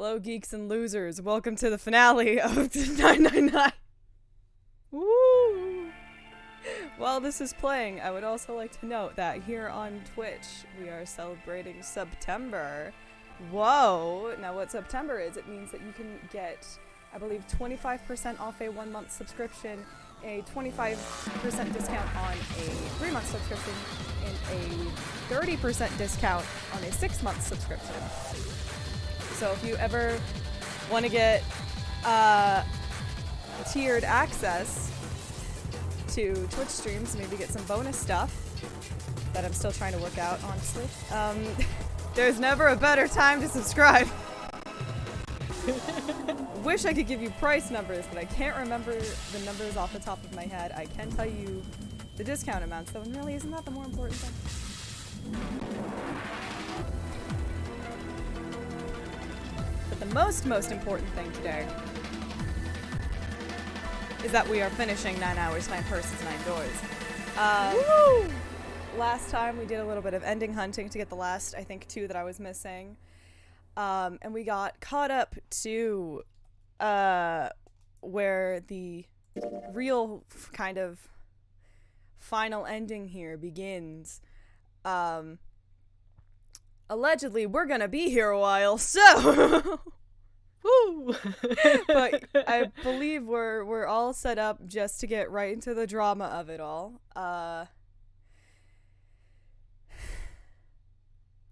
Hello, geeks and losers. Welcome to the finale of 999. Woo! While this is playing, I would also like to note that here on Twitch, we are celebrating September. Whoa! Now what September is, it means that you can get, I believe, 25% off a 1-month subscription, a 25% discount on a 3-month subscription, and a 30% discount on a 6-month subscription. So if you ever want to get tiered access to Twitch streams, maybe get some bonus stuff that I'm still trying to work out, honestly, there's never a better time to subscribe. Wish I could give you price numbers, but I can't remember the numbers off the top of my head. I can tell you the discount amounts, though, and really isn't that the more important thing? But the most important thing today is that we are finishing 9 hours, 9 persons, 9 doors. Woo! Last time we did a little bit of ending hunting to get the last, I think, 2 that I was missing. And we got caught up to where the real kind of final ending here begins. Allegedly, we're gonna be here a while, so woo! But I believe we're all set up just to get right into the drama of it all. Are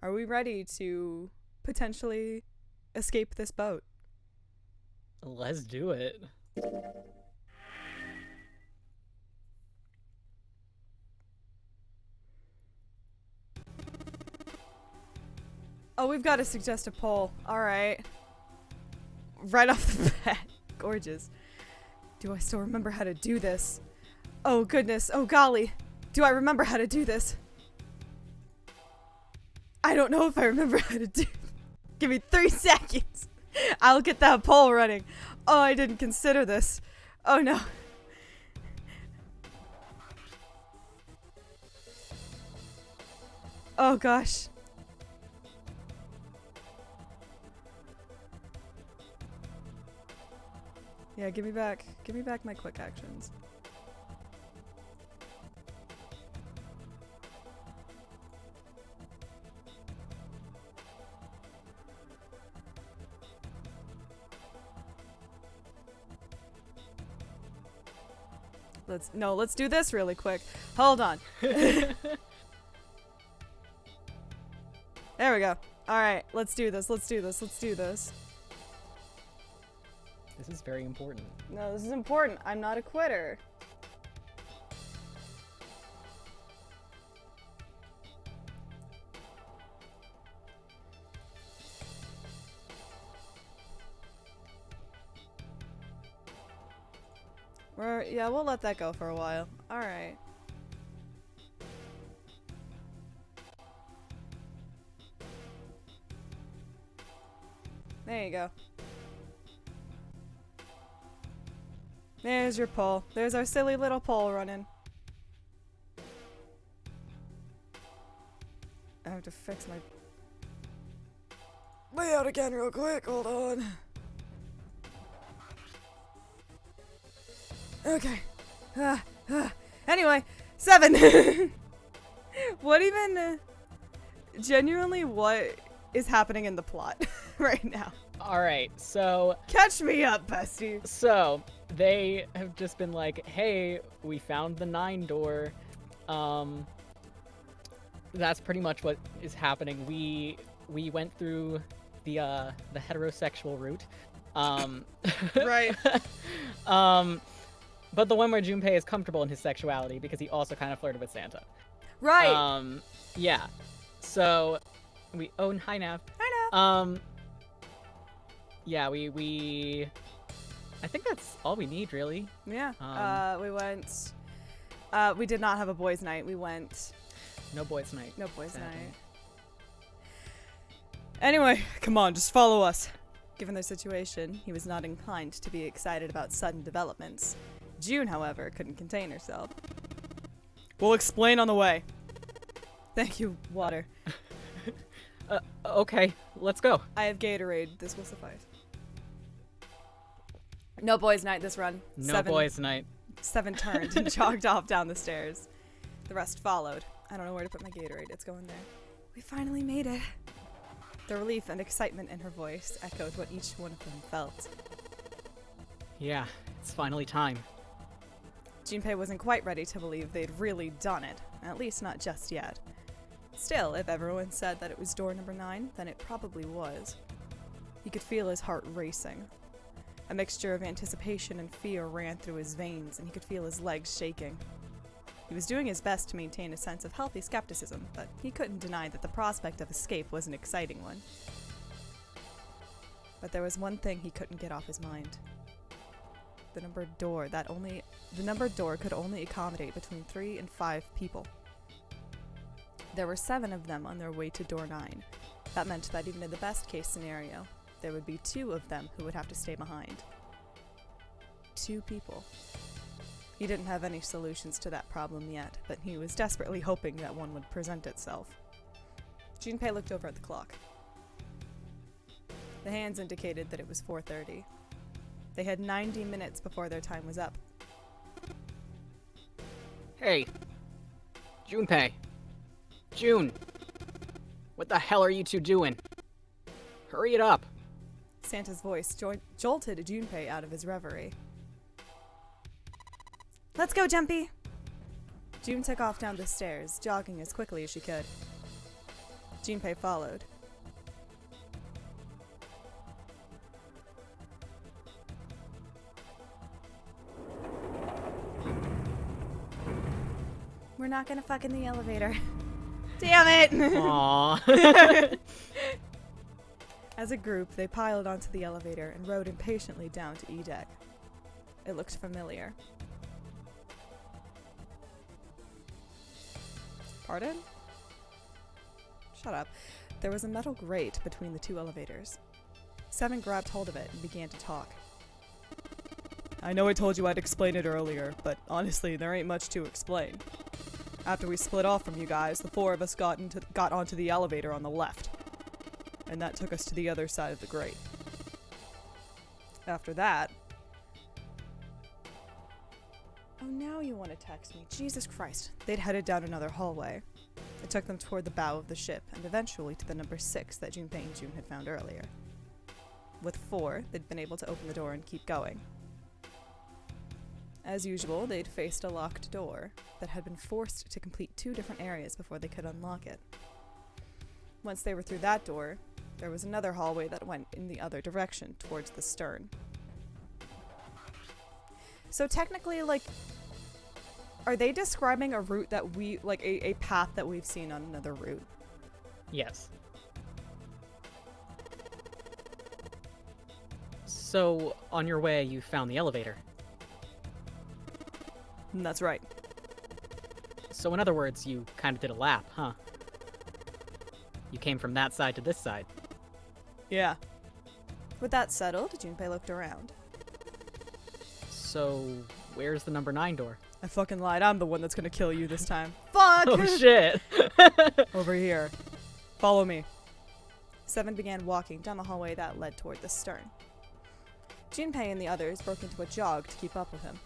we ready to potentially escape this boat? Let's do it. Oh, we've got to suggest a poll. Alright. Right off the bat. Gorgeous. Do I still remember how to do this? Oh goodness, oh golly. Do I remember how to do this? I don't know if I remember how to do it. Give me 3 seconds. I'll get that poll running. Oh, I didn't consider this. Oh no. Oh gosh. Yeah, give me back my quick actions. Let's do this really quick. Hold on. There we go. Alright, let's do this. Let's do this. This is very important. No, this is important. I'm not a quitter. Yeah, we'll let that go for a while. Alright. There you go. There's your poll. There's our silly little poll running. I have to fix my layout again real quick. Hold on. Okay. Anyway, 7. What even... genuinely, what is happening in the plot right now? Alright, so... Catch me up, bestie. So, they have just been like, hey, we found the 9 door. That's pretty much what is happening. We went through the heterosexual route. Right. But the one where Junpei is comfortable in his sexuality because he also kind of flirted with Santa. Right. Yeah. So, we... Oh, hi, Nav. Hi, Nav. Yeah, we... I think that's all we need, really. Yeah. We went... we did not have a boys' night. We went... No boys' night. No boys' Sadly. night. Anyway, come on, just follow us. Given their situation, he was not inclined to be excited about sudden developments. June, however, couldn't contain herself. We'll explain on the way. Thank you, Water. Okay, let's go. I have Gatorade. This will suffice. No boys' night this run. No boys' night. 7 turned and jogged off down the stairs. The rest followed. I don't know where to put my Gatorade. It's going there. We finally made it. The relief and excitement in her voice echoed what each one of them felt. Yeah, it's finally time. Junpei wasn't quite ready to believe they'd really done it, at least not just yet. Still, if everyone said that it was door number 9, then it probably was. He could feel his heart racing. A mixture of anticipation and fear ran through his veins, and he could feel his legs shaking. He was doing his best to maintain a sense of healthy skepticism, but he couldn't deny that the prospect of escape was an exciting one. But there was one thing he couldn't get off his mind. The numbered door could only accommodate between 3 and 5 people. There were 7 of them on their way to door 9. That meant that even in the best case scenario, there would be 2 of them who would have to stay behind. 2 people. He didn't have any solutions to that problem yet, but he was desperately hoping that one would present itself. Junpei looked over at the clock. The hands indicated that it was 4:30. They had 90 minutes before their time was up. Hey! Junpei! June! What the hell are you two doing? Hurry it up! Santa's voice jolted Junpei out of his reverie. Let's go, Jumpy! June took off down the stairs, jogging as quickly as she could. Junpei followed. We're not gonna fuck in the elevator. Damn it! Aww. As a group, they piled onto the elevator and rode impatiently down to E-Deck. It looked familiar. Pardon? Shut up. There was a metal grate between the 2 elevators. 7 grabbed hold of it and began to talk. I know I told you I'd explain it earlier, but honestly, there ain't much to explain. After we split off from you guys, the 4 of us got onto the elevator on the left. And that took us to the other side of the grate. After that... Oh, now you want to text me. Jesus Christ. They'd headed down another hallway. It took them toward the bow of the ship, and eventually to the number 6 that Junpei and June had found earlier. With 4, they'd been able to open the door and keep going. As usual, they'd faced a locked door that had been forced to complete 2 different areas before they could unlock it. Once they were through that door, there was another hallway that went in the other direction, towards the stern. So technically, like, are they describing a route that we, like, a path that we've seen on another route? Yes. So, on your way, you found the elevator. That's right. So in other words, you kind of did a lap, huh? You came from that side to this side. Yeah. With that settled, Junpei looked around. So, where's the number 9 door? I fucking lied. I'm the one that's gonna kill you this time. Fuck! Oh shit! Over here. Follow me. 7 began walking down the hallway that led toward the stern. Junpei and the others broke into a jog to keep up with him.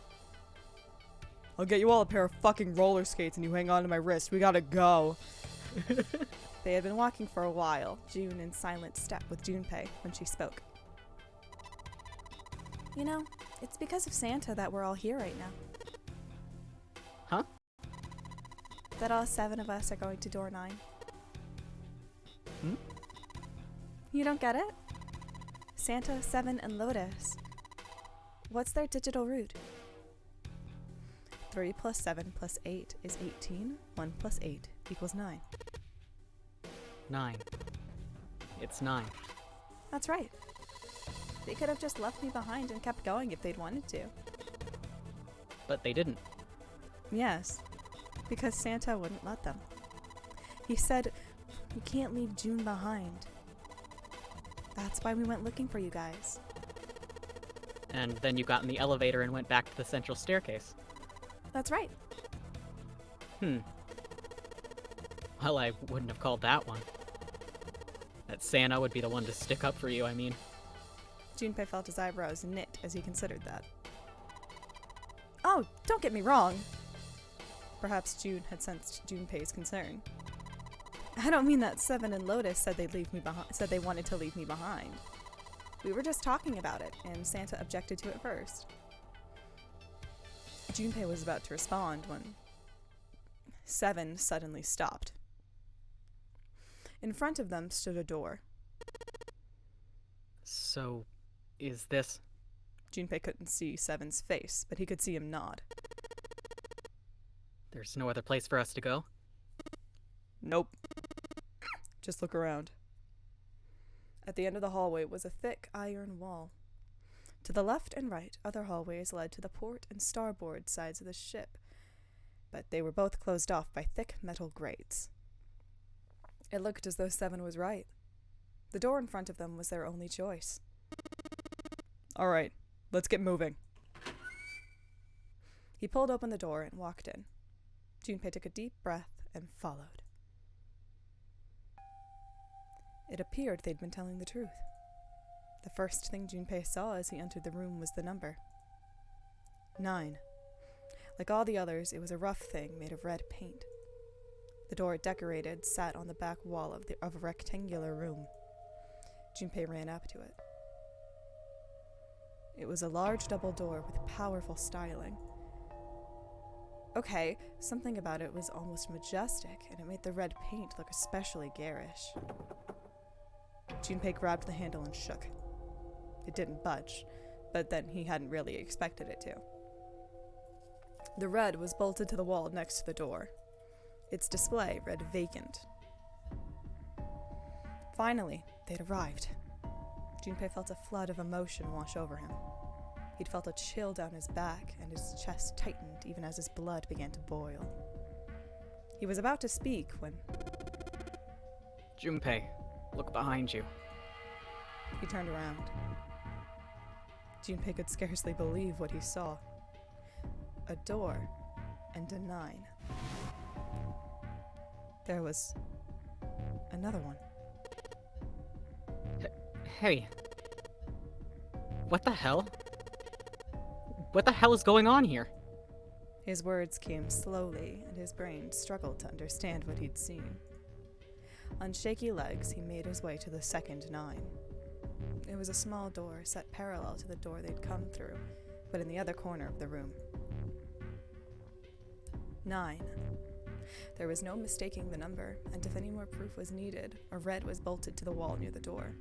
I'll get you all a pair of fucking roller skates and you hang on to my wrist. We gotta go. They had been walking for a while, June in silent step with Junpei when she spoke. You know, it's because of Santa that we're all here right now. Huh? That all 7 of us are going to door 9. Hmm? You don't get it? Santa, 7, and Lotus. What's their digital route? 3 plus 7 plus 8 is 18. 1 plus 8 equals 9. 9. It's 9. That's right. They could have just left me behind and kept going if they'd wanted to. But they didn't. Yes, because Santa wouldn't let them. He said, "You can't leave June behind." That's why we went looking for you guys. And then you got in the elevator and went back to the central staircase. That's right. Well, I wouldn't have called that one. That Santa would be the one to stick up for you, I mean. Junpei felt his eyebrows knit as he considered that. Oh, don't get me wrong. Perhaps June had sensed Junpei's concern. I don't mean that Seven and Lotus said they wanted to leave me behind. We were just talking about it, and Santa objected to it first. Junpei was about to respond when Seven suddenly stopped. In front of them stood a door. So, is this... Junpei couldn't see Seven's face, but he could see him nod. There's no other place for us to go? Nope. Just look around. At the end of the hallway was a thick iron wall. To the left and right, other hallways led to the port and starboard sides of the ship, but they were both closed off by thick metal grates. It looked as though Seven was right. The door in front of them was their only choice. All right, let's get moving. He pulled open the door and walked in. Junpei took a deep breath and followed. It appeared they'd been telling the truth. The first thing Junpei saw as he entered the room was the number. 9. Like all the others, it was a rough thing made of red paint. The door it decorated sat on the back wall of a rectangular room. Junpei ran up to it. It was a large double door with powerful styling. Okay, something about it was almost majestic, and it made the red paint look especially garish. Junpei grabbed the handle and shook. It didn't budge, but then he hadn't really expected it to. The red was bolted to the wall next to the door. Its display read vacant. Finally, they'd arrived. Junpei felt a flood of emotion wash over him. He'd felt a chill down his back, and his chest tightened even as his blood began to boil. He was about to speak when... Junpei, look behind you. He turned around. Junpei could scarcely believe what he saw. A door and a 9. There was another one. Hey. What the hell? What the hell is going on here? His words came slowly, and his brain struggled to understand what he'd seen. On shaky legs, he made his way to the second 9. It was a small door set parallel to the door they'd come through, but in the other corner of the room. 9. There was no mistaking the number, and if any more proof was needed, a red was bolted to the wall near the door.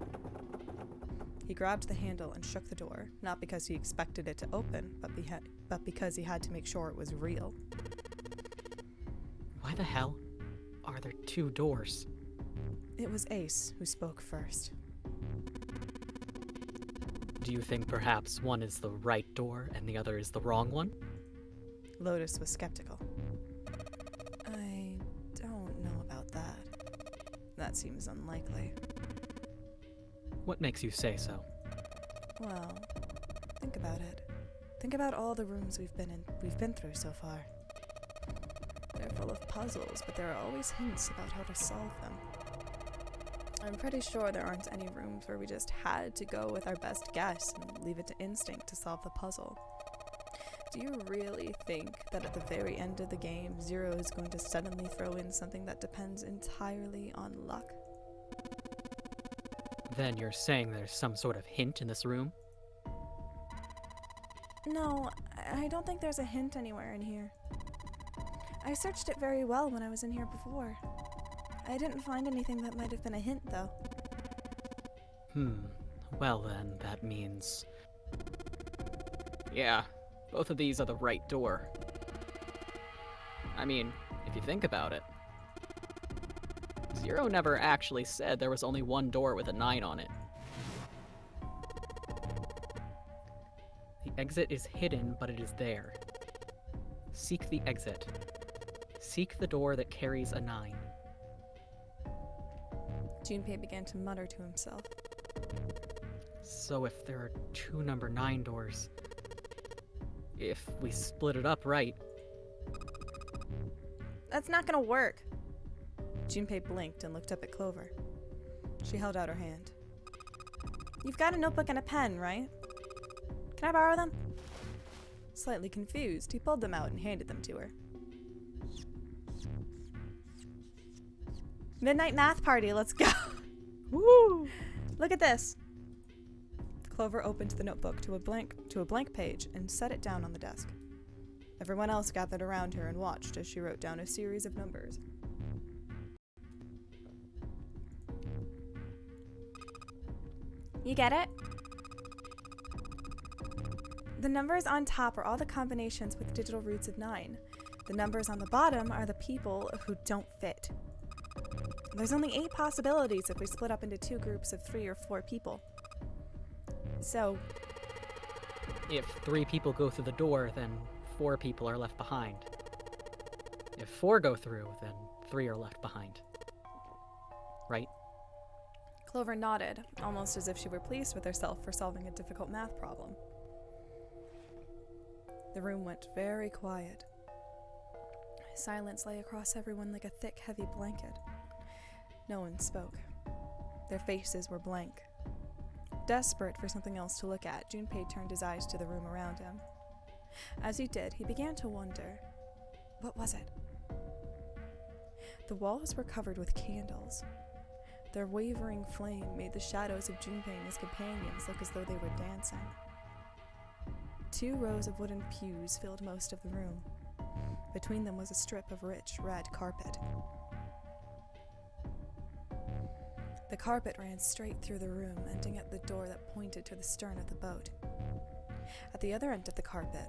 He grabbed the handle and shook the door, not because he expected it to open, but because he had to make sure it was real. Why the hell are there 2 doors? It was Ace who spoke first. Do you think perhaps one is the right door and the other is the wrong one? Lotus was skeptical. I don't know about that. That seems unlikely. What makes you say so? Well, think about it. Think about all the rooms we've been through so far. They're full of puzzles, but there are always hints about how to solve them. I'm pretty sure there aren't any rooms where we just had to go with our best guess and leave it to instinct to solve the puzzle. Do you really think that at the very end of the game, Zero is going to suddenly throw in something that depends entirely on luck? Then you're saying there's some sort of hint in this room? No, I don't think there's a hint anywhere in here. I searched it very well when I was in here before. I didn't find anything that might have been a hint, though. Well then, that means... Yeah, both of these are the right door. I mean, if you think about it. Zero never actually said there was only one door with a 9 on it. The exit is hidden, but it is there. Seek the exit. Seek the door that carries a 9. Junpei began to mutter to himself. So if there are 2 number 9 doors, if we split it up right... That's not gonna work. Junpei blinked and looked up at Clover. She held out her hand. You've got a notebook and a pen, right? Can I borrow them? Slightly confused, he pulled them out and handed them to her. Midnight math party, let's go! Woo! Look at this. Clover opened the notebook to a blank page and set it down on the desk. Everyone else gathered around her and watched as she wrote down a series of numbers. You get it? The numbers on top are all the combinations with digital roots of 9. The numbers on the bottom are the people who don't fit. There's only 8 possibilities if we split up into 2 groups of 3 or 4 people. So, If 3 people go through the door, then 4 people are left behind. If 4 go through, then 3 are left behind. Right? Clover nodded, almost as if she were pleased with herself for solving a difficult math problem. The room went very quiet. Silence lay across everyone like a thick, heavy blanket. No one spoke. Their faces were blank. Desperate for something else to look at, Junpei turned his eyes to the room around him. As he did, he began to wonder, what was it? The walls were covered with candles. Their wavering flame made the shadows of Junpei and his companions look as though they were dancing. 2 rows of wooden pews filled most of the room. Between them was a strip of rich red carpet. The carpet ran straight through the room, ending at the door that pointed to the stern of the boat. At the other end of the carpet,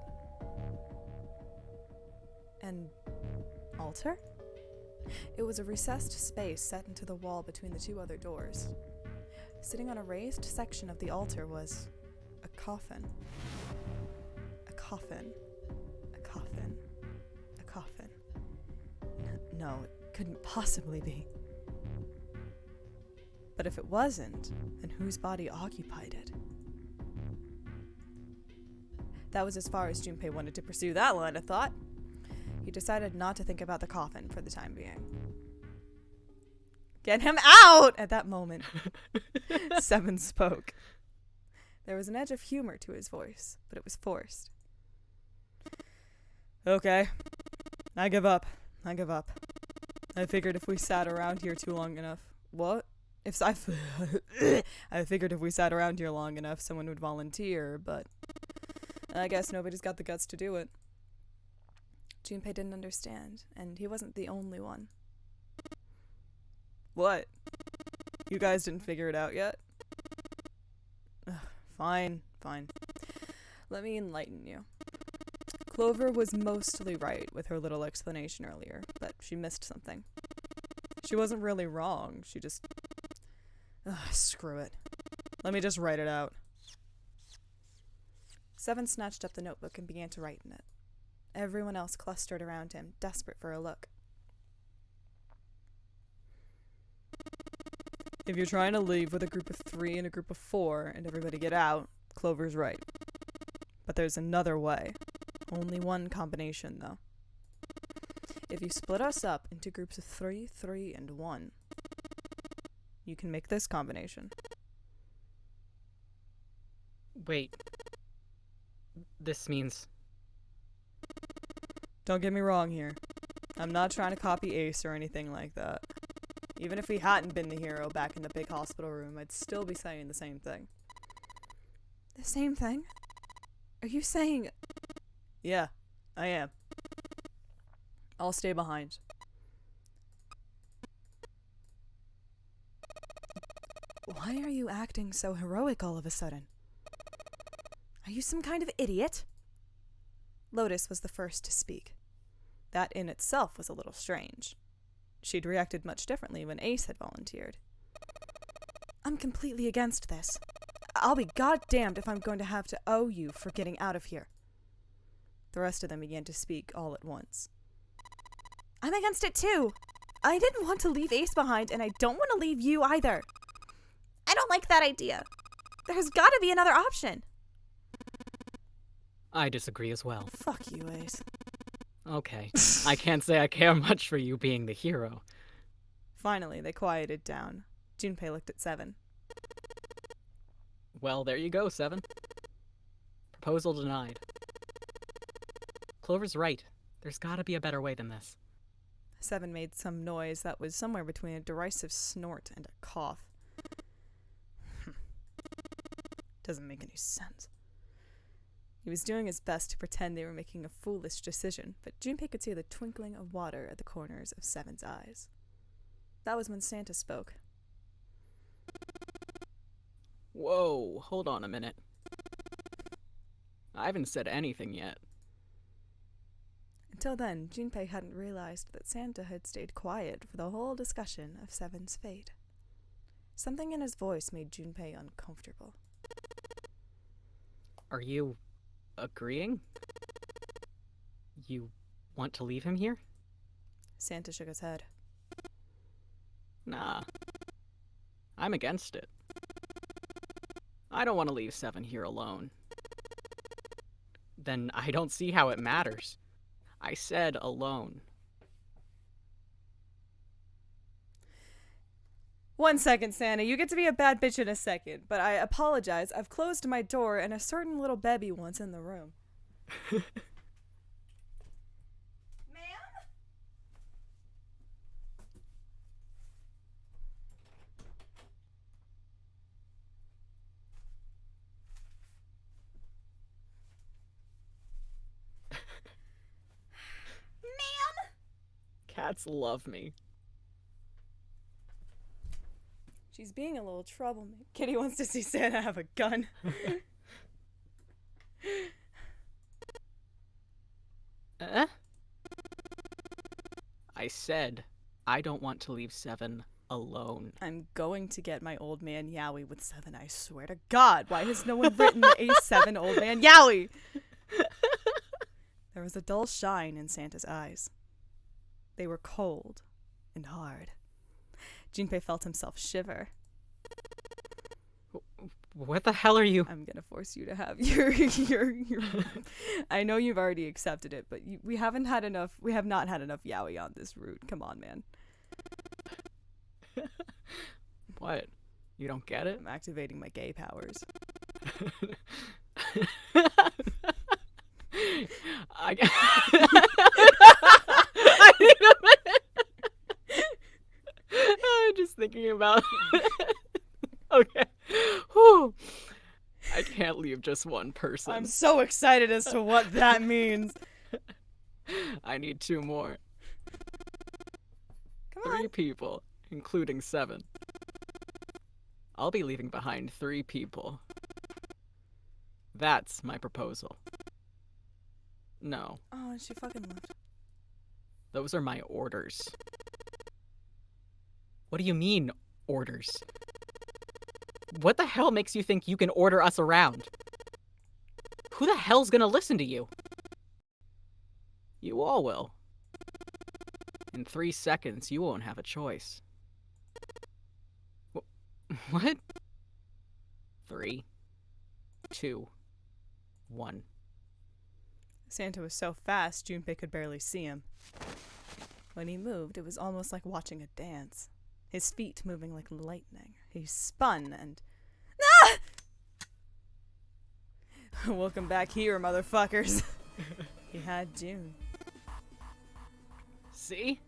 an altar? It was a recessed space set into the wall between the 2 other doors. Sitting on a raised section of the altar was a coffin. A coffin. A coffin. A coffin. No, it couldn't possibly be. But if it wasn't, then whose body occupied it? That was as far as Junpei wanted to pursue that line of thought. He decided not to think about the coffin for the time being. Get him out! At that moment, Seven spoke. There was an edge of humor to his voice, but it was forced. Okay. I give up. I I figured if we sat around here too long enough... What? I figured if we sat around here long enough, someone would volunteer, but I guess nobody's got the guts to do it. Junpei didn't understand, and he wasn't the only one. What? You guys didn't figure it out yet? Fine. Let me enlighten you. Clover was mostly right with her little explanation earlier, but she missed something. She wasn't really wrong, she just... screw it. Let me just write it out. Seven snatched up the notebook and began to write in it. Everyone else clustered around him, desperate for a look. If you're trying to leave with a group of 3 and a group of 4 and everybody get out, Clover's right. But there's another way. Only one combination, though. If you split us up into groups of 3, 3, and 1, you can make this combination. Wait. This means... Don't get me wrong here. I'm not trying to copy Ace or anything like that. Even if he hadn't been the hero back in the big hospital room, I'd still be saying the same thing. The same thing? Are you saying... Yeah, I am. I'll stay behind. Why are you acting so heroic all of a sudden? Are you some kind of idiot? Lotus was the first to speak. That in itself was a little strange. She'd reacted much differently when Ace had volunteered. I'm completely against this. I'll be goddamned if I'm going to have to owe you for getting out of here. The rest of them began to speak all at once. I'm against it too. I didn't want to leave Ace behind, and I don't want to leave you either. I don't like that idea. There's gotta be another option. I disagree as well. Fuck you, Ace. Okay. I can't say I care much for you being the hero. Finally, they quieted down. Junpei looked at Seven. Well, there you go, Seven. Proposal denied. Clover's right. There's gotta be a better way than this. Seven made some noise that was somewhere between a derisive snort and a cough. Doesn't make any sense. He was doing his best to pretend they were making a foolish decision, but Junpei could see the twinkling of water at the corners of Seven's eyes. That was when Santa spoke. Whoa, hold on a minute. I haven't said anything yet. Until then, Junpei hadn't realized that Santa had stayed quiet for the whole discussion of Seven's fate. Something in his voice made Junpei uncomfortable. Are you agreeing? You want to leave him here? Santa shook his head. Nah. I'm against it. I don't want to leave Seven here alone. Then I don't see how it matters. I said alone. 1 second, Santa. You get to be a bad bitch in a second, but I apologize. I've closed my door and a certain little baby wants in the room. Ma'am? Cats love me. She's being a little troublemaker. Kitty wants to see Santa have a gun. I said, I don't want to leave Seven alone. I'm going to get my old man Yowie with Seven, I swear to God. Why has no one written a Seven old man Yowie? There was a dull shine in Santa's eyes. They were cold and hard. Junpei felt himself shiver. What the hell are you? I'm gonna force you to have your I know you've already accepted it, but we have not had enough Yowie on this route. Come on, man. What? You don't get it? I'm activating my gay powers. I need a minute. I'm just thinking about Okay. Whew. I can't leave just one person. I'm so excited as to what that means. I need 2 more. Come on. 3 people, including Seven. I'll be leaving behind 3 people. That's my proposal. No. Oh, and she fucking left. Those are my orders. What do you mean, orders? What the hell makes you think you can order us around? Who the hell's gonna listen to you? You all will. In 3 seconds, you won't have a choice. What? 3, 2, 1. Santa was so fast, Junpei could barely see him. When he moved, it was almost like watching a dance. His feet moving like lightning. He spun and... Ah! Welcome back here, motherfuckers. He had June. See?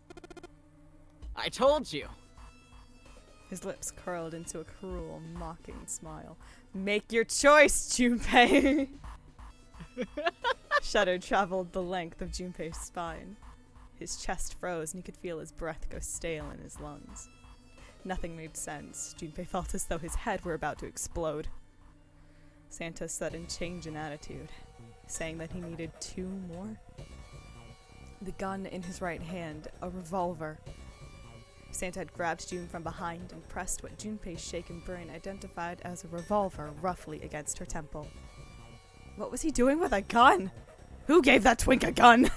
I told you. His lips curled into a cruel, mocking smile. Make your choice, Junpei! Shudder traveled the length of Junpei's spine. His chest froze and he could feel his breath go stale in his lungs. Nothing made sense. Junpei felt as though his head were about to explode. Santa's sudden change in attitude, saying that he needed 2 more. The gun in his right hand, a revolver. Santa had grabbed June from behind and pressed what Junpei's shaken brain identified as a revolver roughly against her temple. What was he doing with a gun? Who gave that twink a gun?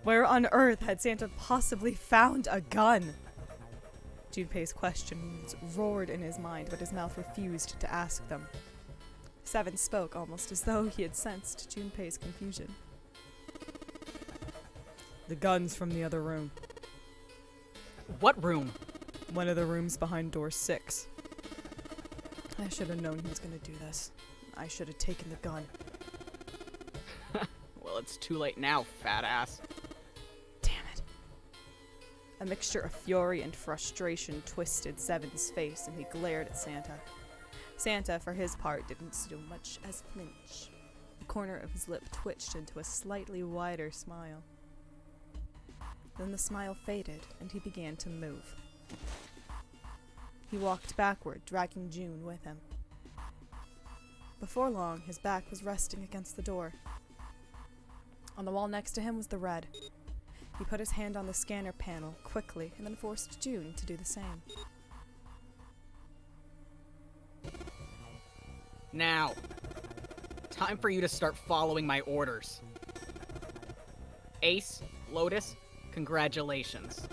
Where on earth had Santa possibly found a gun? Junpei's questions roared in his mind, but his mouth refused to ask them. Seven spoke almost as though he had sensed Junpei's confusion. The gun's from the other room. What room? One of the rooms behind door 6. I should have known he was gonna do this. I should have taken the gun. Well, it's too late now, fat ass. Damn it. A mixture of fury and frustration twisted Seven's face, and he glared at Santa. Santa, for his part, didn't so much as flinch. The corner of his lip twitched into a slightly wider smile. Then the smile faded, and he began to move. He walked backward, dragging June with him. Before long, his back was resting against the door. On the wall next to him was the red. He put his hand on the scanner panel quickly and then forced June to do the same. Now, time for you to start following my orders. Ace, Lotus, congratulations.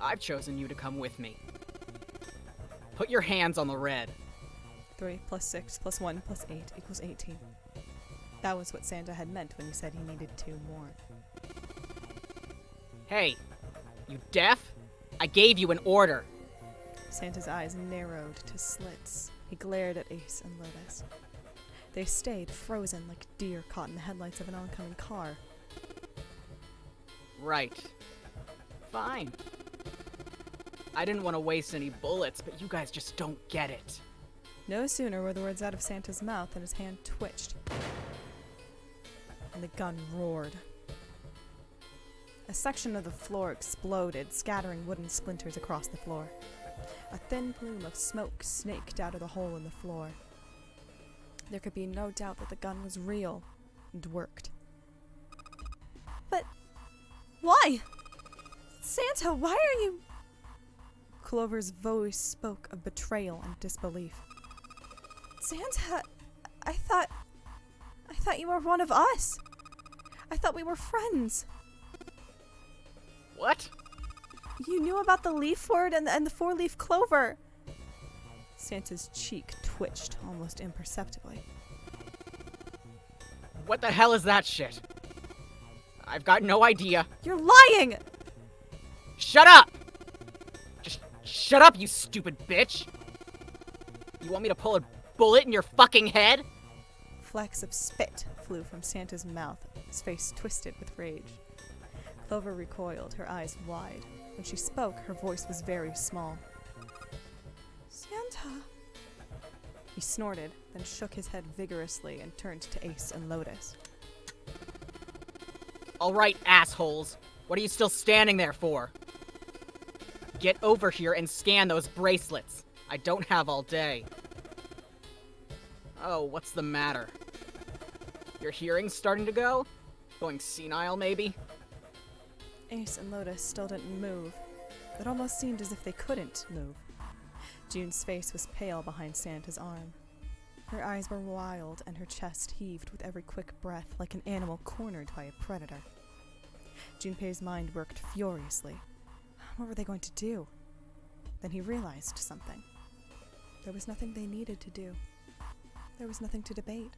I've chosen you to come with me. Put your hands on the red. 3 + 6 + 1 + 8 = 18. That was what Santa had meant when he said he needed 2 more. Hey, you deaf? I gave you an order. Santa's eyes narrowed to slits. He glared at Ace and Lotus. They stayed frozen like deer caught in the headlights of an oncoming car. Right. Fine. I didn't want to waste any bullets, but you guys just don't get it. No sooner were the words out of Santa's mouth than his hand twitched, and the gun roared. A section of the floor exploded, scattering wooden splinters across the floor. A thin plume of smoke snaked out of the hole in the floor. There could be no doubt that the gun was real and worked. But why? Santa, why are you... Clover's voice spoke of betrayal and disbelief. Santa, I thought you were one of us. I thought we were friends. What? You knew about the leaf word and the 4-leaf clover. Santa's cheek twitched almost imperceptibly. What the hell is that shit? I've got no idea. You're lying! Shut up! Just shut up, you stupid bitch! You want me to pull a bullet in your fucking head? Flecks of spit flew from Santa's mouth, his face twisted with rage. Clover recoiled, her eyes wide. When she spoke, her voice was very small. Santa... He snorted, then shook his head vigorously and turned to Ace and Lotus. Alright, assholes. What are you still standing there for? Get over here and scan those bracelets. I don't have all day. Oh, what's the matter? Your hearing's starting to go? Going senile, maybe? Ace and Lotus still didn't move. It almost seemed as if they couldn't move. June's face was pale behind Santa's arm. Her eyes were wild, and her chest heaved with every quick breath like an animal cornered by a predator. Junpei's mind worked furiously. What were they going to do? Then he realized something. There was nothing they needed to do. There was nothing to debate.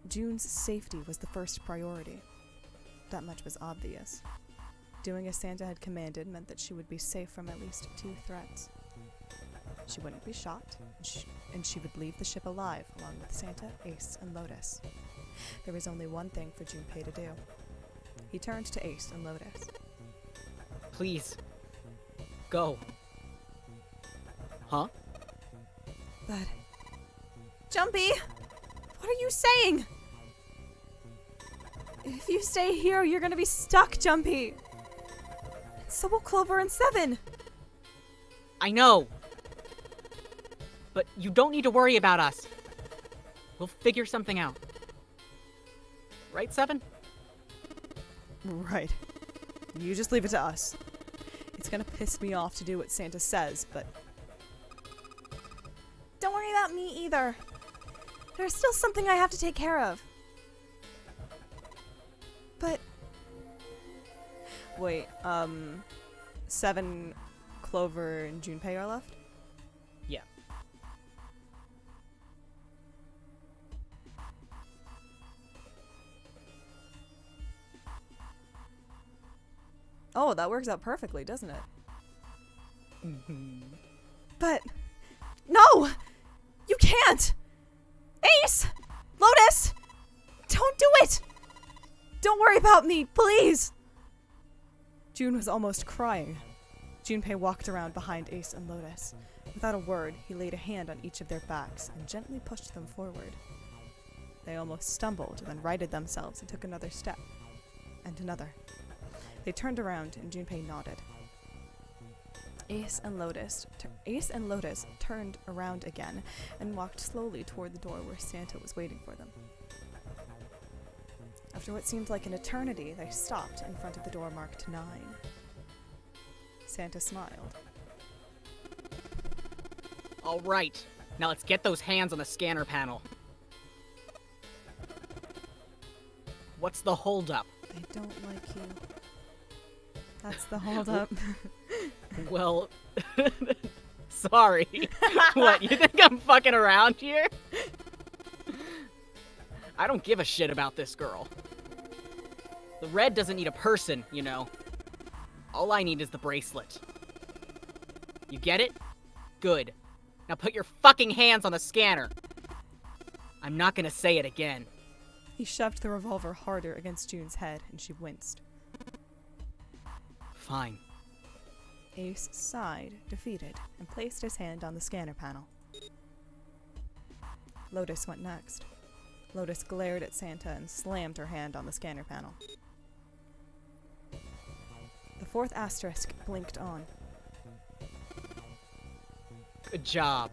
June's safety was the first priority. That much was obvious. Doing as Santa had commanded meant that she would be safe from at least 2 threats. She wouldn't be shot, and she would leave the ship alive, along with Santa, Ace, and Lotus. There was only one thing for Junpei to do. He turned to Ace and Lotus. Please. Go. Huh? But... Jumpy! What are you saying? If you stay here, you're gonna be stuck, Jumpy! So will Clover and Seven! I know! But you don't need to worry about us. We'll figure something out. Right, Seven? Right. You just leave it to us. It's gonna piss me off to do what Santa says, but... Don't worry about me either. There's still something I have to take care of. But... Wait, Seven, Clover, and Junpei are left? Yeah. Oh, that works out perfectly, doesn't it? But... No! You can't! Ace! Lotus! Don't do it! Don't worry about me, please! June was almost crying. Junpei walked around behind Ace and Lotus. Without a word, he laid a hand on each of their backs and gently pushed them forward. They almost stumbled, then righted themselves and took another step. And another. They turned around and Junpei nodded. Ace and Lotus turned around again and walked slowly toward the door where Santa was waiting for them. After what seemed like an eternity, they stopped in front of the door marked 9. Santa smiled. All right, now let's get those hands on the scanner panel. What's the holdup? They don't like you. That's the holdup. Well, sorry. What, you think I'm fucking around here? I don't give a shit about this girl. The red doesn't need a person, you know. All I need is the bracelet. You get it? Good. Now put your fucking hands on the scanner. I'm not gonna say it again. He shoved the revolver harder against June's head, and she winced. Fine. Ace sighed, defeated, and placed his hand on the scanner panel. Lotus went next. Lotus glared at Santa and slammed her hand on the scanner panel. The 4th asterisk blinked on. Good job.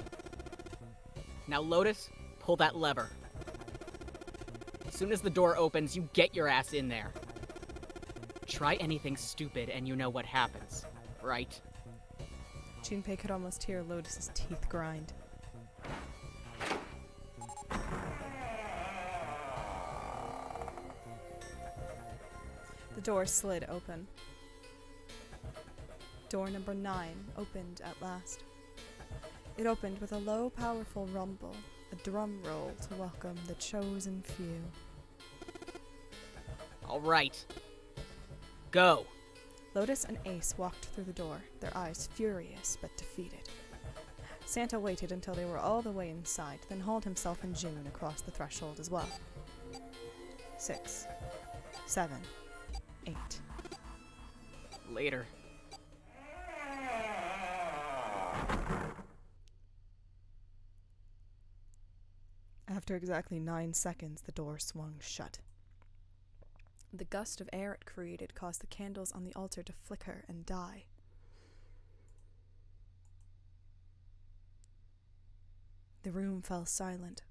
Now, Lotus, pull that lever. As soon as the door opens, you get your ass in there. Try anything stupid and you know what happens, right? Junpei could almost hear Lotus's teeth grind. The door slid open. Door number 9 opened at last. It opened with a low, powerful rumble, a drum roll to welcome the chosen few. All right. Go. Lotus and Ace walked through the door, their eyes furious but defeated. Santa waited until they were all the way inside, then hauled himself and June across the threshold as well. 6, 7, 8. Later. After exactly 9 seconds, the door swung shut. The gust of air it created caused the candles on the altar to flicker and die. The room fell silent.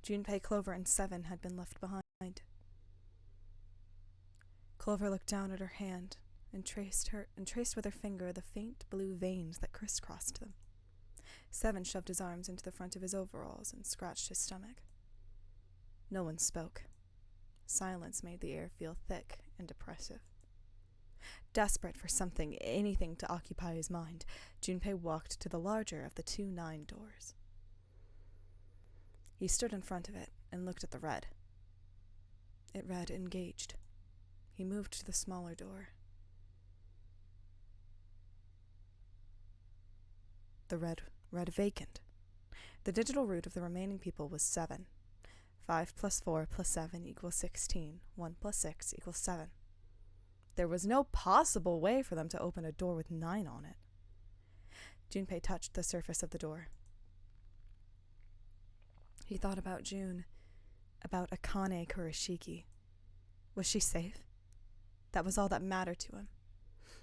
Junpei, Clover, and Seven had been left behind. Clover looked down at her hand and traced with her finger the faint blue veins that crisscrossed them. Seven shoved his arms into the front of his overalls and scratched his stomach. No one spoke. Silence made the air feel thick and oppressive. Desperate for something, anything to occupy his mind, Junpei walked to the larger of the 2 9 doors. He stood in front of it and looked at the red. It read engaged. He moved to the smaller door. The red read vacant. The digital root of the remaining people was 7. 5 plus 4 plus 7 equals 16. 1 plus 6 equals 7. There was no possible way for them to open a door with 9 on it. Junpei touched the surface of the door. He thought about June, about Akane Kurashiki. Was she safe? That was all that mattered to him.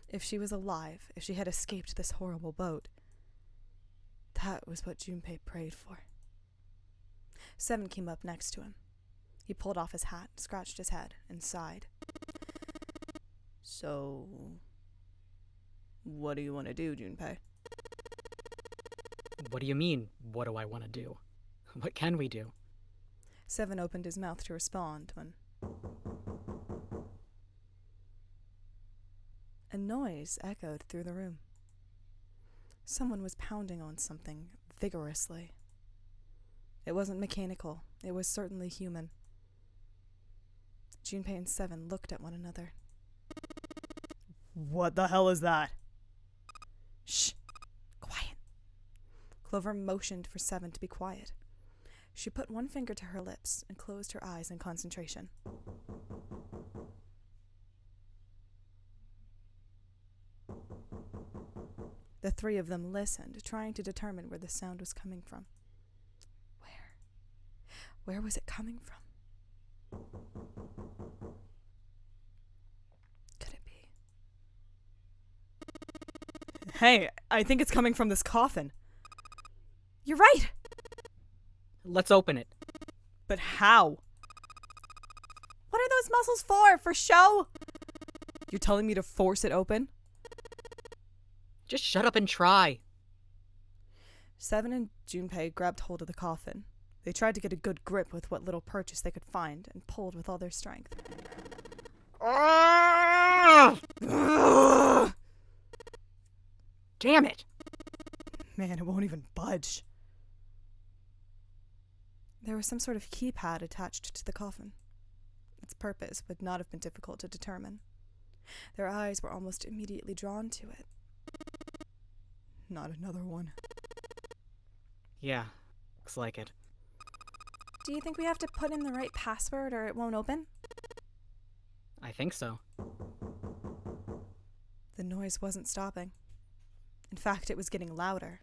If she was alive, if she had escaped this horrible boat, that was what Junpei prayed for. 7 came up next to him. He pulled off his hat, scratched his head, and sighed. So, what do you want to do, Junpei? What do you mean, what do I want to do? What can we do? 7 opened his mouth to respond when a noise echoed through the room. Someone was pounding on something vigorously. It wasn't mechanical. It was certainly human. Junpei and 7 looked at one another. What the hell is that? Shh! Clover motioned for Seven to be quiet. She put one finger to her lips and closed her eyes in concentration. The three of them listened, trying to determine where the sound was coming from. Where was it coming from? Could it be? Hey, I think it's coming from this coffin. You're right! Let's open it. But how? What are those muscles for? For show? You're telling me to force it open? Just shut up and try. Seven and Junpei grabbed hold of the coffin. They tried to get a good grip with what little purchase they could find and pulled with all their strength. Damn it! Man, it won't even budge. There was some sort of keypad attached to the coffin. Its purpose would not have been difficult to determine. Their eyes were almost immediately drawn to it. Not another one. Yeah, looks like it. Do you think we have to put in the right password or it won't open? I think so. The noise wasn't stopping. In fact, it was getting louder.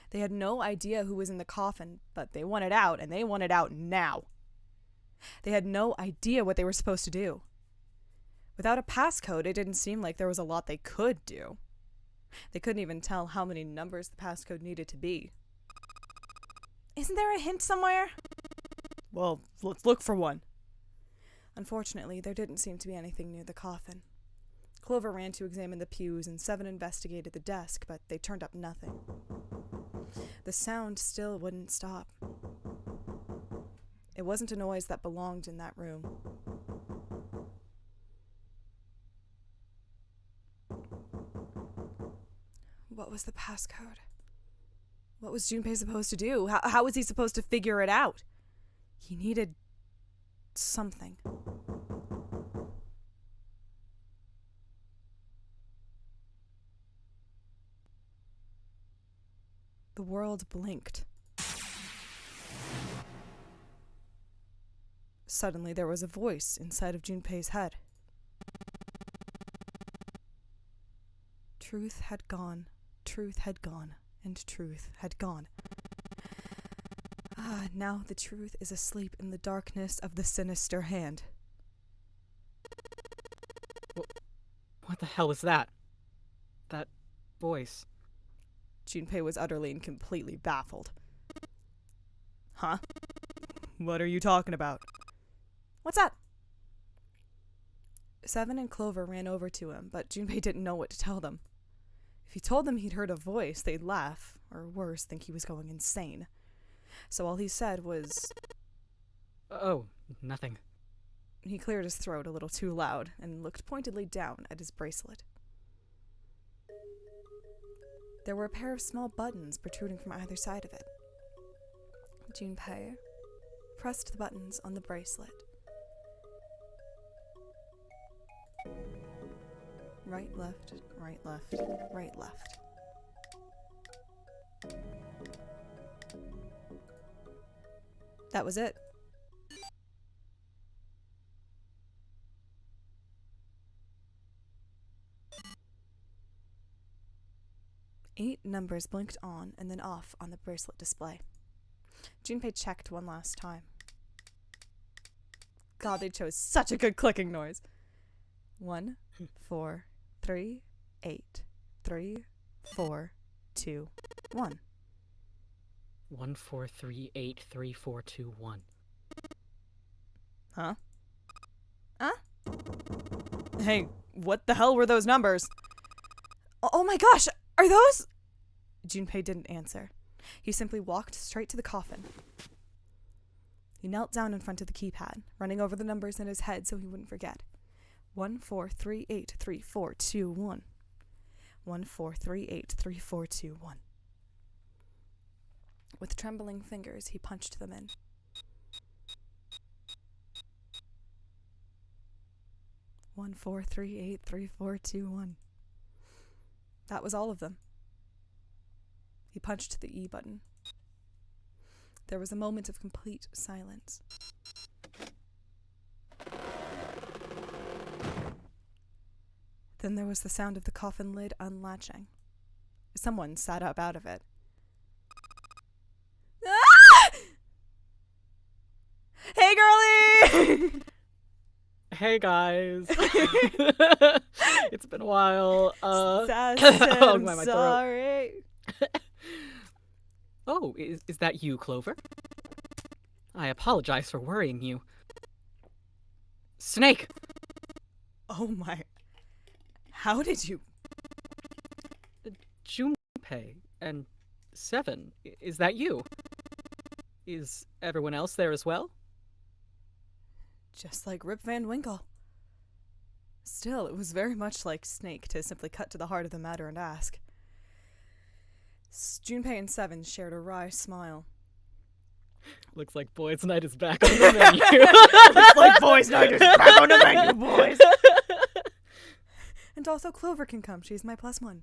They had no idea who was in the coffin, but they wanted out, and they wanted out now. They had no idea what they were supposed to do. Without a passcode, it didn't seem like there was a lot they could do. They couldn't even tell how many numbers the passcode needed to be. Isn't there a hint somewhere? Well, let's look for one. Unfortunately, there didn't seem to be anything near the coffin. Clover ran to examine the pews, and Seven investigated the desk, but they turned up nothing. The sound still wouldn't stop. It wasn't a noise that belonged in that room. What was the passcode? What was Junpei supposed to do? How was he supposed to figure it out? He needed something. The world blinked. Suddenly there was a voice inside of Junpei's head. Truth had gone, truth had gone, and truth had gone. Now the truth is asleep in the darkness of the sinister hand. What the hell is that? That voice. Junpei was utterly and completely baffled. Huh? What are you talking about? What's that? Seven and Clover ran over to him, but Junpei didn't know what to tell them. If he told them he'd heard a voice, they'd laugh, or worse, think he was going insane. So all he said was... Oh, nothing. He cleared his throat a little too loud and looked pointedly down at his bracelet. There were a pair of small buttons protruding from either side of it. Junpei pressed the buttons on the bracelet. Right, left, right, left, right, left. That was it. Eight numbers blinked on and then off on the bracelet display. Junpei checked one last time. God, they chose such a good clicking noise. 1, 4, 3, 8, 3, 4, 2, 1. 1 4 3 8 3 4 2 1. Huh? Huh? Hey, what the hell were those numbers? Oh my gosh, are those? Junpei didn't answer. He simply walked straight to the coffin. He knelt down in front of the keypad, running over the numbers in his head so he wouldn't forget. 1 4 3 8 3 4 2 1. 1 4 3 8 3 4 2 1. With trembling fingers, he punched them in. 1 4 3 8 3 4 2 1. That was all of them. He punched the E button. There was a moment of complete silence. Then there was the sound of the coffin lid unlatching. Someone sat up out of it. Ah! Hey, girlie! Hey, guys. It's been a while. Oh, my throat. sorry. Oh, is that you, Clover? I apologize for worrying you. Snake! Oh my. How did you... Junpei and Seven, is that you? Is everyone else there as well? Just like Rip Van Winkle. Still, it was very much like Snake to simply cut to the heart of the matter and ask. Junpei and Seven shared a wry smile. Looks like boys' night is back on the menu. Looks like boys' night is back on the menu, boys! And also Clover can come. She's my +1.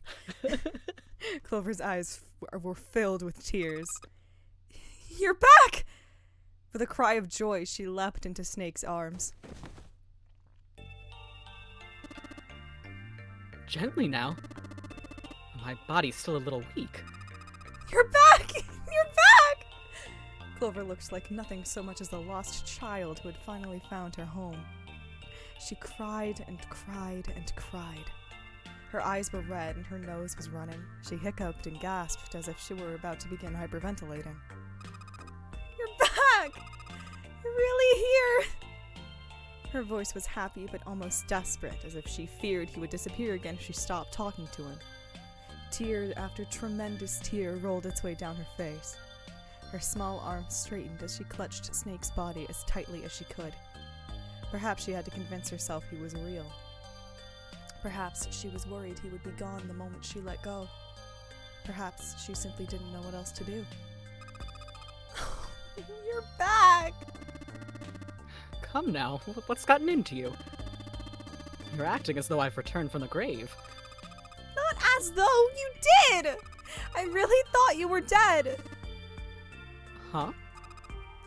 Clover's eyes were filled with tears. You're back! With a cry of joy, she leapt into Snake's arms. Gently now. My body's still a little weak. You're back! You're back! Clover looked like nothing so much as a lost child who had finally found her home. She cried and cried and cried. Her eyes were red and her nose was running. She hiccuped and gasped as if she were about to begin hyperventilating. You're back! You're really here! Her voice was happy but almost desperate, as if she feared he would disappear again if she stopped talking to him. Tear after tremendous tear rolled its way down her face. Her small arms straightened as she clutched Snake's body as tightly as she could. Perhaps she had to convince herself he was real. Perhaps she was worried he would be gone the moment she let go. Perhaps she simply didn't know what else to do. You're back! Come now, what's gotten into you? You're acting as though I've returned from the grave. Not as though you did! I really thought you were dead. Huh?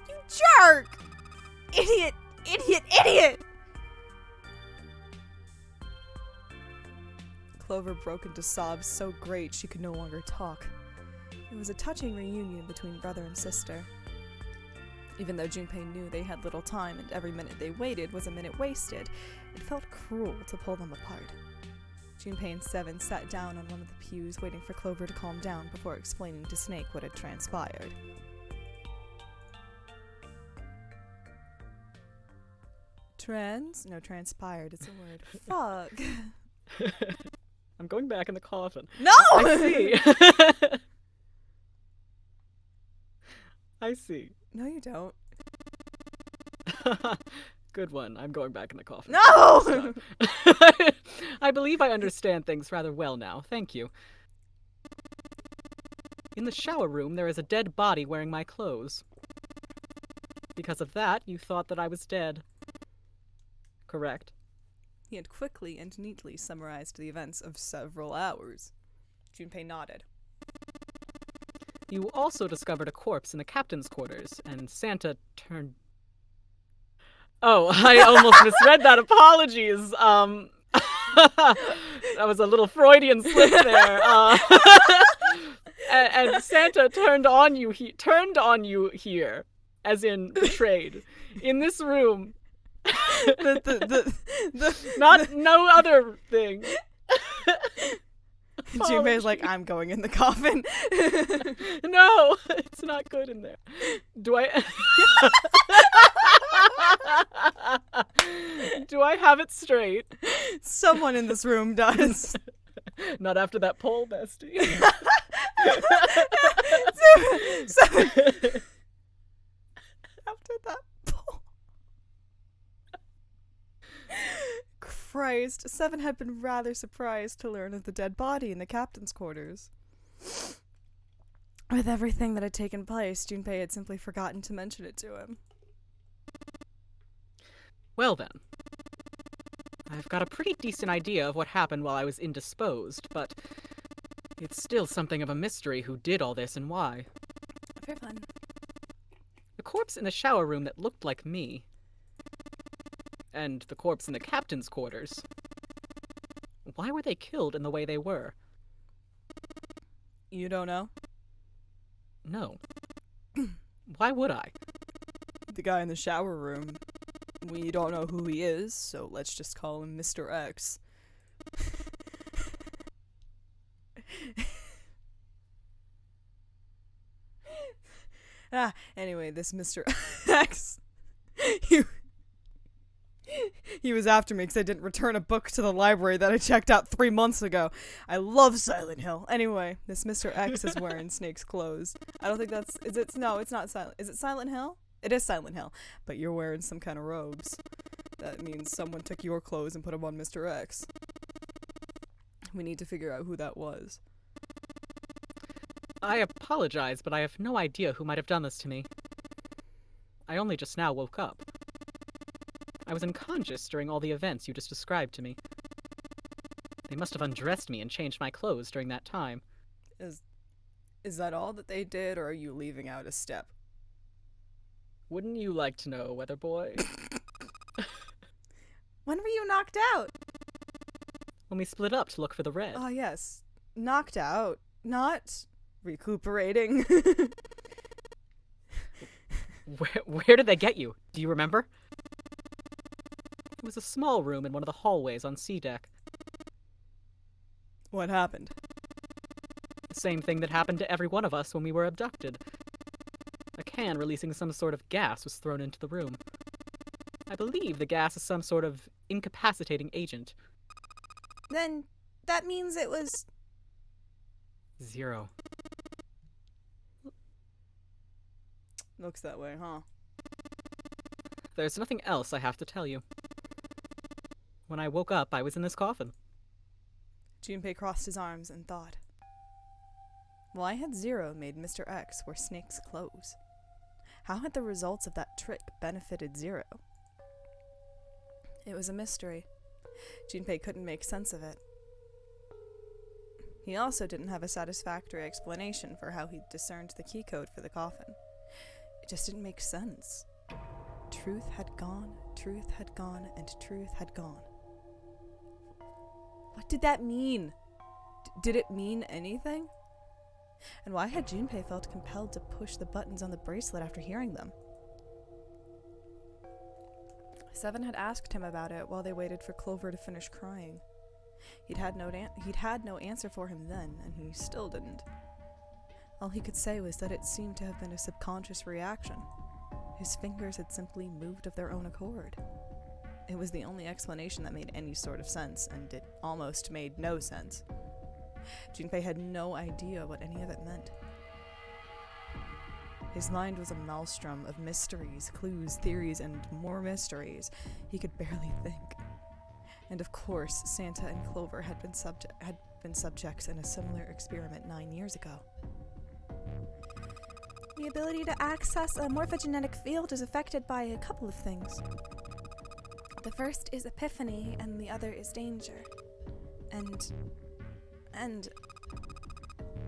You jerk! Idiot! Idiot! Idiot! Clover broke into sobs so great she could no longer talk. It was a touching reunion between brother and sister. Even though Junpei knew they had little time and every minute they waited was a minute wasted, it felt cruel to pull them apart. Junpei and Seven sat down on one of the pews waiting for Clover to calm down before explaining to Snake what had transpired. No, transpired, it's a word. Fuck. I'm going back in the coffin. No! I see. I see. No, you don't. Good one. I'm going back in the coffin. No! I believe I understand things rather well now. Thank you. In the shower room, there is a dead body wearing my clothes. Because of that, you thought that I was dead. Correct. He had quickly and neatly summarized the events of several hours. Junpei nodded. You also discovered a corpse in the captain's quarters, and Santa turned... Oh, I almost misread that. Apologies. That was a little Freudian slip there. And Santa turned on you here, as in betrayed, in this room. Not no other thing. Junpei's like, I'm going in the coffin. No, it's not good in there. Do I Do I have it straight? Someone in this room does. Not after that poll, bestie. After that poll. Christ, Seven had been rather surprised to learn of the dead body in the captain's quarters. With everything that had taken place, Junpei had simply forgotten to mention it to him. Well then, I've got a pretty decent idea of what happened while I was indisposed, but It's still something of a mystery who did all this and why. Very fun. The corpse in the shower room that looked like me. And the corpse in the captain's quarters. Why were they killed in the way they were? You don't know? No. Why would I? The guy in the shower room. We don't know who he is, so let's just call him Mr. X. Anyway, this Mr. X, he was after me because I didn't return a book to the library that I checked out 3 months ago. I love Silent Hill. Anyway, this Mr. X is wearing Snake's clothes. I don't think that's, no, it's not Silent, is it Silent Hill? It is Silent Hill, but you're wearing some kind of robes. That means someone took your clothes and put them on Mr. X. We need to figure out who that was. I apologize, but I have no idea who might have done this to me. I only just now woke up. I was unconscious during all the events you just described to me. They must have undressed me and changed my clothes during that time. Is that all that they did, or are you leaving out a step? Wouldn't you like to know, Weather Boy? When were you knocked out? When we split up to look for the red. Oh, yes. Knocked out. Not recuperating. Where did they get you? Do you remember? It was a small room in one of the hallways on C deck. What happened? The same thing that happened to every one of us when we were abducted. A can releasing some sort of gas was thrown into the room. I believe the gas is some sort of incapacitating agent. Then that means it was... Zero. Looks that way, huh? There's nothing else I have to tell you. When I woke up, I was in this coffin. Junpei crossed his arms and thought. Why had Zero made Mr. X wear Snake's clothes? How had the results of that trick benefited Zero? It was a mystery. Junpei couldn't make sense of it. He also didn't have a satisfactory explanation for how he discerned the key code for the coffin. It just didn't make sense. Truth had gone, and truth had gone. What did that mean? Did it mean anything? And why had Junpei felt compelled to push the buttons on the bracelet after hearing them? Seven had asked him about it while they waited for Clover to finish crying. He'd had no answer for him then, and he still didn't. All he could say was that it seemed to have been a subconscious reaction. His fingers had simply moved of their own accord. It was the only explanation that made any sort of sense, and it almost made no sense. Junpei had no idea what any of it meant. His mind was a maelstrom of mysteries, clues, theories, and more mysteries. He could barely think. And of course, Santa and Clover had been subjects in a similar experiment 9 years ago. The ability to access a morphogenetic field is affected by a couple of things. The first is epiphany, and the other is danger. And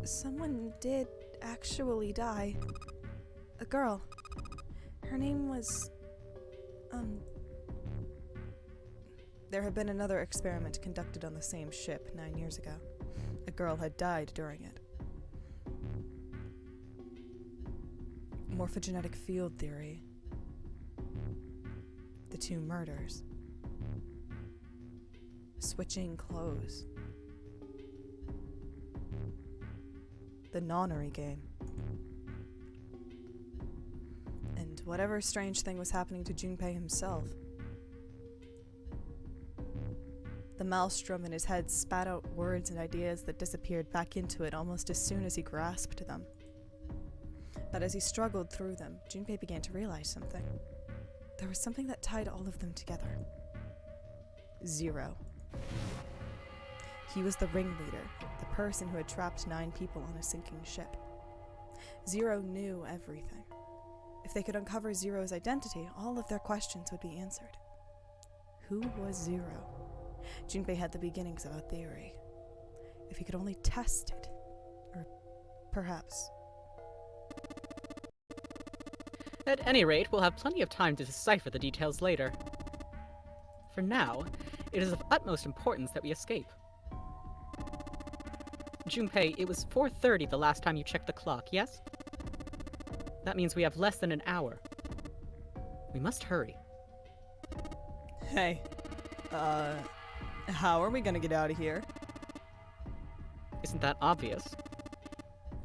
someone did actually die. A girl. Her name was... There had been another experiment conducted on the same ship 9 years ago. A girl had died during it. Morphogenetic field theory. The two murders. Switching clothes. The nonnery game. And whatever strange thing was happening to Junpei himself. The maelstrom in his head spat out words and ideas that disappeared back into it almost as soon as he grasped them. But as he struggled through them, Junpei began to realize something. There was something that tied all of them together. Zero. He was the ringleader, the person who had trapped 9 people on a sinking ship. Zero knew everything. If they could uncover Zero's identity, all of their questions would be answered. Who was Zero? Junpei had the beginnings of a theory. If he could only test it, perhaps. At any rate, we'll have plenty of time to decipher the details later. For now, it is of utmost importance that we escape. Junpei, it was 4:30 the last time you checked the clock, yes? That means we have less than an hour. We must hurry. Hey, how are we gonna get out of here? Isn't that obvious?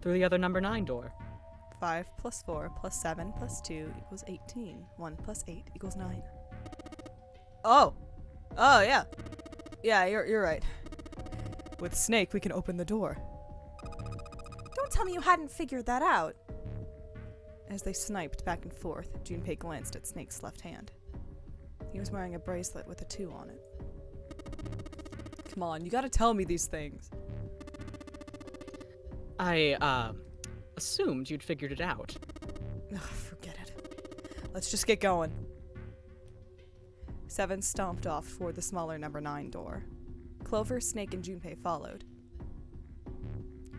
Through the other number 9 door. 5 plus 4 plus 7 plus 2 equals 18. 1 plus 8 equals 9. Oh! Oh, yeah. Yeah, you're right. With Snake, we can open the door. Don't tell me you hadn't figured that out. As they sniped back and forth, Junpei glanced at Snake's left hand. He was wearing a bracelet with a 2 on it. Come on, you gotta tell me these things. I, assumed you'd figured it out. Ugh, forget it. Let's just get going. 7 stomped off toward the smaller number 9 door. Clover, Snake, and Junpei followed.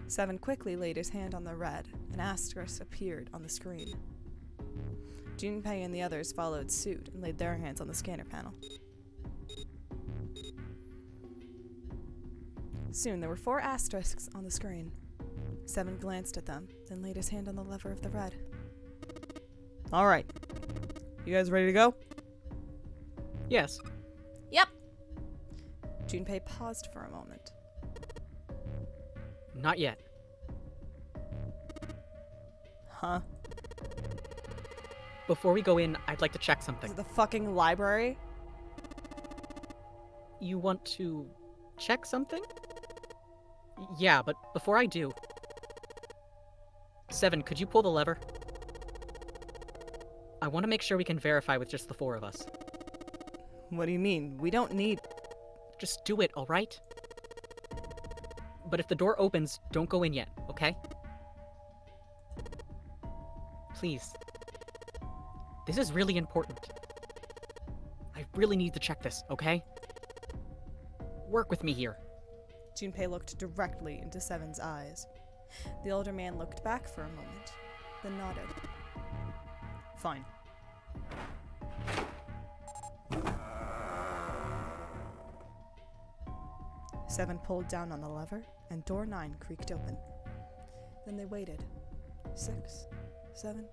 7 quickly laid his hand on the red. An asterisk appeared on the screen. Junpei and the others followed suit and laid their hands on the scanner panel. Soon there were 4 asterisks on the screen. 7 glanced at them, then laid his hand on the lever of the red. Alright. You guys ready to go? Yes. Yep. Junpei paused for a moment. Not yet. Huh? Before we go in, I'd like to check Is something. it the fucking library? You want to check something? Yeah, but before I do... 7, could you pull the lever? I want to make sure we can verify with just the 4 of us. What do you mean? We don't need... Just do it, alright? But if the door opens, don't go in yet, okay? Please. This is really important. I really need to check this, okay? Work with me here. Junpei looked directly into 7's eyes. The older man looked back for a moment, then nodded. Fine. Seven pulled down on the lever, and door 9 creaked open. Then they waited. 6, 7,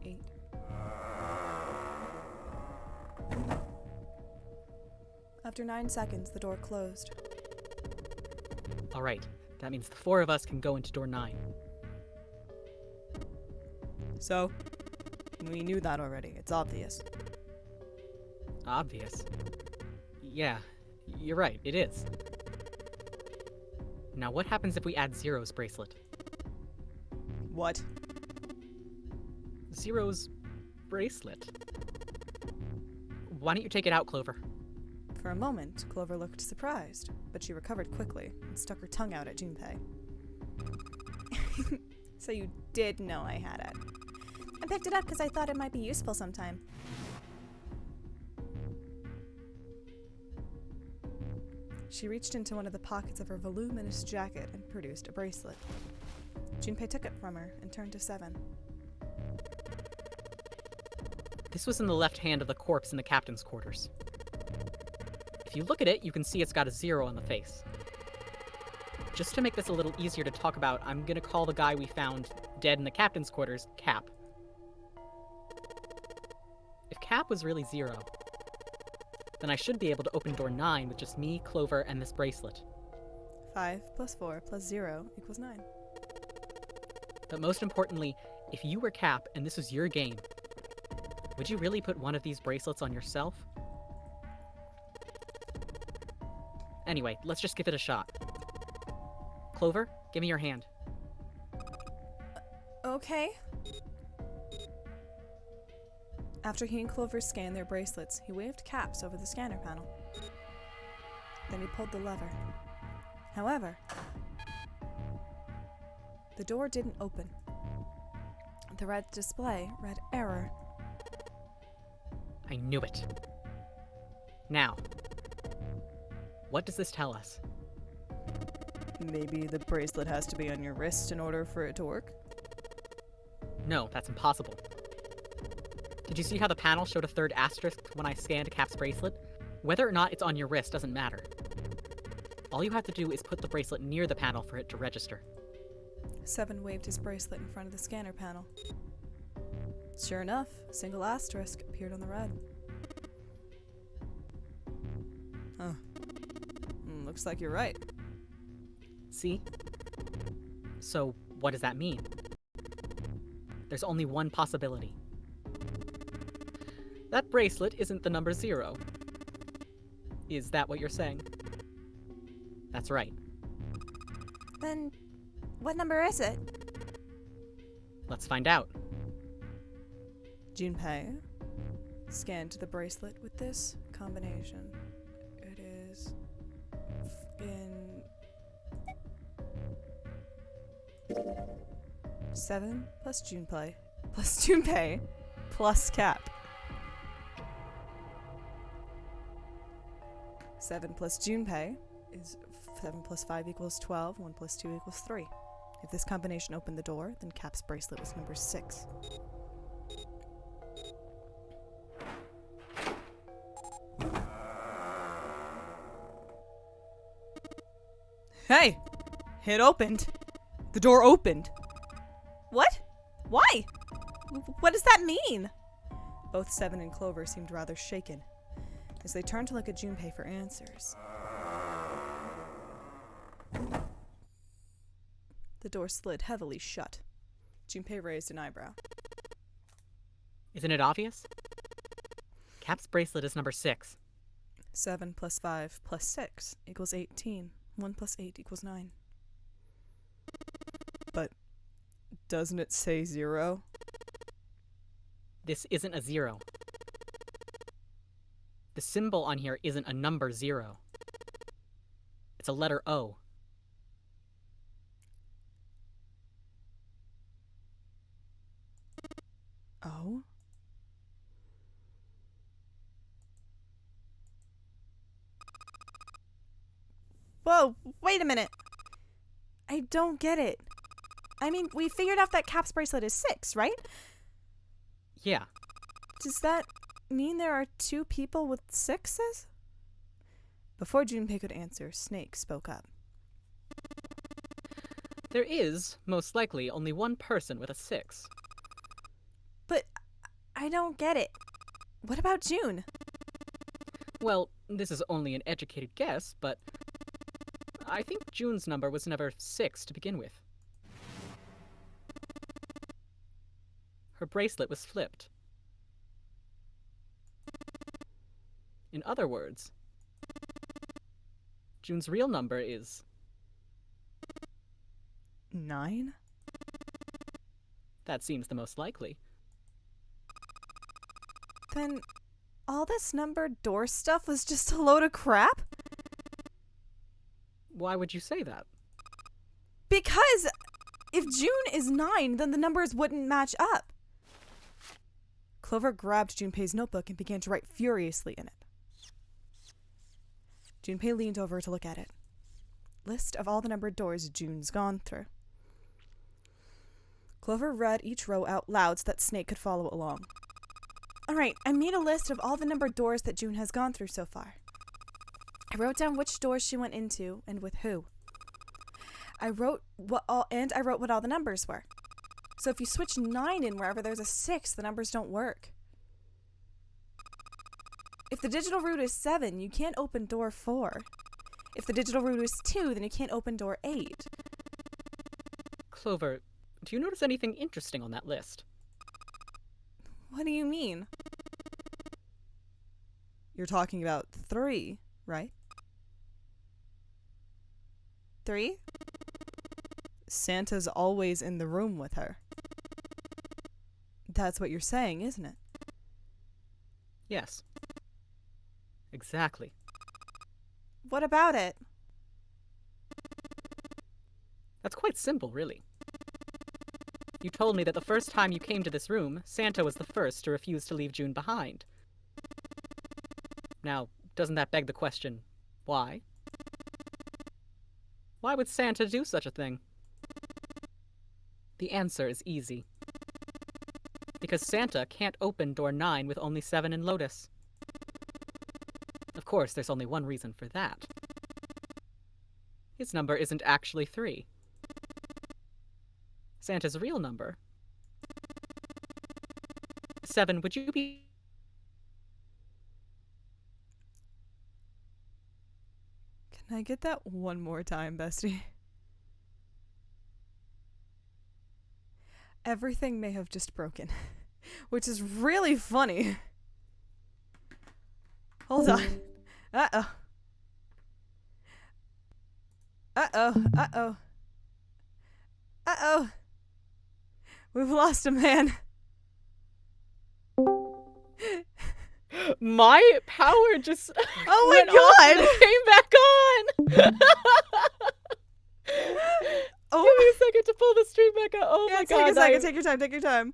8. After 9 seconds, the door closed. Alright, that means the 4 of us can go into door 9. So, we knew that already. It's obvious. Obvious. Yeah, you're right, it is. Now what happens if we add Zero's bracelet? What? Zero's bracelet. Why don't you take it out, Clover? For a moment, Clover looked surprised, but she recovered quickly and stuck her tongue out at Junpei. So you did know I had it. I picked it up because I thought it might be useful sometime. She reached into one of the pockets of her voluminous jacket and produced a bracelet. Junpei took it from her and turned to 7. This was in the left hand of the corpse in the captain's quarters. If you look at it, you can see it's got a 0 on the face. Just to make this a little easier to talk about, I'm gonna call the guy we found dead in the captain's quarters Cap. If Cap was really 0, then I should be able to open door 9 with just me, Clover, and this bracelet. 5 plus 4 plus 0 equals 9. But most importantly, if you were Cap and this was your game, would you really put one of these bracelets on yourself? Anyway, let's just give it a shot. Clover, give me your hand. Okay. After he and Clover scanned their bracelets, he waved Caps over the scanner panel. Then he pulled the lever. However, the door didn't open. The red display read error. I knew it. Now, what does this tell us? Maybe the bracelet has to be on your wrist in order for it to work? No, that's impossible. Did you see how the panel showed a third asterisk when I scanned Cap's bracelet? Whether or not it's on your wrist doesn't matter. All you have to do is put the bracelet near the panel for it to register. Seven waved his bracelet in front of the scanner panel. Sure enough, a single asterisk appeared on the red. Huh. Looks like you're right. See? So, what does that mean? There's only one possibility. That bracelet isn't the number 0. Is that what you're saying? That's right. Then, what number is it? Let's find out. Junpei scanned the bracelet with this combination. It is in 7 plus Junpei plus Cap. 7 plus Junpei is 7 plus 5 equals 12, 1 plus 2 equals 3. If this combination opened the door, then Cap's bracelet was number 6. Hey! It opened. The door opened. What? Why? What does that mean? Both Seven and Clover seemed rather shaken as they turned to look at Junpei for answers. The door slid heavily shut. Junpei raised an eyebrow. Isn't it obvious? Cap's bracelet is number 6. 7 plus 5 plus 6 equals 18. 1 plus 8 equals 9. But doesn't it say 0? This isn't a 0. The symbol on here isn't a number 0. It's a letter O. Oh? Whoa, wait a minute. I don't get it. I mean, we figured out that Cap's bracelet is 6, right? Yeah. Does that mean there are 2 people with 6s? Before Junpei could answer, Snake spoke up. There is, most likely, only one person with a 6. But I don't get it. What about June? Well, this is only an educated guess, but I think June's number was never 6 to begin with. Her bracelet was flipped. In other words, June's real number is 9? That seems the most likely. Then all this numbered door stuff was just a load of crap? Why would you say that? Because if June is 9, then the numbers wouldn't match up. Clover grabbed Junpei's notebook and began to write furiously in it. Junpei leaned over to look at it. List of all the numbered doors June's gone through. Clover read each row out loud so that Snake could follow along. Alright, I made a list of all the numbered doors that June has gone through so far. I wrote down which doors she went into and with who. I wrote what all the numbers were. So if you switch 9 in wherever there's a 6, the numbers don't work. If the digital root is 7, you can't open door 4. If the digital root is 2, then you can't open door 8. Clover, do you notice anything interesting on that list? What do you mean? You're talking about 3, right? 3? Santa's always in the room with her. That's what you're saying, isn't it? Yes. Exactly. What about it? That's quite simple, really. You told me that the first time you came to this room, Santa was the first to refuse to leave June behind. Now, doesn't that beg the question, why? Why would Santa do such a thing? The answer is easy. Because Santa can't open door 9 with only 7 in Lotus. Of course, there's only one reason for that. His number isn't actually 3. Santa's real number. 7, would you be... Can I get that one more time, bestie? Everything may have just broken, which is really funny. Hold on. Uh-oh. Uh-oh. Uh-oh. Uh-oh. We've lost a man. My power just Oh went my off and god! came back on! Oh. Give me a second to pull the stream back up. Oh Yeah, my take god. a second, take your time, take your time.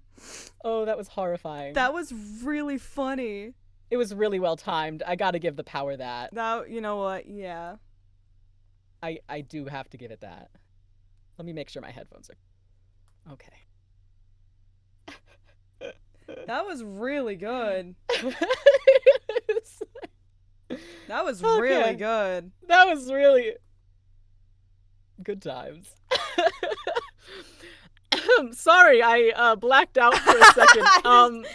Oh, that was horrifying. That was really funny. It was really well timed. I gotta give the power that. Now, you know what? Yeah. I do have to give it that. Let me make sure my headphones are... Okay. That was really good. That was Okay. really good. That was really... good times. Sorry, I blacked out for a second.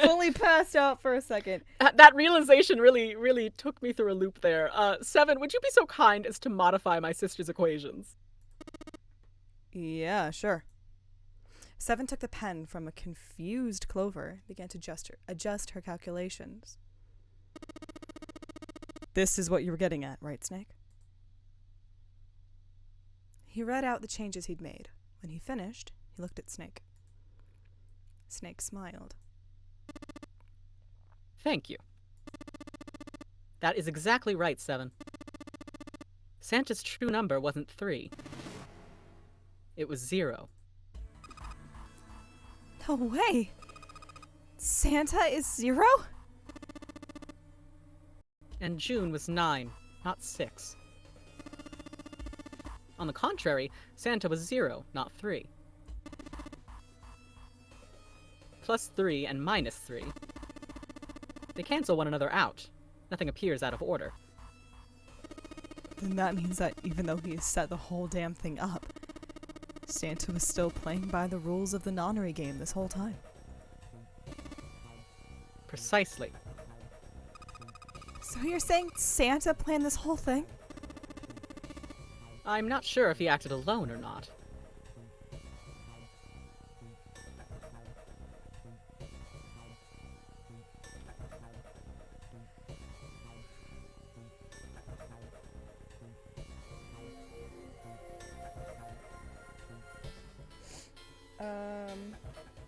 Fully passed out for a second. That realization really took me through a loop there. 7, would you be so kind as to modify my sister's equations? Yeah, sure. 7 took the pen from a confused Clover, began to adjust her calculations. This is what you were getting at, right, Snake? He read out the changes he'd made. When he finished, he looked at Snake. Snake smiled. Thank you. That is exactly right, 7. Santa's true number wasn't 3. It was 0. No way! Santa is 0? And June was 9, not 6. On the contrary, Santa was 0, not 3. Plus 3 and minus 3. They cancel one another out. Nothing appears out of order. Then that means that even though he has set the whole damn thing up, Santa was still playing by the rules of the nonary game this whole time. Precisely. So you're saying Santa planned this whole thing? I'm not sure if he acted alone or not.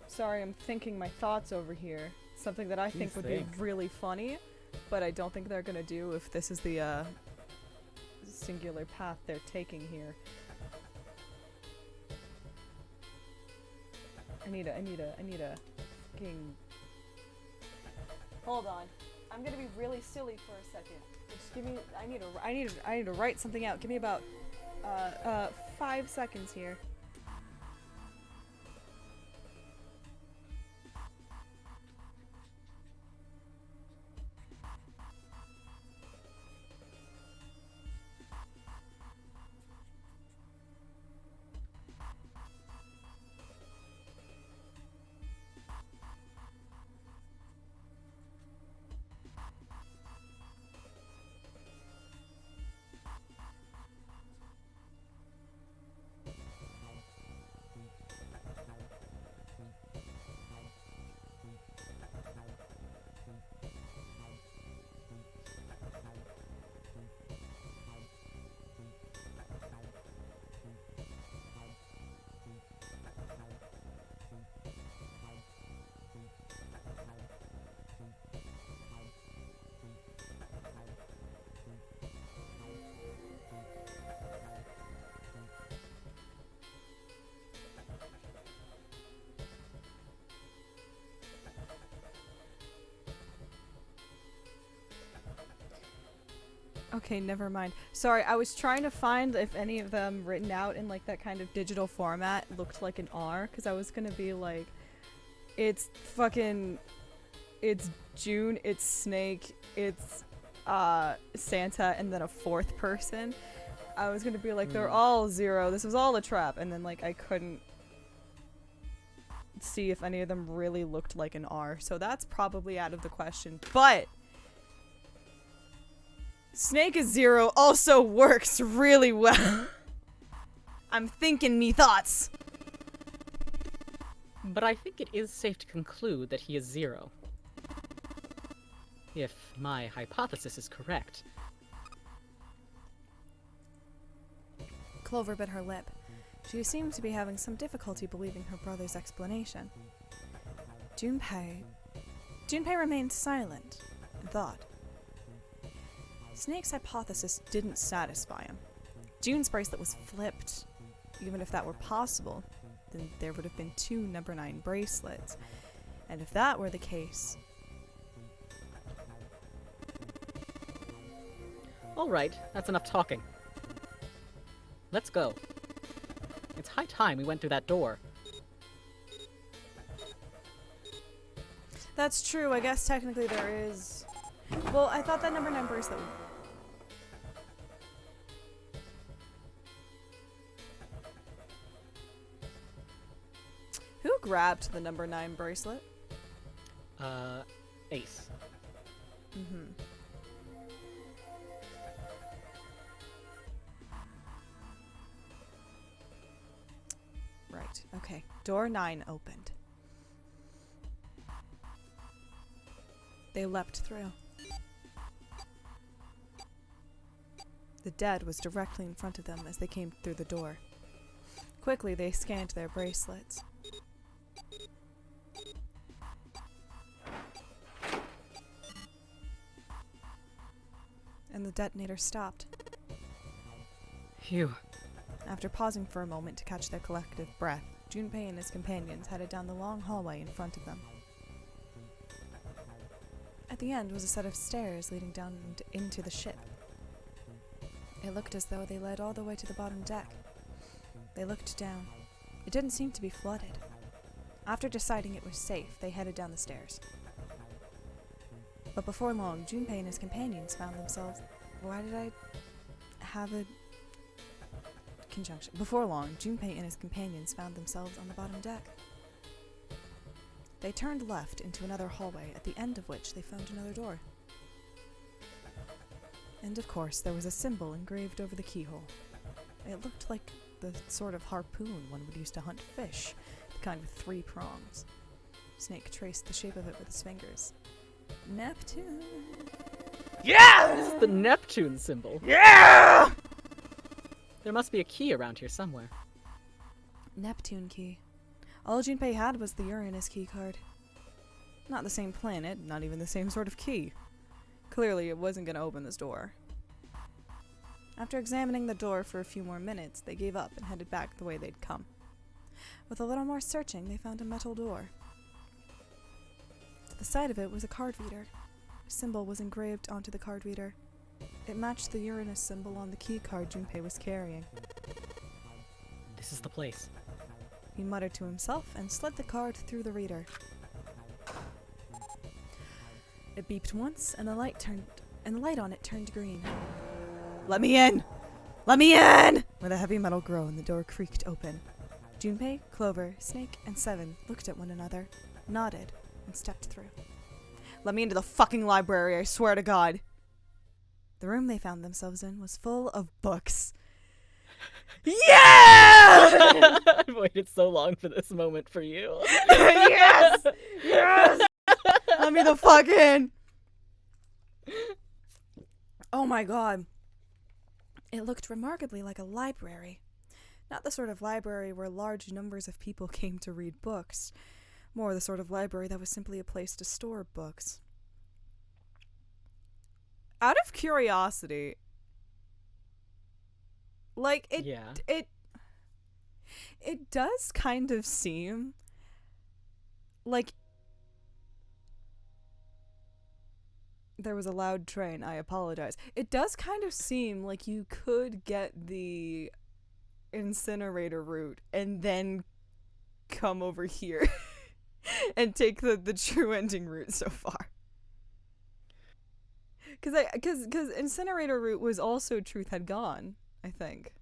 Sorry, I'm thinking my thoughts over here. Something that I think would be really funny, but I don't think they're gonna do if this is the, singular path they're taking here. I need a fucking... Hold on. I'm gonna be really silly for a second. Just give me, I need to write something out. Give me about, 5 seconds here. Okay, never mind. Sorry, I was trying to find if any of them written out in like that kind of digital format looked like an R, because I was gonna be like, it's June, it's Snake, it's Santa, and then a fourth person. I was gonna be like, they're all 0. This was all a trap, and then like I couldn't see if any of them really looked like an R, so that's probably out of the question. But Snake is 0 also works really well. I'm thinking me thoughts. But I think it is safe to conclude that he is 0. If my hypothesis is correct. Clover bit her lip. She seemed to be having some difficulty believing her brother's explanation. Junpei remained silent and thought. Snake's hypothesis didn't satisfy him. June's bracelet was flipped. Even if that were possible, then there would have been 2 number 9 bracelets. And if that were the case... Alright, that's enough talking. Let's go. It's high time we went through that door. That's true, I guess technically there is... Well, I thought that number 9 bracelet would... Who grabbed the number 9 bracelet? Ace. Mm-hmm. Right, okay. Door 9 opened. They leapt through. The dead was directly in front of them as they came through the door. Quickly, they scanned their bracelets. And the detonator stopped. Phew. After pausing for a moment to catch their collective breath, Junpei and his companions headed down the long hallway in front of them. At the end was a set of stairs leading down into the ship. It looked as though they led all the way to the bottom deck. They looked down. It didn't seem to be flooded. After deciding it was safe, they headed down the stairs. But before long, Junpei and his companions found themselves... Why did I have a conjunction? Before long, Junpei and his companions found themselves on the bottom deck. They turned left into another hallway, at the end of which they found another door. And of course, there was a symbol engraved over the keyhole. It looked like the sort of harpoon one would use to hunt fish, the kind with 3 prongs. Snake traced the shape of it with his fingers. Neptune. Yes! The Neptune symbol. Yeah! There must be a key around here somewhere. Neptune key. All Junpei had was the Uranus key card. Not the same planet, not even the same sort of key. Clearly, it wasn't going to open this door. After examining the door for a few more minutes, they gave up and headed back the way they'd come. With a little more searching, they found a metal door. To the side of it was a card reader. A symbol was engraved onto the card reader. It matched the Uranus symbol on the key card Junpei was carrying. This is the place. He muttered to himself and slid the card through the reader. It beeped once, and the light on it turned green. Let me in! Let me in! With a heavy metal groan, the door creaked open. Junpei, Clover, Snake, and Seven looked at one another, nodded, and stepped through. Let me into the fucking library, I swear to God! The room they found themselves in was full of books. Yeah! I've waited so long for this moment for you. Yes! Yes! Let me the fuck in! Oh my God. It looked remarkably like a library. Not the sort of library where large numbers of people came to read books. More the sort of library that was simply a place to store books. Out of curiosity, like, it does kind of seem like There was a loud train. I apologize. It does kind of seem like you could get the incinerator route and then come over here and take the true ending route so far. Because incinerator route was also Truth Had Gone, I think.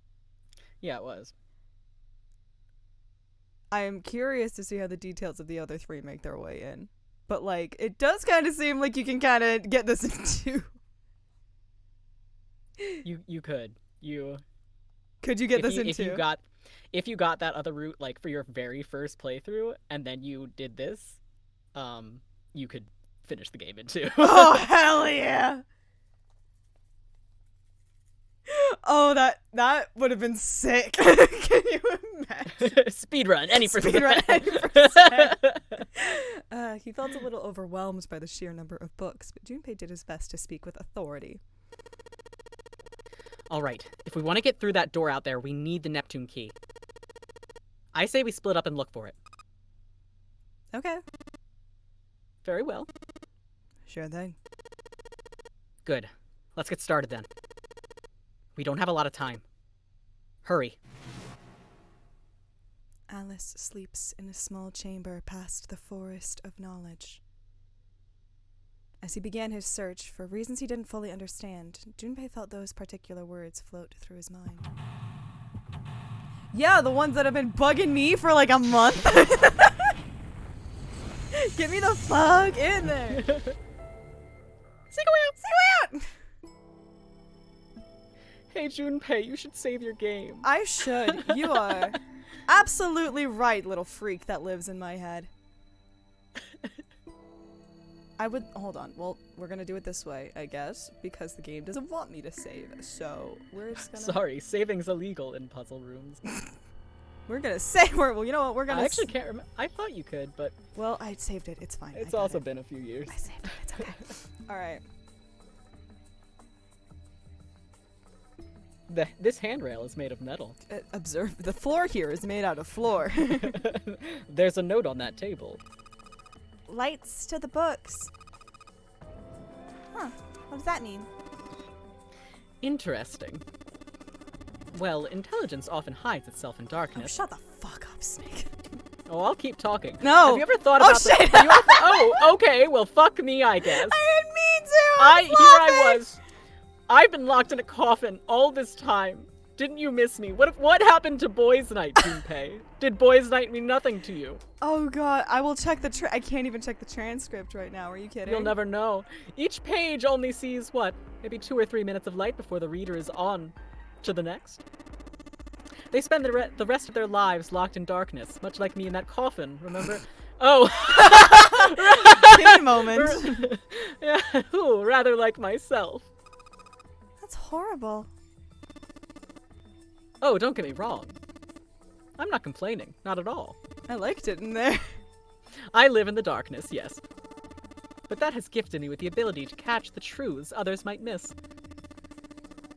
Yeah, it was. I am curious to see how the details of the other three make their way in. But, like, it does kind of seem like you can kind of get this into. You could. Could you get this into? If you got that other route, like, for your very first playthrough, and then you did this, you could finish the game in two. Oh, hell yeah! Oh, that would have been sick. Can you imagine? Speedrun, any percent. Speedrun, any percent. He felt a little overwhelmed by the sheer number of books, but Junpei did his best to speak with authority. All right, if we want to get through that door out there, we need the Neptune key. I say we split up and look for it. Okay. Very well. Sure thing. Good. Let's get started then. We don't have a lot of time. Hurry. Alice sleeps in a small chamber past the forest of knowledge. As he began his search, for reasons he didn't fully understand, Junpei felt those particular words float through his mind. Yeah, the ones that have been bugging me for like a month. Get me the fuck in there. Seek out! Hey, Junpei, you should save your game. I should. You are absolutely right, little freak that lives in my head. Hold on. Well, we're gonna do it this way, I guess, because the game doesn't want me to save. So we're just gonna. Sorry, saving's illegal in puzzle rooms. We're gonna save. Well, you know what? We're gonna. I actually can't remember. I thought you could, but. Well, I saved it. It's fine. It's also been a few years. I saved it. It's okay. All right. This handrail is made of metal. Observe. The floor here is made out of floor. There's a note on that table. Lights to the books. Huh. What does that mean? Interesting. Well, intelligence often hides itself in darkness. Oh, shut the fuck up, Snake. Oh, I'll keep talking. No. Have you ever thought about shit. Oh, okay. Well, fuck me, I guess. I didn't mean to. Here I was. I've been locked in a coffin all this time. Didn't you miss me? What happened to Boys' Night, Junpei? Did Boys' Night mean nothing to you? Oh god, I will check the I can't even check the transcript right now. Are you kidding? You'll never know. Each page only sees, maybe 2 or 3 minutes of light before the reader is on to the next. They spend the rest of their lives locked in darkness, much like me in that coffin, remember? Oh! Give me a moment. Yeah, ooh, rather like myself. That's horrible. Oh, don't get me wrong. I'm not complaining, not at all. I liked it in there. I live in the darkness, yes. But that has gifted me with the ability to catch the truths others might miss.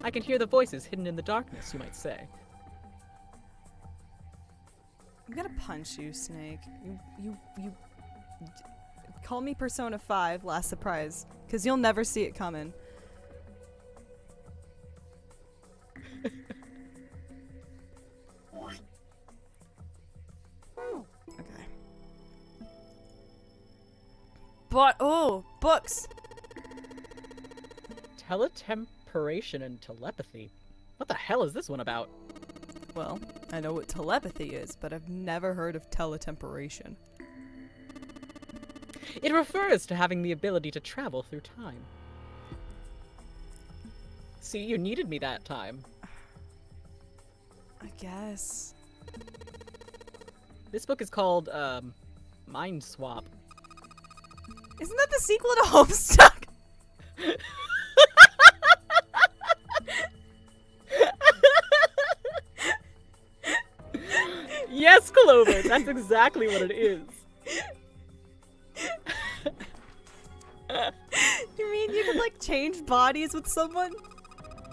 I can hear the voices hidden in the darkness, you might say. I'm gonna punch you, Snake. You call me Persona 5, last surprise, because you'll never see it coming. Okay. But, oh, books! Teletemperation and telepathy. What the hell is this one about? Well, I know what telepathy is, but I've never heard of teletemperation. It refers to having the ability to travel through time. See, you needed me that time. I guess. This book is called, Mind Swap. Isn't that the sequel to Homestuck? Yes, Clover, that's exactly what it is. You mean you could, like, change bodies with someone?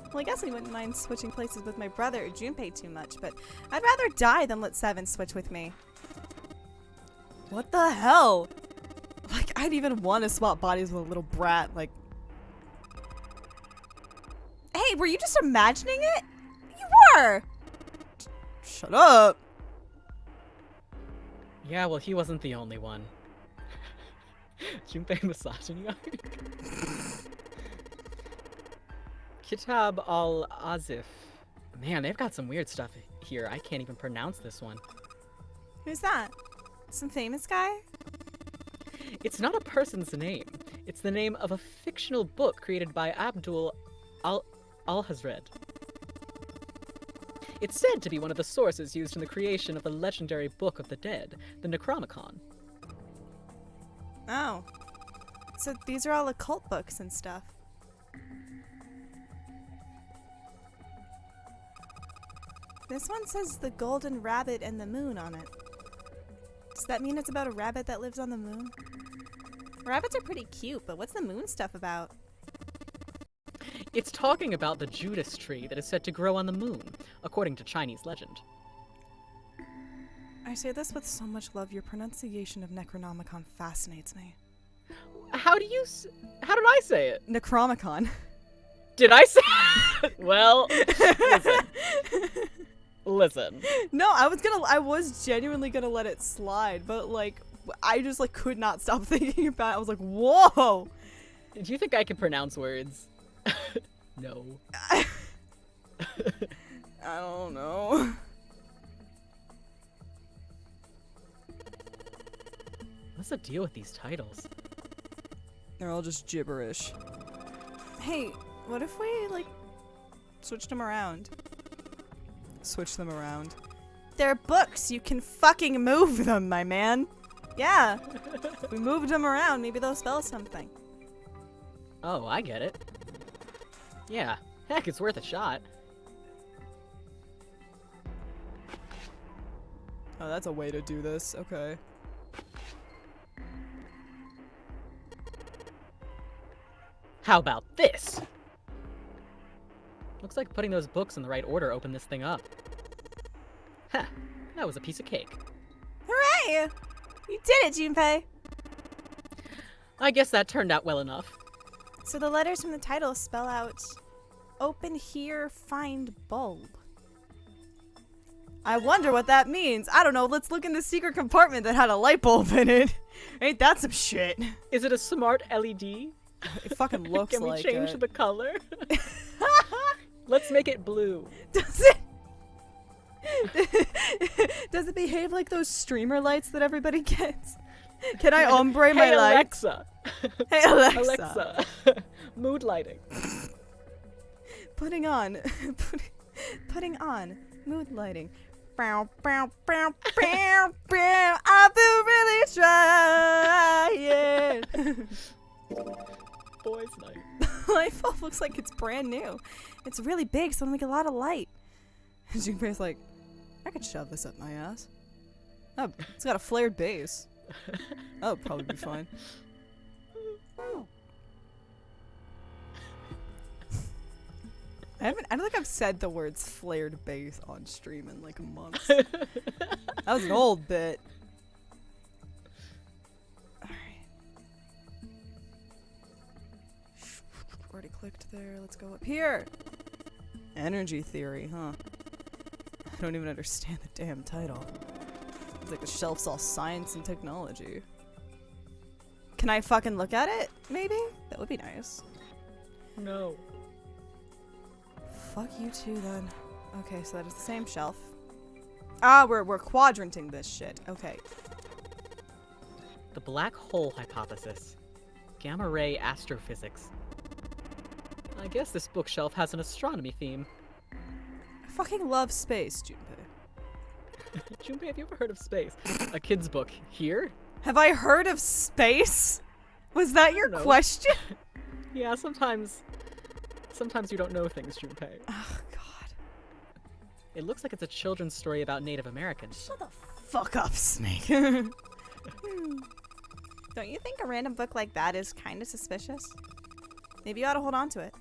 Well, I guess I wouldn't mind switching places with my brother or Junpei too much, but I'd rather die than let Seven switch with me. What the hell? Like, I'd even want to swap bodies with a little brat. Like, were you just imagining it? You were! Shut up! Yeah, well, he wasn't the only one. Junpei misogyny. Kitab al-Azif. Man, they've got some weird stuff here. I can't even pronounce this one. Who's that? Some famous guy? It's not a person's name. It's the name of a fictional book created by Abdul al-Hazred. It's said to be one of the sources used in the creation of the legendary Book of the Dead, the Necronomicon. Oh. So these are all occult books and stuff. This one says The Golden Rabbit and the Moon on it. Does that mean it's about a rabbit that lives on the moon? Rabbits are pretty cute, but what's the moon stuff about? It's talking about the Judas tree that is said to grow on the moon, according to Chinese legend. I say this with so much love. Your pronunciation of Necronomicon fascinates me. How did I say it? Necronomicon. Did I say Well, listen. No, I was genuinely gonna let it slide, but like, I just like could not stop thinking about it. I was like, whoa! Do you think I can pronounce words? No. I don't know. What's the deal with these titles? They're all just gibberish. Hey, what if we, like, switched them around? Switch them around. They're books. You can fucking move them, my man. Yeah. If we moved them around, maybe they'll spell something. Oh, I get it. Yeah, heck, it's worth a shot. Oh, that's a way to do this. Okay. How about this? Looks like putting those books in the right order opened this thing up. Huh, that was a piece of cake. Hooray! You did it, Junpei! I guess that turned out well enough. So the letters from the title spell out, open here, find bulb. I wonder what that means. I don't know, let's look in the secret compartment that had a light bulb in it. Ain't that some shit? Is it a smart LED? It fucking looks Can we like change it. the color? Let's make it blue. Does it? Does it behave like those streamer lights that everybody gets? Can I ombre my lights? Alexa. Hey Alexa. Alexa. Mood lighting. Putting on mood lighting. Bow, bow, bow, bow, bow. I've been really trying. Boys night. Light bulb looks like it's brand new. It's really big, so it'll make a lot of light. Junpei's like, I could shove this up my ass. Oh, it's got a flared base. That would probably be fine. I don't think I've said the words flared base on stream in like months. That was an old bit. Alright. Already clicked there. Let's go up here. Energy theory, huh? I don't even understand the damn title. It's like the shelf's all science and technology. Can I fucking look at it? Maybe? That would be nice. No. Fuck you too then. Okay, so that is the same shelf. Ah, we're quadranting this shit. Okay. The black hole hypothesis. Gamma ray astrophysics. I guess this bookshelf has an astronomy theme. I fucking love space, Junpei. Junpei, have you ever heard of space? A kid's book. Here? Have I heard of space? Was that your No. question? Yeah, sometimes you don't know things, Junpei. Oh, God. It looks like it's a children's story about Native Americans. Shut the fuck up, Snake. Don't you think a random book like that is kind of suspicious? Maybe you ought to hold on to it.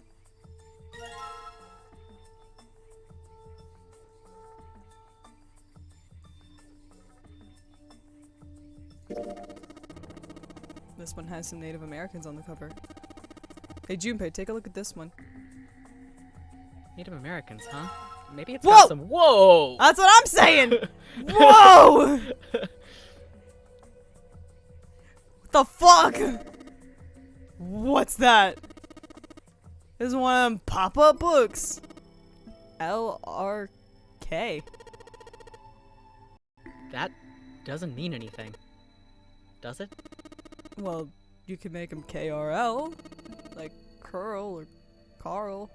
This one has some Native Americans on the cover. Hey Junpei, take a look at this one. Native Americans, huh? Maybe it's Whoa! got some. Whoa! That's what I'm saying! Whoa! What the fuck? What's that? This is one of them pop-up books. LRK. That doesn't mean anything. Does it? Well, you can make them KRL. Like Curl or Carl.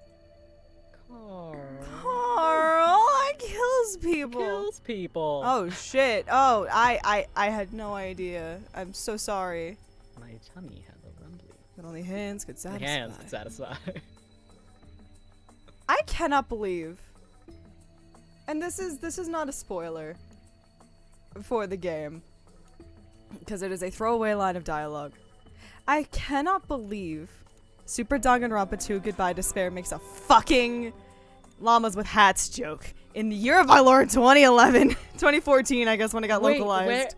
Carl, that kills people. Kills people. Oh shit. Oh, I had no idea. I'm so sorry. My tummy has a rumbly. But only hands could satisfy. Hands could satisfy. I cannot believe. And this is not a spoiler for the game, because it is a throwaway line of dialogue. I cannot believe Super Danganronpa 2 Goodbye Despair makes a fucking llamas with hats joke in the year of my lord 2011. 2014, I guess, when it got localized.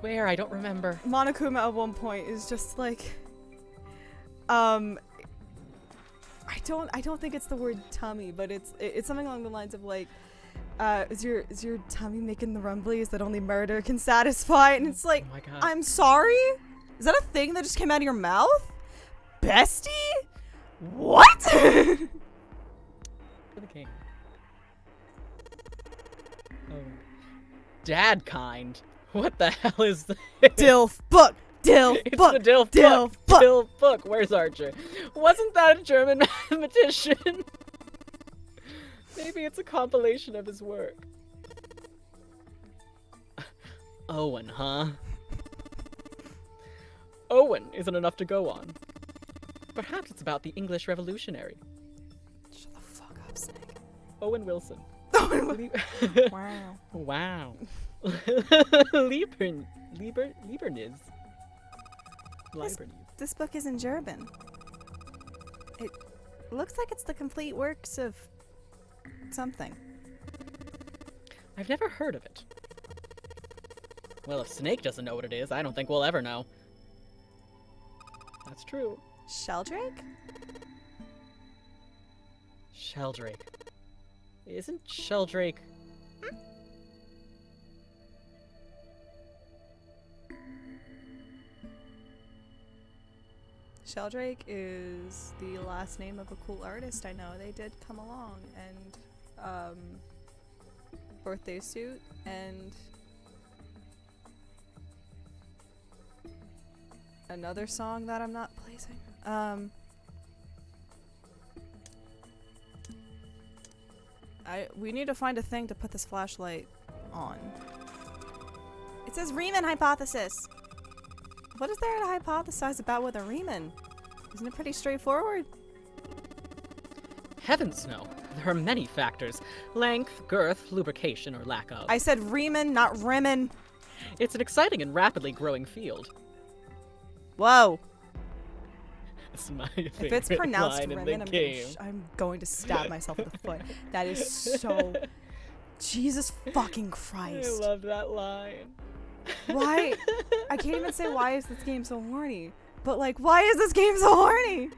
Where? I don't remember. Monokuma at one point is just like, I don't think it's the word tummy, but it's something along the lines of like, is your tummy making the rumblies that only murder can satisfy? And it's like, oh my God. I'm sorry? Is that a thing that just came out of your mouth? Bestie? What? For the king. Oh. Dad kind. What the hell is this? Dilf book. Dilf It's book. the Dilf Dilf book. book. Dilf book. Where's Archer? Wasn't that a German mathematician? Maybe it's a compilation of his work. Owen, huh? Owen isn't enough to go on. Perhaps it's about the English Revolutionary. Shut the fuck up, Snake. Owen Wilson. Wow. Wow. Lieberniz. This book is in German. It looks like it's the complete works of something. I've never heard of it. Well, if Snake doesn't know what it is, I don't think we'll ever know. That's true. Sheldrake? Sheldrake. Isn't Sheldrake... Sheldrake is the last name of a cool artist I know. They did come along and, birthday suit and another song that I'm not placing. We need to find a thing to put this flashlight on. It says Riemann hypothesis. What is there to hypothesize about with a Riemann? Isn't it pretty straightforward? Heavens no. There are many factors. Length, girth, lubrication, or lack of. I said Riemann, not Riemann. It's an exciting and rapidly growing field. Whoa. It's my If favorite it's pronounced line in Riemann, the I'm game. going to stab myself with a foot. That is so... Jesus fucking Christ. I love that line. Why? I can't even say why is this game so horny. But like, why is this game so horny?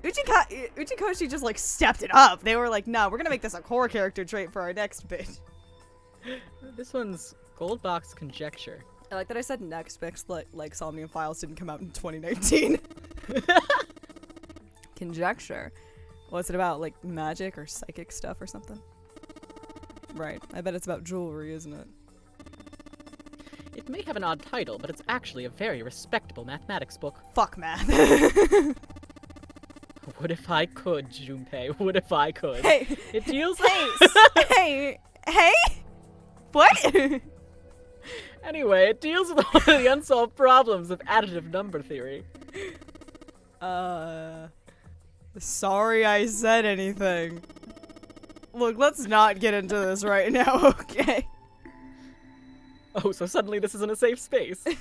Uchikoshi just like stepped it up. They were like, no, we're gonna make this a core character trait for our next bit. This one's Gold Box Conjecture. I like that I said next bit, like Somnium Files didn't come out in 2019. Conjecture. What's it about? Like magic or psychic stuff or something? Right. I bet it's about jewelry, isn't it? It may have an odd title, but it's actually a very respectable mathematics book. Fuck math. What if I could, Junpei? What if I could? Hey. It deals... Hey! What? Anyway, it deals with one of the unsolved problems of additive number theory. Sorry I said anything. Look, let's not get into this right now, okay? Oh, so suddenly this isn't a safe space. No,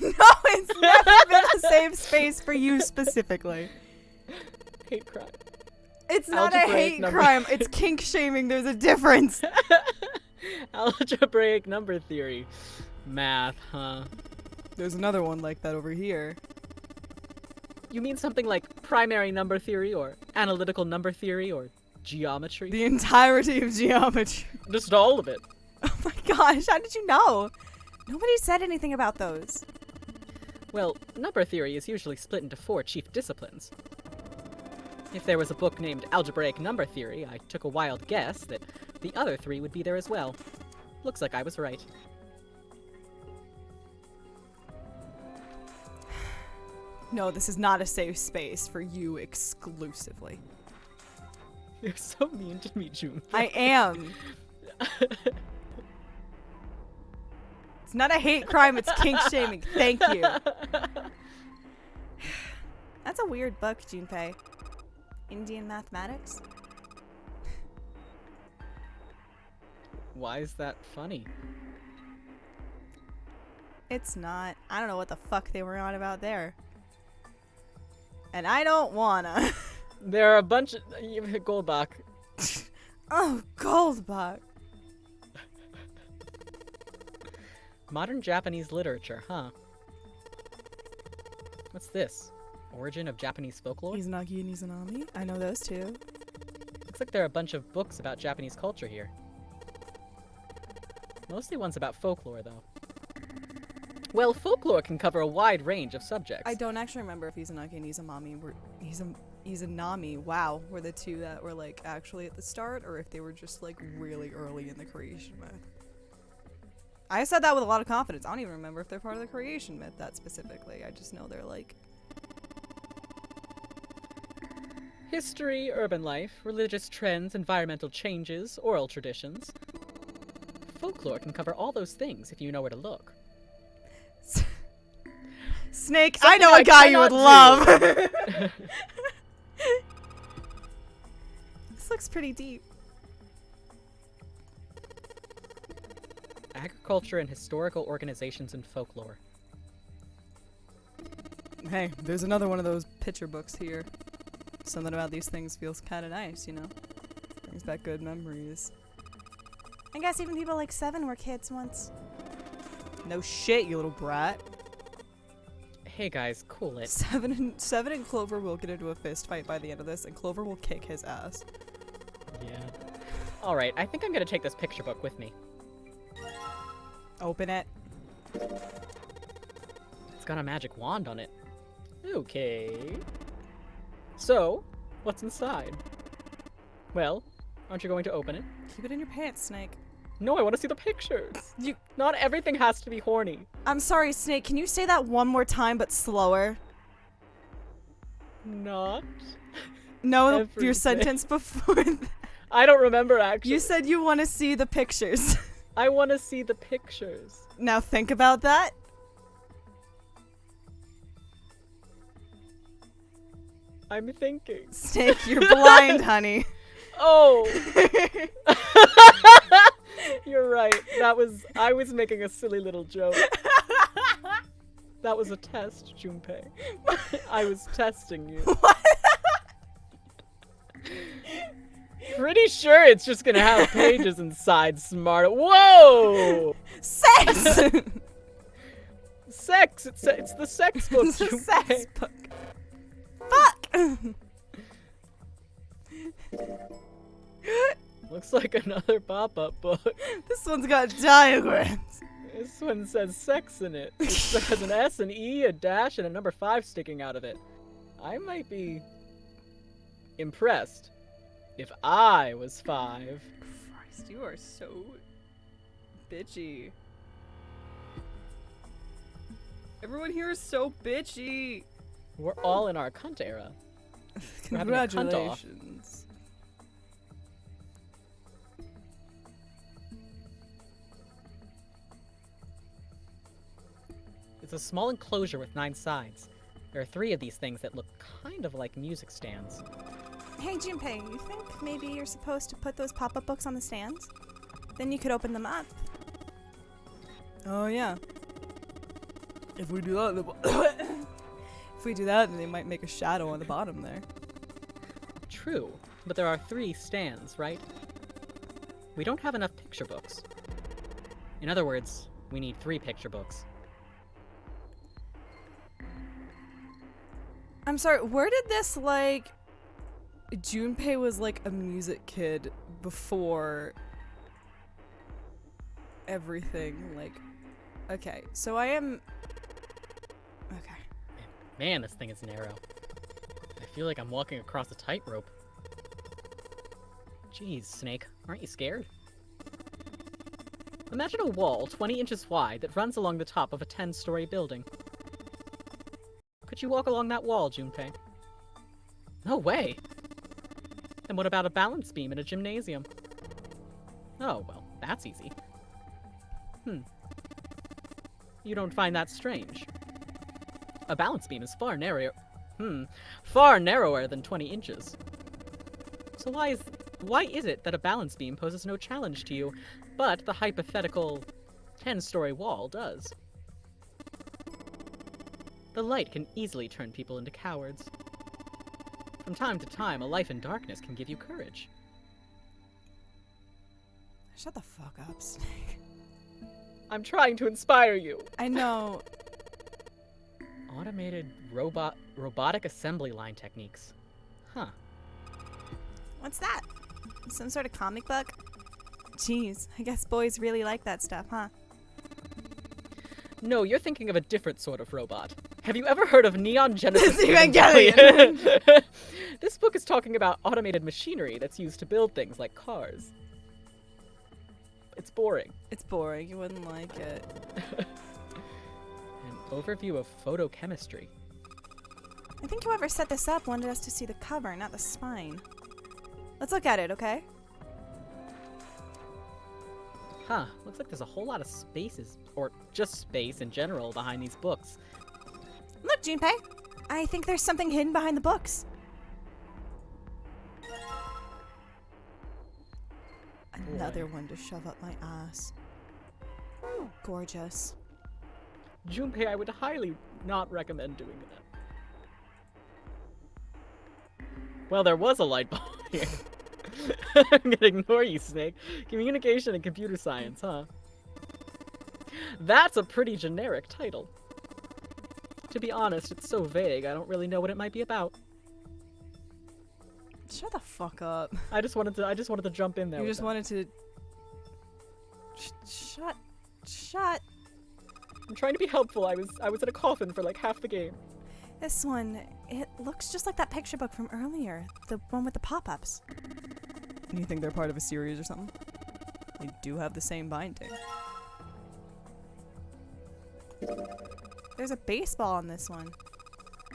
it's never been a safe space for you specifically. Hate crime. It's not a hate crime, it's kink shaming, there's a difference. Algebraic number theory. Math, huh? There's another one like that over here. You mean something like primary number theory, or analytical number theory, or Geometry. The entirety of geometry. Just all of it. Oh my gosh, how did you know? Nobody said anything about those. Well, number theory is usually split into 4 chief disciplines. If there was a book named Algebraic Number Theory, I took a wild guess that the other 3 would be there as well. Looks like I was right. No, this is not a safe space for you exclusively. You're so mean to me, June. I am. It's not a hate crime, it's kink shaming. Thank you. That's a weird book, Junpei. Indian mathematics? Why is that funny? It's not. I don't know what the fuck they were on about there. And I don't wanna. There are a bunch of... Goldbach. Oh, Goldbach. Modern Japanese literature, huh? What's this? Origin of Japanese folklore? Izanagi and Izanami? I know those two. Looks like there are a bunch of books about Japanese culture here. Mostly ones about folklore, though. Well, folklore can cover a wide range of subjects. I don't actually remember if Izanagi and Izanami were... Izanami, wow, were the two that were, like, actually at the start, or if they were just, like, really early in the creation myth. I said that with a lot of confidence. I don't even remember if they're part of the creation myth that specifically. I just know they're, like... History, urban life, religious trends, environmental changes, oral traditions. Folklore can cover all those things if you know where to look. Snake, Something I know a guy you would love! This looks pretty deep. Agriculture and historical organizations and folklore. Hey, there's another one of those picture books here. Something about these things feels kind of nice, you know? Brings back good memories. I guess even people like 7 were kids once. No shit, you little brat. Hey guys, cool it. Seven and Clover will get into a fist fight by the end of this, and Clover will kick his ass. Yeah. Alright, I think I'm gonna take this picture book with me. Open it. It's got a magic wand on it. Okay. So, what's inside? Well, aren't you going to open it? Keep it in your pants, Snake. No, I want to see the pictures. Not everything has to be horny. I'm sorry, Snake. Can you say that one more time, but slower? Not. No, everything. your sentence before that. I don't remember, actually. You said you want to see the pictures. I want to see the pictures. Now think about that. I'm thinking. Snake, you're blind, honey. Oh. You're right. I was making a silly little joke. That was a test, Junpei. I was testing you. What? Pretty sure it's just gonna have pages inside, smart. Whoa! Sex! Sex! It's the sex book, It's the Junpei. sex book. Fuck! Looks like another pop-up book. This one's got diagrams. This one says sex in it. It has an S, an E, a dash, and a number 5 sticking out of it. I might be impressed if I was 5. Christ, you are so bitchy. Everyone here is so bitchy. We're all in our cunt era. We're having a cunt off. Congratulations. It's a small enclosure with 9 sides. There are 3 of these things that look kind of like music stands. Hey, Junpei, you think maybe you're supposed to put those pop-up books on the stands? Then you could open them up. Oh, yeah. If we do that, if we do that, then they might make a shadow on the bottom there. True, but there are 3 stands, right? We don't have enough picture books. In other words, we need 3 picture books. I'm sorry, where did this, like, Junpei was like a music kid before everything. Like, okay, so I am. Okay. Man, this thing is narrow. I feel like I'm walking across a tightrope. Jeez, Snake, aren't you scared? Imagine a wall 20 inches wide that runs along the top of a 10-story building. Could you walk along that wall, Junpei? No way! Then what about a balance beam in a gymnasium? Oh, well, that's easy. You don't find that strange? A balance beam is far narrower than 20 inches. So why is it that a balance beam poses no challenge to you, but the hypothetical 10-story wall does? The light can easily turn people into cowards. From time to time, a life in darkness can give you courage. Shut the fuck up, Snake. I'm trying to inspire you. I know. Automated robotic assembly line techniques. Huh. What's that? Some sort of comic book? Jeez, I guess boys really like that stuff, huh? No, you're thinking of a different sort of robot. Have you ever heard of Neon Genesis Evangelion? This book is talking about automated machinery that's used to build things like cars. It's boring. It's boring. You wouldn't like it. An overview of photochemistry. I think whoever set this up wanted us to see the cover, not the spine. Let's look at it, okay? Huh, looks like there's a whole lot of spaces, or just space in general, behind these books. Look, Junpei! I think there's something hidden behind the books. Another one to shove up my ass. Gorgeous. Junpei, I would highly not recommend doing that. Well, there was a light bulb here. I'm gonna ignore you, Snake. Communication and computer science, huh? That's a pretty generic title. To be honest, it's so vague, I don't really know what it might be about. Shut the fuck up. I just wanted to jump in there. You just wanted to... Shut. I'm trying to be helpful. I was in a coffin for like half the game. This one, it looks just like that picture book from earlier. The one with the pop-ups. You think they're part of a series or something? They do have the same binding. There's a baseball on this one.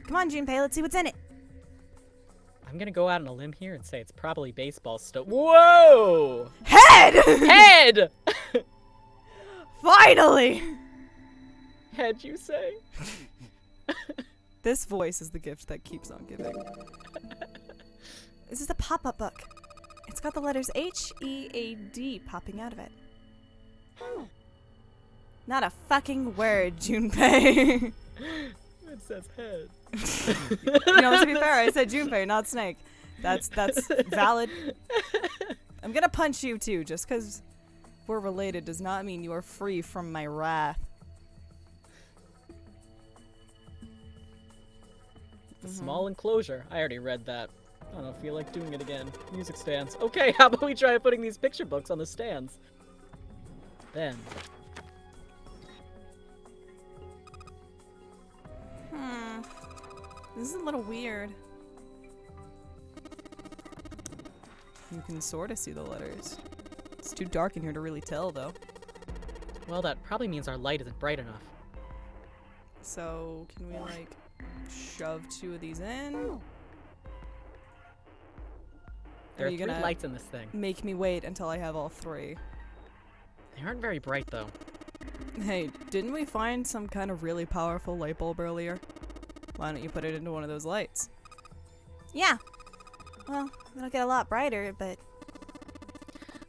Come on, Junpei, let's see what's in it. I'm gonna go out on a limb here and say it's probably baseball still. Whoa! Head! Head! Finally! Head, you say? This voice is the gift that keeps on giving. This is a pop-up book. It's got the letters H-E-A-D popping out of it. Not a fucking word, Junpei. It says head. You know, to be fair, I said Junpei, not Snake. That's valid. I'm gonna punch you too, just because we're related does not mean you are free from my wrath. The small enclosure. I already read that. I don't feel like doing it again. Music stands. Okay, how about we try putting these picture books on the stands? Then. This is a little weird. You can sort of see the letters. It's too dark in here to really tell, though. Well, that probably means our light isn't bright enough. So, can we, like, shove two of these in? There are you 3 gonna lights in this thing. Make me wait until I have all 3. They aren't very bright, though. Hey, didn't we find some kind of really powerful light bulb earlier? Why don't you put it into one of those lights? Yeah. Well, it'll get a lot brighter, but...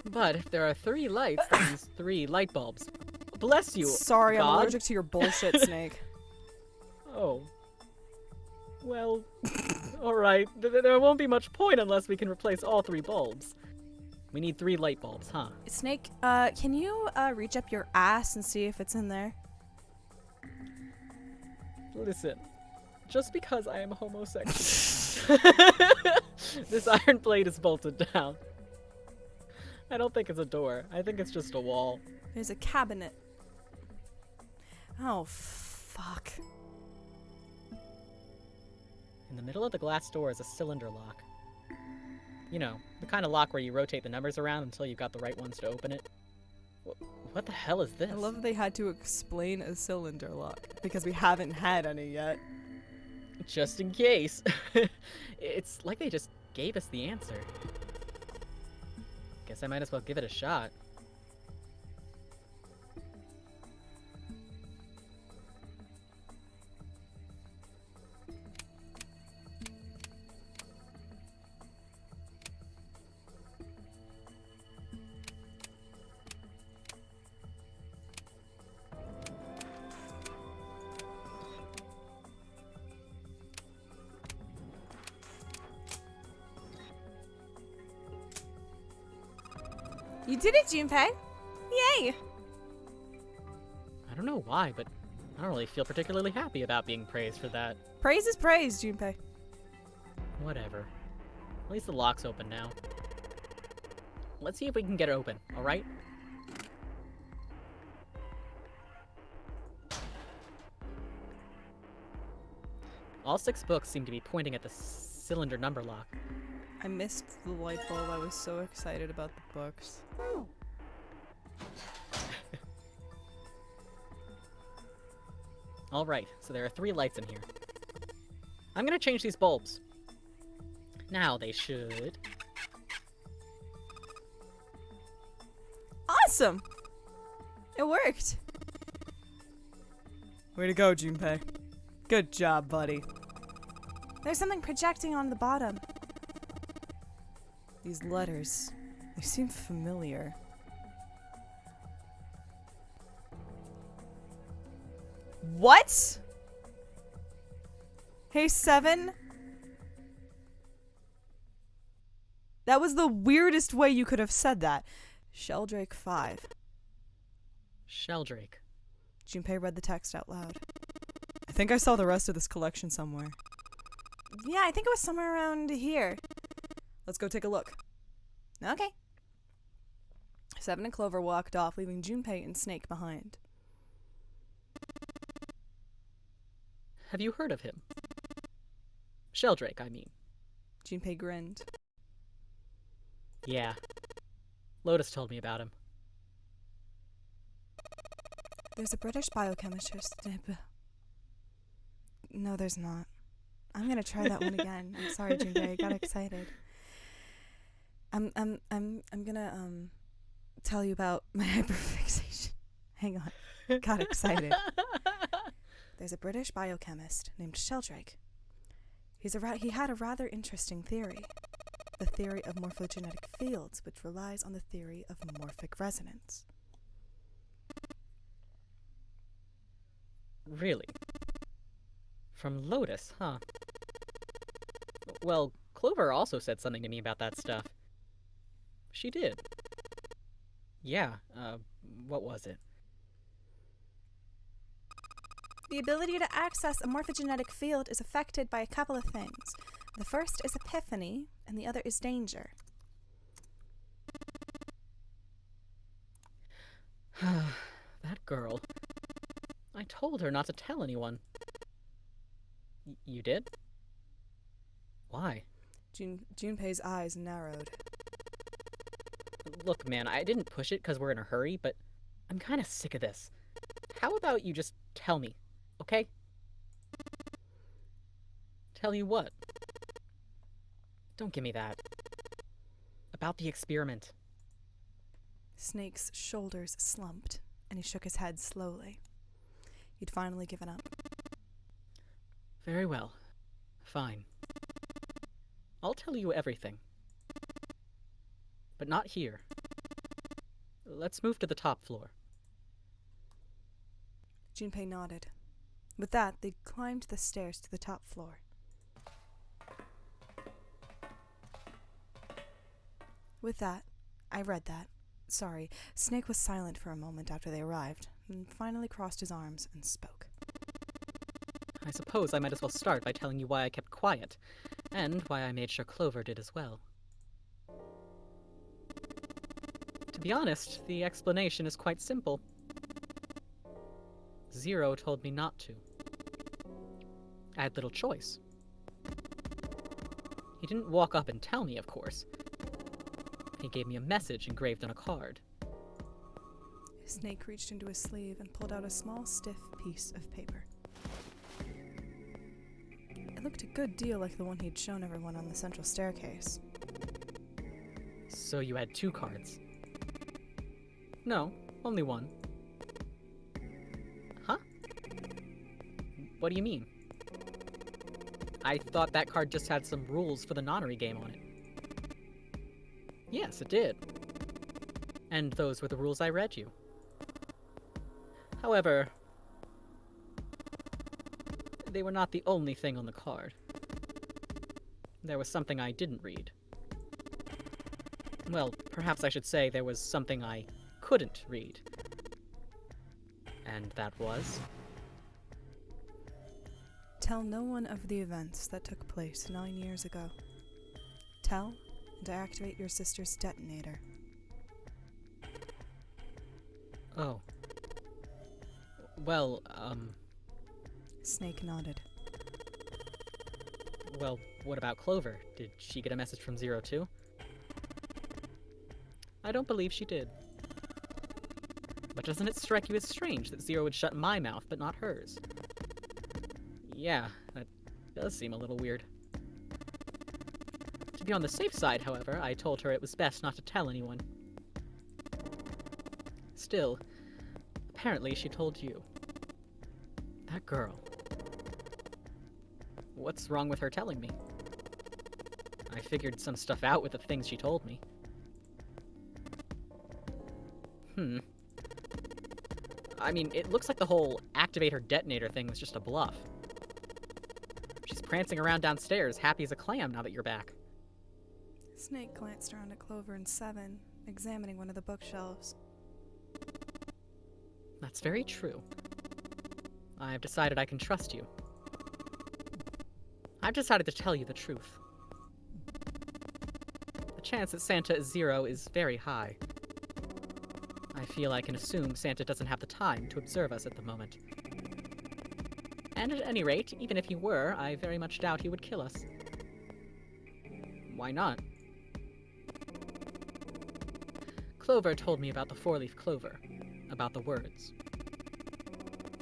But if there are 3 lights, that means 3 light bulbs. Bless you, Sorry, God. I'm allergic to your bullshit, Snake. Oh. Well, alright. There won't be much point unless we can replace all 3 bulbs. We need 3 light bulbs, huh? Snake, can you, reach up your ass and see if it's in there? Listen, just because I am homosexual. This iron plate is bolted down. I don't think it's a door. I think it's just a wall. There's a cabinet. Oh, fuck. In the middle of the glass door is a cylinder lock. You know, the kind of lock where you rotate the numbers around until you've got the right ones to open it. What the hell is this? I love they had to explain a cylinder lock, because we haven't had any yet. Just in case. It's like they just gave us the answer. Guess I might as well give it a shot. You did it, Junpei! Yay! I don't know why, but I don't really feel particularly happy about being praised for that. Praise is praise, Junpei. Whatever. At least the lock's open now. Let's see if we can get it open, alright? All 6 books seem to be pointing at the cylinder number lock. I missed the light bulb. I was so excited about the books. Alright, so there are 3 lights in here. I'm gonna change these bulbs. Now they should... Awesome! It worked! Way to go, Junpei. Good job, buddy. There's something projecting on the bottom. These letters, they seem familiar. What? Hey, 7? That was the weirdest way you could have said that. Sheldrake 5. Sheldrake. Junpei read the text out loud. I think I saw the rest of this collection somewhere. Yeah, I think it was somewhere around here. Let's go take a look. Okay. 7 and Clover walked off, leaving Junpei and Snake behind. Have you heard of him? Sheldrake, I mean. Junpei grinned. Yeah. Lotus told me about him. There's a British biochemist. No, there's not. I'm gonna try that one again. I'm sorry, Junpei. I got excited. I'm gonna tell you about my hyperfixation. Hang on. Got excited. There's a British biochemist named Sheldrake. He had a rather interesting theory. The theory of morphogenetic fields, which relies on the theory of morphic resonance. Really? From Lotus, huh? Well, Clover also said something to me about that stuff. She did. Yeah, what was it? The ability to access a morphogenetic field is affected by a couple of things. The first is epiphany, and the other is danger. That girl. I told her not to tell anyone. You did? Why? Junpei's eyes narrowed. Look, man, I didn't push it because we're in a hurry, but I'm kind of sick of this. How about you just tell me, okay? Tell you what? Don't give me that. About the experiment. Snake's shoulders slumped, and he shook his head slowly. He'd finally given up. Very well. Fine. I'll tell you everything. But not here. Let's move to the top floor. Junpei nodded. With that, they climbed the stairs to the top floor. With that, I read that. Sorry, Snake was silent for a moment after they arrived, and finally crossed his arms and spoke. I suppose I might as well start by telling you why I kept quiet, and why I made sure Clover did as well. To be honest, the explanation is quite simple. Zero told me not to. I had little choice. He didn't walk up and tell me, of course. He gave me a message engraved on a card. Snake reached into his sleeve and pulled out a small, stiff piece of paper. It looked a good deal like the one he'd shown everyone on the central staircase. So you had 2 cards? No, only one. Huh? What do you mean? I thought that card just had some rules for the nonary game on it. Yes, it did. And those were the rules I read you. However, they were not the only thing on the card. There was something I didn't read. Well, perhaps I should say there was something I couldn't read. And that was? Tell no one of the events that took place 9 years ago. Tell, and activate your sister's detonator. Oh. Well, Snake nodded. Well, what about Clover? Did she get a message from Zero too? I don't believe she did. But doesn't it strike you as strange that Zero would shut my mouth, but not hers? Yeah, that does seem a little weird. To be on the safe side, however, I told her it was best not to tell anyone. Still, apparently she told you. That girl. What's wrong with her telling me? I figured some stuff out with the things she told me. I mean, it looks like the whole activate her detonator thing was just a bluff. She's prancing around downstairs, happy as a clam now that you're back. Snake glanced around at Clover and Seven, examining one of the bookshelves. That's very true. I've decided I can trust you. I've decided to tell you the truth. The chance that Santa is Zero is very high. I feel I can assume Santa doesn't have the time to observe us at the moment. And at any rate, even if he were, I very much doubt he would kill us. Why not? Clover told me about the 4-leaf clover, about the words.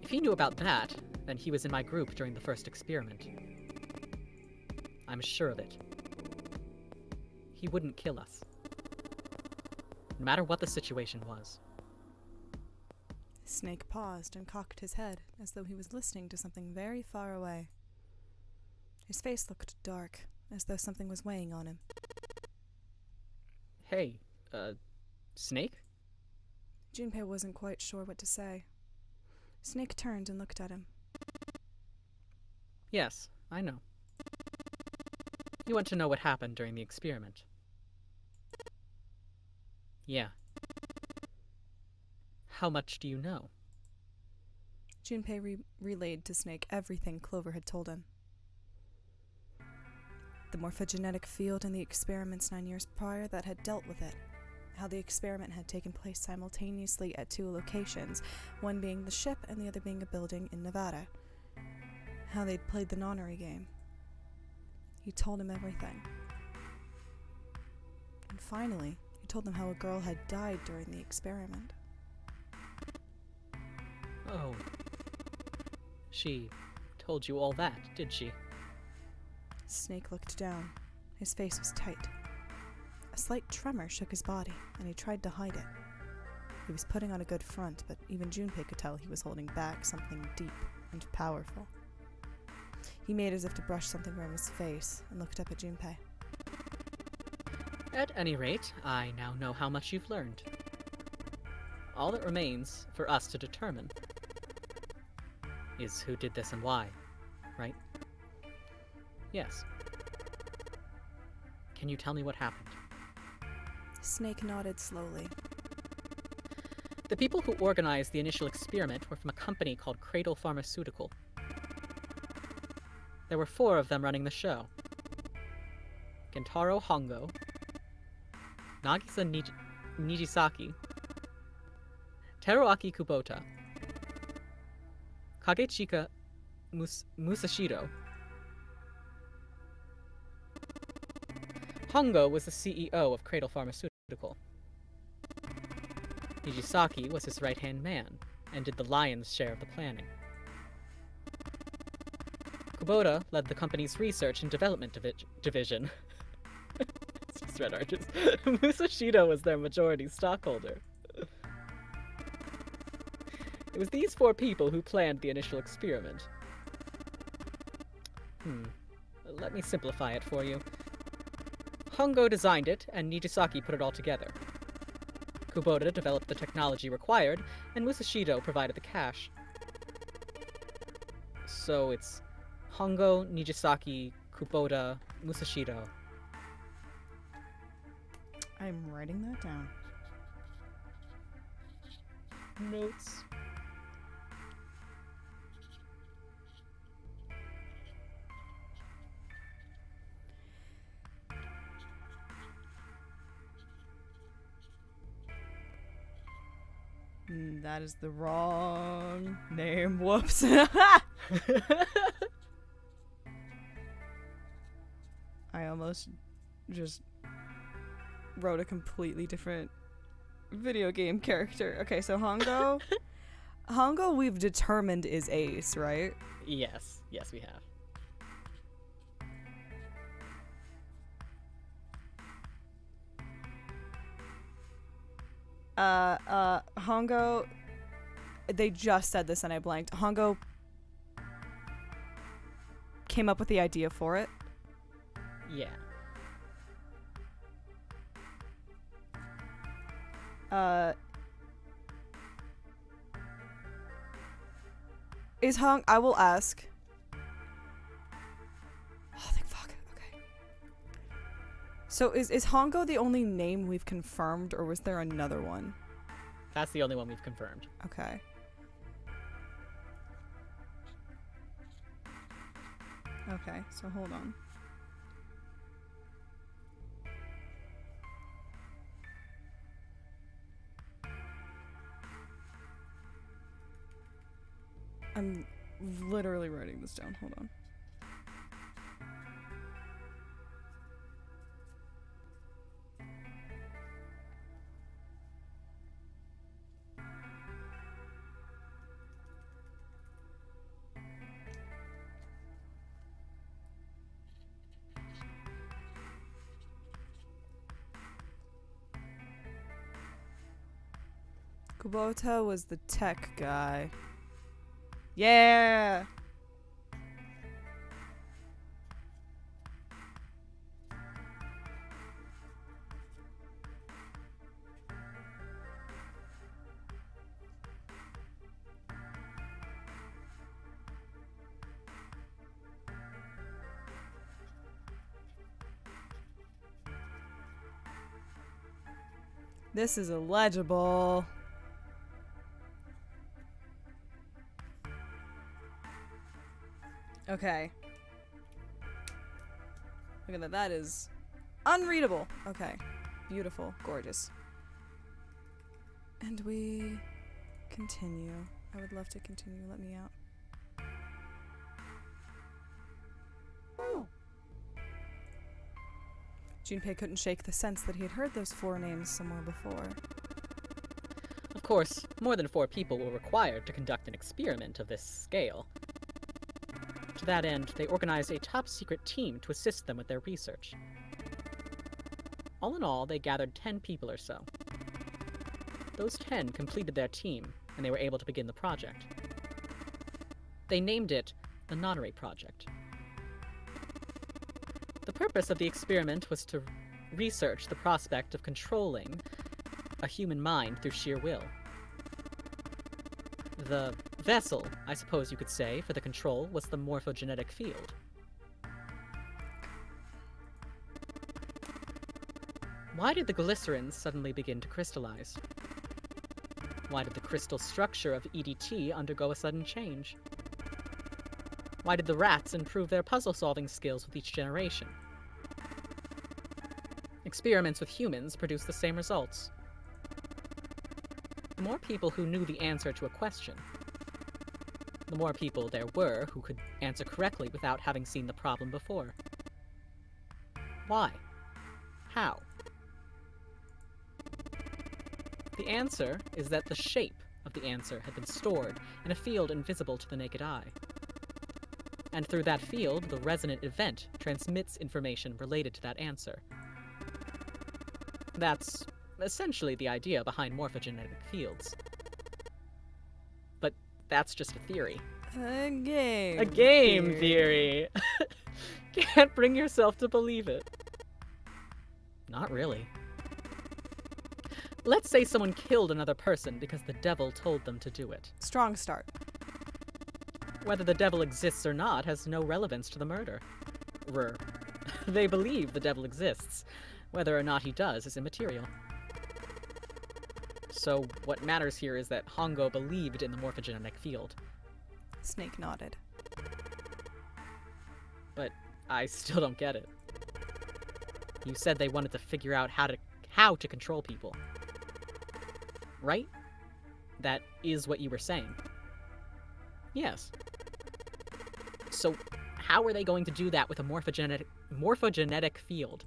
If he knew about that, then he was in my group during the first experiment. I'm sure of it. He wouldn't kill us. No matter what the situation was. Snake paused and cocked his head, as though he was listening to something very far away. His face looked dark, as though something was weighing on him. Hey, Snake? Junpei wasn't quite sure what to say. Snake turned and looked at him. Yes, I know. You want to know what happened during the experiment? Yeah. How much do you know? Junpei relayed to Snake everything Clover had told him. The morphogenetic field in the experiments 9 years prior that had dealt with it. How the experiment had taken place simultaneously at 2 locations, one being the ship and the other being a building in Nevada. How they'd played the nonary game. He told him everything. And finally, he told them how a girl had died during the experiment. Oh. She told you all that, did she? Snake looked down. His face was tight. A slight tremor shook his body, and he tried to hide it. He was putting on a good front, but even Junpei could tell he was holding back something deep and powerful. He made as if to brush something from his face, and looked up at Junpei. At any rate, I now know how much you've learned. All that remains for us to determine is who did this and why, right? Yes. Can you tell me what happened? Snake nodded slowly. The people who organized the initial experiment were from a company called Cradle Pharmaceutical. There were 4 of them running the show. Kentaro Hongo, Nagisa Nijisaki, Teruaki Kubota, Kagechika Musashiro. Hongo was the CEO of Cradle Pharmaceutical. Nijisaki was his right-hand man, and did the lion's share of the planning. Kubota led the company's research and development division. It's just red arches. Musashiro was their majority stockholder. It was these 4 people who planned the initial experiment. Let me simplify it for you. Hongo designed it, and Nijisaki put it all together. Kubota developed the technology required, and Musashiro provided the cash. So it's Hongo, Nijisaki, Kubota, Musashiro. I'm writing that down. Notes. That is the wrong name. Whoops. I almost just wrote a completely different video game character. Okay, so Hongo. Hongo we've determined is Ace, right? Yes, we have. Hongo, they just said this and I blanked. Hongo came up with the idea for it. Yeah. I will ask. Oh, thank fuck. Okay. So is Hongo the only name we've confirmed, or was there another one? That's the only one we've confirmed. Okay. Okay, so hold on. I'm literally writing this down. Hold on. Kubota was the tech guy. Yeah! This is illegible. Okay. Look at that. That is unreadable. Okay. Beautiful. Gorgeous. And we continue. I would love to continue. Let me out. Junpei couldn't shake the sense that he had heard those 4 names somewhere before. Of course, more than 4 people were required to conduct an experiment of this scale. To that end, they organized a top-secret team to assist them with their research. All in all, they gathered 10 people or so. Those 10 completed their team, and they were able to begin the project. They named it the Nonary Project. The purpose of the experiment was to research the prospect of controlling a human mind through sheer will. The vessel, I suppose you could say, for the control was the morphogenetic field. Why did the glycerins suddenly begin to crystallize? Why did the crystal structure of EDT undergo a sudden change? Why did the rats improve their puzzle-solving skills with each generation? Experiments with humans produce the same results. The more people who knew the answer to a question, the more people there were who could answer correctly without having seen the problem before. Why? How? The answer is that the shape of the answer had been stored in a field invisible to the naked eye. And through that field, the resonant event transmits information related to that answer. That's essentially the idea behind morphogenetic fields. But that's just a theory. A game. A game theory! Can't bring yourself to believe it. Not really. Let's say someone killed another person because the devil told them to do it. Strong start. Whether the devil exists or not has no relevance to the murder. They believe the devil exists. Whether or not he does is immaterial. So what matters here is that Hongo believed in the morphogenetic field. Snake nodded. But I still don't get it. You said they wanted to figure out how to control people. Right? That is what you were saying. Yes. So how are they going to do that with a morphogenetic field?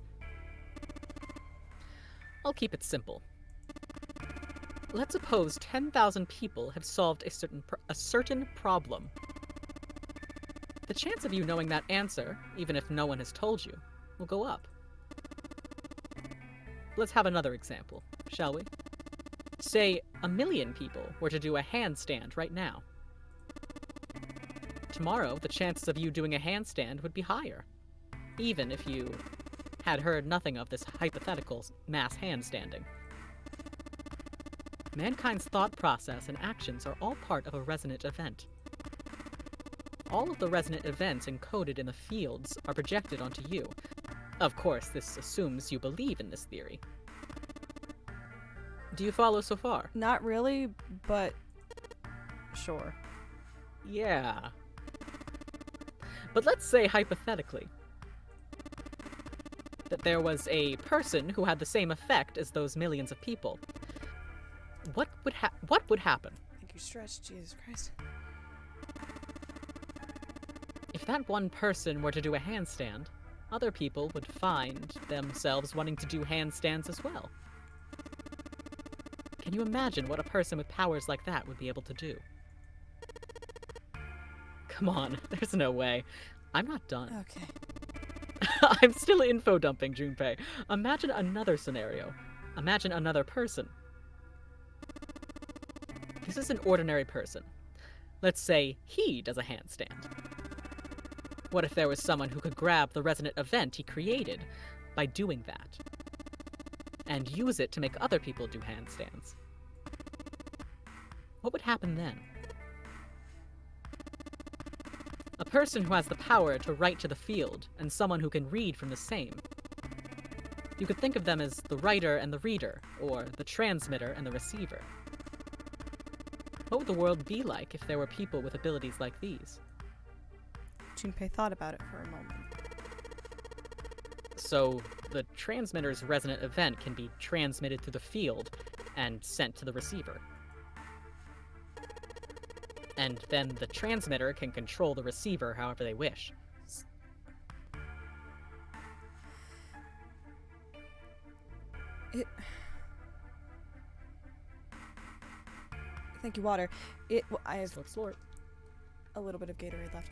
I'll keep it simple. Let's suppose 10,000 people have solved a certain problem. The chance of you knowing that answer, even if no one has told you, will go up. Let's have another example, shall we? Say 1 million people were to do a handstand right now. Tomorrow, the chances of you doing a handstand would be higher, even if you had heard nothing of this hypothetical mass handstanding. Mankind's thought process and actions are all part of a resonant event. All of the resonant events encoded in the fields are projected onto you. Of course, this assumes you believe in this theory. Do you follow so far? Not really, but sure. Yeah. But let's say, hypothetically, that there was a person who had the same effect as those millions of people. What would happen? I think you stretched, Jesus Christ. If that one person were to do a handstand, other people would find themselves wanting to do handstands as well. Can you imagine what a person with powers like that would be able to do? Come on, there's no way. I'm not done. Okay. I'm still info dumping, Junpei. Imagine another scenario. Imagine another person. This is an ordinary person. Let's say he does a handstand. What if there was someone who could grab the resonant event he created by doing that, and use it to make other people do handstands? What would happen then? A person who has the power to write to the field, and someone who can read from the same. You could think of them as the writer and the reader, or the transmitter and the receiver. What would the world be like if there were people with abilities like these? Junpei thought about it for a moment. So, the transmitter's resonant event can be transmitted through the field and sent to the receiver. And then the transmitter can control the receiver however they wish. Thank you, water. I have Explore. a little bit of Gatorade left.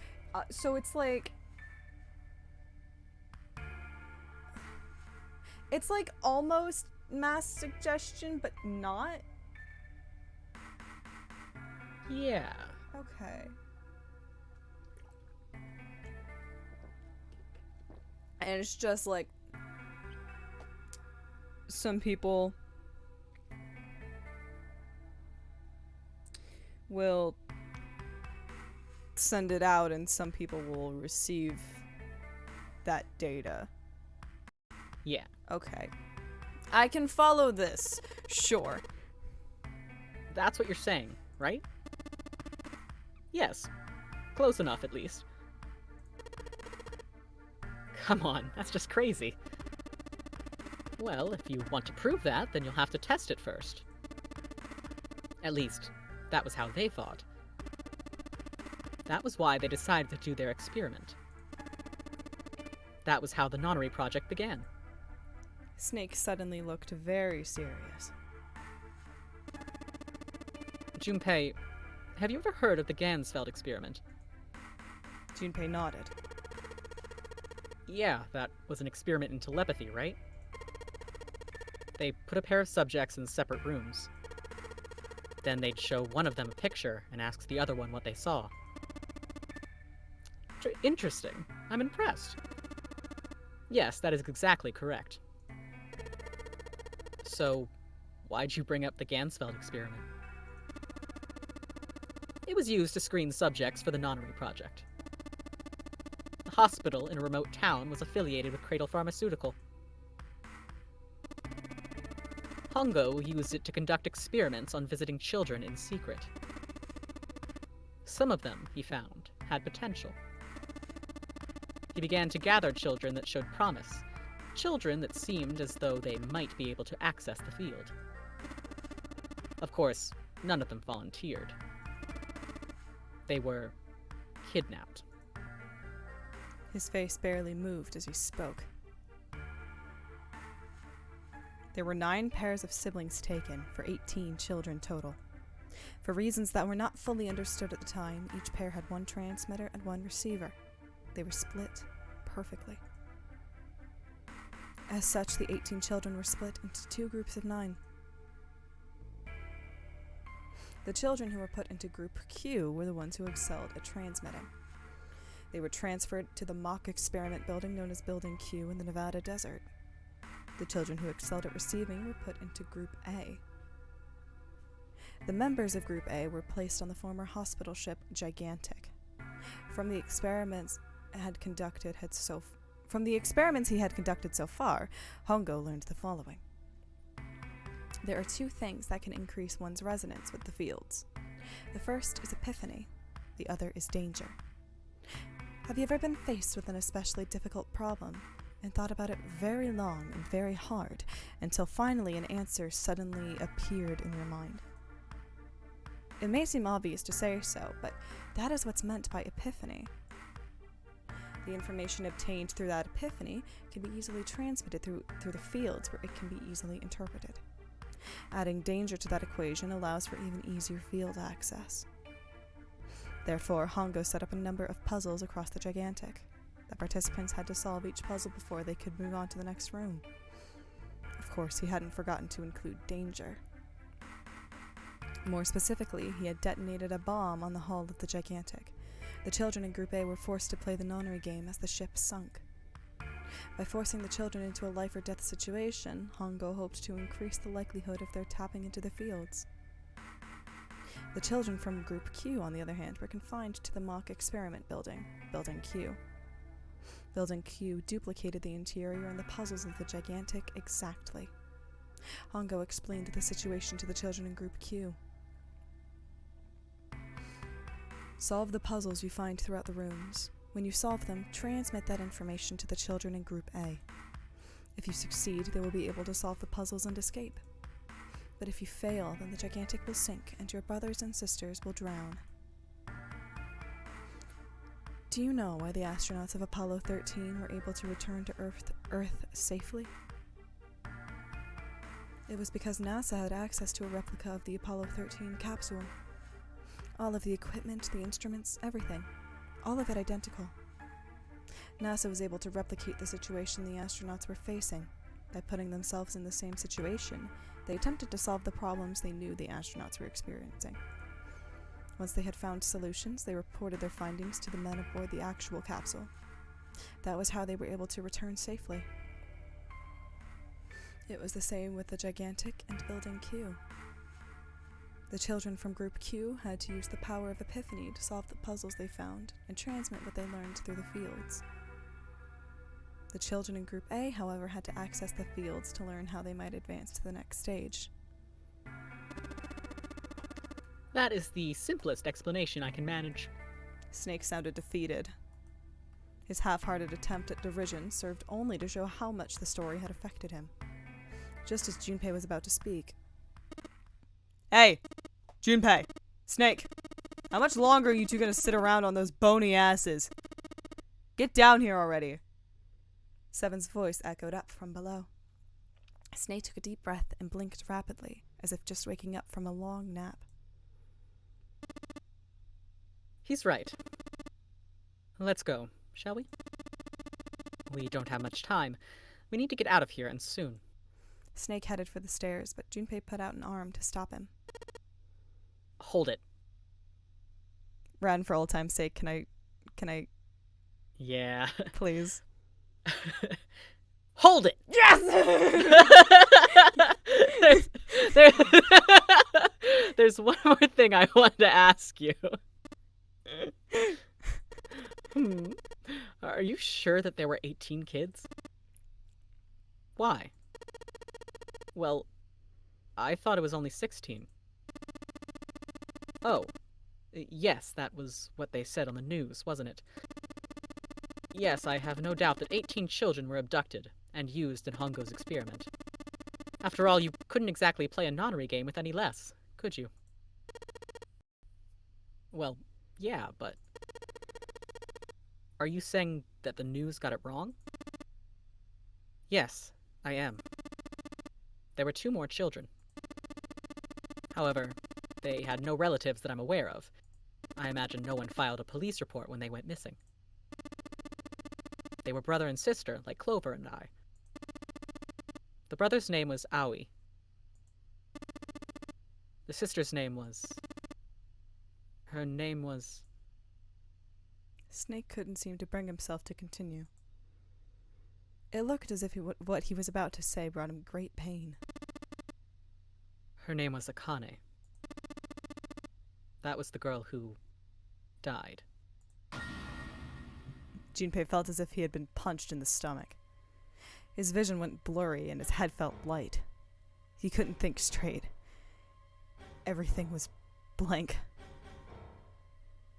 So it's like almost mass suggestion, but not. Yeah. Okay. And it's just like some people will send it out and some people will receive that data. Yeah. Okay. I can follow this. Sure. That's what you're saying, right? Yes. Close enough, at least. Come on, that's just crazy. Well, if you want to prove that, then you'll have to test it first. At least, that was how they thought. That was why they decided to do their experiment. That was how the nonary project began. Snake suddenly looked very serious. Junpei, have you ever heard of the Gansfeld experiment? Junpei nodded. Yeah, that was an experiment in telepathy, right? They put a pair of subjects in separate rooms. Then they'd show one of them a picture and ask the other one what they saw. Interesting. I'm impressed. Yes, that is exactly correct. So, why'd you bring up the Gansfeld experiment? It was used to screen subjects for the nonary project. The hospital in a remote town was affiliated with Cradle Pharmaceutical. Hongo used it to conduct experiments on visiting children in secret. Some of them, he found, had potential. He began to gather children that showed promise, children that seemed as though they might be able to access the field. Of course, none of them volunteered. They were kidnapped. His face barely moved as he spoke. There were 9 pairs of siblings taken, for 18 children total. For reasons that were not fully understood at the time, each pair had 1 transmitter and 1 receiver. They were split perfectly. As such, the 18 children were split into 2 groups of 9. The children who were put into Group Q were the ones who excelled at transmitting. They were transferred to the mock experiment building known as Building Q in the Nevada desert. The children who excelled at receiving were put into Group A. The members of Group A were placed on the former hospital ship Gigantic. From the experiments he had conducted so far, Hongo learned the following. There are 2 things that can increase one's resonance with the fields. The first is epiphany, the other is danger. Have you ever been faced with an especially difficult problem and thought about it very long and very hard until finally an answer suddenly appeared in your mind? It may seem obvious to say so, but that is what's meant by epiphany. The information obtained through that epiphany can be easily transmitted through the fields where it can be easily interpreted. Adding danger to that equation allows for even easier field access. Therefore, Hongo set up a number of puzzles across the Gigantic. The participants had to solve each puzzle before they could move on to the next room. Of course, he hadn't forgotten to include danger. More specifically, he had detonated a bomb on the hull of the Gigantic. The children in Group A were forced to play the nonary game as the ship sunk. By forcing the children into a life or death situation, Hongo hoped to increase the likelihood of their tapping into the fields. The children from Group Q, on the other hand, were confined to the mock experiment building, Building Q. Building Q duplicated the interior and the puzzles of the Gigantic exactly. Hongo explained the situation to the children in Group Q. Solve the puzzles you find throughout the rooms. When you solve them, transmit that information to the children in Group A. If you succeed, they will be able to solve the puzzles and escape. But if you fail, then the Gigantic will sink and your brothers and sisters will drown. Do you know why the astronauts of Apollo 13 were able to return to Earth safely? It was because NASA had access to a replica of the Apollo 13 capsule. All of the equipment, the instruments, everything. All of it identical. NASA was able to replicate the situation the astronauts were facing. By putting themselves in the same situation, they attempted to solve the problems they knew the astronauts were experiencing. Once they had found solutions, they reported their findings to the men aboard the actual capsule. That was how they were able to return safely. It was the same with the Gigantic and Building Q. The children from Group Q had to use the power of epiphany to solve the puzzles they found and transmit what they learned through the fields. The children in Group A, however, had to access the fields to learn how they might advance to the next stage. That is the simplest explanation I can manage. Snake sounded defeated. His half-hearted attempt at derision served only to show how much the story had affected him. Just as Junpei was about to speak. Hey! Junpei! Snake! How much longer are you two gonna sit around on those bony asses? Get down here already! Seven's voice echoed up from below. Snake took a deep breath and blinked rapidly, as if just waking up from a long nap. He's right. Let's go, shall we? We don't have much time. We need to get out of here, and soon. Snake headed for the stairs, but Junpei put out an arm to stop him. Hold it. Ren, for old time's sake, can I... Yeah. Please. Hold it! Yes! There's one more thing I wanted to ask you. Are you sure that there were 18 kids? Why? Well, I thought it was only 16. Oh, yes, that was what they said on the news, wasn't it? Yes, I have no doubt that 18 children were abducted and used in Hongo's experiment. After all, you couldn't exactly play a nonary game with any less, could you? Well, yeah, but... Are you saying that the news got it wrong? Yes, I am. There were 2 more children. However, they had no relatives that I'm aware of. I imagine no one filed a police report when they went missing. They were brother and sister, like Clover and I. The brother's name was Aoi. The sister's name was... Her name was... Snake couldn't seem to bring himself to continue. It looked as if what he was about to say brought him great pain. Her name was Akane. That was the girl who... died. Junpei felt as if he had been punched in the stomach. His vision went blurry and his head felt light. He couldn't think straight. Everything was blank.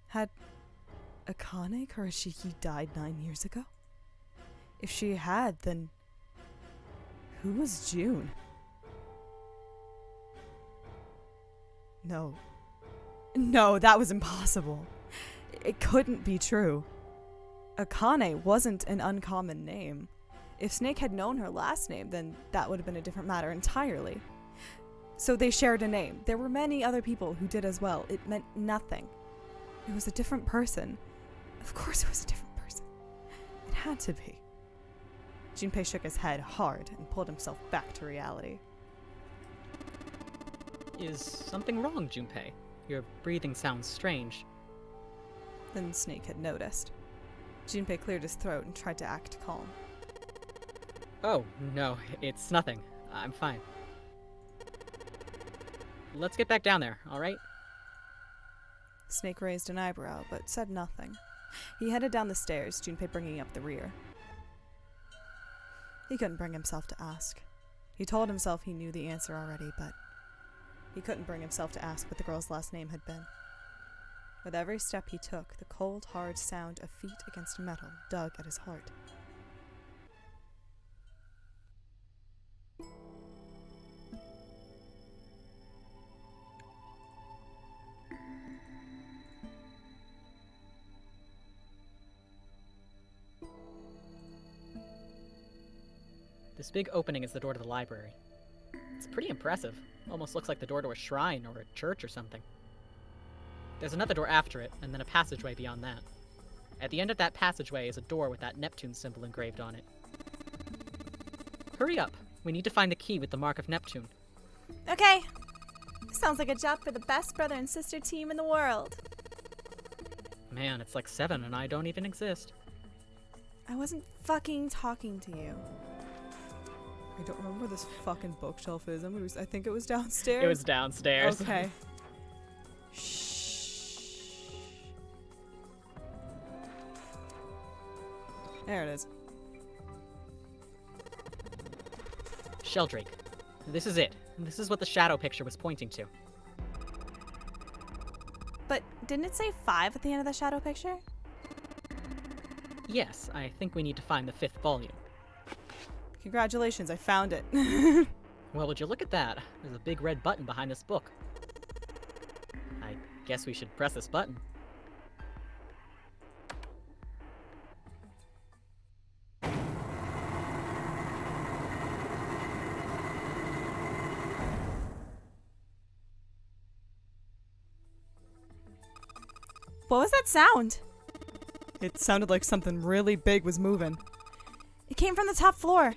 Had Akane Kurashiki died 9 years ago? If she had, then who was June? No. No, that was impossible. It couldn't be true. Akane wasn't an uncommon name. If Snake had known her last name, then that would have been a different matter entirely. So they shared a name. There were many other people who did as well. It meant nothing. It was a different person. Of course it was a different person. It had to be. Junpei shook his head hard and pulled himself back to reality. Is something wrong, Junpei? Your breathing sounds strange. Then Snake had noticed. Junpei cleared his throat and tried to act calm. Oh, no, it's nothing. I'm fine. Let's get back down there, alright? Snake raised an eyebrow, but said nothing. He headed down the stairs, Junpei bringing up the rear. He couldn't bring himself to ask. He told himself he knew the answer already, but he couldn't bring himself to ask what the girl's last name had been. With every step he took, the cold, hard sound of feet against metal dug at his heart. This big opening is the door to the library. It's pretty impressive. Almost looks like the door to a shrine or a church or something. There's another door after it, and then a passageway beyond that. At the end of that passageway is a door with that Neptune symbol engraved on it. Hurry up. We need to find the key with the mark of Neptune. Okay. Sounds like a job for the best brother and sister team in the world. Man, it's like 7 and I don't even exist. I wasn't fucking talking to you. I don't remember where this fucking bookshelf is. I think it was downstairs. It was downstairs. Okay. Shh. There it is. Sheldrake. This is it. This is what the shadow picture was pointing to. But didn't it say 5 at the end of the shadow picture? Yes, I think we need to find the 5th volume. Congratulations, I found it. Well, would you look at that? There's a big red button behind this book. I guess we should press this button. What was that sound? It sounded like something really big was moving. It came from the top floor.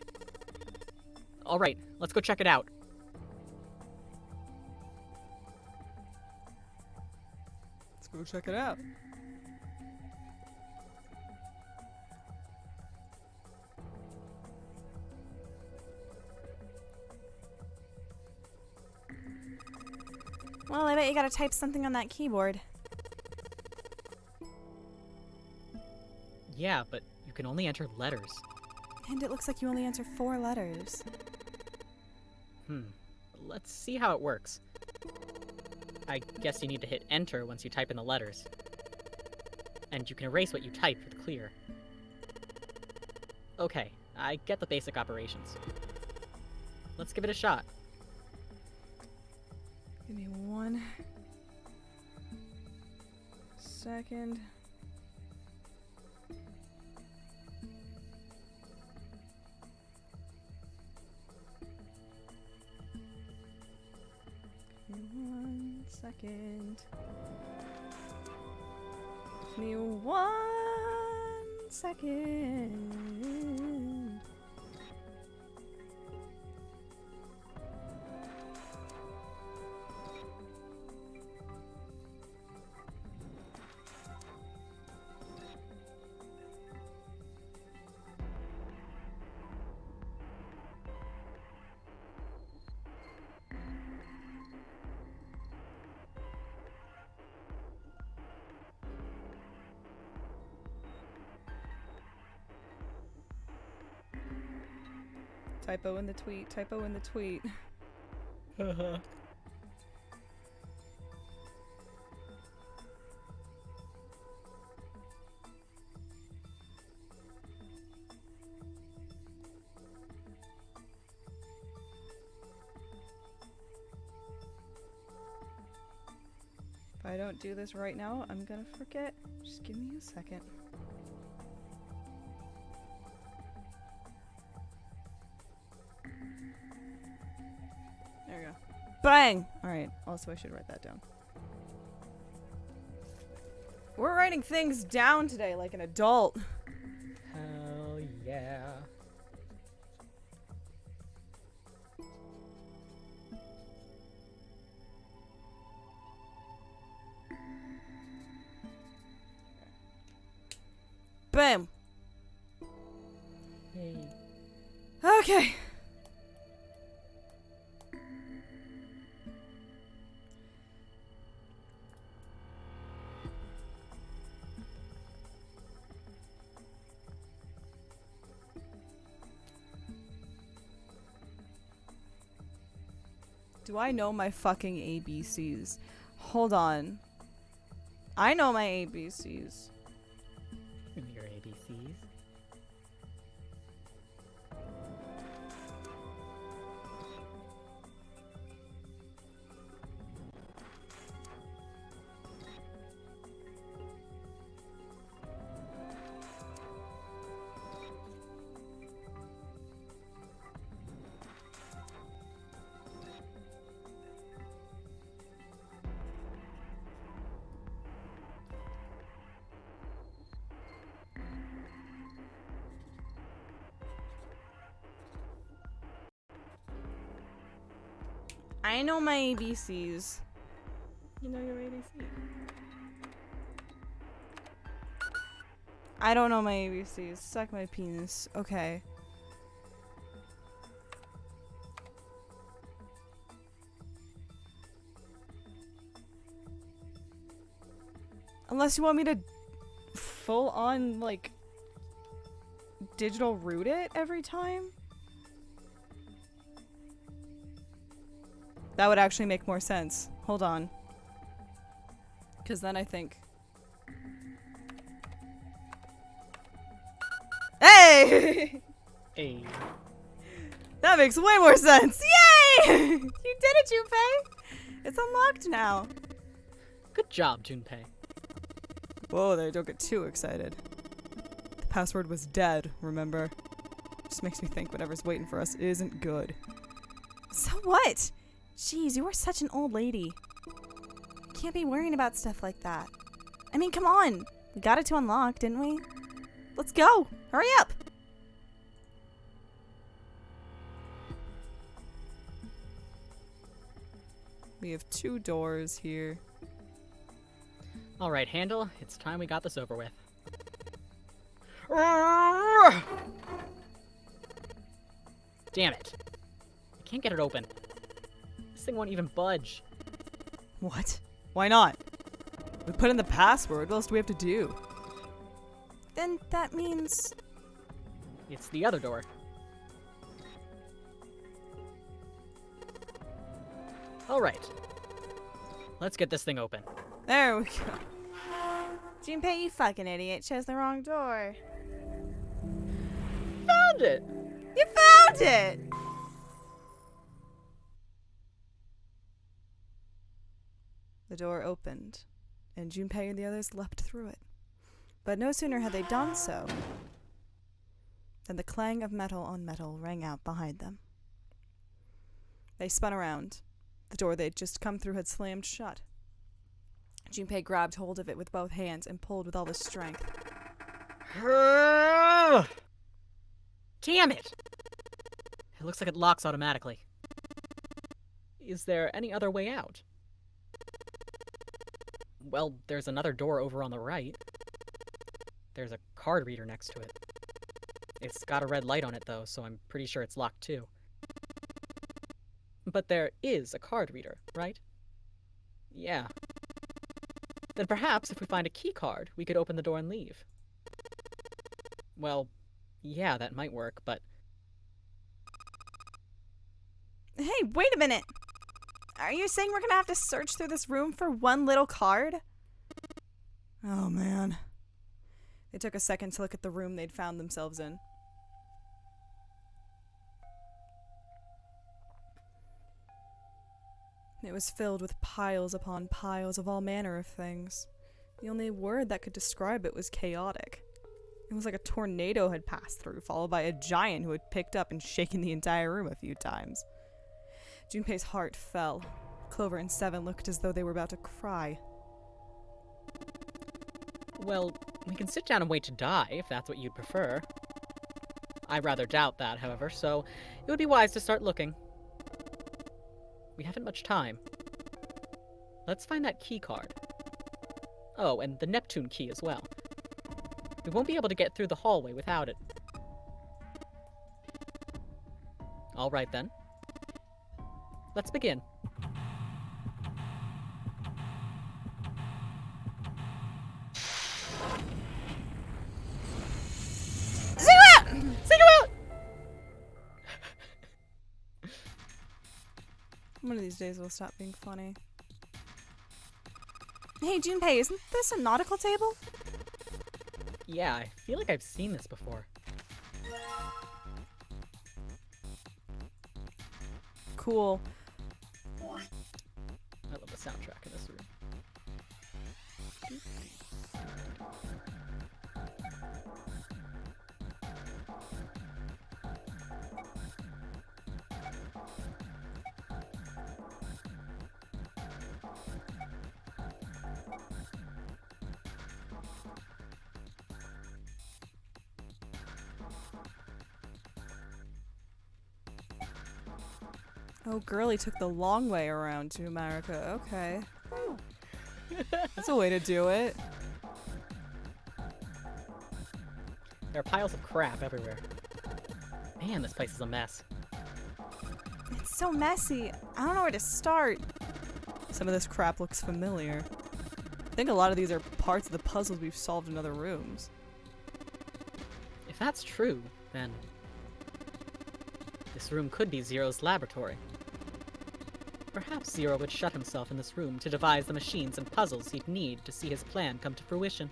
Alright, let's go check it out. Let's go check it out. Well, I bet you gotta type something on that keyboard. Yeah, but you can only enter letters. And it looks like you only answer 4 letters. Let's see how it works. I guess you need to hit enter once you type in the letters. And you can erase what you type with clear. Okay, I get the basic operations. Let's give it a shot. Give me 1 second. Give me 1 second. Give me 1 second. Typo in the tweet, typo in the tweet. If I don't do this right now, I'm gonna forget. Just give me a second. There we go. Bang! Alright, also I should write that down. We're writing things down today like an adult. Hell yeah. Bam! Hey. Okay. Do I know my fucking ABCs? Hold on. I know my ABCs. Your ABCs. I know my ABCs. You know your ABC. I don't know my ABCs. Suck my penis. Okay. Unless you want me to full on, like, digital root it every time? That would actually make more sense. Hold on. Because then I think... Yay! Hey. That makes way more sense. Yay! You did it, Junpei. It's unlocked now. Good job, Junpei. Whoa there, don't get too excited. The password was dead, remember? Just makes me think whatever's waiting for us isn't good. So what? Jeez, you are such an old lady. Can't be worrying about stuff like that. I mean, come on. We got it to unlock, didn't we? Let's go. Hurry up. We have 2 doors here. Alright, Handle, it's time we got this over with. Damn it. I can't get it open. This thing won't even budge. What? Why not? We put in the password, what else do we have to do? Then that means... It's the other door. Alright. Let's get this thing open. There we go. Junpei, you fucking idiot. Chose the wrong door. Found it! You found it! The door opened, and Junpei and the others leapt through it. But no sooner had they done so than the clang of metal on metal rang out behind them. They spun around. The door they'd just come through had slammed shut. Junpei grabbed hold of it with both hands and pulled with all his strength. Damn it! It looks like it locks automatically. Is there any other way out? Well, there's another door over on the right. There's a card reader next to it. It's got a red light on it, though, so I'm pretty sure it's locked, too. But there is a card reader, right? Yeah. Then perhaps if we find a key card, we could open the door and leave. Well, yeah, that might work, but... Hey, wait a minute. Are you saying we're gonna have to search through this room for one little card? Oh, man. They took a second to look at the room they'd found themselves in. It was filled with piles upon piles of all manner of things. The only word that could describe it was chaotic. It was like a tornado had passed through, followed by a giant who had picked up and shaken the entire room a few times. Junpei's heart fell. Clover and Seven looked as though they were about to cry. Well, we can sit down and wait to die, if that's what you'd prefer. I rather doubt that, however, so it would be wise to start looking. We haven't much time. Let's find that key card. Oh, and the Neptune key as well. We won't be able to get through the hallway without it. All right, then. Let's begin. One of these days we'll stop being funny. Hey, Junpei, isn't this a nautical table? Yeah, I feel like I've seen this before. Cool. I love the soundtrack in this room. Oh, girlie took the long way around to America. Okay. That's a way to do it. There are piles of crap everywhere. Man, this place is a mess. It's so messy. I don't know where to start. Some of this crap looks familiar. I think a lot of these are parts of the puzzles we've solved in other rooms. If that's true, then this room could be Zero's laboratory. Perhaps Zero would shut himself in this room to devise the machines and puzzles he'd need to see his plan come to fruition.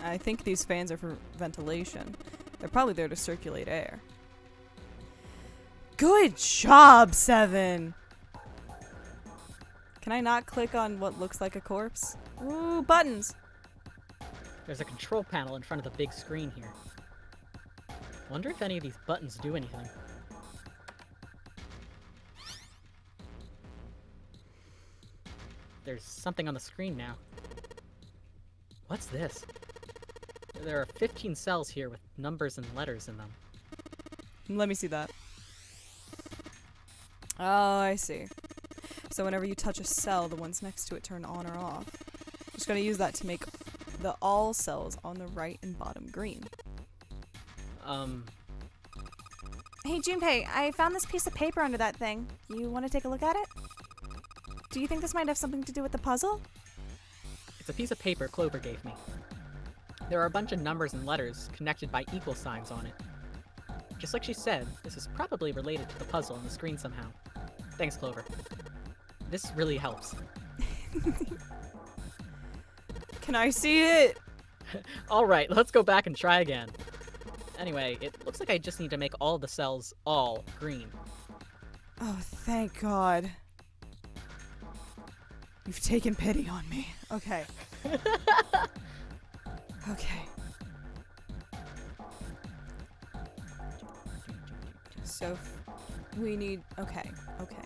I think these fans are for ventilation. They're probably there to circulate air. Good job, Seven! Can I not click on what looks like a corpse? Ooh, buttons! There's a control panel in front of the big screen here. Wonder if any of these buttons do anything. There's something on the screen now. What's this? There are 15 cells here with numbers and letters in them. Let me see that. Oh, I see. So whenever you touch a cell, the ones next to it turn on or off. Just gonna use that to make the all cells on the right and bottom green. Hey, Junpei, I found this piece of paper under that thing. You want to take a look at it? Do you think this might have something to do with the puzzle? It's a piece of paper Clover gave me. There are a bunch of numbers and letters connected by equal signs on it. Just like she said, this is probably related to the puzzle on the screen somehow. Thanks, Clover. This really helps. Can I see it? Alright, let's go back and try again. Anyway, it looks like I just need to make all the cells all green. Oh, thank God. You've taken pity on me. Okay. Okay. So, we need... Okay, okay.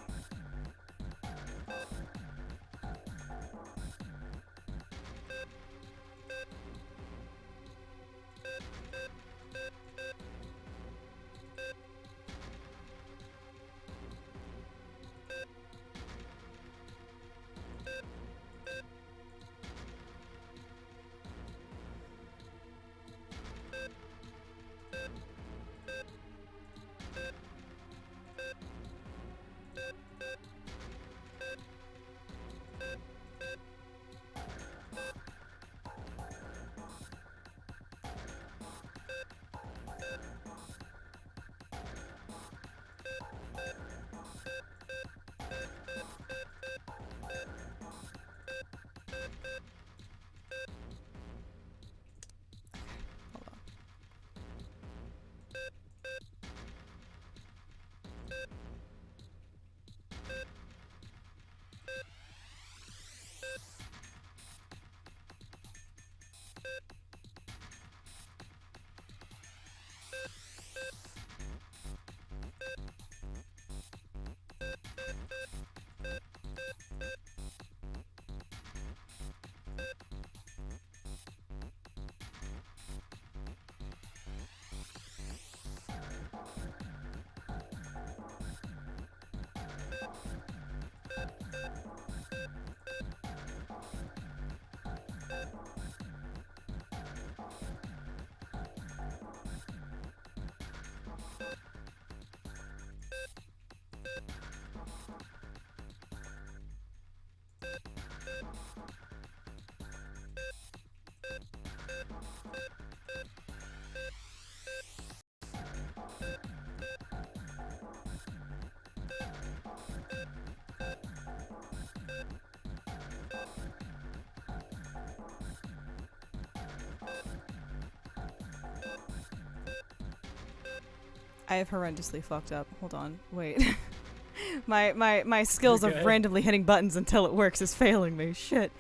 Hold on. I have horrendously fucked up. Hold on. Wait. my skills You're of good. randomly hitting buttons until it works is failing me. Shit.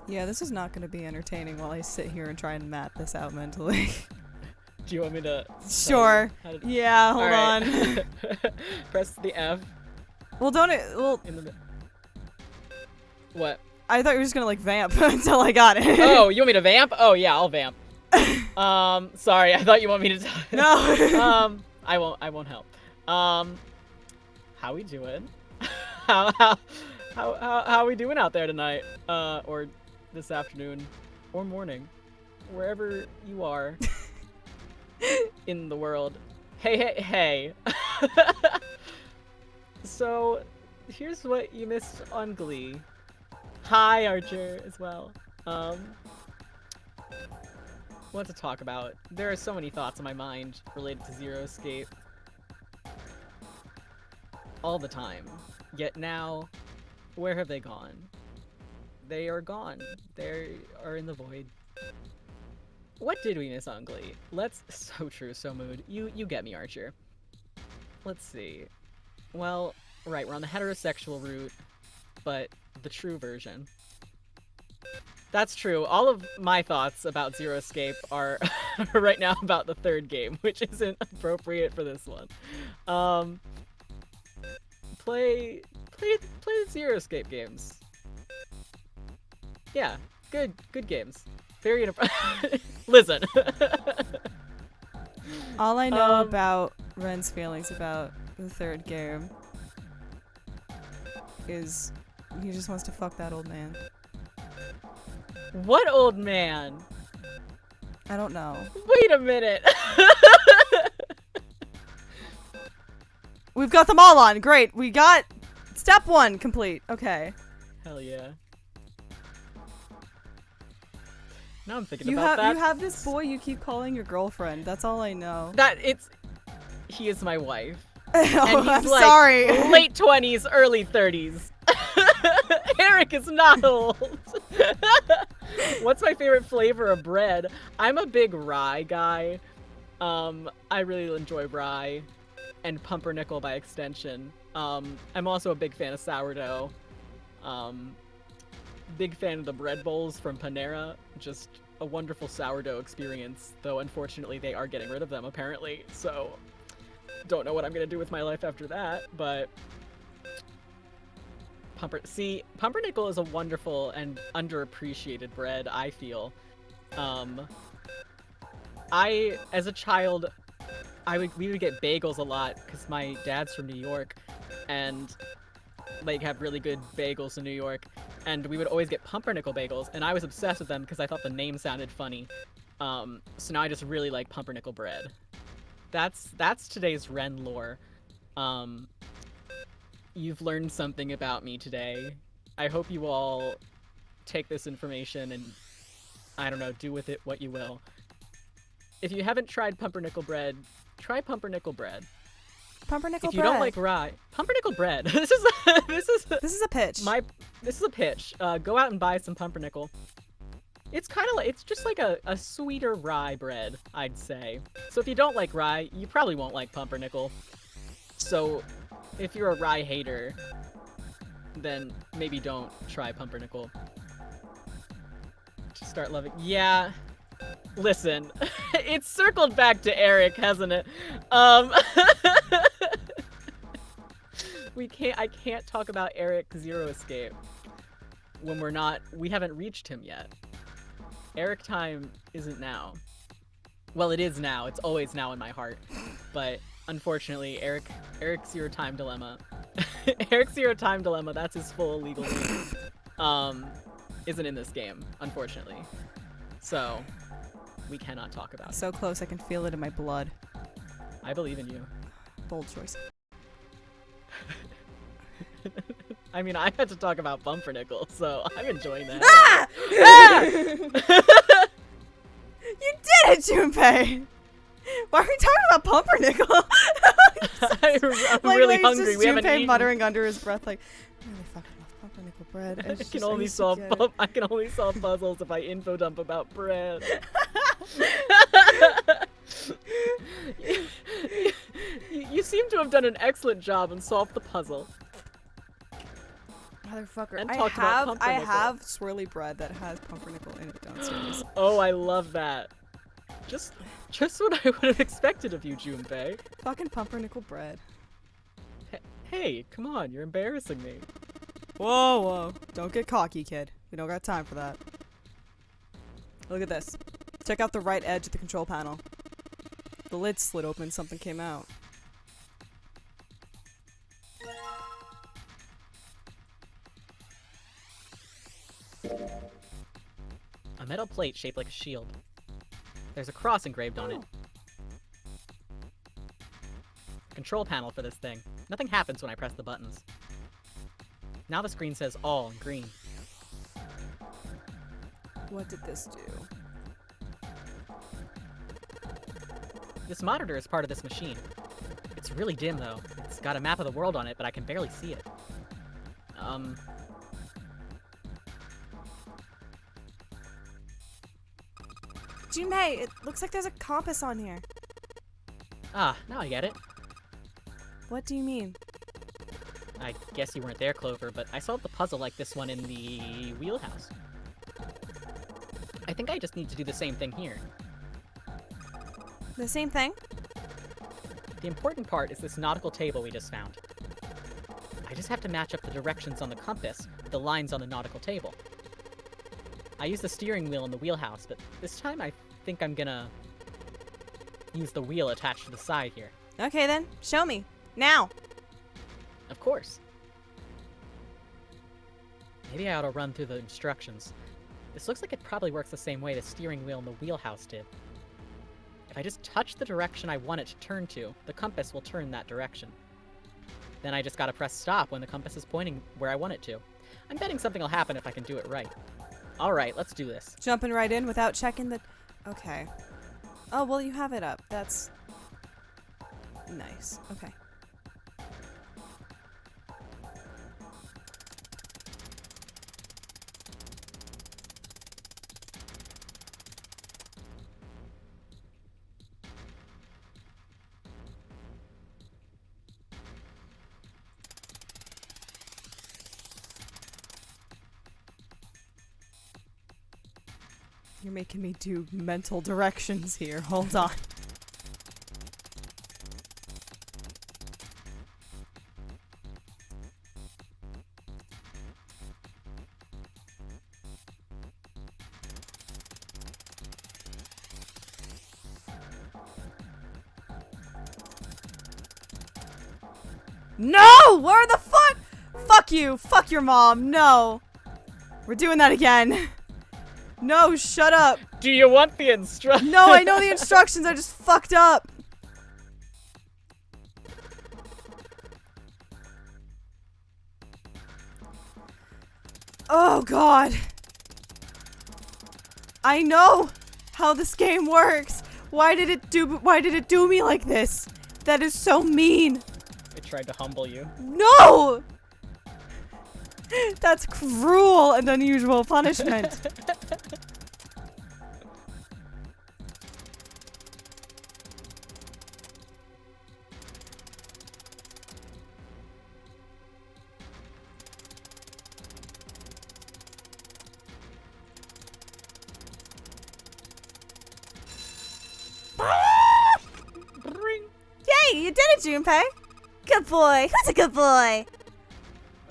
Yeah, this is not going to be entertaining while I sit here and try and map this out mentally. Do you want me to? Sure. Yeah, hold on. Press the F. Well, don't it? Well, In the. What? I thought you were just gonna like vamp until I got it. Oh, you want me to vamp? Oh yeah, I'll vamp. Sorry, I thought you want me to. No. I won't help. How we doing? How we doing out there tonight? Or this afternoon, or morning, wherever you are in the world. Hey. So, here's what you missed on Glee. Hi, Archer, as well. What to talk about? There are so many thoughts in my mind related to Zero Escape. All the time. Yet now, where have they gone? They are gone. They are in the void. What did we miss on Glee? So true, so mood. You get me, Archer. Let's see. Well, right, we're on the heterosexual route, but the true version. That's true. All of my thoughts about Zero Escape are right now about the third game, which isn't appropriate for this one. Play the Zero Escape games. Yeah, good games. Very Listen. All I know about Ren's feelings about the third game is he just wants to fuck that old man. What old man? I don't know. Wait a minute. We've got them all on. Great. We got step 1 complete. Okay. Hell yeah. Now I'm thinking about that. You have this boy you keep calling your girlfriend. That's all I know. He is my wife. Oh, And he's I'm like sorry. late 20s, early 30s. Eric is not old. What's my favorite flavor of bread? I'm a big rye guy. I really enjoy rye and pumpernickel by extension. I'm also a big fan of sourdough. Big fan of the bread bowls from Panera. Just a wonderful sourdough experience, though unfortunately they are getting rid of them apparently, so don't know what I'm gonna do with my life after that, but pumpernickel is a wonderful and underappreciated bread, I feel. As a child, we would get bagels a lot because my dad's from New York, and like have really good bagels in New York, and we would always get pumpernickel bagels, and I was obsessed with them because I thought the name sounded funny. So now I just really like pumpernickel bread. That's today's Ren lore. You've learned something about me today. I hope you all take this information and, I don't know, do with it what you will. If you haven't tried pumpernickel bread, try pumpernickel bread. Pumpernickel If you bread. don't like rye, pumpernickel bread. This is a pitch. This is a pitch. Go out and buy some pumpernickel. It's kind of like, it's just like a sweeter rye bread, I'd say. So if you don't like rye, you probably won't like pumpernickel. So if you're a rye hater, then maybe don't try pumpernickel. Just start loving. Yeah. Listen, it's circled back to Eric, hasn't it? I can't talk about Eric Zero Escape when we haven't reached him yet. Eric time isn't now. Well, it is now. It's always now in my heart. But unfortunately, Eric Zero Time Dilemma. Eric Zero Time Dilemma, that's his full legal name. Isn't in this game, unfortunately. So we cannot talk about it. So close, I can feel it in my blood. I believe in you. Bold choice. I mean, I had to talk about Pumpernickel, so I'm enjoying that. Ah! Ah! You did it, Junpei! Why are we talking about Pumpernickel? I'm Like, really it's hungry. Just We haven't Junpei eaten. muttering under his breath, like, I really fucking love pumpernickel bread. I It's can just- I only used to solve get it. I can only solve puzzles if I info dump about bread. You seem to have done an excellent job and solved the puzzle. Motherfucker. And I talked about have pumpernickel. swirly bread that has pumpernickel in it downstairs. Oh, I love that. Just what I would have expected of you, Junpei. Fucking pumpernickel bread. Hey, come on, you're embarrassing me. Whoa, whoa. Don't get cocky, kid. We don't got time for that. Look at this. Check out the right edge of the control panel. The lid slid open, something came out. A metal plate shaped like a shield. There's a cross engraved on it. Control panel for this thing. Nothing happens when I press the buttons. Now the screen says all in green. What did this do? This monitor is part of this machine. It's really dim though. It's got a map of the world on it, but I can barely see it. Junpei, it looks like there's a compass on here. Ah, now I get it. What do you mean? I guess you weren't there, Clover, but I solved the puzzle like this one in the wheelhouse. I think I just need to do the same thing here. The same thing? The important part is this nautical table we just found. I just have to match up the directions on the compass with the lines on the nautical table. I used the steering wheel in the wheelhouse, but this time I think I'm gonna use the wheel attached to the side here. Okay then, show me. Now! Of course. Maybe I ought to run through the instructions. This looks like it probably works the same way the steering wheel in the wheelhouse did. If I just touch the direction I want it to turn to, the compass will turn that direction. Then I just gotta press stop when the compass is pointing where I want it to. I'm betting something will happen if I can do it right. Alright, let's do this. Jumping right in without checking the... Okay. Oh, well, you have it up. That's... nice. Okay. You're making me do mental directions here. Hold on. No! Where the fuck? Fuck you. Fuck your mom. No. We're doing that again. No, shut up. Do you want the instructions? No, I know the instructions. I just fucked up. Oh, God. I know how this game works. Why did it do me like this? That is so mean. It tried to humble you. No! That's cruel and unusual punishment. Bring. Yay, you did it, Junpei! Good boy! Who's a good boy?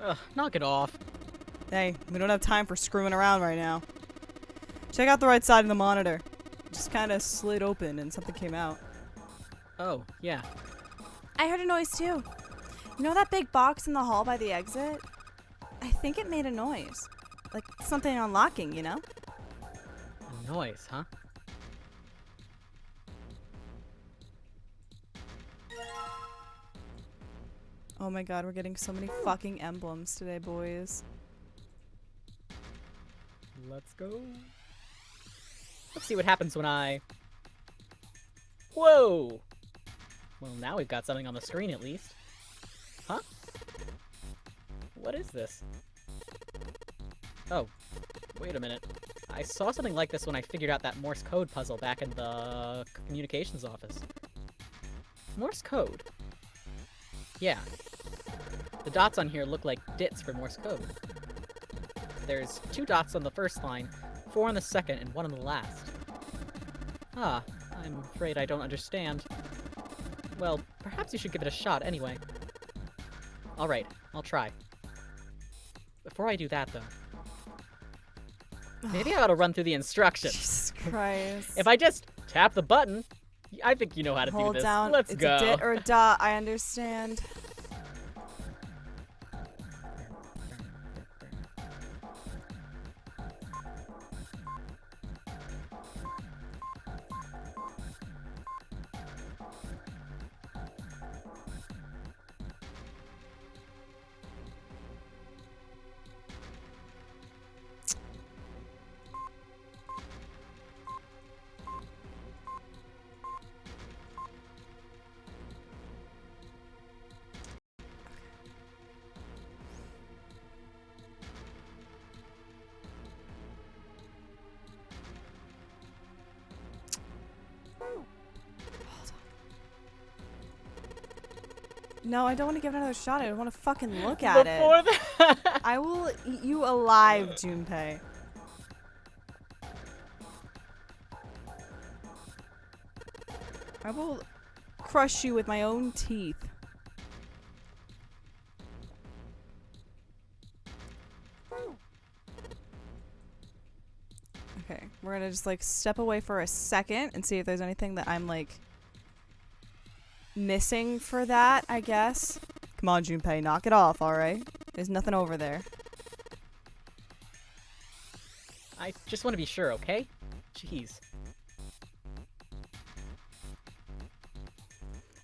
Ugh, knock it off. Hey, we don't have time for screwing around right now. Check out the right side of the monitor. It just kind of slid open and something came out. Oh, yeah. I heard a noise too. You know that big box in the hall by the exit? I think it made a noise. Like something unlocking, you know? A noise, huh? Oh my god, we're getting so many fucking emblems today, boys. Let's go. Let's see what happens when I... Whoa! Well, now we've got something on the screen at least. Huh? What is this? Oh, wait a minute. I saw something like this when I figured out that Morse code puzzle back in the communications office. Morse code? Yeah. The dots on here look like dits for Morse code. There's 2 dots on the first line, 4 on the second, and 1 on the last. Ah, I'm afraid I don't understand. Well, perhaps you should give it a shot anyway. Alright, I'll try. Before I do that, though, maybe I ought to run through the instructions. Jesus Christ. If I just tap the button, I think you know how to Hold do this. down. Let's it's go. a dit or a dot. I understand. No, I don't want to give it another shot. I don't want to fucking look at it. Before that... I will eat you alive, Junpei. I will crush you with my own teeth. Okay, we're gonna just like step away for a second and see if there's anything that I'm like missing for that, I guess. Come on, Junpei, knock it off, alright? There's nothing over there. I just want to be sure, okay? Jeez.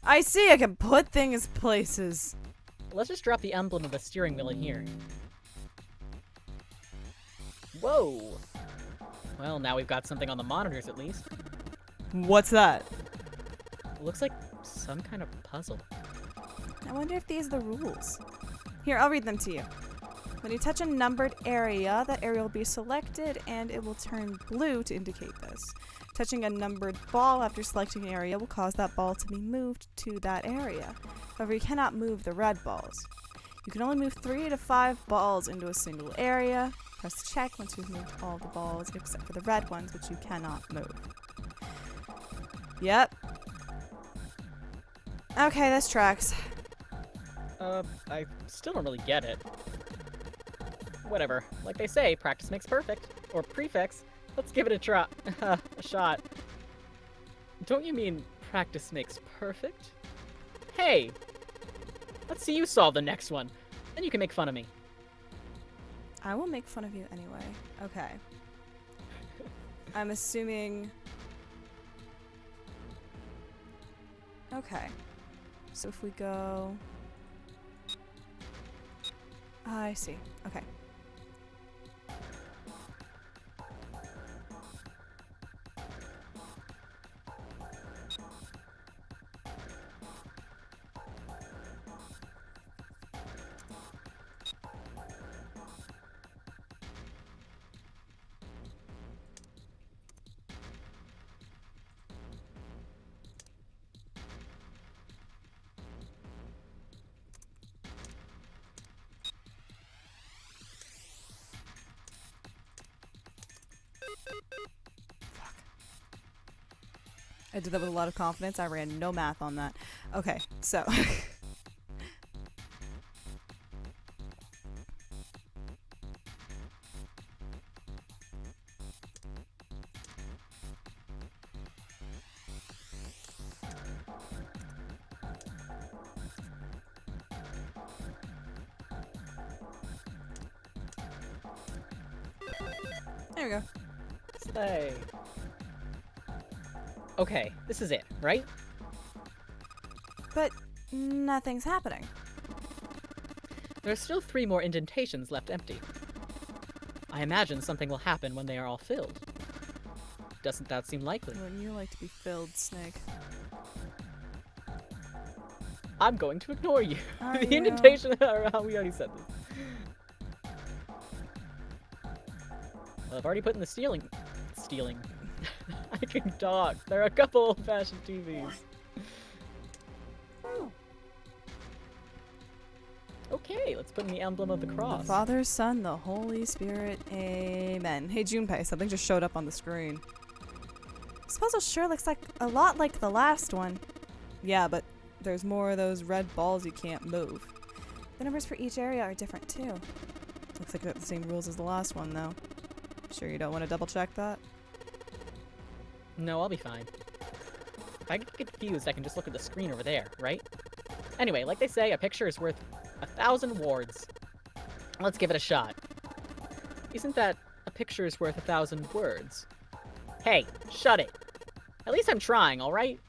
I see, I can put things places. Let's just drop the emblem of the steering wheel in here. Whoa! Well, now we've got something on the monitors at least. What's that? Looks like some kind of puzzle. I wonder if these are the rules. Here, I'll read them to you. When you touch a numbered area, that area will be selected and it will turn blue to indicate this. Touching a numbered ball after selecting an area will cause that ball to be moved to that area. However, you cannot move the red balls. You can only move 3 to 5 balls into a single area. Press check once you've moved all the balls except for the red ones, which you cannot move. Yep. Okay, this tracks. I still don't really get it. Whatever. Like they say, practice makes perfect. Or prefix. Let's give it a try. A shot. Don't you mean practice makes perfect? Hey! Let's see you solve the next one. Then you can make fun of me. I will make fun of you anyway. Okay. I'm assuming... Okay. So if we go... I see. Okay. I did that with a lot of confidence. I ran no math on that. Okay, so. There we go. Stay. Okay, this is it, right? But nothing's happening. There are still 3 more indentations left empty. I imagine something will happen when they are all filled. Doesn't that seem likely? Wouldn't you like to be filled, Snake? I'm going to ignore you. Are The you? indentation. We already said this. Well, I've already put in the stealing. I can talk. There are a couple old-fashioned TVs. Okay, let's put in the emblem of the cross. The Father, Son, the Holy Spirit. Amen. Hey, Junpei, something just showed up on the screen. This puzzle sure looks like a lot like the last one. Yeah, but there's more of those red balls you can't move. The numbers for each area are different too. Looks like they have the same rules as the last one, though. Sure you don't want to double check that? No, I'll be fine. If I get confused, I can just look at the screen over there, right? Anyway, like they say, a picture is worth 1,000 words. Let's give it a shot. Isn't that a picture is worth 1,000 words? Hey, shut it. At least I'm trying, alright?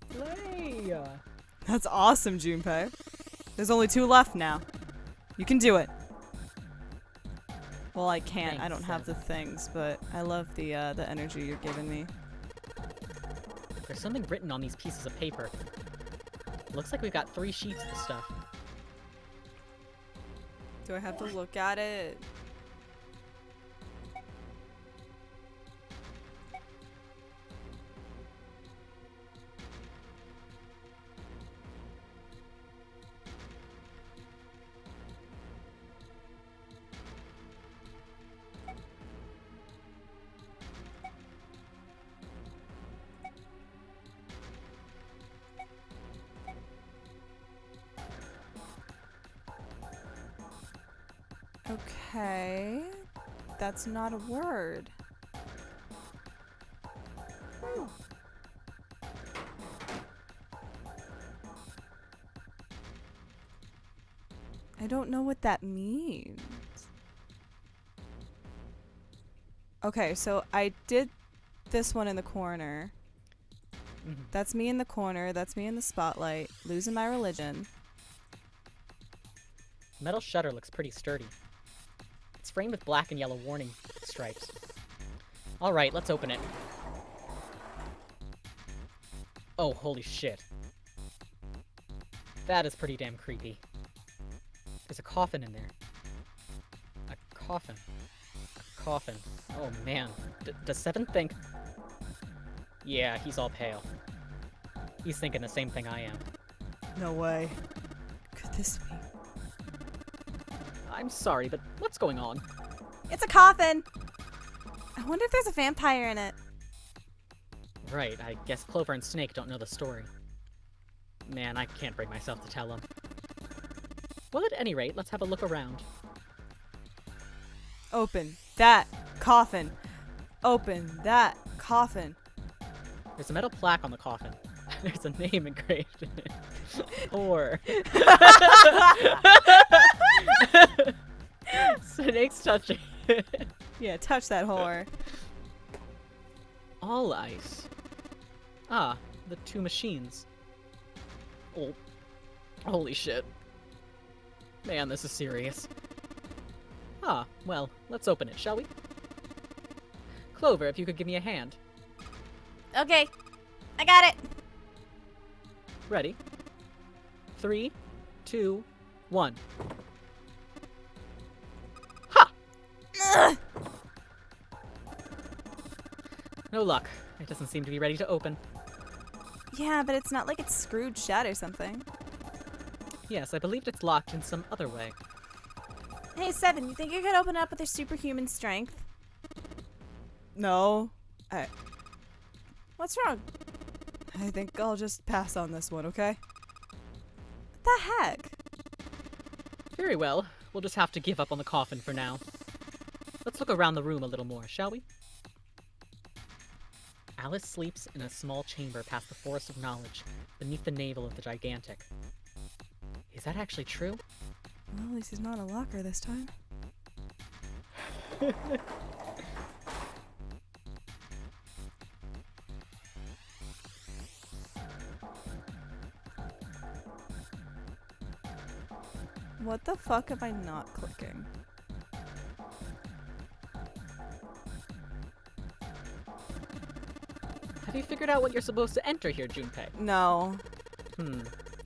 Play! That's awesome, Junpei. There's only 2 left now. You can do it. Well, I can't. I Thanks, don't have the things, but I love the energy you're giving me. There's something written on these pieces of paper. Looks like we've got 3 sheets of the stuff. Do I have to look at it? Okay. That's not a word. I don't know what that means. Okay, so I did this one in the corner. That's me in the corner. That's me in the spotlight. Losing my religion. Metal shutter looks pretty sturdy. It's framed with black and yellow warning stripes. Alright, let's open it. Oh, holy shit. That is pretty damn creepy. There's a coffin in there. A coffin. A coffin. Oh man. Does Seven think... Yeah, he's all pale. He's thinking the same thing I am. No way. Could this be? I'm sorry, but what's going on? It's a coffin! I wonder if there's a vampire in it. Right, I guess Clover and Snake don't know the story. Man, I can't bring myself to tell them. Well, at any rate, let's have a look around. Open that coffin. Open that coffin. There's a metal plaque on the coffin. There's a name engraved in it. Or... Snake's touching it. Yeah, touch that whore. All ice. Ah, the 2 machines. Oh. Holy shit. Man, this is serious. Ah, well, let's open it, shall we? Clover, if you could give me a hand. Okay, I got it. Ready? 3, 2, 1. Ha! Ugh. No luck. It doesn't seem to be ready to open. Yeah, but it's not like it's screwed shut or something. Yes, I believed it's locked in some other way. Hey, Seven, you think you could open up with your superhuman strength? No. What's wrong? I think I'll just pass on this one, okay? What the heck? Very well. We'll just have to give up on the coffin for now. Let's look around the room a little more, shall we? Alice sleeps in a small chamber past the Forest of Knowledge, beneath the navel of the Gigantic. Is that actually true? Well, at least he's not a locker this time. What the fuck am I not clicking? Have you figured out what you're supposed to enter here, Junpei? No.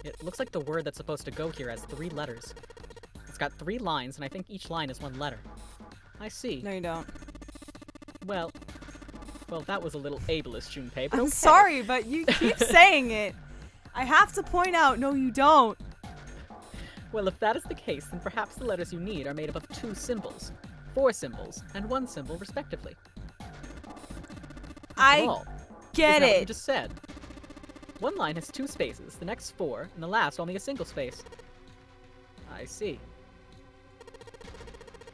It looks like the word that's supposed to go here has 3 letters. It's got 3 lines, and I think each line is 1 letter. I see. No, you don't. Well, that was a little ableist, Junpei, but I'm okay. sorry, but you keep saying it. I have to point out, no, you don't. Well, if that is the case, then perhaps the letters you need are made up of 2 symbols, 4 symbols, and 1 symbol, respectively. I Well, get isn't that what you it. just said? One line has 2 spaces, the next 4, and the last only a single space. I see.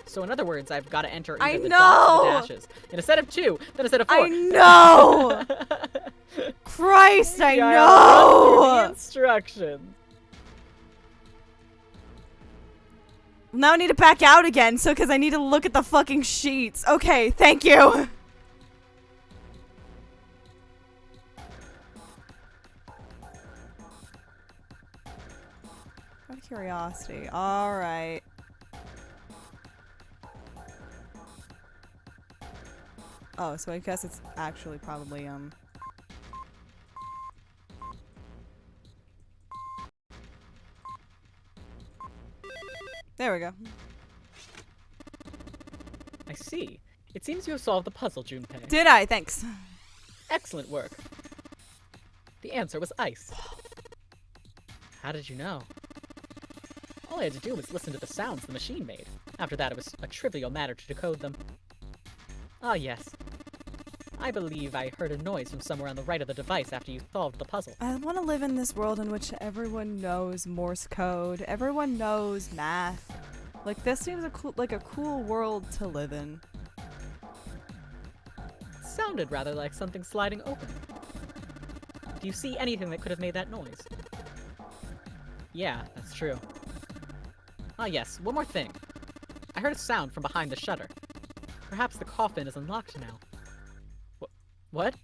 So in other words, I've got to enter I either the dots or the know! dashes. In a set of 2, then a set of 4. I know! Christ, I Yeah, I'll run through the know! instructions. Now I need to back out again, so because I need to look at the fucking sheets. Okay, thank you. Out of curiosity. Alright. Oh, so I guess it's actually probably, There we go. I see. It seems you have solved the puzzle, Junpei. Did I? Thanks. Excellent work. The answer was ice. How did you know? All I had to do was listen to the sounds the machine made. After that, it was a trivial matter to decode them. Ah, yes. I believe I heard a noise from somewhere on the right of the device after you solved the puzzle. I want to live in this world in which everyone knows Morse code, everyone knows math. Like, this seems like a cool world to live in. Sounded rather like something sliding open. Do you see anything that could have made that noise? Yeah, that's true. Ah, yes, one more thing. I heard a sound from behind the shutter. Perhaps the coffin is unlocked now. What?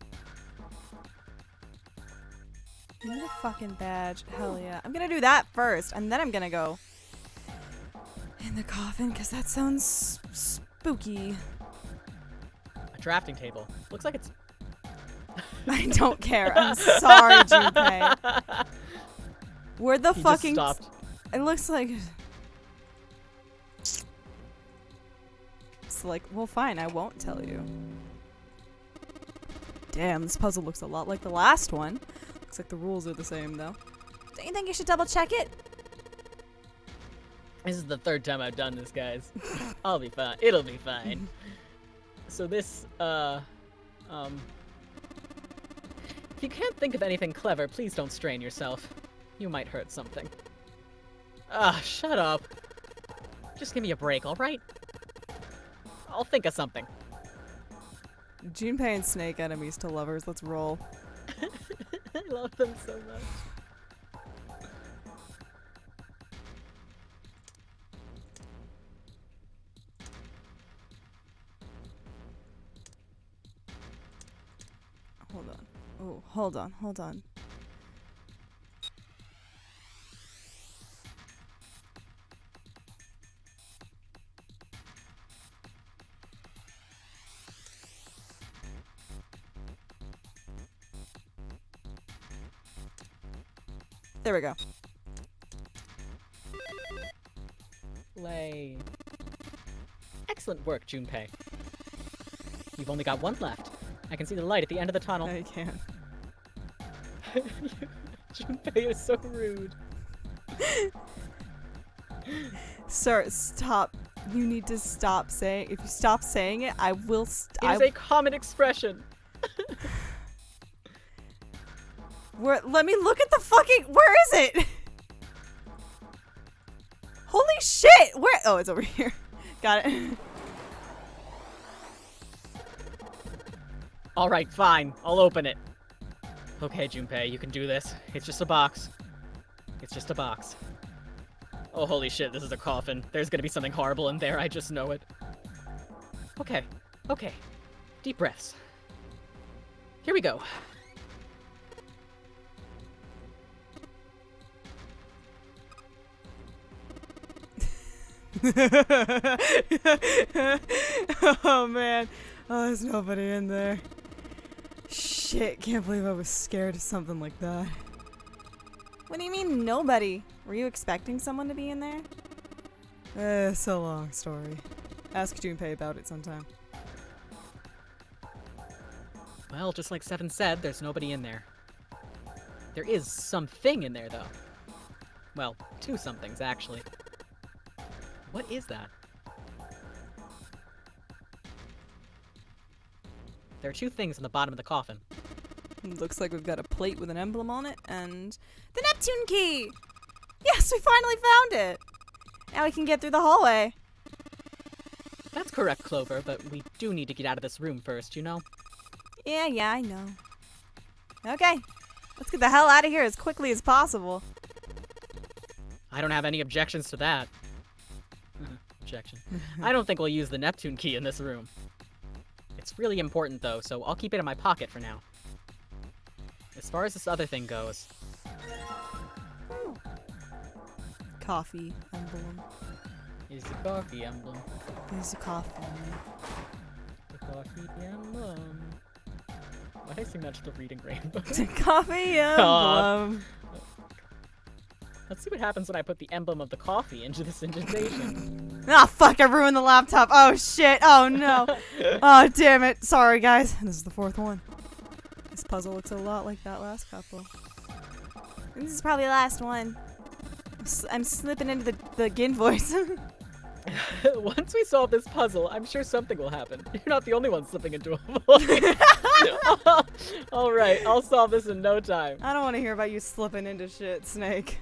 You need a fucking badge. Hell yeah. I'm gonna do that first, and then I'm gonna go in the coffin, because that sounds spooky. A drafting table. Looks like it's... I don't care. I'm sorry, Junpei. Where the He fucking... just stopped. It looks like... It's like, well, fine, I won't tell you. Damn, this puzzle looks a lot like the last one. Looks like the rules are the same, though. Don't you think you should double check it? This is the 3rd time I've done this, guys. I'll be fine. It'll be fine. So this, if you can't think of anything clever, please don't strain yourself. You might hurt something. Ah, shut up. Just give me a break, alright? I'll think of something. Junpei and Snake enemies to lovers. Let's roll. I love them so much. Hold on. Oh, hold on, hold on. There we go. Slay. Excellent work, Junpei. You've only got one left. I can see the light at the end of the tunnel. I can't. Junpei is so rude. Sir, stop. You need to stop saying. If you stop saying it, I will. It is a common expression. Let me look at the fucking. Where is it? Holy shit! Where? Oh, it's over here. Got it. All right, fine. I'll open it. Okay, Junpei, you can do this. It's just a box. It's just a box. Oh, holy shit, this is a coffin. There's gonna be something horrible in there, I just know it. Okay, okay. Deep breaths. Here we go. Oh man. Oh, there's nobody in there. Shit, can't believe I was scared of something like that. What do you mean, nobody? Were you expecting someone to be in there? It's a long story. Ask Junpei about it sometime. Well, just like Seven said, there's nobody in there. There is something in there, though. Well, two somethings, actually. What is that? There are two things in the bottom of the coffin. Looks like we've got a plate with an emblem on it, and The Neptune key! Yes, we finally found it! Now we can get through the hallway. That's correct, Clover, but we do need to get out of this room first, you know? Yeah, I know. Okay, let's get the hell out of here as quickly as possible. I don't have any objections to that. Objection. I don't think we'll use the Neptune key in this room. It's really important, though, so I'll keep it in my pocket for now. As far as this other thing goes... coffee emblem. Is the coffee emblem. There's a coffee. The coffee emblem. Why did I sing that to the Reading Rainbow? Coffee emblem. Let's see what happens when I put the emblem of the coffee into this indentation. Ah, fuck, I ruined the laptop. Oh, shit. Oh, no. Oh, damn it. Sorry, guys. This is the fourth one. This puzzle looks a lot like that last couple. This is probably the last one. I'm slipping into the Gin voice. Once we solve this puzzle, I'm sure something will happen. You're not the only one slipping into a void. Alright, I'll solve this in no time. I don't want to hear about you slipping into shit, Snake.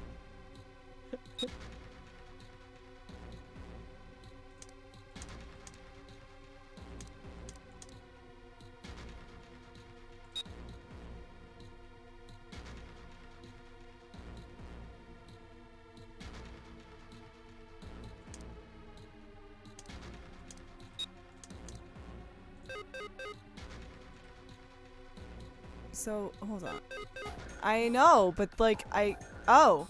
So, hold on. I know, but like, oh.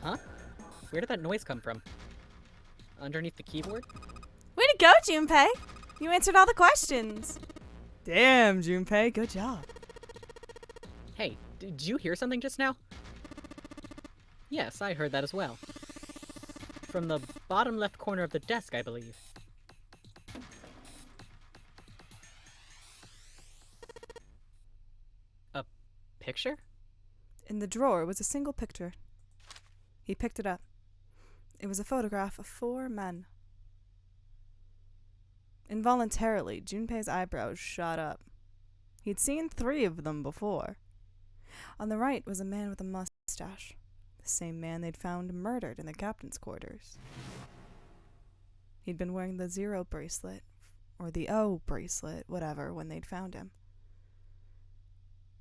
Huh? Where did that noise come from? Underneath the keyboard? Way to go, Junpei! You answered all the questions. Damn, Junpei, good job. Hey, did you hear something just now? Yes, I heard that as well. From the bottom left corner of the desk, I believe. A picture? In the drawer was a single picture. He picked it up. It was a photograph of 4 men. Involuntarily, Junpei's eyebrows shot up. He'd seen 3 of them before. On the right was a man with a mustache. The same man they'd found murdered in the captain's quarters. He'd been wearing the 0 bracelet, or the O bracelet, whatever, when they'd found him.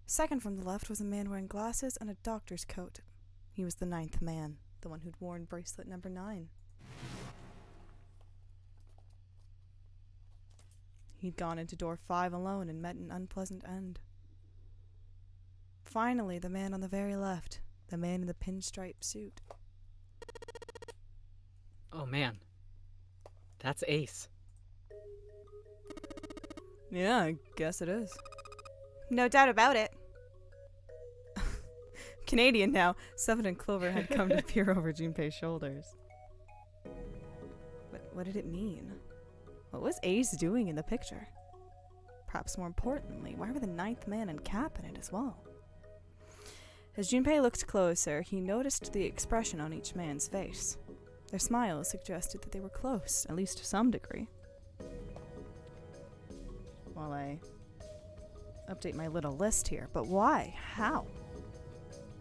Second from the left was a man wearing glasses and a doctor's coat. He was the 9th man, the one who'd worn bracelet number 9. He'd gone into door 5 alone and met an unpleasant end. Finally, the man on the very left, the man in the pinstripe suit. Oh man. That's Ace. Yeah, I guess it is. No doubt about it. Canadian now. Seven and Clover had come to peer over Junpei's shoulders. But what did it mean? What was Ace doing in the picture? Perhaps more importantly, why were the ninth man and Cap in it as well? As Junpei looked closer, he noticed the expression on each man's face. Their smiles suggested that they were close, at least to some degree. While I update my little list here, but why? How?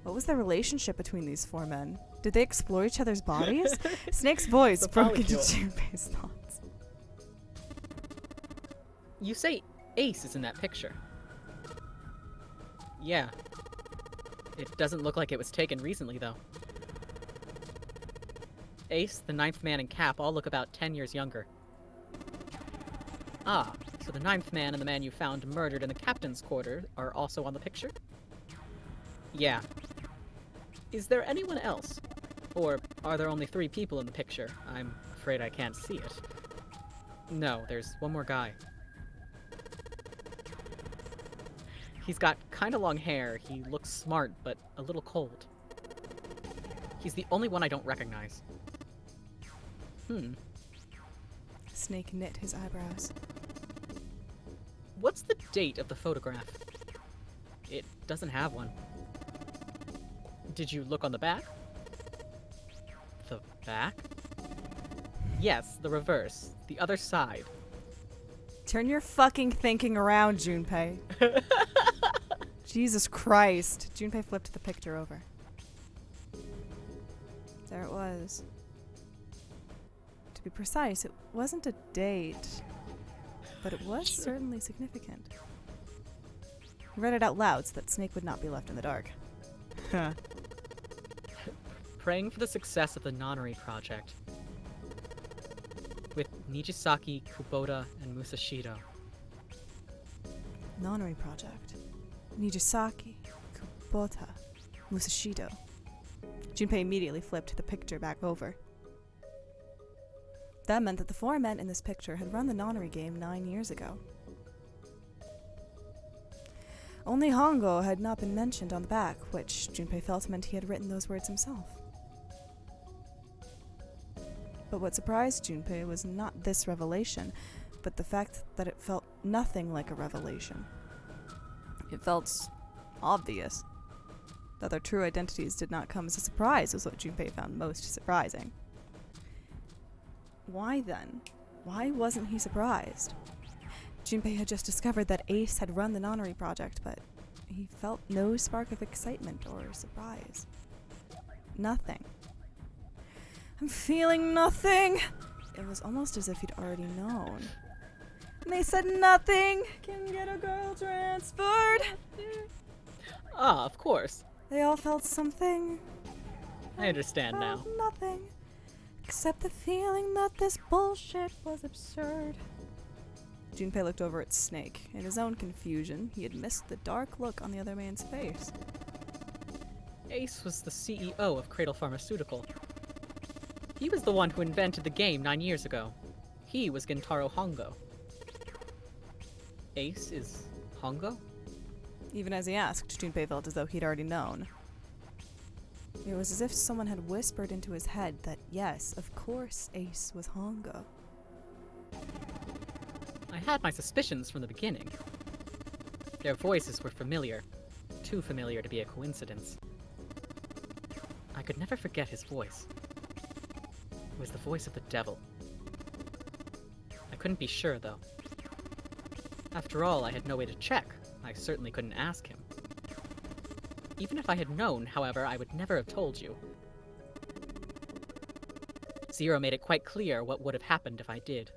What was the relationship between these four men? Did they explore each other's bodies? Snake's voice The broke into polycule. Junpei's thoughts. You say Ace is in that picture. Yeah. It doesn't look like it was taken recently, though. Ace, the ninth man, and Cap all look about 10 years younger. Ah, so the ninth man and the man you found murdered in the captain's quarter are also on the picture? Yeah. Is there anyone else? Or are there only 3 people in the picture? I'm afraid I can't see it. No, there's one more guy. He's got kinda long hair, he looks smart, but a little cold. He's the only one I don't recognize. Snake knit his eyebrows. What's the date of the photograph? It doesn't have one. Did you look on the back? The back? Yes, the reverse. The other side. Turn your fucking thinking around, Junpei. Jesus Christ. Junpei flipped the picture over. There it was. To be precise, it wasn't a date, but it was certainly significant. He read it out loud so that Snake would not be left in the dark. Huh. Praying for the success of the Nonary project. With Nijisaki, Kubota, and Musashido. Nonary Project. Nijisaki, Kubota, Musashido. Junpei immediately flipped the picture back over. That meant that the 4 men in this picture had run the Nonary game 9 years ago. Only Hongo had not been mentioned on the back, which Junpei felt meant he had written those words himself. But what surprised Junpei was not this revelation, but the fact that it felt nothing like a revelation. It felt obvious. That their true identities did not come as a surprise was what Junpei found most surprising. Why then? Why wasn't he surprised? Junpei had just discovered that Ace had run the Nonary project, but he felt no spark of excitement or surprise. Nothing. I'm feeling nothing! It was almost as if he'd already known. And they said nothing can get a girl transferred. Ah, of course. They all felt something. I understand now. Felt nothing. Except the feeling that this bullshit was absurd. Junpei looked over at Snake. In his own confusion, he had missed the dark look on the other man's face. Ace was the CEO of Cradle Pharmaceutical. He was the one who invented the game 9 years ago. He was Gentaro Hongo. Ace is Hongo? Even as he asked, Junpei felt as though he'd already known. It was as if someone had whispered into his head that, yes, of course, Ace was Hongo. I had my suspicions from the beginning. Their voices were familiar. Too familiar to be a coincidence. I could never forget his voice. It was the voice of the devil. I couldn't be sure, though. After all, I had no way to check. I certainly couldn't ask him. Even if I had known, however, I would never have told you. Zero made it quite clear what would have happened if I did.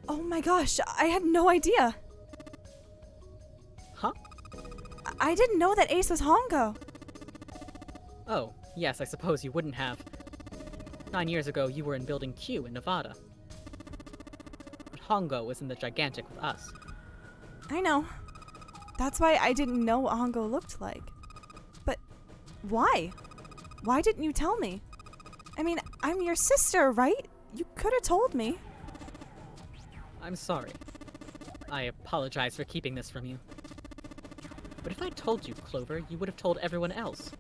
Oh my gosh, I had no idea! Huh? I didn't know that Ace was Hongo. Oh, yes, I suppose you wouldn't have. 9 years ago, you were in Building Q in Nevada. But Hongo was in the Gigantic with us. I know. That's why I didn't know what Hongo looked like. But why? Why didn't you tell me? I mean, I'm your sister, right? You could have told me. I'm sorry. I apologize for keeping this from you. But if I told you, Clover, you would have told everyone else.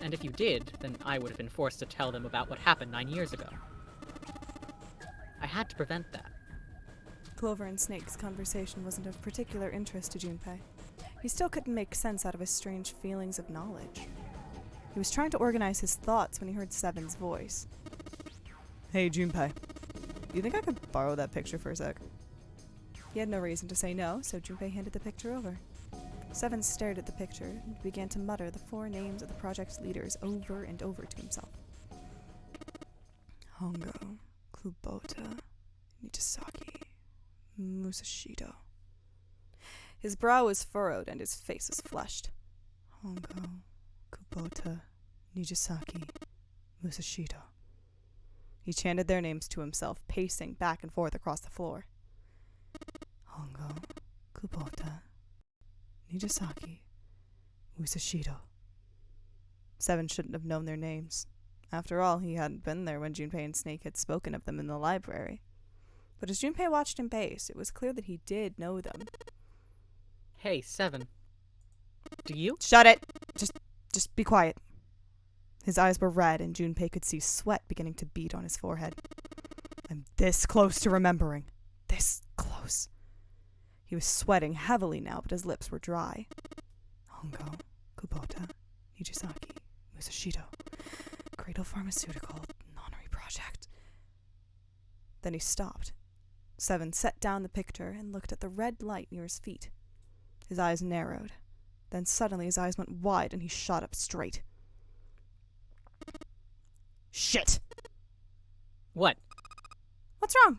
And if you did, then I would have been forced to tell them about what happened 9 years ago. I had to prevent that. Clover and Snake's conversation wasn't of particular interest to Junpei. He still couldn't make sense out of his strange feelings of knowledge. He was trying to organize his thoughts when he heard Seven's voice. Hey, Junpei. Do you think I could borrow that picture for a sec? He had no reason to say no, so Junpei handed the picture over. Seven stared at the picture and began to mutter the 4 names of the project's leaders over and over to himself. Hongo, Kubota, Nitasaki, Musashido. His brow was furrowed and his face was flushed. Hongo, Kubota, Nijisaki, Musashido. He chanted their names to himself, pacing back and forth across the floor. Hongo, Kubota, Nijisaki, Musashido. Seven shouldn't have known their names. After all, he hadn't been there when Junpei and Snake had spoken of them in the library. But as Junpei watched him pace, it was clear that he did know them. Hey, Seven. Do you? Shut it! Just be quiet. His eyes were red, and Junpei could see sweat beginning to bead on his forehead. I'm this close to remembering. This close. He was sweating heavily now, but his lips were dry. Hongo, Kubota, Nijisaki, Musashido. Cradle Pharmaceutical, Nonary Project. Then he stopped. Seven set down the picture and looked at the red light near his feet. His eyes narrowed. Then suddenly his eyes went wide and he shot up straight. Shit! What? What's wrong?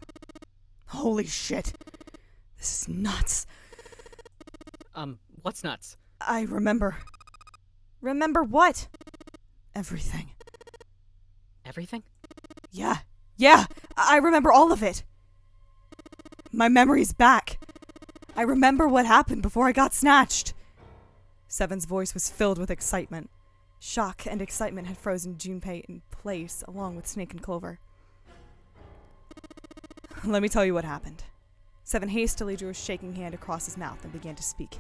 Holy shit! This is nuts. What's nuts? I remember. Remember what? Everything. Everything? Yeah, I remember all of it. My memory's back. I remember what happened before I got snatched. Seven's voice was filled with excitement. Shock and excitement had frozen Junpei in place, along with Snake and Clover. Let me tell you what happened. Seven hastily drew a shaking hand across his mouth and began to speak.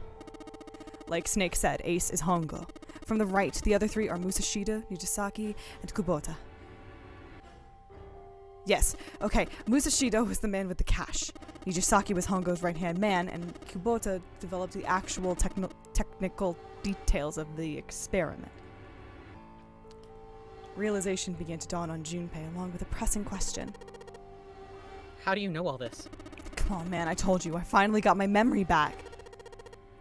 Like Snake said, Ace is Hongo. From the right, the other 3 are Musashida, Nijisaki, and Kubota. Yes, okay, Musashida was the man with the cash. Nijisaki was Hongo's right-hand man, and Kubota developed the actual technical details of the experiment. Realization began to dawn on Junpei, along with a pressing question. How do you know all this? Come on, man, I told you, I finally got my memory back.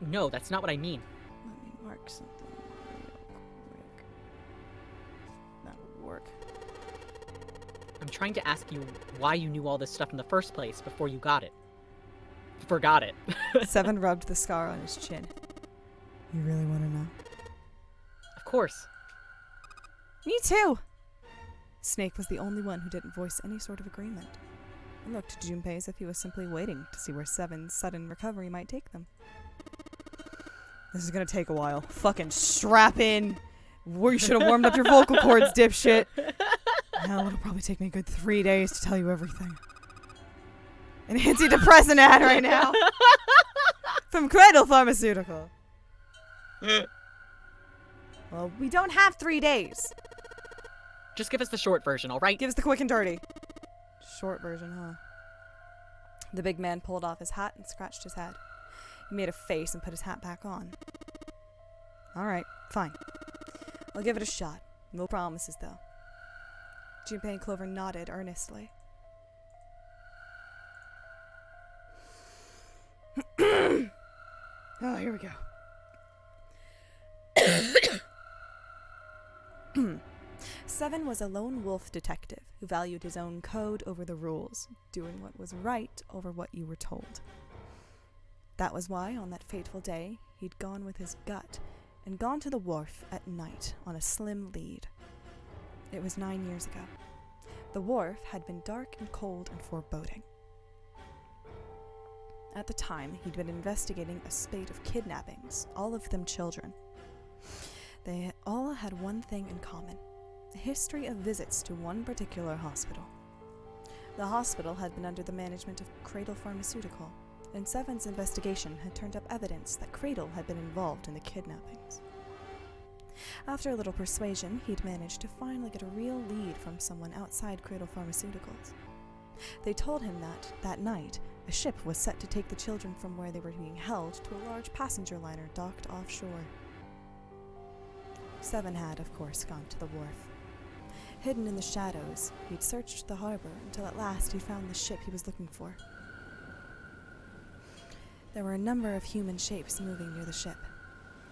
No, that's not what I mean. Let me mark something real quick. That would work. I'm trying to ask you why you knew all this stuff in the first place before you got it. Forgot it. Seven rubbed the scar on his chin. You really want to know? Of course. Me too! Snake was the only one who didn't voice any sort of agreement. He looked to Junpei as if he was simply waiting to see where Seven's sudden recovery might take them. This is gonna take a while. Fucking strap in! You should have warmed up your vocal cords, dipshit! Hell, it'll probably take me a good 3 days to tell you everything. An antidepressant ad right now! From Cradle Pharmaceutical. Well, we don't have 3 days. Just give us the short version, alright? Give us the quick and dirty. Short version, huh? The big man pulled off his hat and scratched his head. He made a face and put his hat back on. Alright, fine. I'll give it a shot. No promises, though. Junpei and Clover nodded earnestly. Oh, here we go. Seven was a lone wolf detective who valued his own code over the rules, doing what was right over what you were told. That was why, on that fateful day, he'd gone with his gut and gone to the wharf at night on a slim lead. It was 9 years ago. The wharf had been dark and cold and foreboding. At the time, he'd been investigating a spate of kidnappings, all of them children. They all had one thing in common: a history of visits to one particular hospital. The hospital had been under the management of Cradle Pharmaceutical, and Seven's investigation had turned up evidence that Cradle had been involved in the kidnappings. After a little persuasion, he'd managed to finally get a real lead from someone outside Cradle Pharmaceuticals. They told him that night, a ship was set to take the children from where they were being held to a large passenger liner docked offshore. Seven had, of course, gone to the wharf. Hidden in the shadows, he'd searched the harbor until at last he found the ship he was looking for. There were a number of human shapes moving near the ship.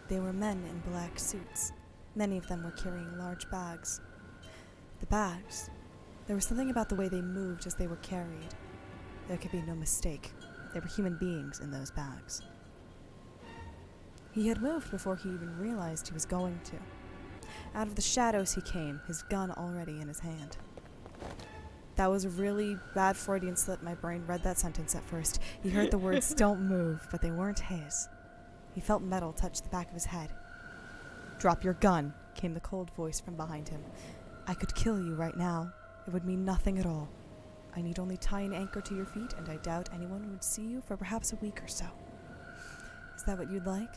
They were men in black suits. Many of them were carrying large bags. The bags, there was something about the way they moved as they were carried. There could be no mistake. There were human beings in those bags. He had moved before he even realized he was going to. Out of the shadows he came, his gun already in his hand. That was a really bad Freudian slip. My brain read that sentence at first. He heard the words, "Don't move," but they weren't his. He felt metal touch the back of his head. "Drop your gun," came the cold voice from behind him. "I could kill you right now. It would mean nothing at all. I need only tie an anchor to your feet, and I doubt anyone would see you for perhaps a week or so. Is that what you'd like?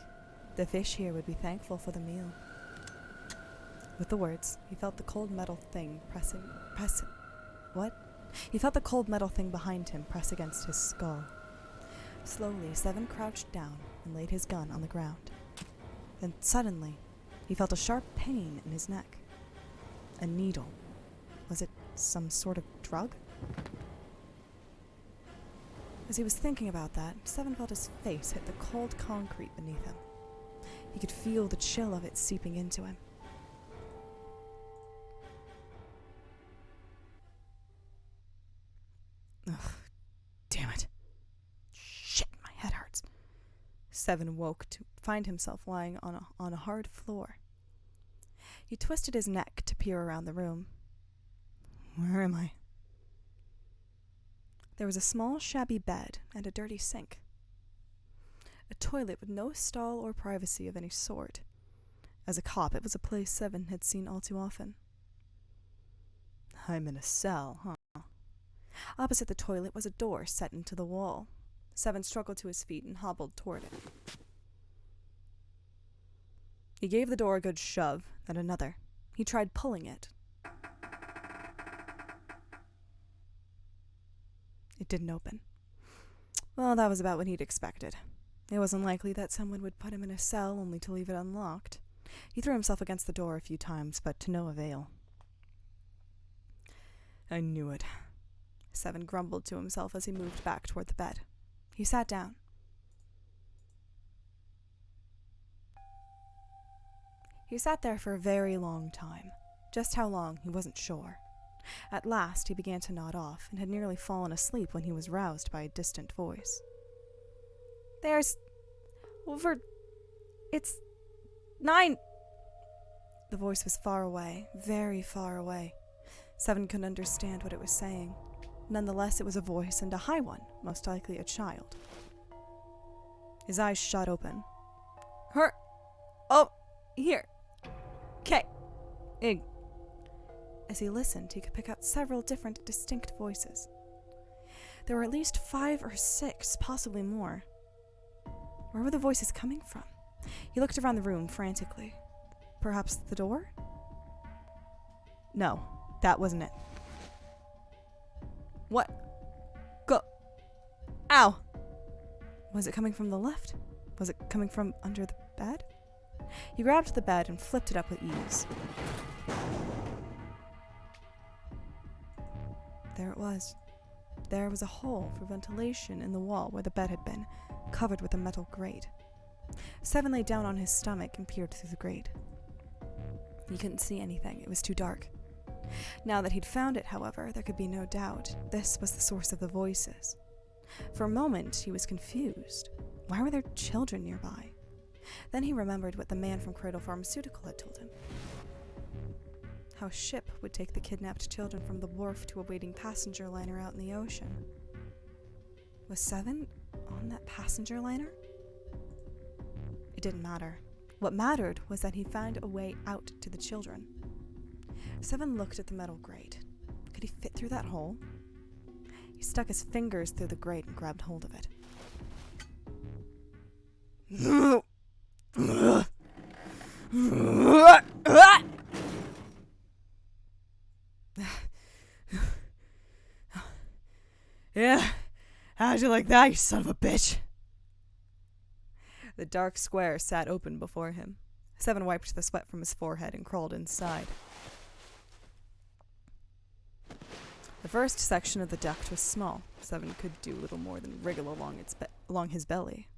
The fish here would be thankful for the meal." With the words, he felt the cold metal thing He felt the cold metal thing behind him press against his skull. Slowly, Seven crouched down and laid his gun on the ground. Then suddenly, he felt a sharp pain in his neck. A needle. Was it some sort of drug? As he was thinking about that, Seven felt his face hit the cold concrete beneath him. He could feel the chill of it seeping into him. Ugh, damn it. Shit, my head hurts. Seven woke to find himself lying on a hard floor. He twisted his neck to peer around the room. Where am I? There was a small, shabby bed and a dirty sink. A toilet with no stall or privacy of any sort. As a cop, it was a place Seven had seen all too often. I'm in a cell, huh? Opposite the toilet was a door set into the wall. Seven struggled to his feet and hobbled toward it. He gave the door a good shove, then another. He tried pulling it. It didn't open. Well, that was about what he'd expected. It wasn't likely that someone would put him in a cell only to leave it unlocked. He threw himself against the door a few times, but to no avail. I knew it. Seven grumbled to himself as he moved back toward the bed. He sat down. He sat there for a very long time. Just how long, he wasn't sure. At last, he began to nod off and had nearly fallen asleep when he was roused by a distant voice. There's over... It's 9... The voice was far away, very far away. Seven couldn't understand what it was saying. Nonetheless, it was a voice, and a high one, most likely a child. His eyes shot open. Her... Oh, here. K. Ig. As he listened, he could pick out several different, distinct voices. There were at least 5 or 6, possibly more. Where were the voices coming from? He looked around the room frantically. Perhaps the door? No, that wasn't it. What? Go. Ow! Was it coming from the left? Was it coming from under the bed? He grabbed the bed and flipped it up with ease. There it was. There was a hole for ventilation in the wall where the bed had been, covered with a metal grate. Seven lay down on his stomach and peered through the grate. He couldn't see anything. It was too dark. Now that he'd found it, however, there could be no doubt. This was the source of the voices. For a moment, he was confused. Why were there children nearby? Then he remembered what the man from Cradle Pharmaceutical had told him. How a ship would take the kidnapped children from the wharf to a waiting passenger liner out in the ocean. Was Seven on that passenger liner? It didn't matter. What mattered was that he found a way out to the children. Seven looked at the metal grate. Could he fit through that hole? He stuck his fingers through the grate and grabbed hold of it. Yeah, how'd you like that, you son of a bitch? The dark square sat open before him. Seven wiped the sweat from his forehead and crawled inside. The first section of the duct was small. Seven could do little more than wriggle along his belly.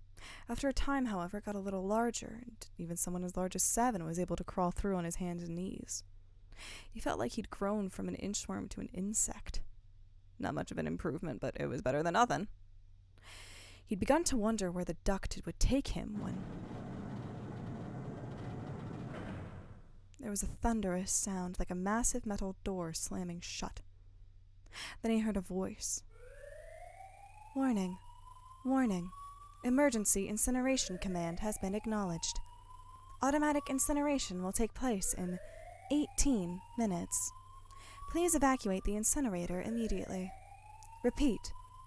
After a time, however, it got a little larger, and even someone as large as Seven was able to crawl through on his hands and knees. He felt like he'd grown from an inchworm to an insect. Not much of an improvement, but it was better than nothing. He'd begun to wonder where the duct would take him when there was a thunderous sound like a massive metal door slamming shut. Then he heard a voice. Warning. Warning. Emergency incineration command has been acknowledged. Automatic incineration will take place in 18 minutes. Please evacuate the incinerator immediately. Repeat.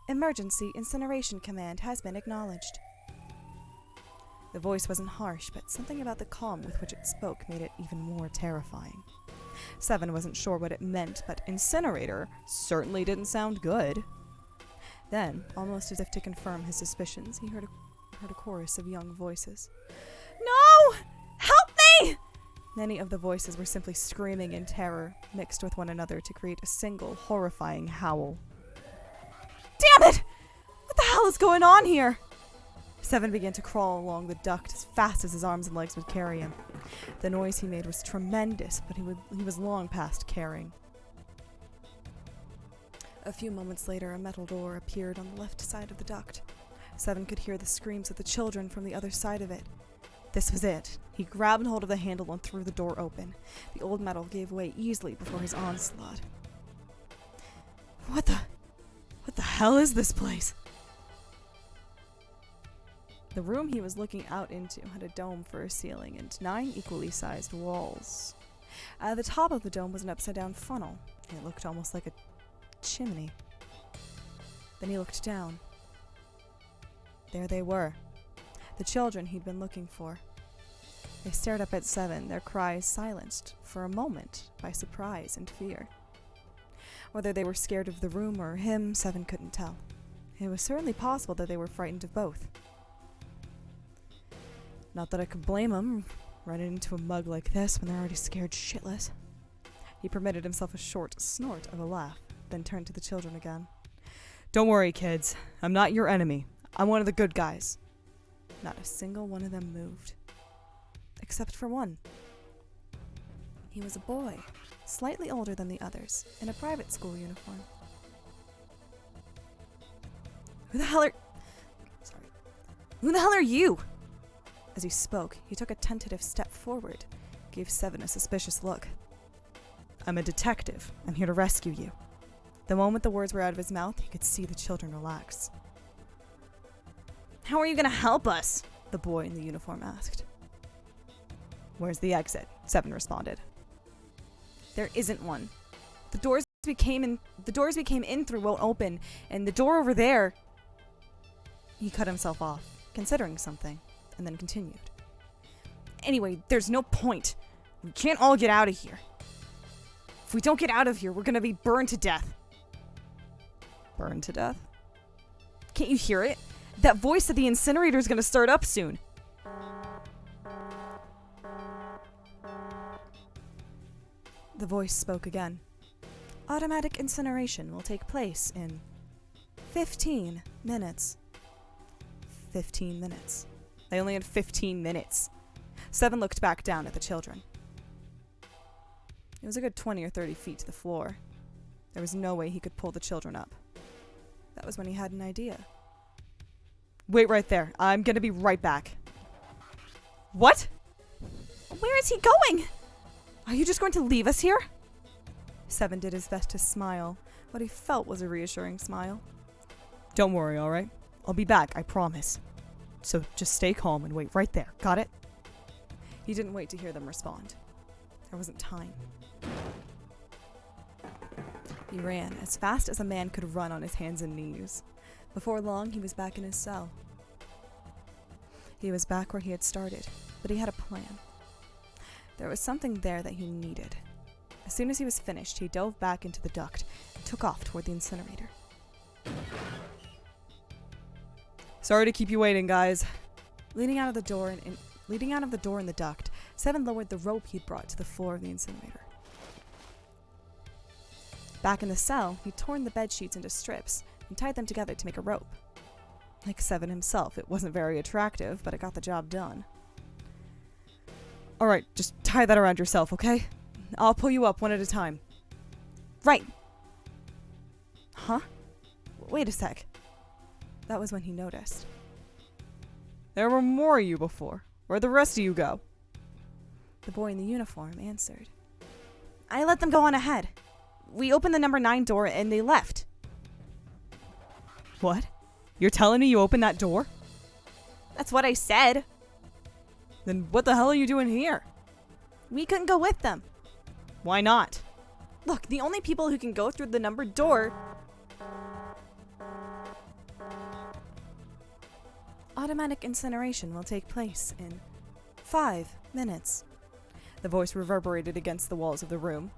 Emergency incineration command has been acknowledged. The voice wasn't harsh, but something about the calm with which it spoke made it even more terrifying. Seven wasn't sure what it meant, but incinerator certainly didn't sound good. Then, almost as if to confirm his suspicions, he heard a chorus of young voices. No! Help me! Many of the voices were simply screaming in terror, mixed with one another to create a single horrifying howl. Damn it! What the hell is going on here? Seven began to crawl along the duct as fast as his arms and legs would carry him. The noise he made was tremendous, but he was long past caring. A few moments later, a metal door appeared on the left side of the duct. Seven could hear the screams of the children from the other side of it. This was it. He grabbed hold of the handle and threw the door open. The old metal gave way easily before his onslaught. What the hell is this place? The room he was looking out into had a dome for a ceiling and 9 equally sized walls. At the top of the dome was an upside-down funnel. It looked almost like a chimney. Then he looked down. There they were, the children he'd been looking for. They stared up at Seven, their cries silenced for a moment by surprise and fear. Whether they were scared of the room or him, Seven couldn't tell. It was certainly possible that they were frightened of both. Not that I could blame them, running into a mug like this when they're already scared shitless. He permitted himself a short snort of a laugh, then turned to the children again. Don't worry, kids. I'm not your enemy. I'm one of the good guys. Not a single one of them moved. Except for one. He was a boy, slightly older than the others, in a private school uniform. Who the hell are you? As he spoke, he took a tentative step forward, gave Seven a suspicious look. I'm a detective. I'm here to rescue you. The moment the words were out of his mouth, he could see the children relax. How are you going to help us? The boy in the uniform asked. Where's the exit? Seven responded. There isn't one. The doors we came in through won't open, and the door over there... He cut himself off, considering something, and then continued. Anyway, there's no point. We can't all get out of here. If we don't get out of here, we're gonna be burned to death. Burned to death? Can't you hear it? That voice said the incinerator's gonna start up soon. The voice spoke again. Automatic incineration will take place in 15 minutes. 15 minutes. They only had 15 minutes. Seven looked back down at the children. It was a good 20 or 30 feet to the floor. There was no way he could pull the children up. That was when he had an idea. Wait right there. I'm gonna be right back. What? Where is he going? Are you just going to leave us here? Seven did his best to smile. What he felt was a reassuring smile. Don't worry, all right? I'll be back, I promise. So just stay calm and wait right there. Got it? He didn't wait to hear them respond. There wasn't time. He ran as fast as a man could run on his hands and knees. Before long, he was back in his cell. He was back where he had started, but he had a plan. There was something there that he needed. As soon as he was finished, he dove back into the duct and took off toward the incinerator. Sorry to keep you waiting, guys. Leading out of the door in the duct, Seven lowered the rope he'd brought to the floor of the incinerator. Back in the cell, he'd torn the bed sheets into strips and tied them together to make a rope. Like Seven himself, it wasn't very attractive, but it got the job done. Alright, just tie that around yourself, okay? I'll pull you up one at a time. Right. Huh? Wait a sec. That was when he noticed. There were more of you before. Where'd the rest of you go? The boy in the uniform answered. I let them go on ahead. We opened the number 9 door and they left. What? You're telling me you opened that door? That's what I said. Then what the hell are you doing here? We couldn't go with them. Why not? Look, the only people who can go through the numbered door... Automatic incineration will take place in 5 minutes. The voice reverberated against the walls of the room.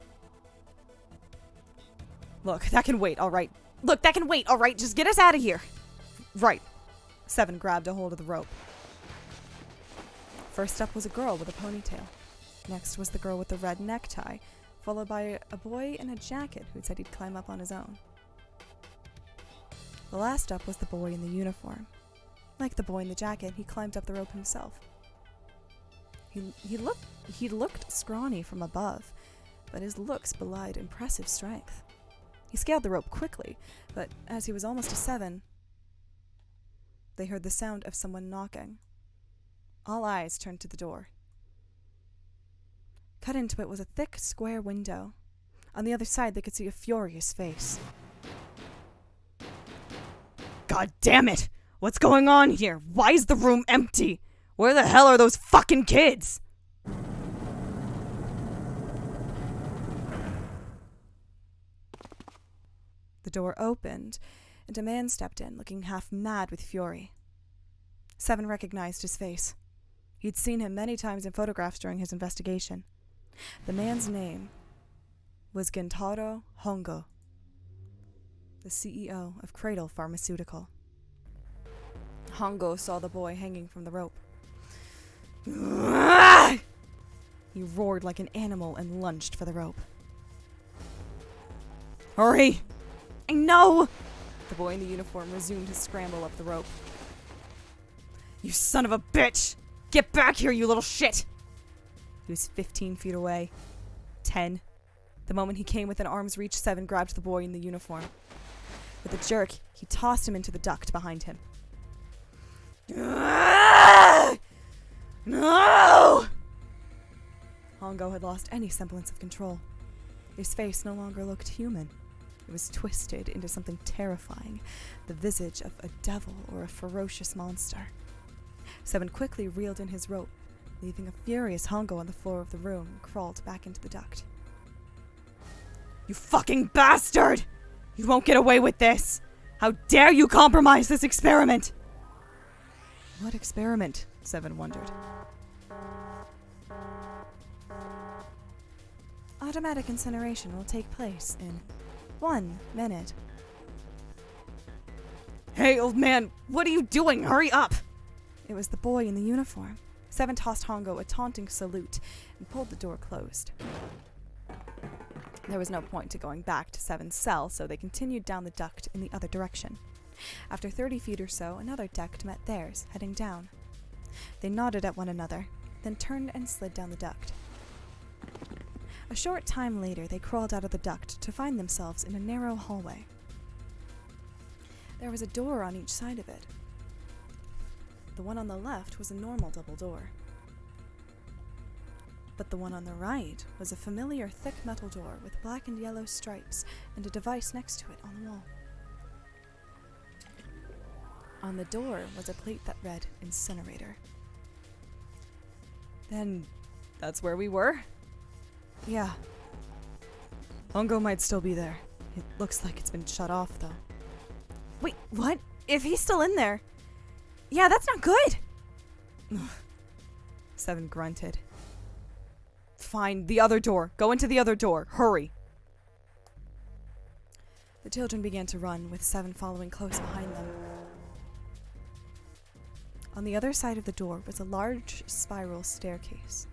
Look, that can wait, alright? Look, that can wait, alright? Just get us out of here. Right. Seven grabbed a hold of the rope. First up was a girl with a ponytail. Next was the girl with the red necktie, followed by a boy in a jacket who said he'd climb up on his own. The last up was the boy in the uniform. Like the boy in the jacket, he climbed up the rope himself. He looked scrawny from above, but his looks belied impressive strength. He scaled the rope quickly, but as he was almost to 7, they heard the sound of someone knocking. All eyes turned to the door. Cut into it was a thick, square window. On the other side, they could see a furious face. God damn it! What's going on here? Why is the room empty? Where the hell are those fucking kids? The door opened, and a man stepped in, looking half mad with fury. Seven recognized his face. He'd seen him many times in photographs during his investigation. The man's name was Gentaro Hongo, the CEO of Cradle Pharmaceutical. Hongo saw the boy hanging from the rope. He roared like an animal and lunged for the rope. Hurry! I know! The boy in the uniform resumed his scramble up the rope. You son of a bitch! Get back here, you little shit! He was 15 feet away. 10. The moment he came within arm's reach, Seven grabbed the boy in the uniform. With a jerk, he tossed him into the duct behind him. No! Hongo had lost any semblance of control. His face no longer looked human. It was twisted into something terrifying, the visage of a devil or a ferocious monster. Seven quickly reeled in his rope, leaving a furious Hongo on the floor of the room and crawled back into the duct. You fucking bastard! You won't get away with this! How dare you compromise this experiment! What experiment? Seven wondered. Automatic incineration will take place in 1 minute. Hey, old man, what are you doing? Hurry up! It was the boy in the uniform. Seven tossed Hongo a taunting salute and pulled the door closed. There was no point to going back to Seven's cell, so they continued down the duct in the other direction. After 30 feet or so, another duct met theirs, heading down. They nodded at one another, then turned and slid down the duct. A short time later, they crawled out of the duct to find themselves in a narrow hallway. There was a door on each side of it. The one on the left was a normal double door. But the one on the right was a familiar thick metal door with black and yellow stripes and a device next to it on the wall. On the door was a plate that read incinerator. Then that's where we were? Yeah. Hongo might still be there. It looks like it's been shut off, though. Wait, what? If he's still in there? Yeah, that's not good! Seven grunted. Fine, the other door. Go into the other door. Hurry. The children began to run, with Seven following close behind them. On the other side of the door was a large spiral staircase.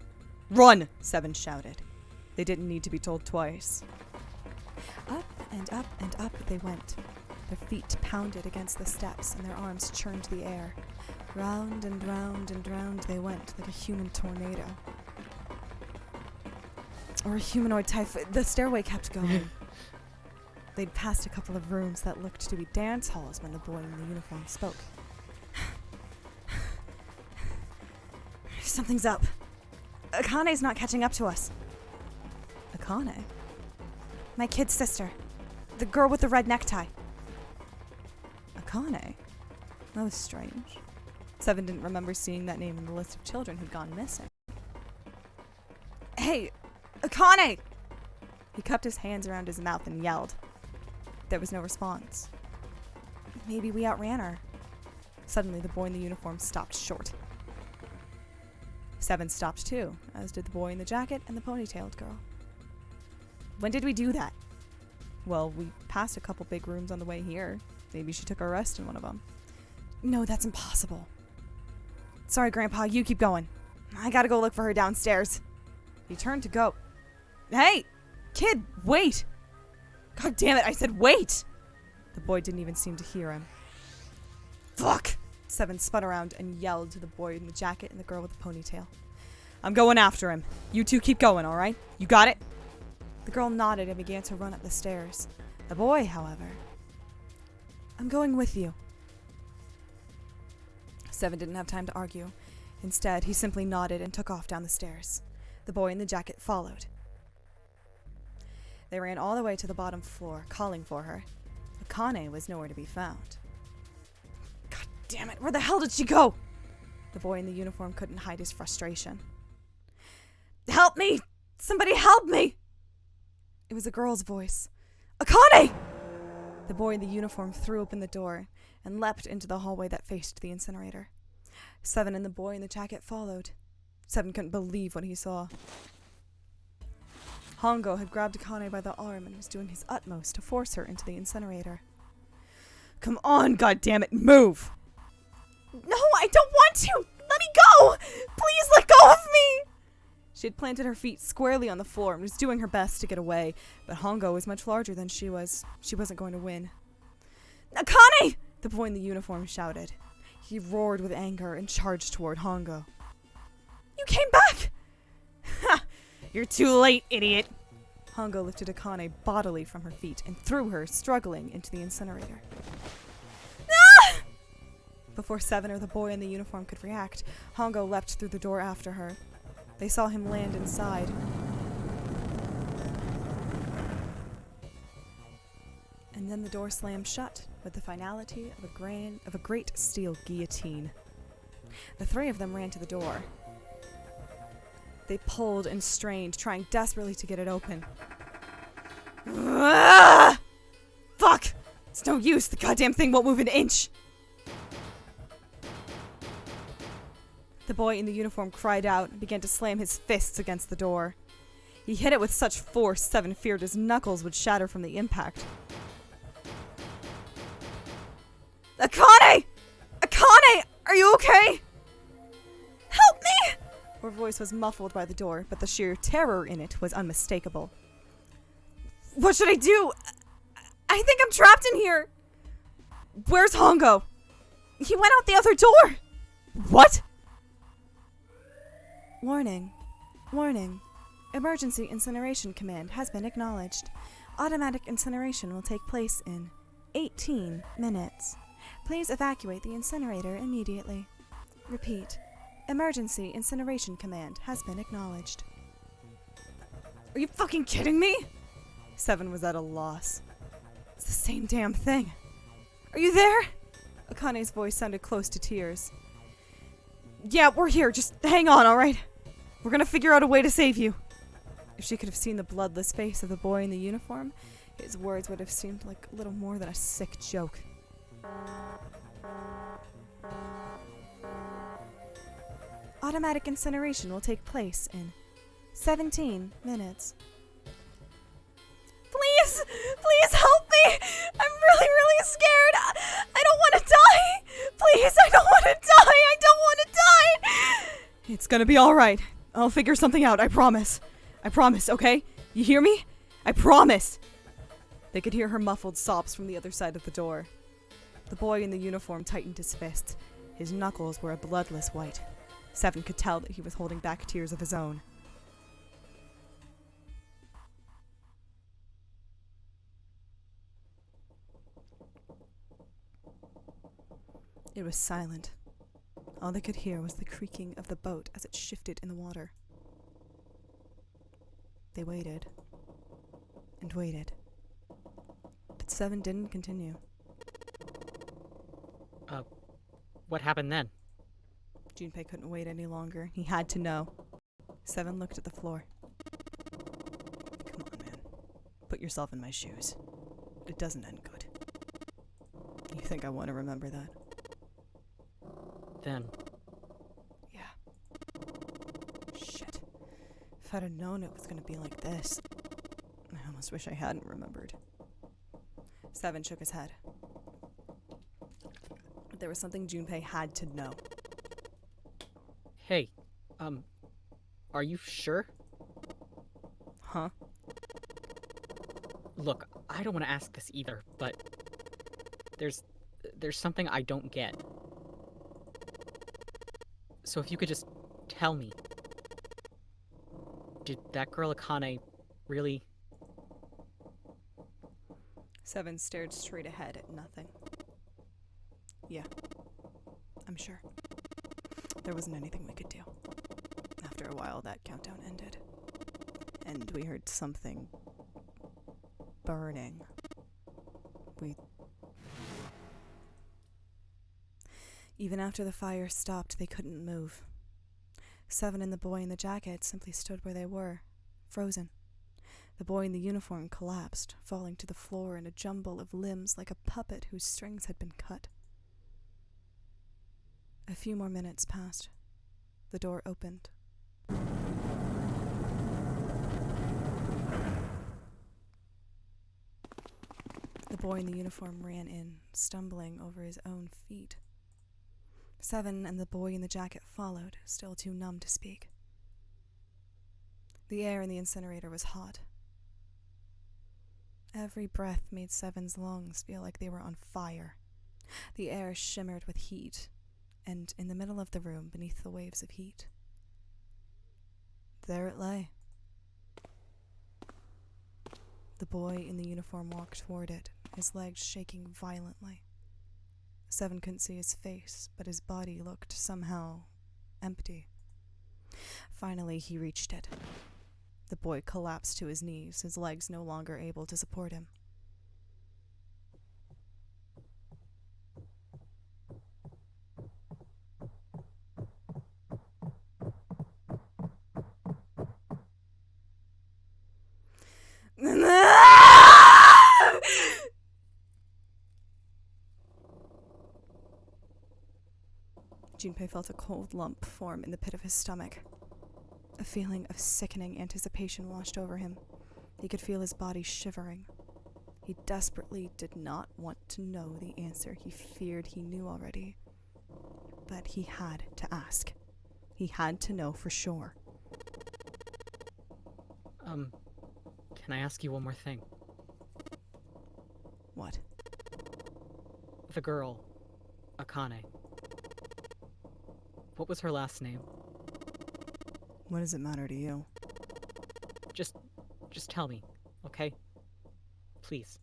Run! Seven shouted. They didn't need to be told twice. Up and up and up they went. Their feet pounded against the steps and their arms churned the air. Round and round and round they went like a human tornado. Or a humanoid typhoon. The stairway kept going. They'd passed a couple of rooms that looked to be dance halls when the boy in the uniform spoke. Something's up. Akane's not catching up to us. Akane? My kid's sister. The girl with the red necktie. Akane? That was strange. Seven didn't remember seeing that name in the list of children who'd gone missing. Hey! Akane! He cupped his hands around his mouth and yelled. There was no response. Maybe we outran her. Suddenly, the boy in the uniform stopped short. Seven stopped too, as did the boy in the jacket and the ponytailed girl. When did we do that? Well, we passed a couple big rooms on the way here. Maybe she took a rest in one of them. No, that's impossible. Sorry, Grandpa, you keep going. I gotta go look for her downstairs. He turned to go. Hey! Kid, wait! God damn it, I said wait! The boy didn't even seem to hear him. Fuck! Seven spun around and yelled to the boy in the jacket and the girl with the ponytail. I'm going after him. You two keep going, alright? You got it? The girl nodded and began to run up the stairs. The boy, however... I'm going with you. Seven didn't have time to argue. Instead, he simply nodded and took off down the stairs. The boy in the jacket followed. They ran all the way to the bottom floor, calling for her. Akane was nowhere to be found. God damn it, where the hell did she go? The boy in the uniform couldn't hide his frustration. Help me! Somebody help me! It was a girl's voice. Akane! The boy in the uniform threw open the door and leapt into the hallway that faced the incinerator. Seven and the boy in the jacket followed. Seven couldn't believe what he saw. Hongo had grabbed Akane by the arm and was doing his utmost to force her into the incinerator. Come on, goddammit, move! No, I don't want to! Let me go! Please let go of me! She had planted her feet squarely on the floor and was doing her best to get away, but Hongo was much larger than she was. She wasn't going to win. Akane! The boy in the uniform shouted. He roared with anger and charged toward Hongo. You came back! Ha! You're too late, idiot! Hongo lifted Akane bodily from her feet and threw her, struggling, into the incinerator. Ah! Before Seven or the boy in the uniform could react, Hongo leapt through the door after her. They saw him land inside. And then the door slammed shut with the finality of a great steel guillotine. The three of them ran to the door. They pulled and strained, trying desperately to get it open. Ah! Fuck! It's no use. The goddamn thing won't move an inch. The boy in the uniform cried out and began to slam his fists against the door. He hit it with such force, Seven feared his knuckles would shatter from the impact. Akane! Akane! Are you okay? Help me! Her voice was muffled by the door, but the sheer terror in it was unmistakable. What should I do? I think I'm trapped in here. Where's Hongo? He went out the other door. What? Warning. Warning. Emergency incineration command has been acknowledged. Automatic incineration will take place in 18 minutes. Please evacuate the incinerator immediately. Repeat. Emergency incineration command has been acknowledged. Are you fucking kidding me? Seven was at a loss. It's the same damn thing. Are you there? Akane's voice sounded close to tears. Yeah, we're here. Just hang on, alright? We're gonna figure out a way to save you. If she could have seen the bloodless face of the boy in the uniform, his words would have seemed like little more than a sick joke. Automatic incineration will take place in 17 minutes. Please! Please help me! I'm really, really scared! I don't want to die! Please, I don't want to die! I don't want to die! It's gonna be alright. I'll figure something out, I promise. I promise, okay? You hear me? I promise! They could hear her muffled sobs from the other side of the door. The boy in the uniform tightened his fists. His knuckles were a bloodless white. Seven could tell that he was holding back tears of his own. It was silent. All they could hear was the creaking of the boat as it shifted in the water. They waited. And waited. But Seven didn't continue. What happened then? Junpei couldn't wait any longer. He had to know. Seven looked at the floor. Come on, man. Put yourself in my shoes. It doesn't end good. You think I want to remember that? Then. Yeah. Shit. If I'd have known it was going to be like this, I almost wish I hadn't remembered. Seven shook his head. There was something Junpei had to know. Hey, are you sure? Huh? Look, I don't want to ask this either, but there's something I don't get. So if you could just tell me, did that girl Akane really... Seven stared straight ahead at nothing. Yeah, I'm sure. There wasn't anything we could do. After a while, that countdown ended. And we heard something burning. Even after the fire stopped, they couldn't move. Seven and the boy in the jacket simply stood where they were, frozen. The boy in the uniform collapsed, falling to the floor in a jumble of limbs like a puppet whose strings had been cut. A few more minutes passed. The door opened. The boy in the uniform ran in, stumbling over his own feet. Seven and the boy in the jacket followed, still too numb to speak. The air in the incinerator was hot. Every breath made Seven's lungs feel like they were on fire. The air shimmered with heat, and in the middle of the room, beneath the waves of heat, there it lay. The boy in the uniform walked toward it, his legs shaking violently. Seven couldn't see his face, but his body looked somehow empty. Finally, he reached it. The boy collapsed to his knees, his legs no longer able to support him. Junpei felt a cold lump form in the pit of his stomach. A feeling of sickening anticipation washed over him. He could feel his body shivering. He desperately did not want to know the answer he feared he knew already. But he had to ask. He had to know for sure. Can I ask you one more thing? What? The girl, Akane. What was her last name? What does it matter to you? Just tell me, okay? Please.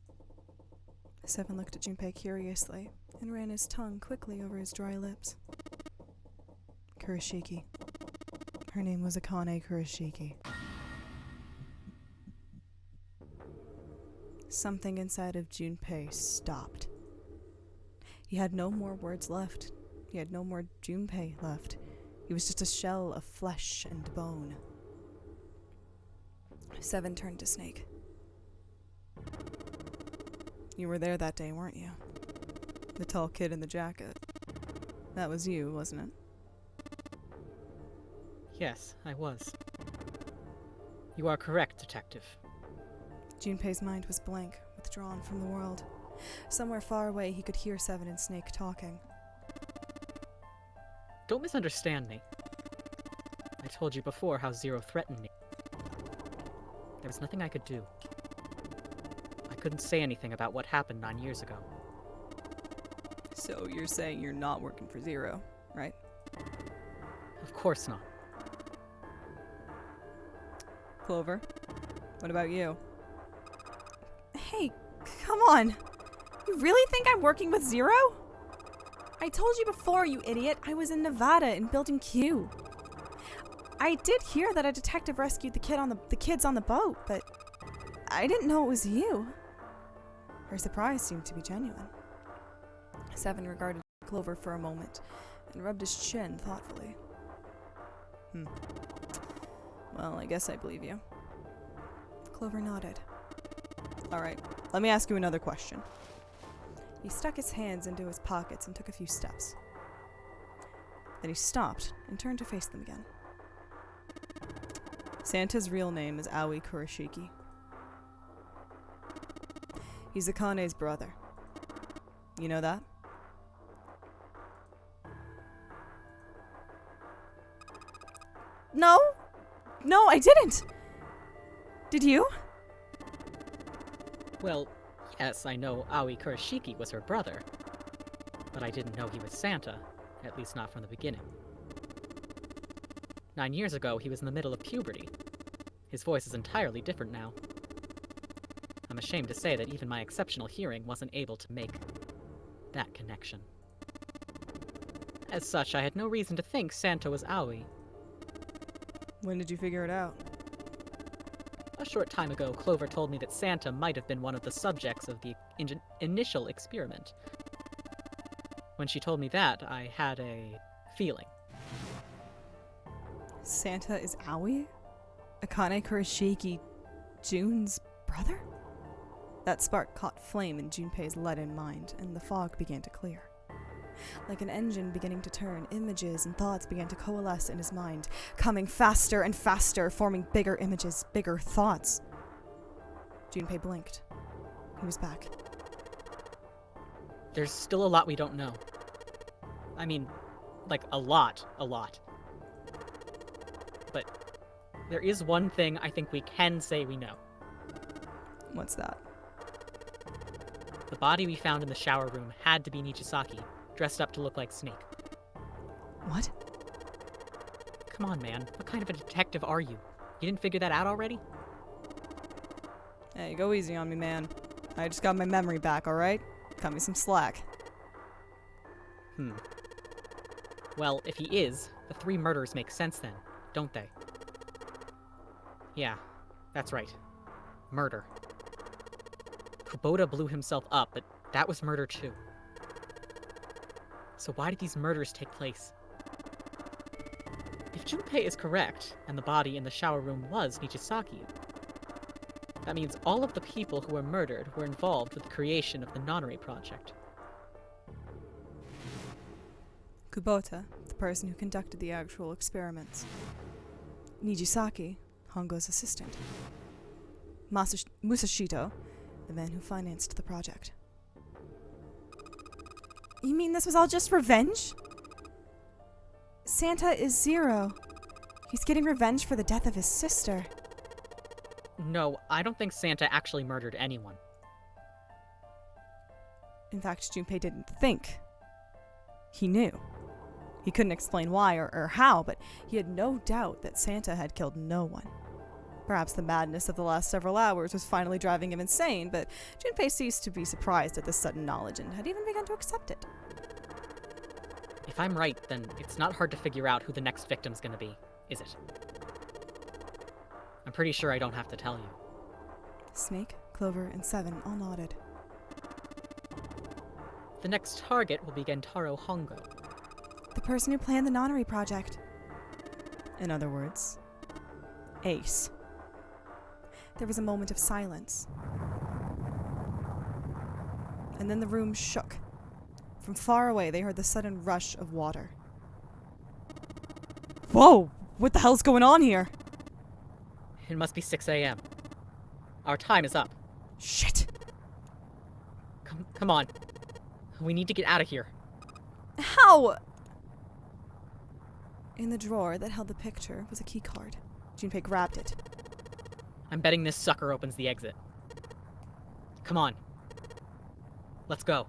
Seven looked at Junpei curiously and ran his tongue quickly over his dry lips. Kurashiki. Her name was Akane Kurashiki. Something inside of Junpei stopped. He had no more words left. He had no more Junpei left. He was just a shell of flesh and bone. Seven turned to Snake. You were there that day, weren't you? The tall kid in the jacket. That was you, wasn't it? Yes, I was. You are correct, Detective. Junpei's mind was blank, withdrawn from the world. Somewhere far away, he could hear Seven and Snake talking. Don't misunderstand me. I told you before how Zero threatened me. There was nothing I could do. I couldn't say anything about what happened 9 years ago. So you're saying you're not working for Zero, right? Of course not. Clover, what about you? Hey, come on. You really think I'm working with Zero? I told you before, you idiot, I was in Nevada in Building Q. I did hear that a detective rescued the kids on the boat, but I didn't know it was you. Her surprise seemed to be genuine. Seven regarded Clover for a moment and rubbed his chin thoughtfully. Well, I guess I believe you. Clover nodded. Alright, let me ask you another question. He stuck his hands into his pockets and took a few steps. Then he stopped and turned to face them again. Santa's real name is Aoi Kurashiki. He's Akane's brother. You know that? No, I didn't. Did you? Well, yes, I know Aoi Kurashiki was her brother. But I didn't know he was Santa, at least not from the beginning. 9 years ago, he was in the middle of puberty. His voice is entirely different now. I'm ashamed to say that even my exceptional hearing wasn't able to make that connection. As such, I had no reason to think Santa was Aoi. When did you figure it out? A short time ago, Clover told me that Santa might have been one of the subjects of the initial experiment. When she told me that, I had a feeling. Santa is Aoi? Akane Kurashiki, June's brother? That spark caught flame in Junpei's leaden mind, and the fog began to clear. Like an engine beginning to turn, images and thoughts began to coalesce in his mind, coming faster and faster, forming bigger images, bigger thoughts. Junpei blinked. He was back. There's still a lot we don't know. I mean, like, a lot. But there is one thing I think we can say we know. What's that? The body we found in the shower room had to be Nijisaki, dressed up to look like Snake. What? Come on, man. What kind of a detective are you? You didn't figure that out already? Hey, go easy on me, man. I just got my memory back, alright? Cut me some slack. Well, if he is, the 3 murders make sense then, don't they? Yeah, that's right. Murder. Kubota blew himself up, but that was murder too. So why did these murders take place? If Junpei is correct, and the body in the shower room was Nijisaki, that means all of the people who were murdered were involved with the creation of the Nonary Project. Kubota, the person who conducted the actual experiments. Nijisaki, Hongo's assistant. Musashito, the man who financed the project. You mean this was all just revenge? Santa is Zero. He's getting revenge for the death of his sister. No, I don't think Santa actually murdered anyone. In fact, Junpei didn't think. He knew. He couldn't explain why or how, but he had no doubt that Santa had killed no one. Perhaps the madness of the last several hours was finally driving him insane, but Junpei ceased to be surprised at this sudden knowledge and had even begun to accept it. If I'm right, then it's not hard to figure out who the next victim's gonna be, is it? I'm pretty sure I don't have to tell you. Snake, Clover, and Seven all nodded. The next target will be Gentaro Hongo. The person who planned the Nonary Project. In other words, Ace. There was a moment of silence. And then the room shook. From far away, they heard the sudden rush of water. Whoa! What the hell's going on here? It must be 6 a.m. Our time is up. Shit. Come on. We need to get out of here. How? In the drawer that held the picture was a key card. Junpei grabbed it. I'm betting this sucker opens the exit. Come on. Let's go.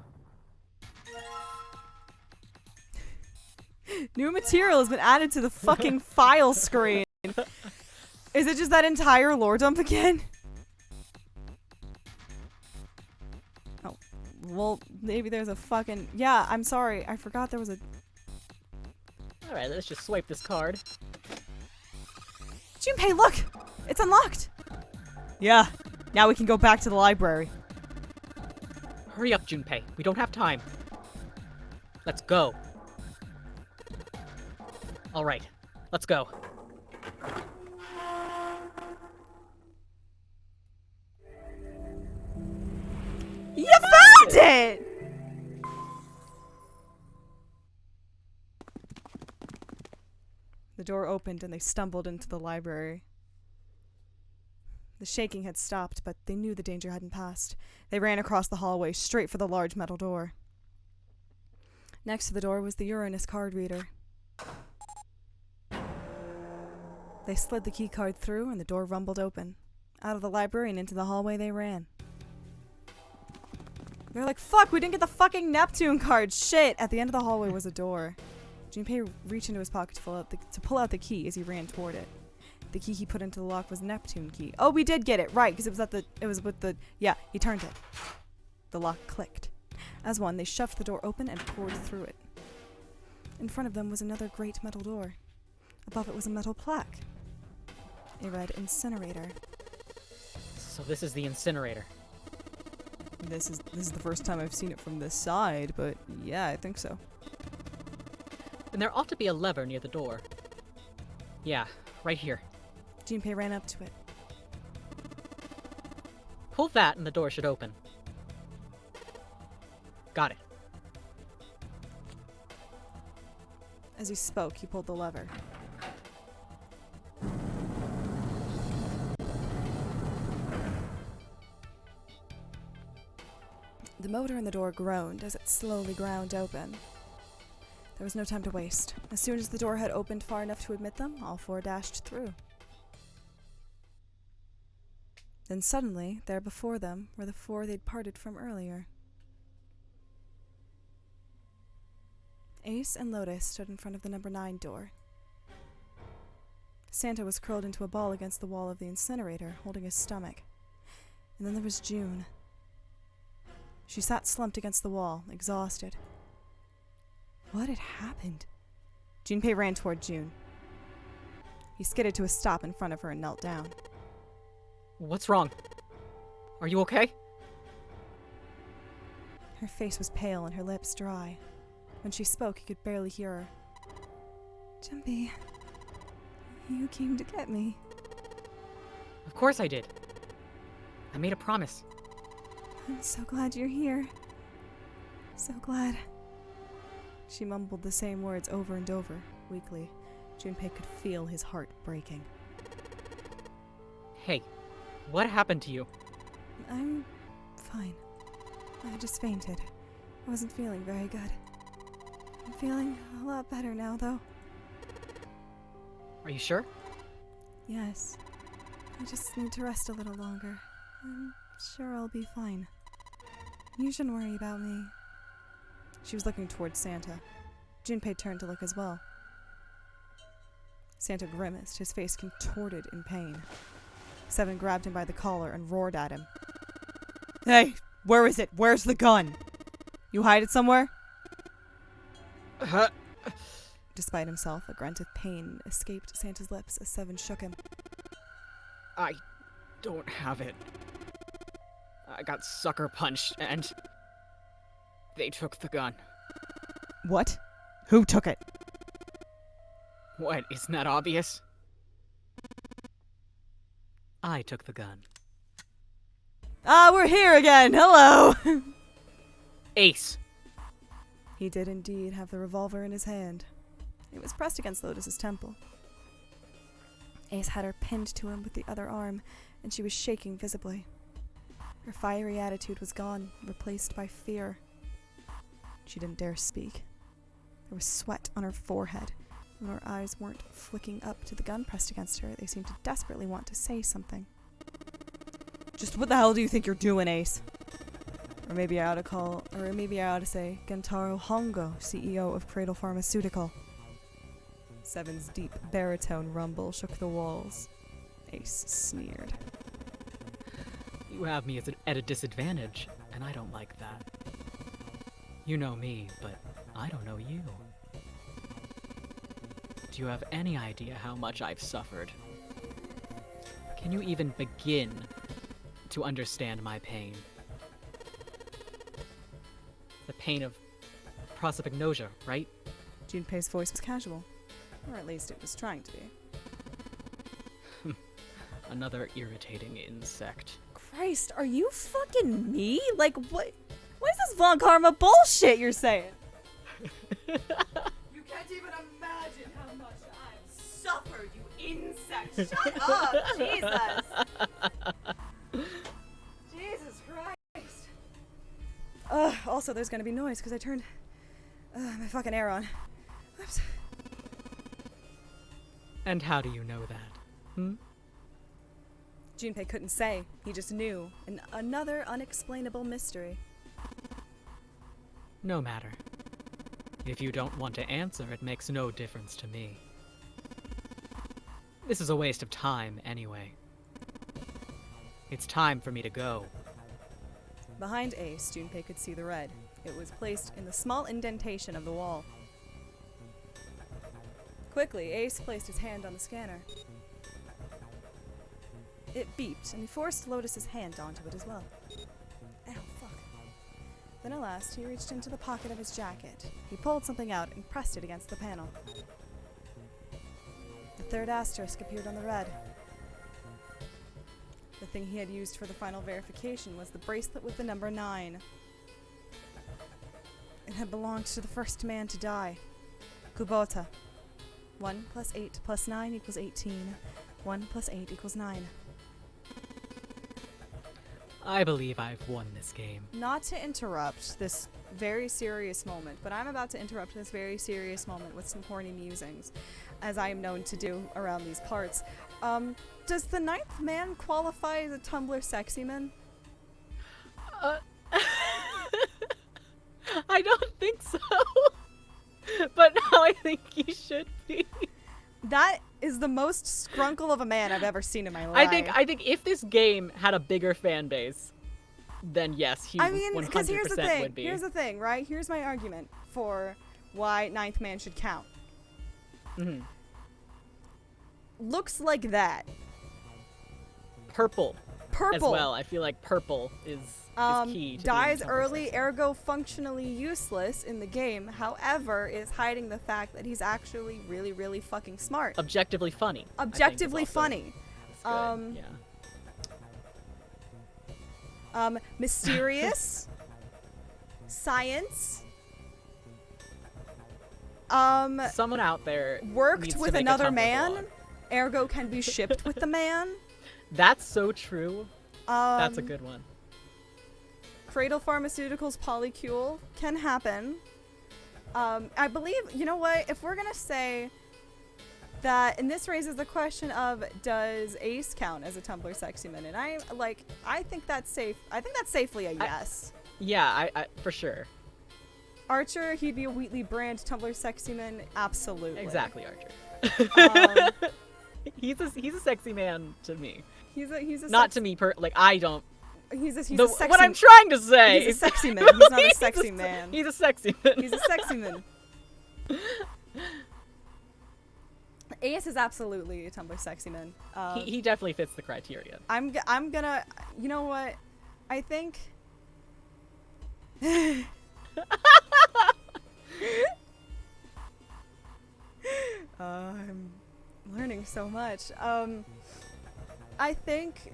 New material has been added to the fucking file screen. Is it just that entire lore dump again? Oh, well, maybe there's a fucking... Yeah, I'm sorry. I forgot there was a... Alright, let's just swipe this card. Junpei, look! It's unlocked! Yeah. Now we can go back to the library. Hurry up, Junpei. We don't have time. Let's go. Alright, let's go. You found it! The door opened and they stumbled into the library. The shaking had stopped, but they knew the danger hadn't passed. They ran across the hallway, straight for the large metal door. Next to the door was the Uranus card reader. They slid the key card through and the door rumbled open. Out of the library and into the hallway they ran. They're like, fuck, we didn't get the fucking Neptune card. Shit! At the end of the hallway was a door. Junpei reached into his pocket to pull out the key as he ran toward it. The key he put into the lock was Neptune key. Oh, we did get it, right, because it was with the, yeah, he turned it. The lock clicked. As one, they shoved the door open and poured through it. In front of them was another great metal door. Above it was a metal plaque. It read incinerator. So this is the incinerator. This is the first time I've seen it from this side, but yeah, I think so. Then there ought to be a lever near the door. Yeah, right here. Junpei ran up to it. Pull that and the door should open. Got it. As he spoke, he pulled the lever. The motor in the door groaned as it slowly ground open. There was no time to waste. As soon as the door had opened far enough to admit them, all four dashed through. Then suddenly, there before them were the four they'd parted from earlier. Ace and Lotus stood in front of the number 9 door. Santa was curled into a ball against the wall of the incinerator, holding his stomach. And then there was June. She sat slumped against the wall, exhausted. What had happened? Junpei ran toward June. He skidded to a stop in front of her and knelt down. What's wrong? Are you okay? Her face was pale and her lips dry. When she spoke, he could barely hear her. Junpei, you came to get me. Of course I did. I made a promise. I'm so glad you're here. So glad. She mumbled the same words over and over, weakly. Junpei could feel his heart breaking. Hey, what happened to you? I'm fine. I just fainted. I wasn't feeling very good. I'm feeling a lot better now, though. Are you sure? Yes. I just need to rest a little longer. I'm sure I'll be fine. You shouldn't worry about me. She was looking towards Santa. Junpei turned to look as well. Santa grimaced, his face contorted in pain. Seven grabbed him by the collar and roared at him. Hey, where is it? Where's the gun? You hide it somewhere? Despite himself, a grunt of pain escaped Santa's lips as Seven shook him. I don't have it. I got sucker punched and they took the gun. What? Who took it? What, isn't that obvious? I took the gun. Ah, we're here again! Hello! Ace! He did indeed have the revolver in his hand. It was pressed against Lotus's temple. Ace had her pinned to him with the other arm, and she was shaking visibly. Her fiery attitude was gone, replaced by fear. She didn't dare speak. There was sweat on her forehead, and her eyes weren't flicking up to the gun pressed against her. They seemed to desperately want to say something. Just what the hell do you think you're doing, Ace? Or maybe I ought to say Gentaro Hongo, CEO of Cradle Pharmaceutical. Seven's deep baritone rumble shook the walls. Ace sneered. You have me at a disadvantage, and I don't like that. You know me, but I don't know you. Do you have any idea how much I've suffered? Can you even begin to understand my pain? The pain of prosopagnosia, right? Junpei's voice was casual. Or at least it was trying to be. Another irritating insect. Christ, are you fucking me? Like, what is this Von Karma bullshit you're saying? You can't even imagine how much I've suffered, you insect. Shut up, Jesus. Jesus Christ. Also, there's gonna be noise because I turned my fucking air on. Oops. And how do you know that? Junpei couldn't say. He just knew. Another unexplainable mystery. No matter. If you don't want to answer, it makes no difference to me. This is a waste of time, anyway. It's time for me to go. Behind Ace, Junpei could see the red. It was placed in the small indentation of the wall. Quickly, Ace placed his hand on the scanner. It beeped, and he forced Lotus's hand onto it as well. Ow, fuck. Then at last, he reached into the pocket of his jacket. He pulled something out and pressed it against the panel. The third asterisk appeared on the red. The thing he had used for the final verification was the bracelet with the number 9. It had belonged to the first man to die, Kubota. 1 plus 8 plus 9 equals 18. 1 plus 8 equals 9. I believe I've won this game. Not to interrupt this very serious moment, but I'm about to interrupt this very serious moment with some horny musings, as I am known to do around these parts. Does the 9th man qualify as a Tumblr sexy man? I don't think so. But now I think he should be. That is the most scrunkle of a man I've ever seen in my life. I think if this game had a bigger fan base, then yes, he 100% because here's the thing. would be. Here's the thing, right? Here's my argument for why 9th man should count. Looks like that. Purple. Purple. As well. I feel like purple is key to dies being early, sexy. ergo functionally useless in the game. However, is hiding the fact that he's actually really, really fucking smart. Objectively funny. Objectively funny. Good. Mysterious. Science. Someone out there Worked needs with to make another a Tumblr man. blog. Ergo can be shipped with the man. That's so true. That's a good one. Cradle Pharmaceuticals polycule can happen. I believe, you know what, if we're gonna say that, and this raises the question of, does Ace count as a Tumblr sexy man? And I think that's safe. I think that's safely a yes. Yeah, I for sure. Archer, he'd be a Wheatley brand Tumblr sexy man, absolutely. Exactly, Archer. He's a sexy man to me. He's a not to me I don't. He's a sexy. What I'm trying to say. He's a sexy man. He's not a sexy man. He's a sexy man. He's a sexy man. Ace is absolutely a Tumblr sexy man. He definitely fits the criteria. I'm gonna. You know what? I think. I'm learning so much. I think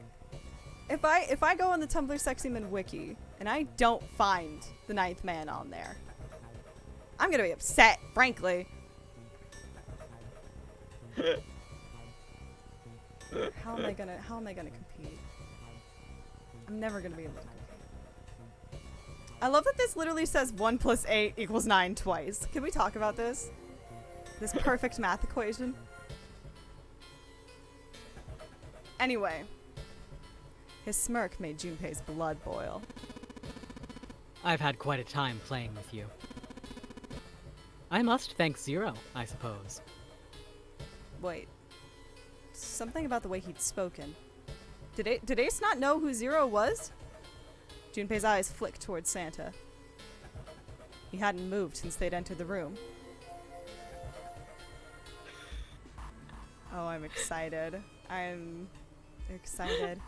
if I go on the Tumblr Sexy Man wiki and I don't find the 9th man on there, I'm gonna be upset, frankly. How am I gonna compete? I'm never gonna be able to compete. I love that this literally says 1 + 8 = 9 twice. Can we talk about this? This perfect math equation? Anyway. His smirk made Junpei's blood boil. I've had quite a time playing with you. I must thank Zero, I suppose. Wait. Something about the way he'd spoken. Did Ace not know who Zero was? Junpei's eyes flicked towards Santa. He hadn't moved since they'd entered the room. Oh, I'm excited. I'm excited.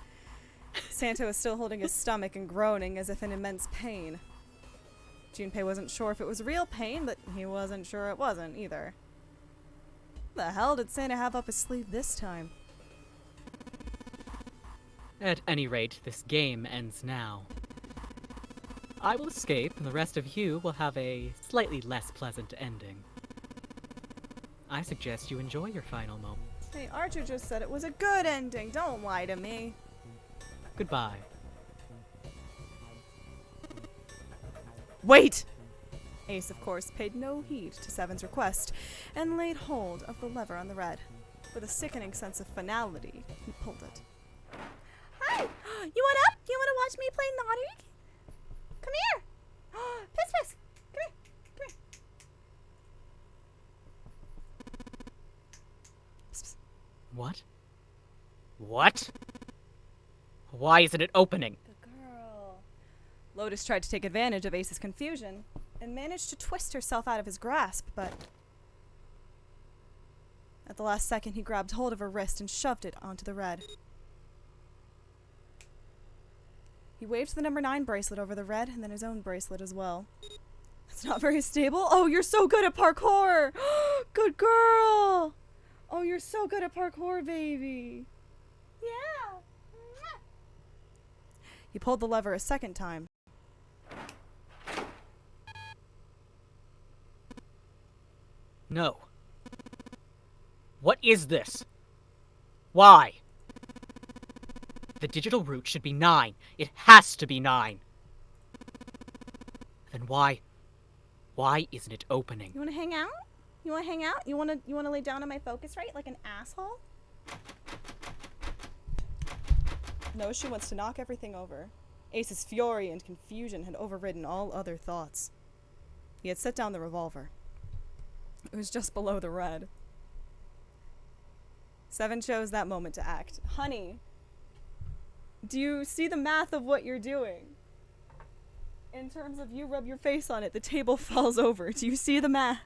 Santa was still holding his stomach and groaning as if in immense pain. Junpei wasn't sure if it was real pain, but he wasn't sure it wasn't either. What the hell did Santa have up his sleeve this time? At any rate, this game ends now. I will escape, and the rest of you will have a slightly less pleasant ending. I suggest you enjoy your final moments. Hey, Archer just said it was a good ending. Don't lie to me. Goodbye. Wait! Ace, of course, paid no heed to Seven's request and laid hold of the lever on the red. With a sickening sense of finality, he pulled it. Hi! You want up? You want to watch me play naughty? Come here! Piss Piss! Come here! Come here! Psst, psst. What? What? Why isn't it opening? The girl. Lotus tried to take advantage of Ace's confusion and managed to twist herself out of his grasp, but at the last second he grabbed hold of her wrist and shoved it onto the red. He waved the number 9 bracelet over the red and then his own bracelet as well. That's not very stable. Oh, you're so good at parkour! Good girl! Oh, you're so good at parkour, baby! Yeah! He pulled the lever a second time. No. What is this? Why? The digital root should be 9. It has to be 9. Then why isn't it opening? You wanna hang out? You wanna hang out? You wanna lay down on my focus right like an asshole? No, she wants to knock everything over. Ace's fury and confusion had overridden all other thoughts. He had set down the revolver. It was just below the red. Seven chose that moment to act. Honey, do you see the math of what you're doing? In terms of you rub your face on it, the table falls over. Do you see the math?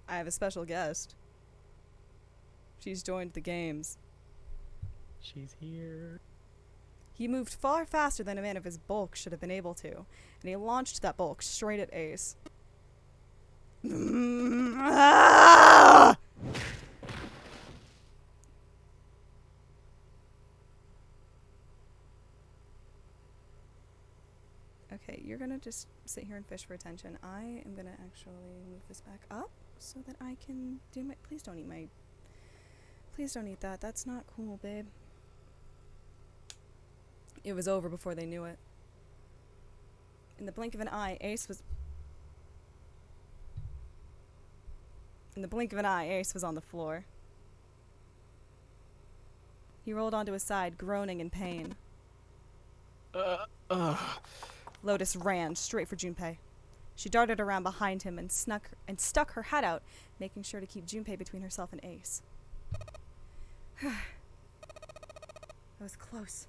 I have a special guest. She's joined the games. She's here. He moved far faster than a man of his bulk should have been able to, and he launched that bulk straight at Ace. Okay, you're gonna just sit here and fish for attention. I am gonna actually move this back up so that I can do my— Please don't eat my— Please don't eat that. That's not cool, babe. It was over before they knew it. In the blink of an eye, Ace was on the floor. He rolled onto his side, groaning in pain. Lotus ran straight for Junpei. She darted around behind him and stuck her head out, making sure to keep Junpei between herself and Ace. That was close.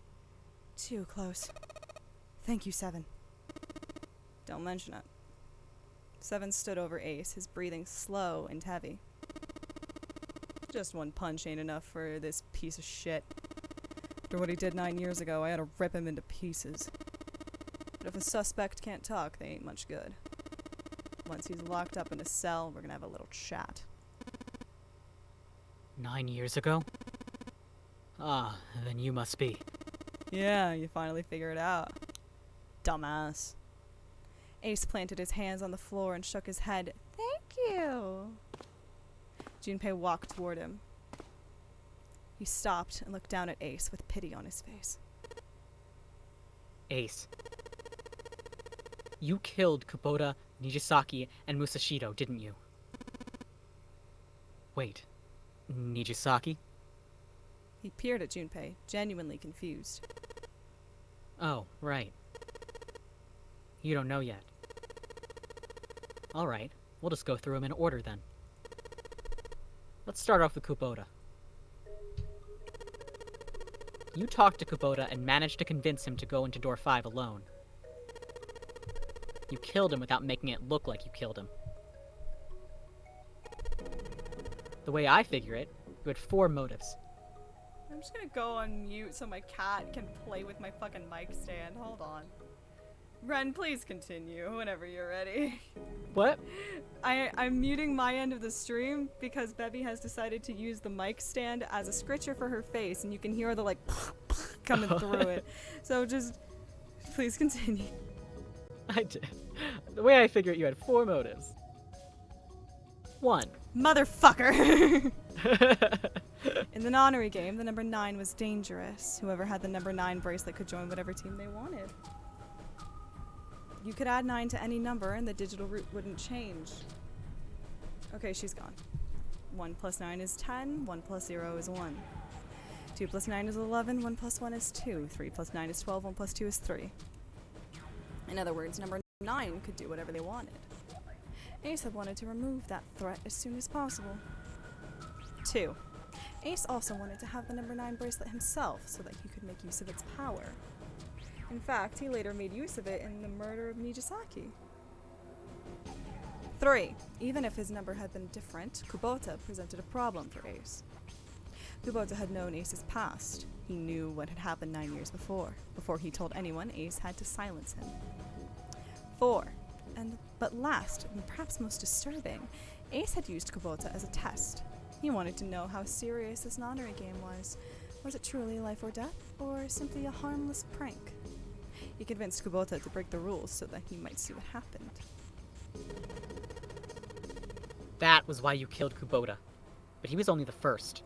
Too close. Thank you, Seven. Don't mention it. Seven stood over Ace, his breathing slow and heavy. Just one punch ain't enough for this piece of shit. After what he did 9 years ago, I had to rip him into pieces. But if a suspect can't talk, they ain't much good. Once he's locked up in a cell, we're gonna have a little chat. 9 years ago? Ah, then you must be. Yeah, you finally figure it out. Dumbass. Ace planted his hands on the floor and shook his head. Thank you. Junpei walked toward him. He stopped and looked down at Ace with pity on his face. Ace. You killed Kubota, Nijisaki, and Musashido, didn't you? Wait. Nijisaki? He peered at Junpei, genuinely confused. Oh, right. You don't know yet. Alright, we'll just go through them in order then. Let's start off with Kubota. You talked to Kubota and managed to convince him to go into door 5 alone. You killed him without making it look like you killed him. The way I figure it, you had 4 motives. I'm just gonna go on mute so my cat can play with my fucking mic stand. Hold on. Ren, please continue whenever you're ready. What? I'm muting my end of the stream because Bevy has decided to use the mic stand as a scritcher for her face, and you can hear the like coming through it. So just please continue. I did. The way I figure it, you had 4 motives. 1. Motherfucker! In the nonary game, the number 9 was dangerous. Whoever had the number 9 bracelet could join whatever team they wanted. You could add 9 to any number and the digital root wouldn't change. Okay, she's gone. 1 plus 9 is 10, 1 plus 0 is 1. 2 plus 9 is 11, 1 plus 1 is 2. 3 plus 9 is 12, 1 plus 2 is 3. In other words, number 9 could do whatever they wanted. Ace had wanted to remove that threat as soon as possible. 2. Ace also wanted to have the number 9 bracelet himself so that he could make use of its power. In fact, he later made use of it in the murder of Nijisaki. 3. Even if his number had been different, Kubota presented a problem for Ace. Kubota had known Ace's past. He knew what had happened 9 years before. Before he told anyone, Ace had to silence him. 4. But last, and perhaps most disturbing, Ace had used Kubota as a test. He wanted to know how serious this nonary game was. Was it truly life or death, or simply a harmless prank? He convinced Kubota to break the rules so that he might see what happened. That was why you killed Kubota. But he was only the first.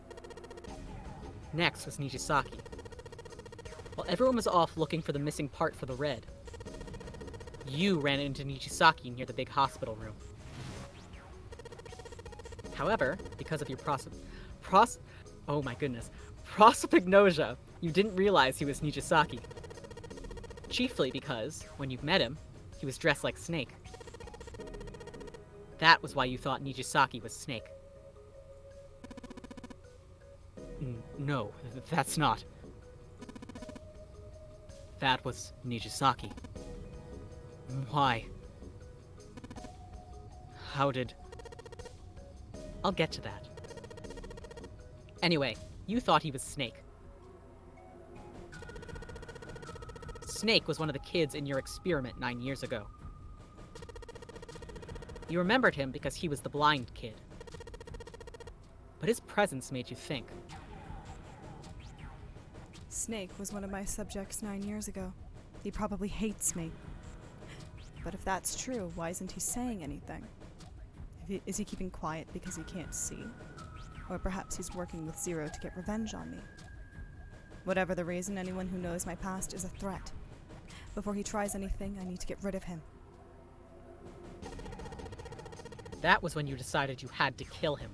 Next was Nijisaki. While everyone was off looking for the missing part for the red, you ran into Nijisaki near the big hospital room. However, because of your prosopagnosia, you didn't realize he was Nijisaki. Chiefly because, when you met him, he was dressed like Snake. That was why you thought Nijisaki was Snake. No, that's not. That was Nijisaki. Why? How did... I'll get to that. Anyway, you thought he was Snake. Snake was one of the kids in your experiment 9 years ago. You remembered him because he was the blind kid. But his presence made you think. Snake was one of my subjects 9 years ago. He probably hates me. But if that's true, why isn't he saying anything? Is he keeping quiet because he can't see? Or perhaps he's working with Zero to get revenge on me? Whatever the reason, anyone who knows my past is a threat. Before he tries anything, I need to get rid of him. That was when you decided you had to kill him.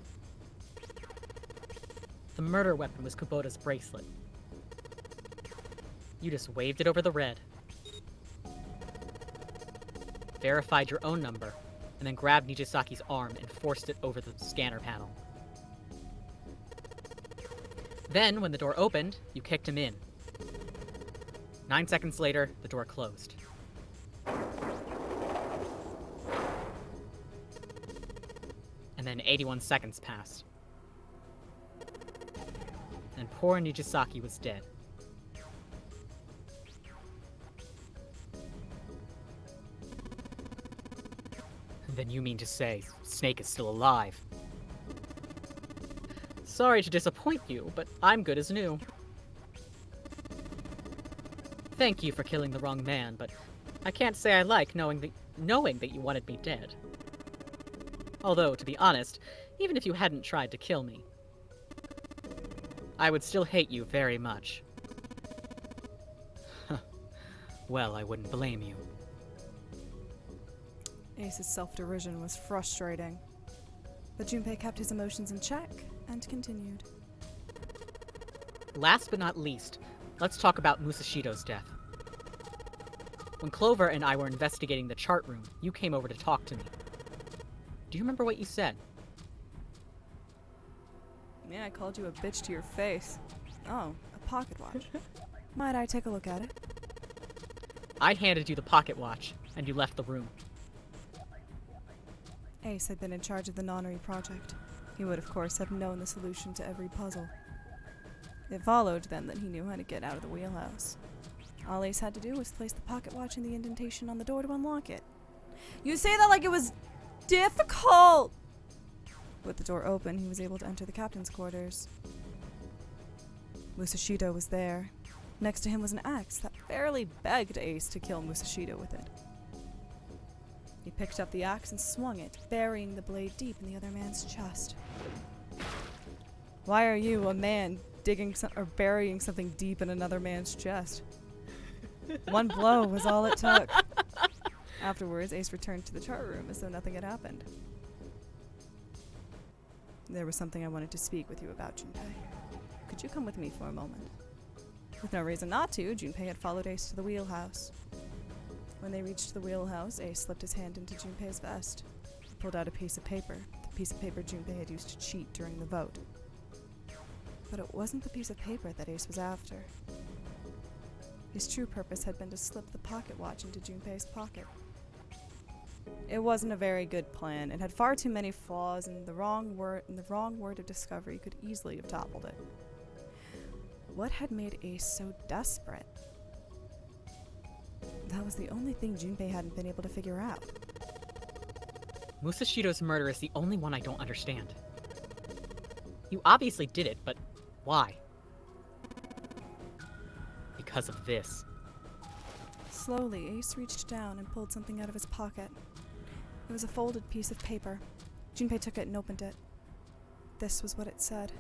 The murder weapon was Kubota's bracelet. You just waved it over the red, verified your own number, and then grabbed Nijisaki's arm and forced it over the scanner panel. Then, when the door opened, you kicked him in. 9 seconds later, the door closed. And then 81 seconds passed. And poor Nijisaki was dead. Then you mean to say Snake is still alive? Sorry to disappoint you, but I'm good as new. Thank you for killing the wrong man, but I can't say I like knowing that you wanted me dead. Although, to be honest, even if you hadn't tried to kill me, I would still hate you very much. Well, I wouldn't blame you. Ace's self-derision was frustrating. But Junpei kept his emotions in check and continued. Last but not least, let's talk about Musashido's death. When Clover and I were investigating the chart room, you came over to talk to me. Do you remember what you said? Man, I called you a bitch to your face. Oh, a pocket watch. Might I take a look at it? I handed you the pocket watch, and you left the room. Ace had been in charge of the nonary project. He would, of course, have known the solution to every puzzle. It followed, then, that he knew how to get out of the wheelhouse. All Ace had to do was place the pocket watch in the indentation on the door to unlock it. You say that like it was difficult! With the door open, he was able to enter the captain's quarters. Musashido was there. Next to him was an axe that fairly begged Ace to kill Musashido with it. He picked up the axe and swung it, burying the blade deep in the other man's chest. Why are you, a man, burying something deep in another man's chest? One blow was all it took. Afterwards, Ace returned to the chart room as though nothing had happened. There was something I wanted to speak with you about, Junpei. Could you come with me for a moment? With no reason not to, Junpei had followed Ace to the wheelhouse. When they reached the wheelhouse, Ace slipped his hand into Junpei's vest. He pulled out a piece of paper, the piece of paper Junpei had used to cheat during the vote. But it wasn't the piece of paper that Ace was after. His true purpose had been to slip the pocket watch into Junpei's pocket. It wasn't a very good plan. It had far too many flaws, and the wrong word of discovery could easily have toppled it. What had made Ace so desperate? That was the only thing Junpei hadn't been able to figure out. Musashido's murder is the only one I don't understand. You obviously did it, but why? Because of this. Slowly, Ace reached down and pulled something out of his pocket. It was a folded piece of paper. Junpei took it and opened it. This was what it said.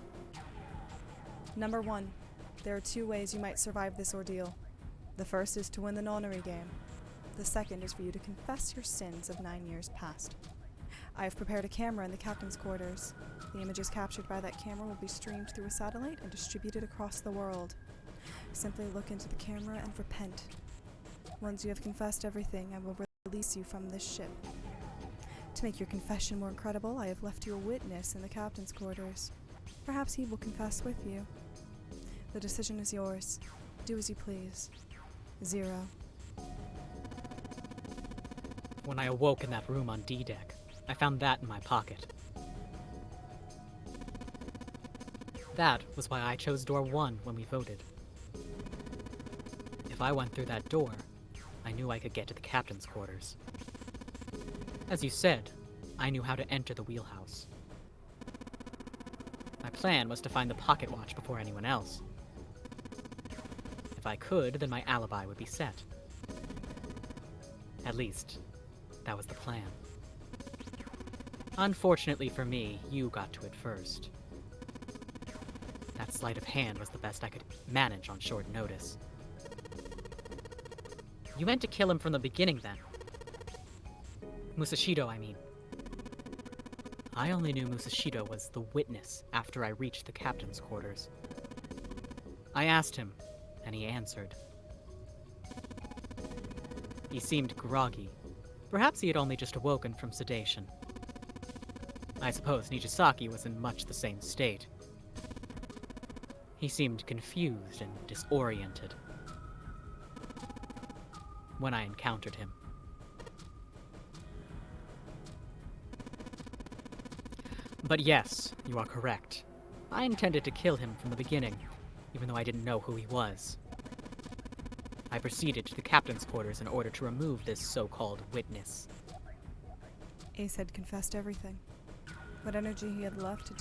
Number 1. There are 2 ways you might survive this ordeal. The first is to win the nonary game. The second is for you to confess your sins of 9 years past. I have prepared a camera in the captain's quarters. The images captured by that camera will be streamed through a satellite and distributed across the world. Simply look into the camera and repent. Once you have confessed everything, I will release you from this ship. To make your confession more credible, I have left you a witness in the captain's quarters. Perhaps he will confess with you. The decision is yours. Do as you please. 0. When I awoke in that room on D-Deck, I found that in my pocket. That was why I chose door 1 when we voted. If I went through that door, I knew I could get to the captain's quarters. As you said, I knew how to enter the wheelhouse. My plan was to find the pocket watch before anyone else. If I could, then my alibi would be set. At least, that was the plan. Unfortunately for me, you got to it first. That sleight of hand was the best I could manage on short notice. You meant to kill him from the beginning, then. Musashido, I mean. I only knew Musashido was the witness after I reached the captain's quarters. I asked him, and he answered. He seemed groggy. Perhaps he had only just awoken from sedation. I suppose Nijisaki was in much the same state. He seemed confused and disoriented when I encountered him. But yes, you are correct. I intended to kill him from the beginning, even though I didn't know who he was. I proceeded to the captain's quarters in order to remove this so-called witness. Ace had confessed everything. What energy he had left him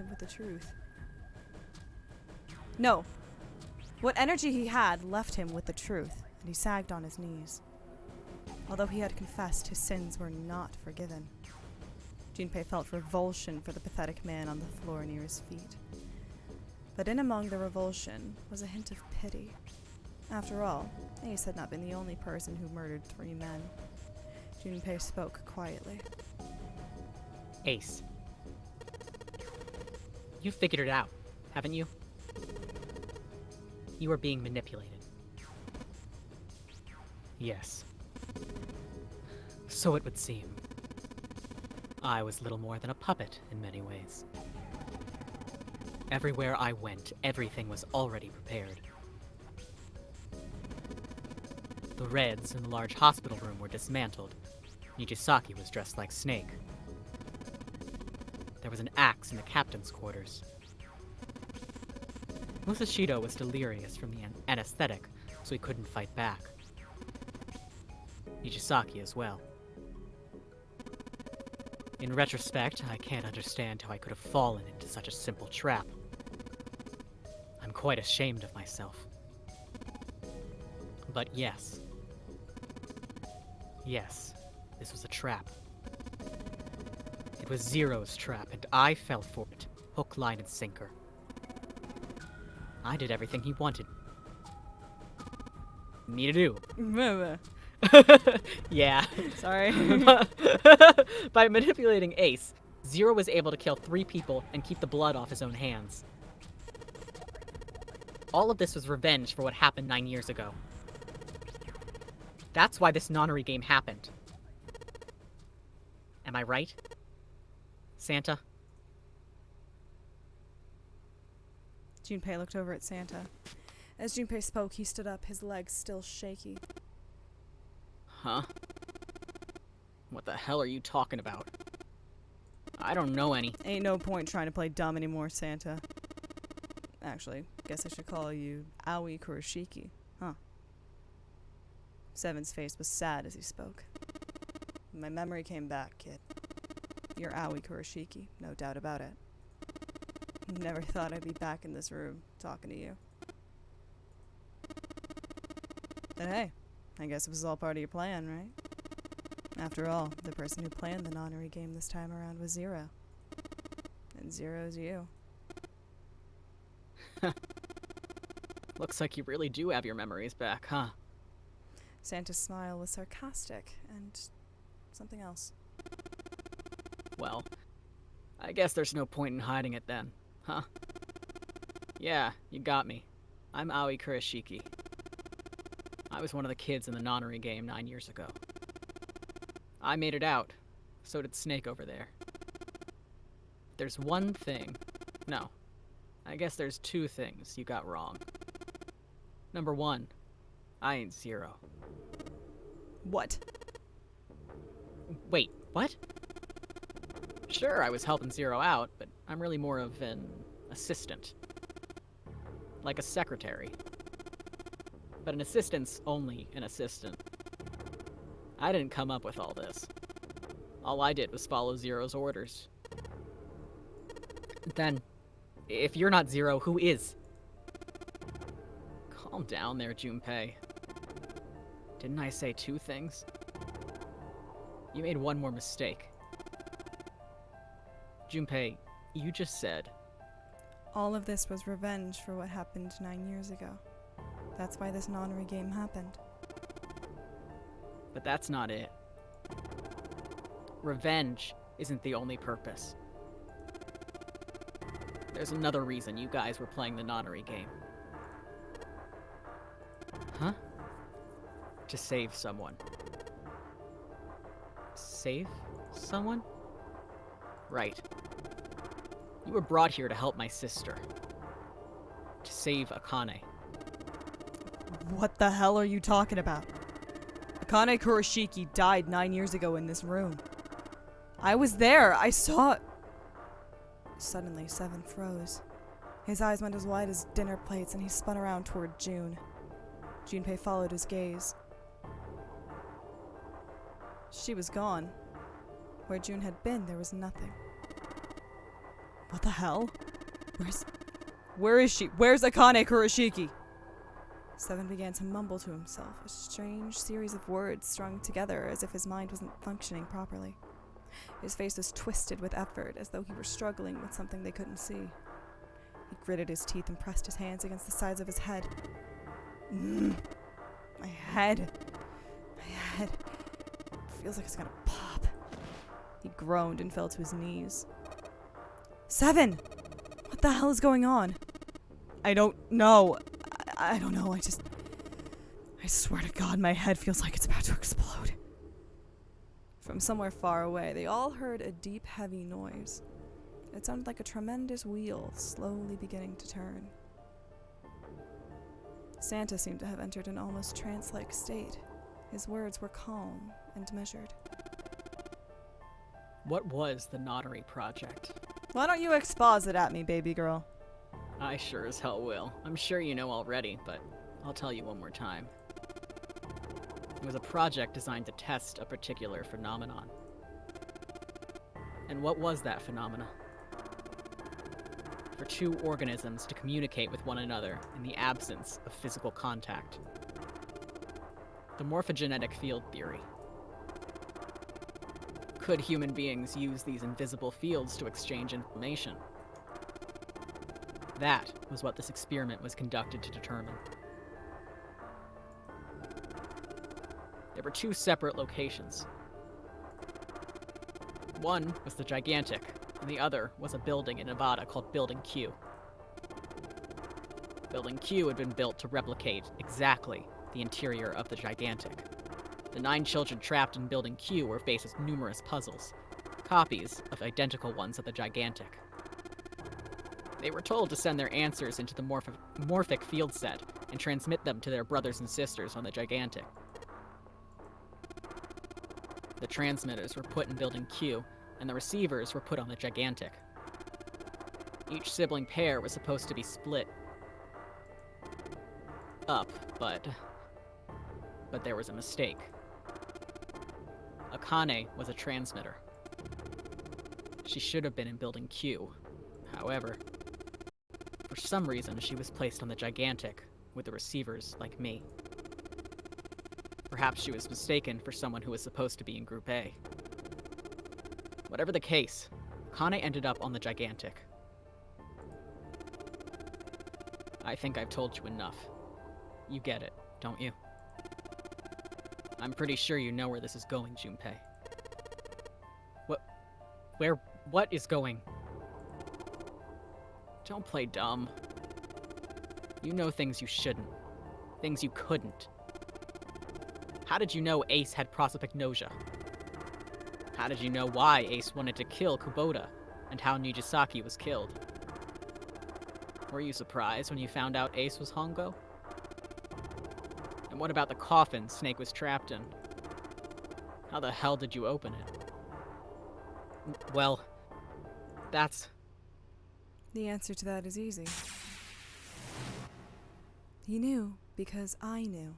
with the truth. No. What energy he had left him with the truth, and he sagged on his knees. Although he had confessed, his sins were not forgiven. Junpei felt revulsion for the pathetic man on the floor near his feet. But in among the revulsion was a hint of pity. After all, Ace had not been the only person who murdered 3 men. Junpei spoke quietly. Ace. You figured it out, haven't you? You are being manipulated. Yes. So it would seem. I was little more than a puppet in many ways. Everywhere I went, everything was already prepared. The Reds in the large hospital room were dismantled. Nijisaki was dressed like Snake. There was an axe in the captain's quarters. Musashido was delirious from the anesthetic, so he couldn't fight back. Nijisaki as well. In retrospect, I can't understand how I could have fallen into such a simple trap. I'm quite ashamed of myself. But yes. Yes, this was a trap. It was Zero's trap, and I fell for it, hook, line, and sinker. I did everything he wanted me to do. Yeah. Sorry. By manipulating Ace, Zero was able to kill 3 people and keep the blood off his own hands. All of this was revenge for what happened 9 years ago. That's why this nonary game happened. Am I right? Santa? Junpei looked over at Santa. As Junpei spoke, he stood up, his legs still shaky. Huh? What the hell are you talking about? I don't know any. Ain't no point trying to play dumb anymore, Santa. Actually, guess I should call you Aoi Kurashiki, huh? Seven's face was sad as he spoke. My memory came back, kid. You're Aoi Kurashiki, no doubt about it. Never thought I'd be back in this room, talking to you. But hey, I guess it was all part of your plan, right? After all, the person who planned the nonary game this time around was Zero. And Zero's you. Looks like you really do have your memories back, huh? Santa's smile was sarcastic and something else. Well, I guess there's no point in hiding it then, huh? Yeah, you got me. I'm Aoi Kurashiki. I was one of the kids in the nonary game 9 years ago. I made it out. So did Snake over there. There's one thing. No. I guess there's 2 things you got wrong. Number 1, I ain't Zero. What? Wait, what? Sure, I was helping Zero out, but I'm really more of an assistant. Like a secretary. But an assistant's only an assistant. I didn't come up with all this. All I did was follow Zero's orders. Then, if you're not Zero, who is? Calm down there, Junpei. Didn't I say 2 things? You made one more mistake. Junpei, you just said... All of this was revenge for what happened 9 years ago. That's why this nonary game happened. But that's not it. Revenge isn't the only purpose. There's another reason you guys were playing the nonary game. Huh? To save someone. Save someone? Right. You were brought here to help my sister. To save Akane. What the hell are you talking about? Akane Kurashiki died 9 years ago in this room. I was there. I saw... Suddenly, Seven froze. His eyes went as wide as dinner plates and he spun around toward June. Junpei followed his gaze. She was gone. Where June had been, there was nothing. What the hell? Where is she? Where's Akane Kurashiki? Seven began to mumble to himself, a strange series of words strung together as if his mind wasn't functioning properly. His face was twisted with effort, as though he were struggling with something they couldn't see. He gritted his teeth and pressed his hands against the sides of his head. My head. Feels like it's gonna pop. He groaned and fell to his knees. Seven! What the hell is going on? I don't know. I don't know. I swear to God, my head feels like it's about to explode. From somewhere far away, they all heard a deep, heavy noise. It sounded like a tremendous wheel slowly beginning to turn. Santa seemed to have entered an almost trance-like state. His words were calm and measured. What was the Notary Project? Why don't you exposit at me, baby girl? I sure as hell will. I'm sure you know already, but I'll tell you one more time. It was a project designed to test a particular phenomenon. And what was that phenomena? For two organisms to communicate with one another in the absence of physical contact. The morphogenetic field theory. Could human beings use these invisible fields to exchange information? That was what this experiment was conducted to determine. There were two separate locations. One was the Gigantic, and the other was a building in Nevada called Building Q. Building Q had been built to replicate exactly the interior of the Gigantic. The 9 children trapped in Building Q were faced with numerous puzzles, copies of identical ones at the Gigantic. They were told to send their answers into the morphic field set and transmit them to their brothers and sisters on the Gigantic. The transmitters were put in Building Q, and the receivers were put on the Gigantic. Each sibling pair was supposed to be split up, but there was a mistake. Akane was a transmitter. She should have been in Building Q. However, for some reason, she was placed on the Gigantic with the receivers like me. Perhaps she was mistaken for someone who was supposed to be in Group A. Whatever the case, Akane ended up on the Gigantic. I think I've told you enough. You get it, don't you? I'm pretty sure you know where this is going, Junpei. What is going? Don't play dumb. You know things you shouldn't. Things you couldn't. How did you know Ace had prosopagnosia? How did you know why Ace wanted to kill Kubota, and how Nijisaki was killed? Were you surprised when you found out Ace was Hongo? And what about the coffin Snake was trapped in? How the hell did you open it? Well, that's... The answer to that is easy. He knew because I knew.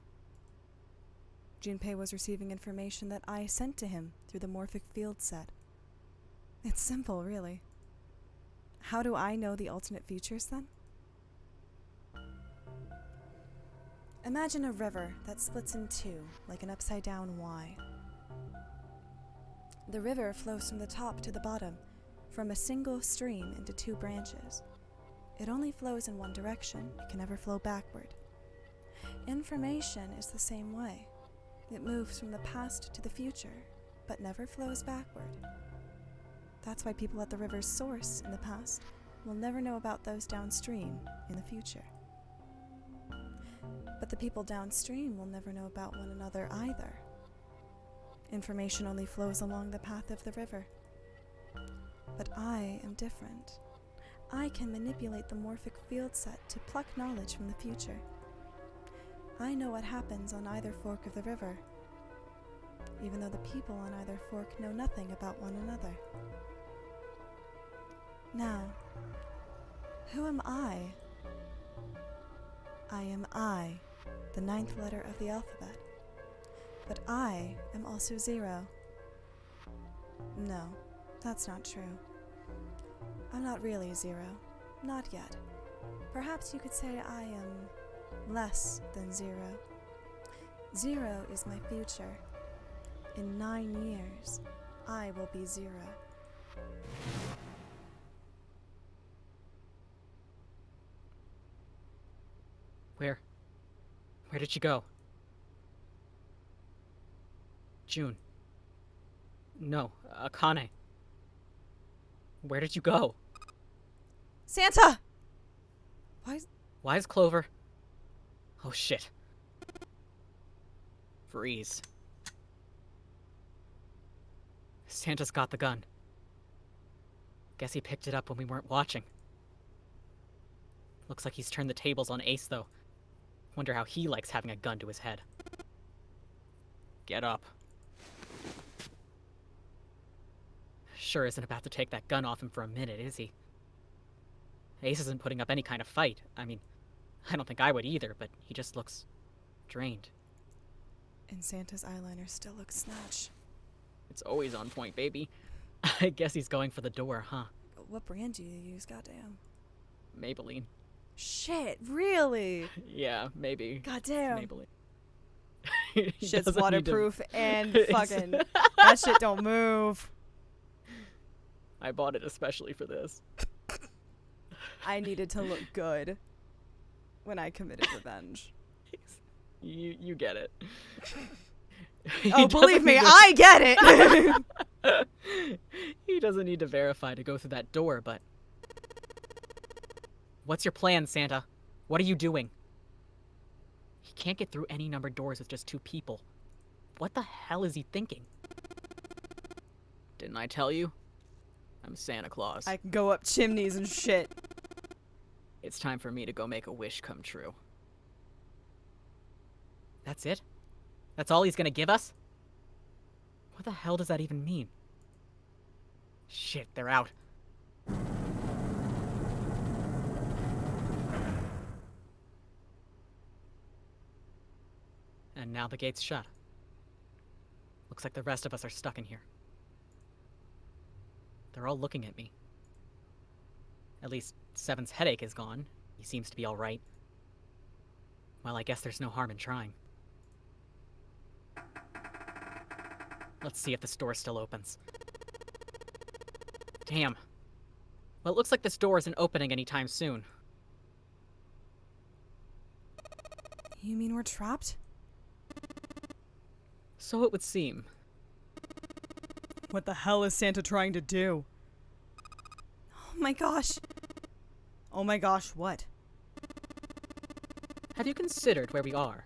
Junpei was receiving information that I sent to him through the morphic field set. It's simple, really. How do I know the alternate futures, then? Imagine a river that splits in two, like an upside-down Y. The river flows from the top to the bottom, from a single stream into 2 branches. It only flows in one direction. It can never flow backward. Information is the same way. It moves from the past to the future, but never flows backward. That's why people at the river's source in the past will never know about those downstream in the future. But the people downstream will never know about one another either. Information only flows along the path of the river. But I am different. I can manipulate the morphic field set to pluck knowledge from the future. I know what happens on either fork of the river, even though the people on either fork know nothing about one another. Now, who am I? I am I, the 9th letter of the alphabet. But I am also 0. No, that's not true. I'm not really 0. Not yet. Perhaps you could say I am less than 0. 0 is my future. In 9 years, I will be 0. Where did she go? June. No, Akane. Where did you go? Santa! Why is Clover? Oh shit. Freeze. Santa's got the gun. Guess he picked it up when we weren't watching. Looks like he's turned the tables on Ace, though. Wonder how he likes having a gun to his head. Get up. Sure isn't about to take that gun off him for a minute, is he? Ace isn't putting up any kind of fight. I mean, I don't think I would either, but he just looks drained. And Santa's eyeliner still looks snatch. It's always on point, baby. I guess he's going for the door, huh? What brand do you use, goddamn? Maybelline. Shit, really? Yeah, maybe. Goddamn. Maybelline. He Shit's doesn't need to- waterproof and fucking that shit don't move. I bought it especially for this. I needed to look good when I committed revenge. You get it. Oh, believe me, I get it. He doesn't need to verify to go through that door, but... What's your plan, Santa? What are you doing? He can't get through any numbered doors with just 2 people. What the hell is he thinking? Didn't I tell you? I'm Santa Claus. I can go up chimneys and shit. It's time for me to go make a wish come true. That's it? That's all he's gonna give us? What the hell does that even mean? Shit, they're out. And now the gate's shut. Looks like the rest of us are stuck in here. They're all looking at me. At least Seven's headache is gone. He seems to be alright. Well, I guess there's no harm in trying. Let's see if this door still opens. Damn. Well, it looks like this door isn't opening anytime soon. You mean we're trapped? So it would seem. What the hell is Santa trying to do? Oh my gosh. Oh my gosh, what? Have you considered where we are?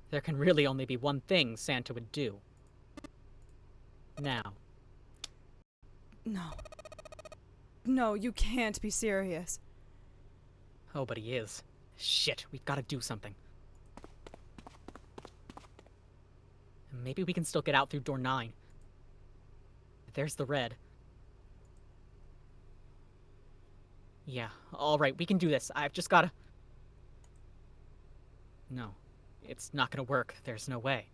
There can really only be one thing Santa would do. Now. No. No, you can't be serious. Oh, but he is. Shit, we've got to do something. Maybe we can still get out through door 9. There's the red. Yeah, alright, we can do this. I've just gotta... No, it's not gonna work. There's no way.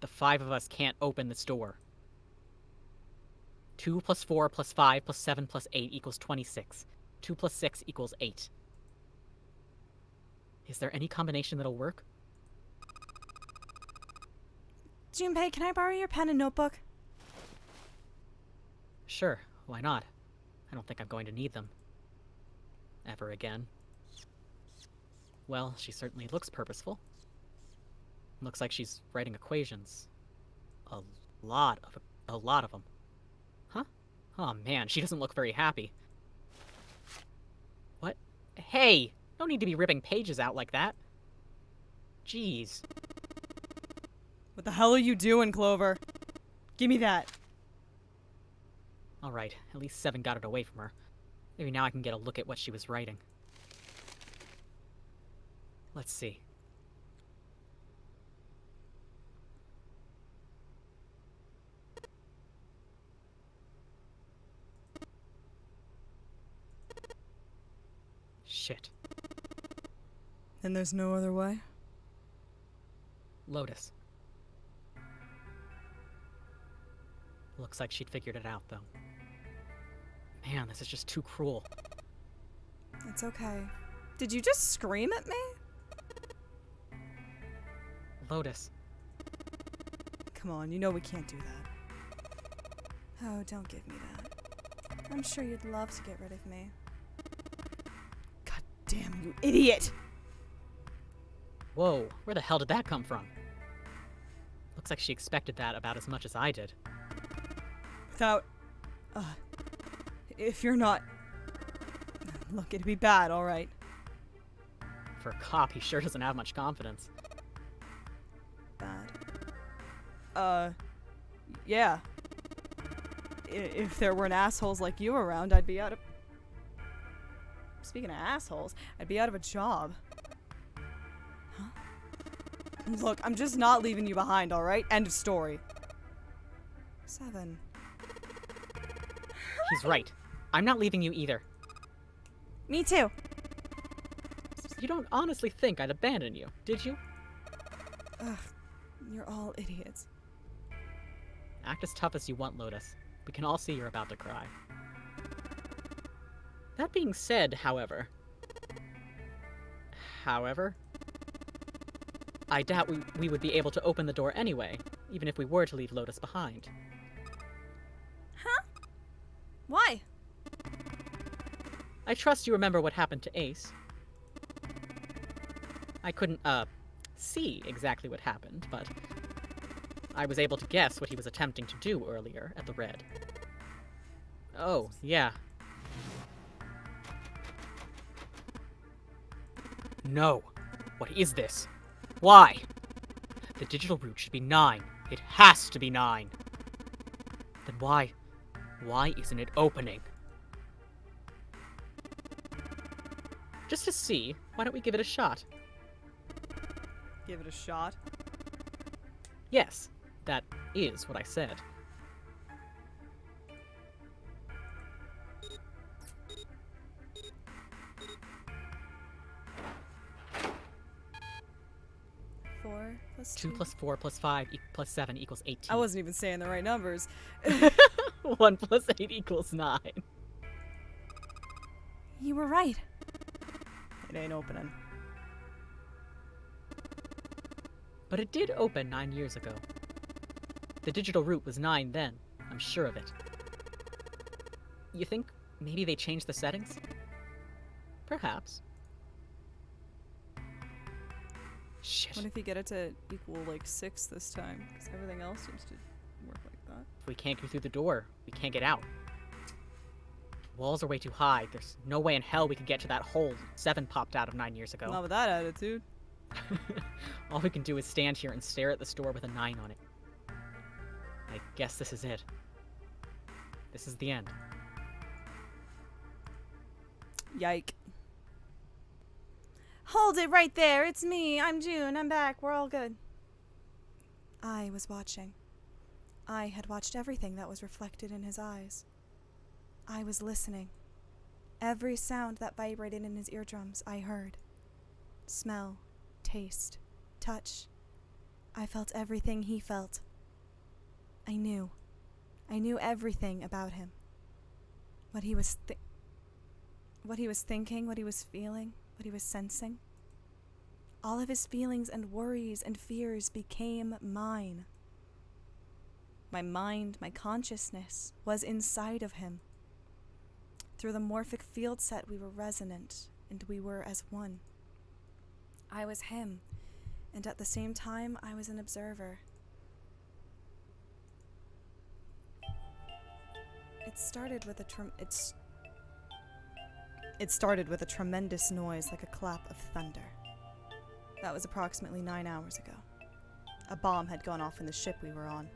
The 5 of us can't open this door. 2 plus 4 plus 5 plus 7 plus 8 equals 26. 2 plus 6 equals 8. Is there any combination that'll work? Junpei, can I borrow your pen and notebook? Sure, why not? I don't think I'm going to need them. Ever again. Well, she certainly looks purposeful. Looks like she's writing equations. A lot of them. Huh? Oh man, she doesn't look very happy. What? Hey! No need to be ripping pages out like that. Jeez. What the hell are you doing, Clover? Give me that. Alright, at least 7 got it away from her. Maybe now I can get a look at what she was writing. Let's see. Shit. And there's no other way? Lotus. Looks like she'd figured it out, though. Man, this is just too cruel. It's okay. Did you just scream at me? Lotus. Come on, you know we can't do that. Oh, don't give me that. I'm sure you'd love to get rid of me. God damn, you idiot! Whoa, where the hell did that come from? Looks like she expected that about as much as I did. Without... if you're not... Look, it'd be bad, alright? For a cop, he sure doesn't have much confidence. Bad. Yeah. If there weren't assholes like you around, I'd be out of... Speaking of assholes, I'd be out of a job. Huh? Look, I'm just not leaving you behind, alright? End of story. 7. He's right. I'm not leaving you either. Me too. You don't honestly think I'd abandon you, did you? Ugh, you're all idiots. Act as tough as you want, Lotus. We can all see you're about to cry. That being said, however, I doubt we would be able to open the door anyway, even if we were to leave Lotus behind. Huh? Why? I trust you remember what happened to Ace. I couldn't, see exactly what happened, but I was able to guess what he was attempting to do earlier at the Red. Oh, yeah. No. What is this? Why? The digital root should be 9. It has to be 9. Then why isn't it opening? Just to see, why don't we give it a shot? Give it a shot. Yes, that is what I said. Four plus 2 plus 4 plus 5 plus 7 equals 18. I wasn't even saying the right numbers. 1 plus 8 equals 9. You were right. It ain't opening. But it did open 9 years ago. The digital root was 9 then. I'm sure of it. You think maybe they changed the settings? Perhaps. Shit. What if you get it to equal like 6 this time? Because everything else seems to work like that. If we can't go through the door, we can't get out. Walls are way too high. There's no way in hell we could get to that hole 7 popped out of 9 years ago. Not with that attitude. All we can do is stand here and stare at this door with a 9 on it. I guess this is it. This is the end. Yike. Hold it right there. It's me. I'm June. I'm back. We're all good. I was watching. I had watched everything that was reflected in his eyes. I was listening. Every sound that vibrated in his eardrums, I heard. Smell, taste, touch. I felt everything he felt. I knew. I knew everything about him. What he was thinking, what he was feeling, what he was sensing. All of his feelings and worries and fears became mine. My mind, my consciousness was inside of him. Through the morphic field set, we were resonant, and we were as one. I was him, and at the same time, I was an observer. It started with a tremendous noise like a clap of thunder. That was approximately 9 hours ago. A bomb had gone off in the ship we were on.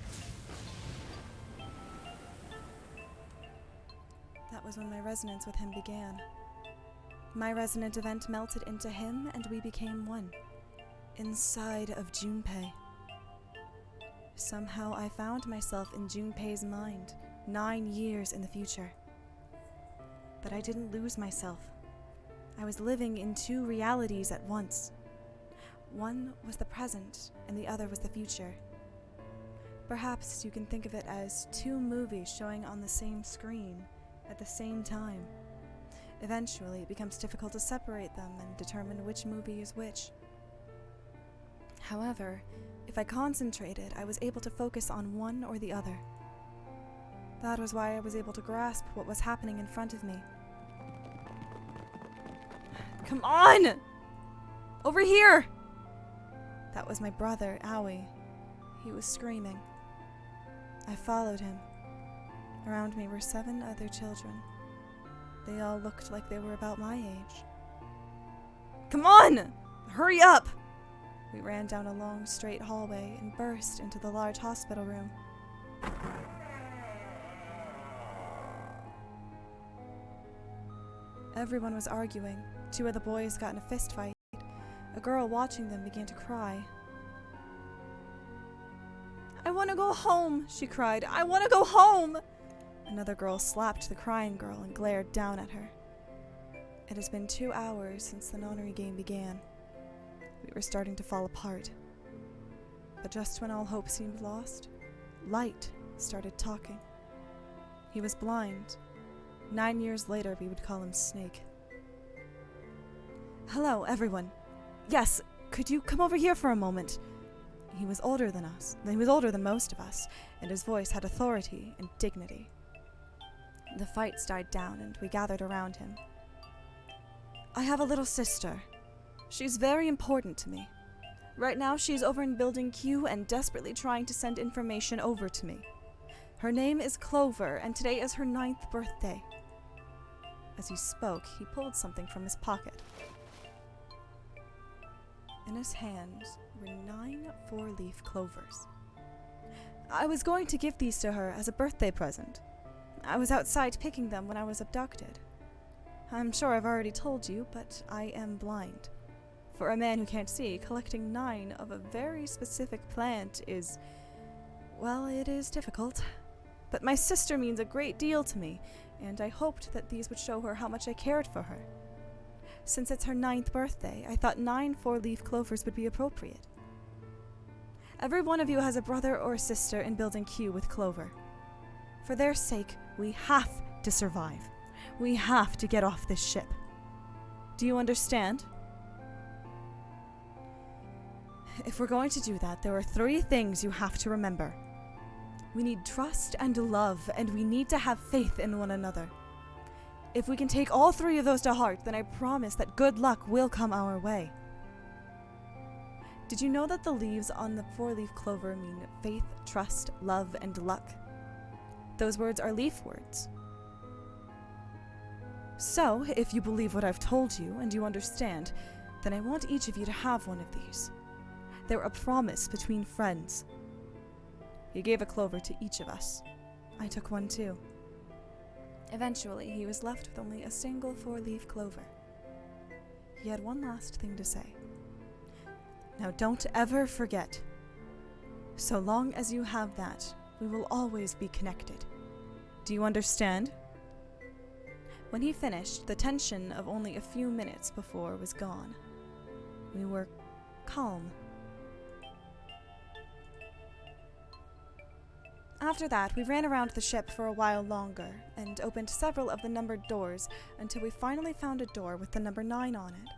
That was when my resonance with him began. My resonant event melted into him, and we became one. Inside of Junpei. Somehow I found myself in Junpei's mind, 9 years in the future. But I didn't lose myself. I was living in 2 realities at once. One was the present, and the other was the future. Perhaps you can think of it as 2 movies showing on the same screen at the same time. Eventually, it becomes difficult to separate them and determine which movie is which. However, if I concentrated, I was able to focus on one or the other. That was why I was able to grasp what was happening in front of me. Come on! Over here! That was my brother, Owie. He was screaming. I followed him. Around me were 7 other children. They all looked like they were about my age. Come on! Hurry up! We ran down a long, straight hallway and burst into the large hospital room. Everyone was arguing. 2 of the boys got in a fist fight. A girl watching them began to cry. I want to go home, she cried. I want to go home! Another girl slapped the crying girl and glared down at her. It has been 2 hours since the nonary game began. We were starting to fall apart. But just when all hope seemed lost, Light started talking. He was blind. 9 years later, we would call him Snake. Hello, everyone. Yes, could you come over here for a moment? He was older than us. He was older than most of us, and his voice had authority and dignity. The fights died down, and we gathered around him. I have a little sister. She's very important to me. Right now, she's over in Building Q and desperately trying to send information over to me. Her name is Clover, and today is her 9th birthday. As he spoke, he pulled something from his pocket. In his hand were 9 4-leaf clovers. I was going to give these to her as a birthday present. I was outside picking them when I was abducted. I'm sure I've already told you, but I am blind. For a man who can't see, collecting 9 of a very specific plant is, well, it is difficult. But my sister means a great deal to me, and I hoped that these would show her how much I cared for her. Since it's her 9th birthday, I thought 9 4-leaf clovers would be appropriate. Every one of you has a brother or a sister in Building Q with Clover. For their sake, we have to survive. We have to get off this ship. Do you understand? If we're going to do that, there are 3 things you have to remember. We need trust and love, and we need to have faith in one another. If we can take all 3 of those to heart, then I promise that good luck will come our way. Did you know that the leaves on the 4-leaf clover mean faith, trust, love, and luck? Those words are leaf words. So, if you believe what I've told you and you understand, then I want each of you to have one of these. They're a promise between friends. He gave a clover to each of us. I took one too. Eventually, he was left with only a single 4-leaf clover. He had one last thing to say. Now don't ever forget. So long as you have that, we will always be connected. Do you understand? When he finished, the tension of only a few minutes before was gone. We were calm. After that, we ran around the ship for a while longer and opened several of the numbered doors until we finally found a door with the number 9 on it.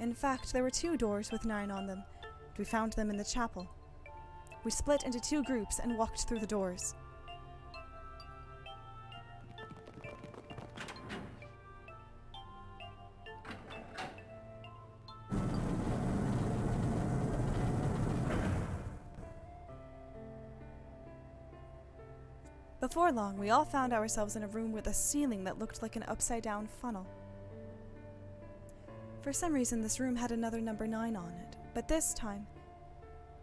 In fact, there were 2 doors with 9 on them, and we found them in the chapel. We split into 2 groups and walked through the doors. Before long, we all found ourselves in a room with a ceiling that looked like an upside-down funnel. For some reason, this room had another number 9 on it, but this time,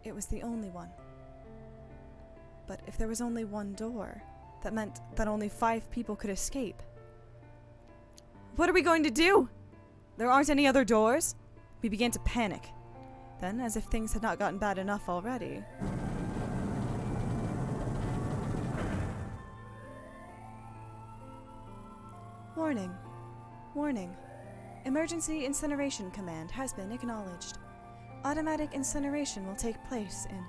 it was the only one. But if there was only one door, that meant that only 5 people could escape. What are we going to do? There aren't any other doors? We began to panic. Then, as if things had not gotten bad enough already... Warning. Warning. Emergency incineration command has been acknowledged. Automatic incineration will take place in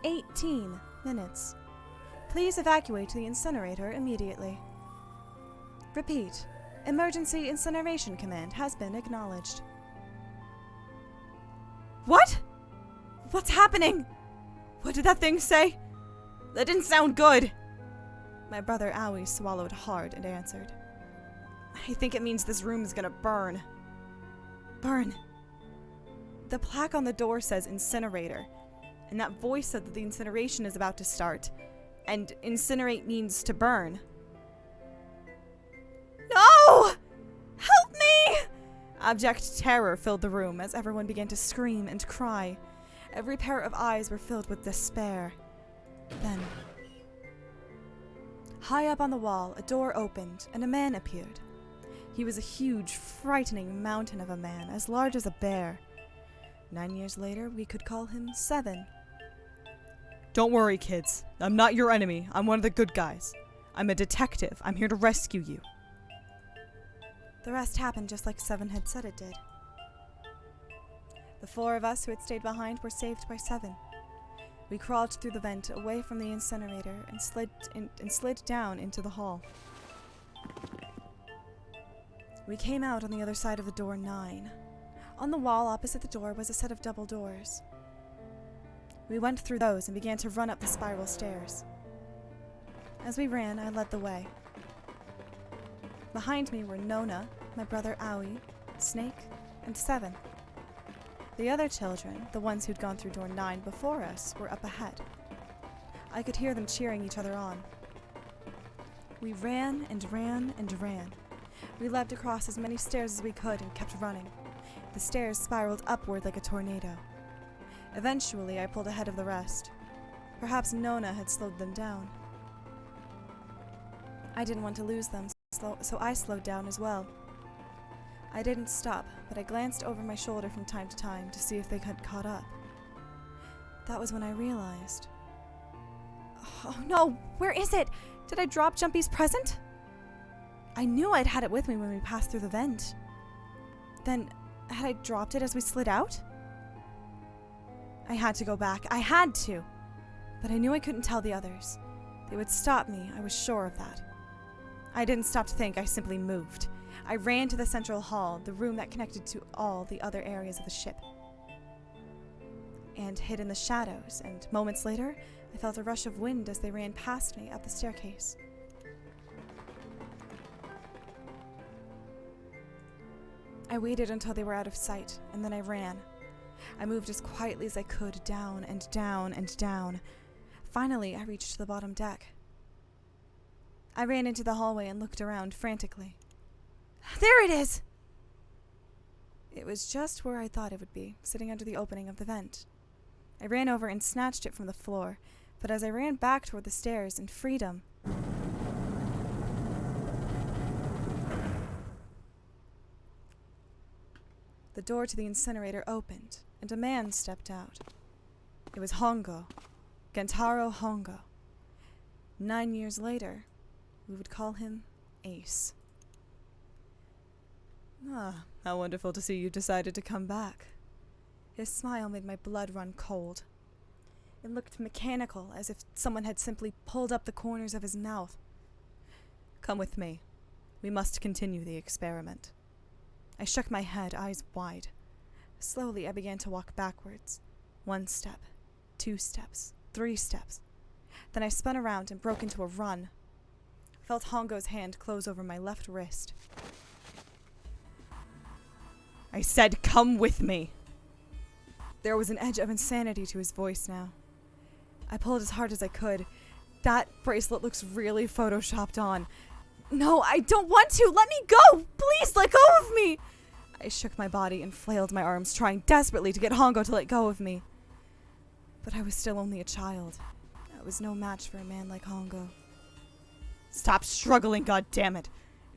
18 minutes. Please evacuate the incinerator immediately. Repeat. Emergency incineration command has been acknowledged. What? What's happening? What did that thing say? That didn't sound good. My brother Owie swallowed hard and answered. I think it means this room is gonna burn. Burn. The plaque on the door says incinerator, and that voice said that the incineration is about to start, and incinerate means to burn. No! Help me! Abject terror filled the room as everyone began to scream and cry. Every pair of eyes were filled with despair. Then, high up on the wall, a door opened and a man appeared. He was a huge, frightening mountain of a man, as large as a bear. 9 years later, we could call him 7. Don't worry, kids. I'm not your enemy. I'm one of the good guys. I'm a detective. I'm here to rescue you. The rest happened just like 7 had said it did. The 4 of us who had stayed behind were saved by 7. We crawled through the vent away from the incinerator and slid down into the hall. We came out on the other side of the door 9. On the wall opposite the door was a set of double doors. We went through those and began to run up the spiral stairs. As we ran, I led the way. Behind me were Nona, my brother Owie, Snake, and 7. The other children, the ones who'd gone through door 9 before us, were up ahead. I could hear them cheering each other on. We ran and ran and ran. We leapt across as many stairs as we could and kept running. The stairs spiraled upward like a tornado. Eventually, I pulled ahead of the rest. Perhaps Nona had slowed them down. I didn't want to lose them, so I slowed down as well. I didn't stop, but I glanced over my shoulder from time to time to see if they had caught up. That was when I realized. Oh no, where is it? Did I drop Jumpy's present? I knew I'd had it with me when we passed through the vent. Then, had I dropped it as we slid out? I had to go back. I had to. But I knew I couldn't tell the others. They would stop me, I was sure of that. I didn't stop to think, I simply moved. I ran to the central hall, the room that connected to all the other areas of the ship. And hid in the shadows, and moments later, I felt a rush of wind as they ran past me up the staircase. I waited until they were out of sight, and then I ran. I moved as quietly as I could, down and down and down. Finally, I reached the bottom deck. I ran into the hallway and looked around frantically. There it is! It was just where I thought it would be, sitting under the opening of the vent. I ran over and snatched it from the floor, but as I ran back toward the stairs in freedom, the door to the incinerator opened, and a man stepped out. It was Hongo, Gentaro Hongo. 9 years later, we would call him Ace. Ah, how wonderful to see you decided to come back. His smile made my blood run cold. It looked mechanical, as if someone had simply pulled up the corners of his mouth. Come with me. We must continue the experiment. I shook my head, eyes wide. Slowly, I began to walk backwards. 1 step, 2 steps, 3 steps. Then I spun around and broke into a run. I felt Hongo's hand close over my left wrist. I said, come with me. There was an edge of insanity to his voice now. I pulled as hard as I could. That bracelet looks really photoshopped on. No, I don't want to! Let me go! Please, let go of me! I shook my body and flailed my arms, trying desperately to get Hongo to let go of me. But I was still only a child. I was no match for a man like Hongo. Stop struggling, goddammit!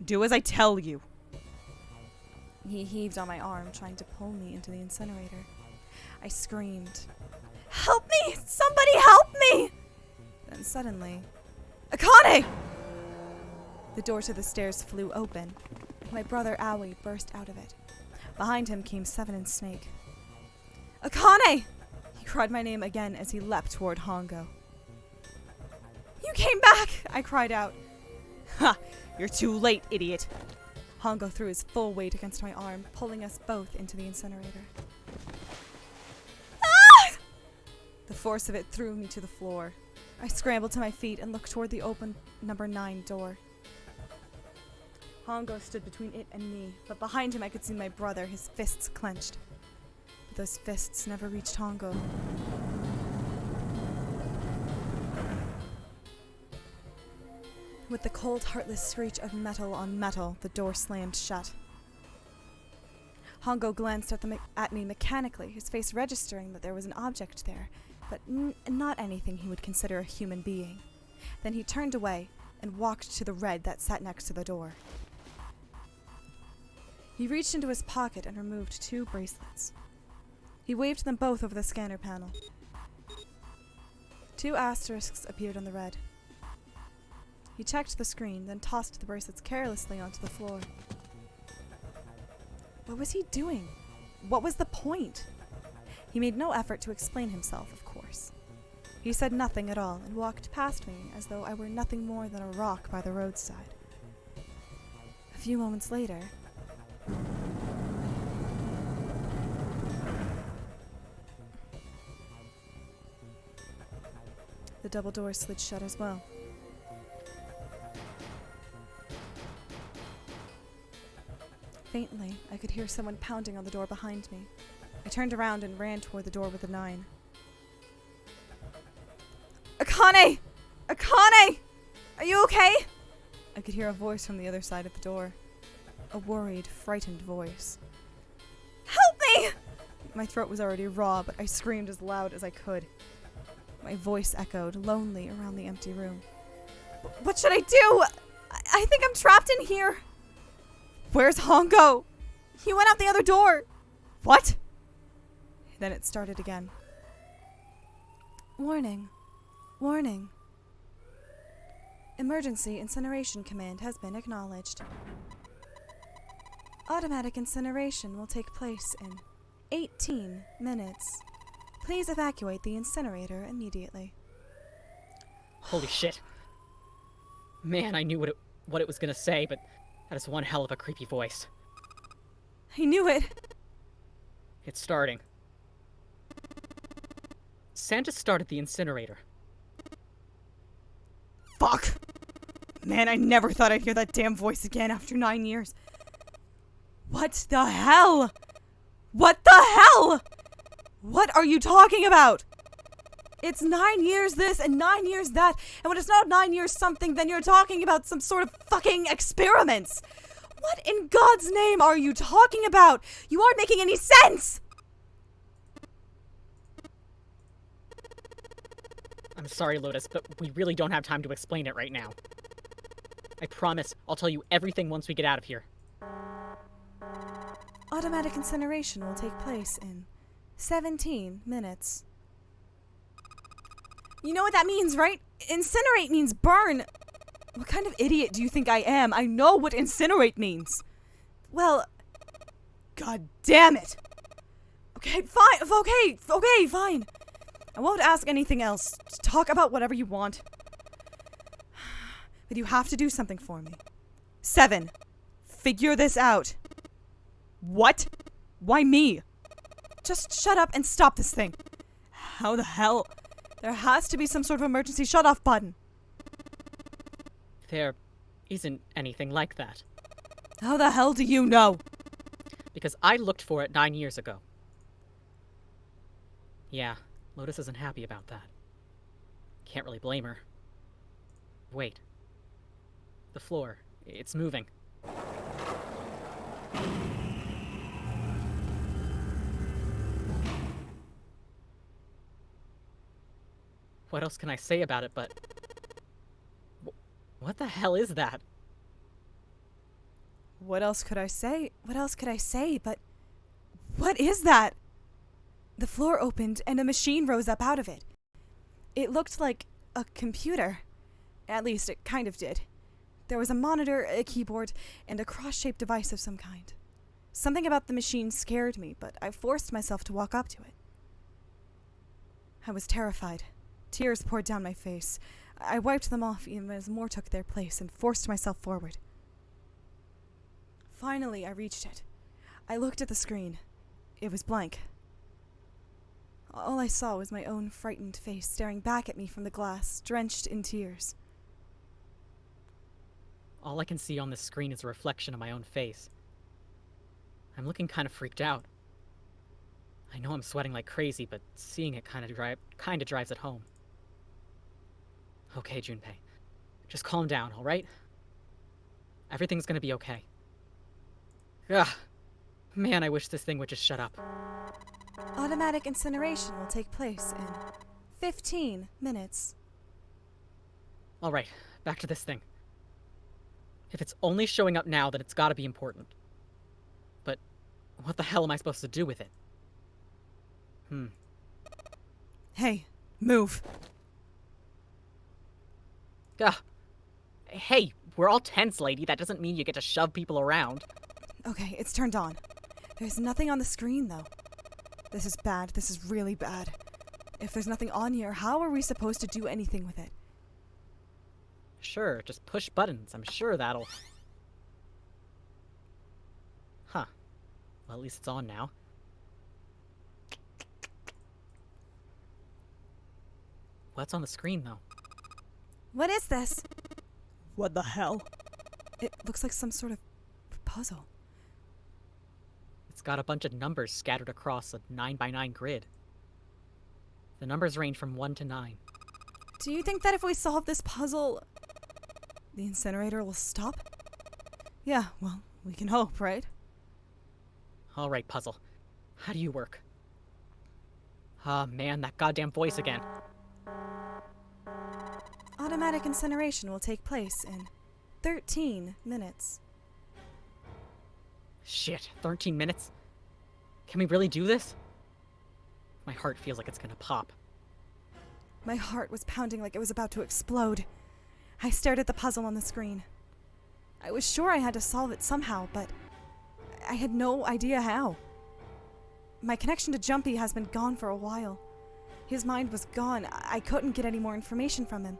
Do as I tell you! He heaved on my arm, trying to pull me into the incinerator. I screamed, help me! Somebody help me! Then suddenly, Akane! The door to the stairs flew open. My brother Owie burst out of it. Behind him came 7 and Snake. Akane! He cried my name again as he leapt toward Hongo. You came back! I cried out. Ha! You're too late, idiot. Hongo threw his full weight against my arm, pulling us both into the incinerator. Ah! The force of it threw me to the floor. I scrambled to my feet and looked toward the open number 9 door. Hongo stood between it and me, but behind him I could see my brother, his fists clenched. But those fists never reached Hongo. With the cold, heartless screech of metal on metal, the door slammed shut. Hongo glanced at me mechanically, his face registering that there was an object there, but not anything he would consider a human being. Then he turned away and walked to the Red that sat next to the door. He reached into his pocket and removed 2 bracelets. He waved them both over the scanner panel. 2 asterisks appeared on the Red. He checked the screen, then tossed the bracelets carelessly onto the floor. What was he doing? What was the point? He made no effort to explain himself, of course. He said nothing at all and walked past me as though I were nothing more than a rock by the roadside. A few moments later, the double door slid shut as well. Faintly, I could hear someone pounding on the door behind me. I turned around and ran toward the door with the 9. Akane! Akane! Are you okay? I could hear a voice from the other side of the door. A worried, frightened voice. Help me! My throat was already raw, but I screamed as loud as I could. My voice echoed, lonely, around the empty room. What should I do? I think I'm trapped in here. Where's Hongo? He went out the other door. What? Then it started again. Warning. Warning. Emergency incineration command has been acknowledged. Automatic incineration will take place in 18 minutes. Please evacuate the incinerator immediately. Holy shit. Man, I knew what it was gonna say, but that is one hell of a creepy voice. I knew it. It's starting. Santa started the incinerator. Fuck! Man, I never thought I'd hear that damn voice again after 9 years. What the hell? What the hell? What are you talking about? It's 9 years this and 9 years that, and when it's not 9 years something, then you're talking about some sort of fucking experiments. What in God's name are you talking about? You aren't making any sense! I'm sorry, Lotus, but we really don't have time to explain it right now. I promise I'll tell you everything once we get out of here. Automatic incineration will take place in 17 minutes. You know what that means, right? Incinerate means burn. What kind of idiot do you think I am? I know what incinerate means. Well, God damn it. Okay, fine. Okay, fine. I won't ask anything else. Just talk about whatever you want. But you have to do something for me. 7. Figure this out. What? Why me? Just shut up and stop this thing. How the hell? There has to be some sort of emergency shut-off button. There isn't anything like that. How the hell do you know? Because I looked for it 9 years ago. Yeah, Lotus isn't happy about that. Can't really blame her. Wait. The floor. It's moving. What else can I say about it but... What the hell is that? What else could I say? What else could I say but... What is that? The floor opened and a machine rose up out of it. It looked like a computer. At least it kind of did. There was a monitor, a keyboard, and a cross-shaped device of some kind. Something about the machine scared me, but I forced myself to walk up to it. I was terrified. Tears poured down my face. I wiped them off even as more took their place and forced myself forward. Finally, I reached it. I looked at the screen. It was blank. All I saw was my own frightened face staring back at me from the glass, drenched in tears. All I can see on this screen is a reflection of my own face. I'm looking kind of freaked out. I know I'm sweating like crazy, but seeing it kind of drives it home. Okay, Junpei. Just calm down, alright? Everything's gonna be okay. Ugh. Man, I wish this thing would just shut up. Automatic incineration will take place in 15 minutes. Alright, back to this thing. If it's only showing up now, then it's gotta be important. But what the hell am I supposed to do with it? Hey, move. Ugh. Hey, we're all tense, lady. That doesn't mean you get to shove people around. Okay, it's turned on. There's nothing on the screen, though. This is bad. This is really bad. If there's nothing on here, how are we supposed to do anything with it? Sure, just push buttons. I'm sure that'll... Huh. Well, at least it's on now. What's on the screen, though? What is this? What the hell? It looks like some sort of puzzle. It's got a bunch of numbers scattered across a 9x9 grid. The numbers range from 1 to 9. Do you think that if we solve this puzzle, the incinerator will stop? Yeah, well, we can hope, right? Alright, puzzle. How do you work? Ah, man, that goddamn voice again. Automatic incineration will take place in 13 minutes. Shit, 13 minutes? Can we really do this? My heart feels like it's gonna pop. My heart was pounding like it was about to explode. I stared at the puzzle on the screen. I was sure I had to solve it somehow, but I had no idea how. My connection to Jumpy has been gone for a while. His mind was gone. I couldn't get any more information from him.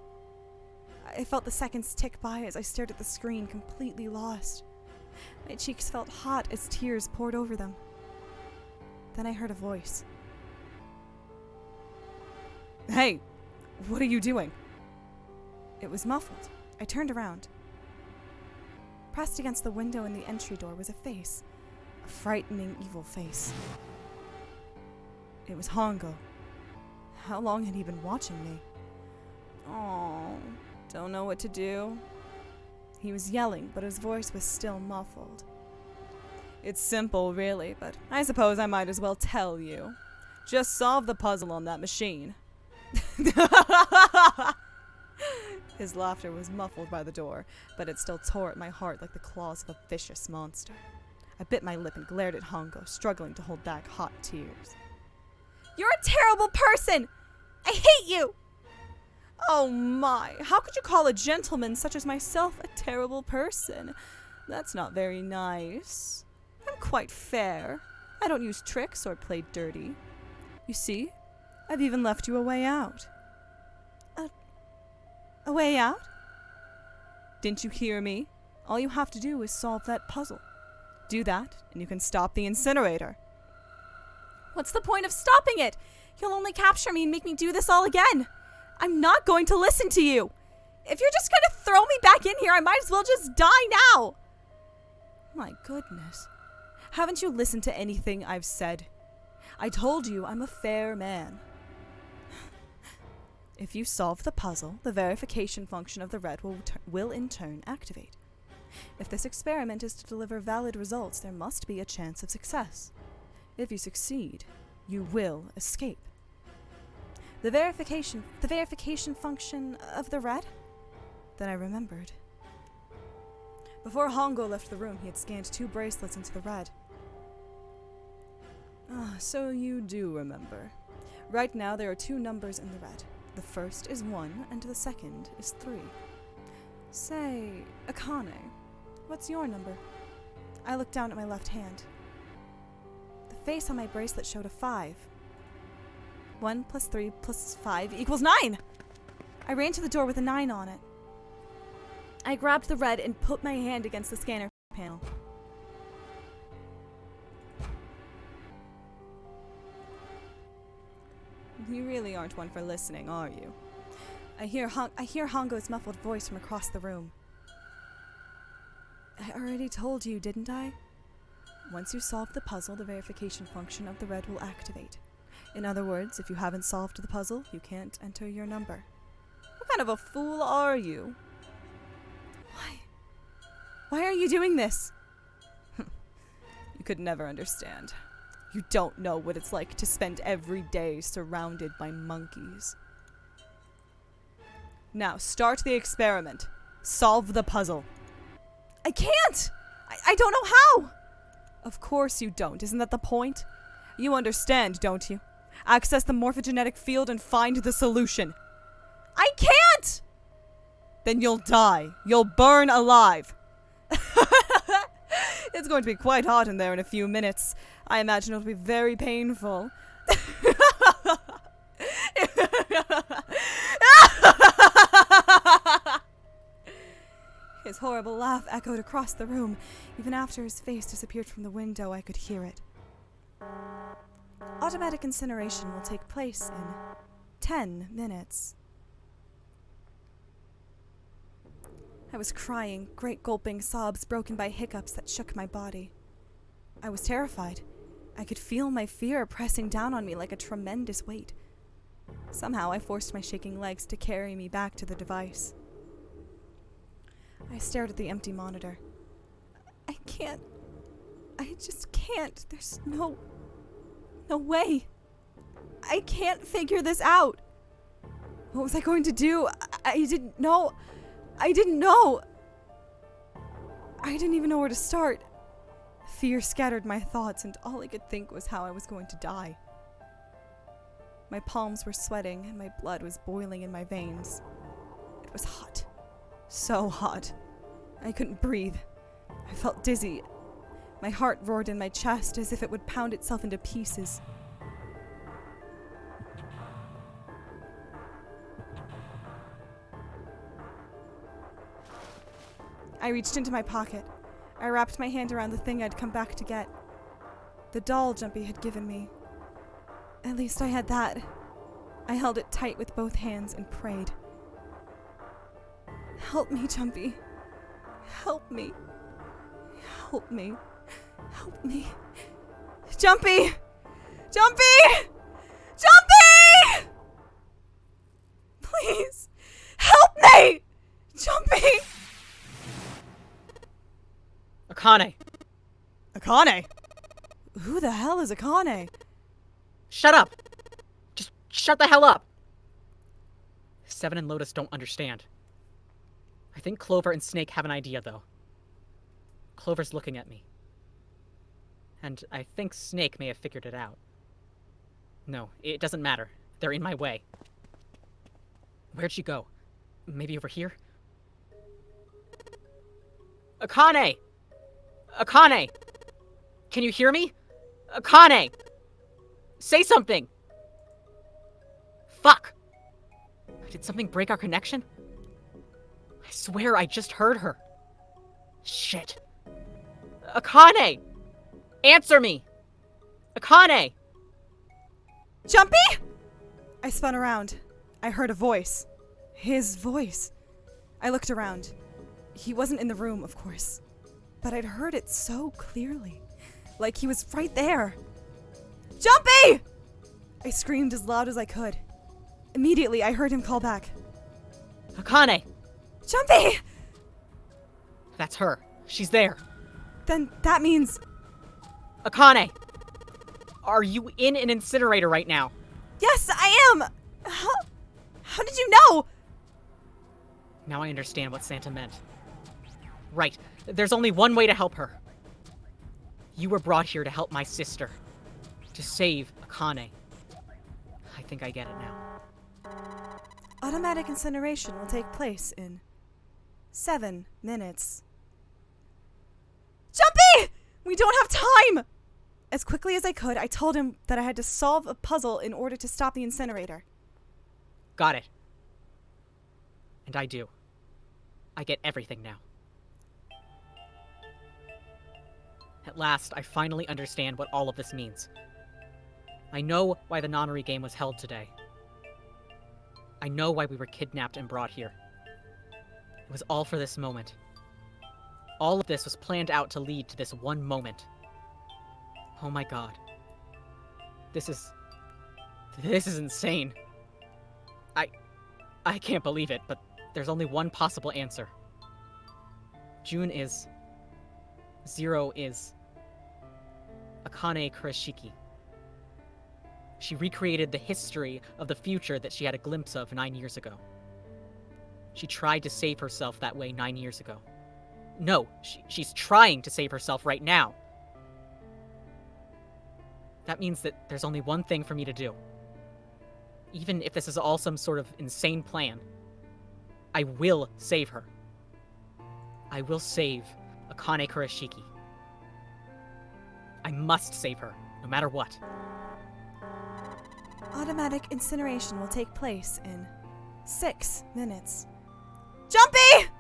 I felt the seconds tick by as I stared at the screen, completely lost. My cheeks felt hot as tears poured over them. Then I heard a voice. Hey, what are you doing? It was muffled. I turned around. Pressed against the window in the entry door was a face. A frightening, evil face. It was Hongo. How long had he been watching me? Oh, don't know what to do. He was yelling, but his voice was still muffled. It's simple, really, but I suppose I might as well tell you. Just solve the puzzle on that machine. His laughter was muffled by the door, but it still tore at my heart like the claws of a vicious monster. I bit my lip and glared at Hongo, struggling to hold back hot tears. You're a terrible person! I hate you! Oh my, how could you call a gentleman such as myself a terrible person? That's not very nice. I'm quite fair. I don't use tricks or play dirty. You see, I've even left you a way out. A way out? Didn't you hear me? All you have to do is solve that puzzle. Do that, and you can stop the incinerator. What's the point of stopping it? You'll only capture me and make me do this all again. I'm not going to listen to you. If you're just going to throw me back in here, I might as well just die now. My goodness. Haven't you listened to anything I've said? I told you I'm a fair man. If you solve the puzzle, the verification function of the red will in turn activate. If this experiment is to deliver valid results, there must be a chance of success. If you succeed, you will escape. The verification function of the red? Then I remembered. Before Hongo left the room, he had scanned 2 bracelets into the red. Ah, so you do remember. Right now there are 2 numbers in the red. The first is 1, and the second is 3. Say, Akane, what's your number? I looked down at my left hand. The face on my bracelet showed a 5. 1 plus 3 plus 5 equals 9! I I ran to the door with a 9 on it. I grabbed the red and put my hand against the scanner panel. You really aren't one for listening, are you? I hear Hongo's muffled voice from across the room. I already told you, didn't I? Once you solve the puzzle, the verification function of the red will activate. In other words, if you haven't solved the puzzle, you can't enter your number. What kind of a fool are you? Why? Why are you doing this? You could never understand. You don't know what it's like to spend every day surrounded by monkeys. Now, start the experiment. Solve the puzzle. I can't! I don't know how! Of course you don't. Isn't that the point? You understand, don't you? Access the morphogenetic field and find the solution. I can't! Then you'll die. You'll burn alive. It's going to be quite hot in there in a few minutes. I imagine it'll be very painful. His horrible laugh echoed across the room. Even after his face disappeared from the window, I could hear it. Automatic incineration will take place in 10 minutes. I was crying, great gulping sobs broken by hiccups that shook my body. I was terrified. I could feel my fear pressing down on me like a tremendous weight. Somehow I forced my shaking legs to carry me back to the device. I stared at the empty monitor. I can't. I just can't. There's no way. I can't figure this out. What was I going to do? I didn't know. I didn't know. I didn't even know where to start. Fear scattered my thoughts, and all I could think was how I was going to die. My palms were sweating, and my blood was boiling in my veins. It was hot. So hot. I couldn't breathe. I felt dizzy. My heart roared in my chest as if it would pound itself into pieces. I reached into my pocket. I wrapped my hand around the thing I'd come back to get. The doll Jumpy had given me. At least I had that. I held it tight with both hands and prayed. Help me, Jumpy. Help me. Help me. Help me. Jumpy! Jumpy! Jumpy! Please! Help me! Jumpy! Akane! Akane? Who the hell is Akane? Shut up! Just shut the hell up! Seven and Lotus don't understand. I think Clover and Snake have an idea, though. Clover's looking at me. And I think Snake may have figured it out. No, it doesn't matter. They're in my way. Where'd she go? Maybe over here? Akane! Akane! Can you hear me? Akane! Say something! Fuck! Did something break our connection? I swear I just heard her. Shit. Akane! Answer me! Akane! Jumpy! I spun around. I heard a voice. His voice. I looked around. He wasn't in the room, of course. But I'd heard it so clearly. Like he was right there. Jumpy! I screamed as loud as I could. Immediately, I heard him call back. Akane! Jumpy! That's her. She's there. Then that means... Akane! Are you in an incinerator right now? Yes, I am! How did you know? Now I understand what Santa meant. Right. There's only one way to help her. You were brought here to help my sister. To save Akane. I think I get it now. Automatic incineration will take place in 7 minutes. Jumpy! We don't have time! As quickly as I could, I told him that I had to solve a puzzle in order to stop the incinerator. Got it. And I do. I get everything now. At last, I finally understand what all of this means. I know why the nonary game was held today. I know why we were kidnapped and brought here. It was all for this moment. All of this was planned out to lead to this one moment. Oh my god. This is insane. I can't believe it, but there's only one possible answer. June is... Zero is... Akane Kurashiki. She recreated the history of the future that she had a glimpse of 9 years ago. She tried to save herself that way 9 years ago. No, she's trying to save herself right now. That means that there's only one thing for me to do. Even if this is all some sort of insane plan, I will save her. I will save Akane Kurashiki. I must save her, no matter what. Automatic incineration will take place in 6 minutes. Jumpy!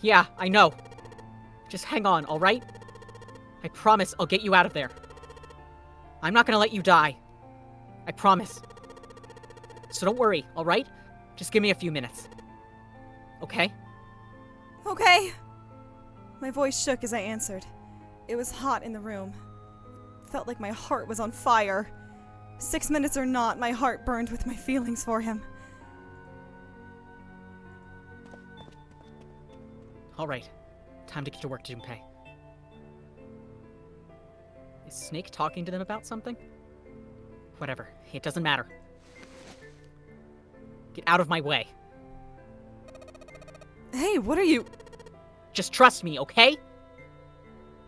Yeah, I know. Just hang on, alright? I promise I'll get you out of there. I'm not gonna let you die. I promise. So don't worry, alright? Just give me a few minutes. Okay? Okay. My voice shook as I answered. It was hot in the room. Felt like my heart was on fire. 6 minutes or not, my heart burned with my feelings for him. Alright. Time to get to work, Junpei. Is Snake talking to them about something? Whatever. It doesn't matter. Get out of my way. Hey, what are you... Just trust me, okay?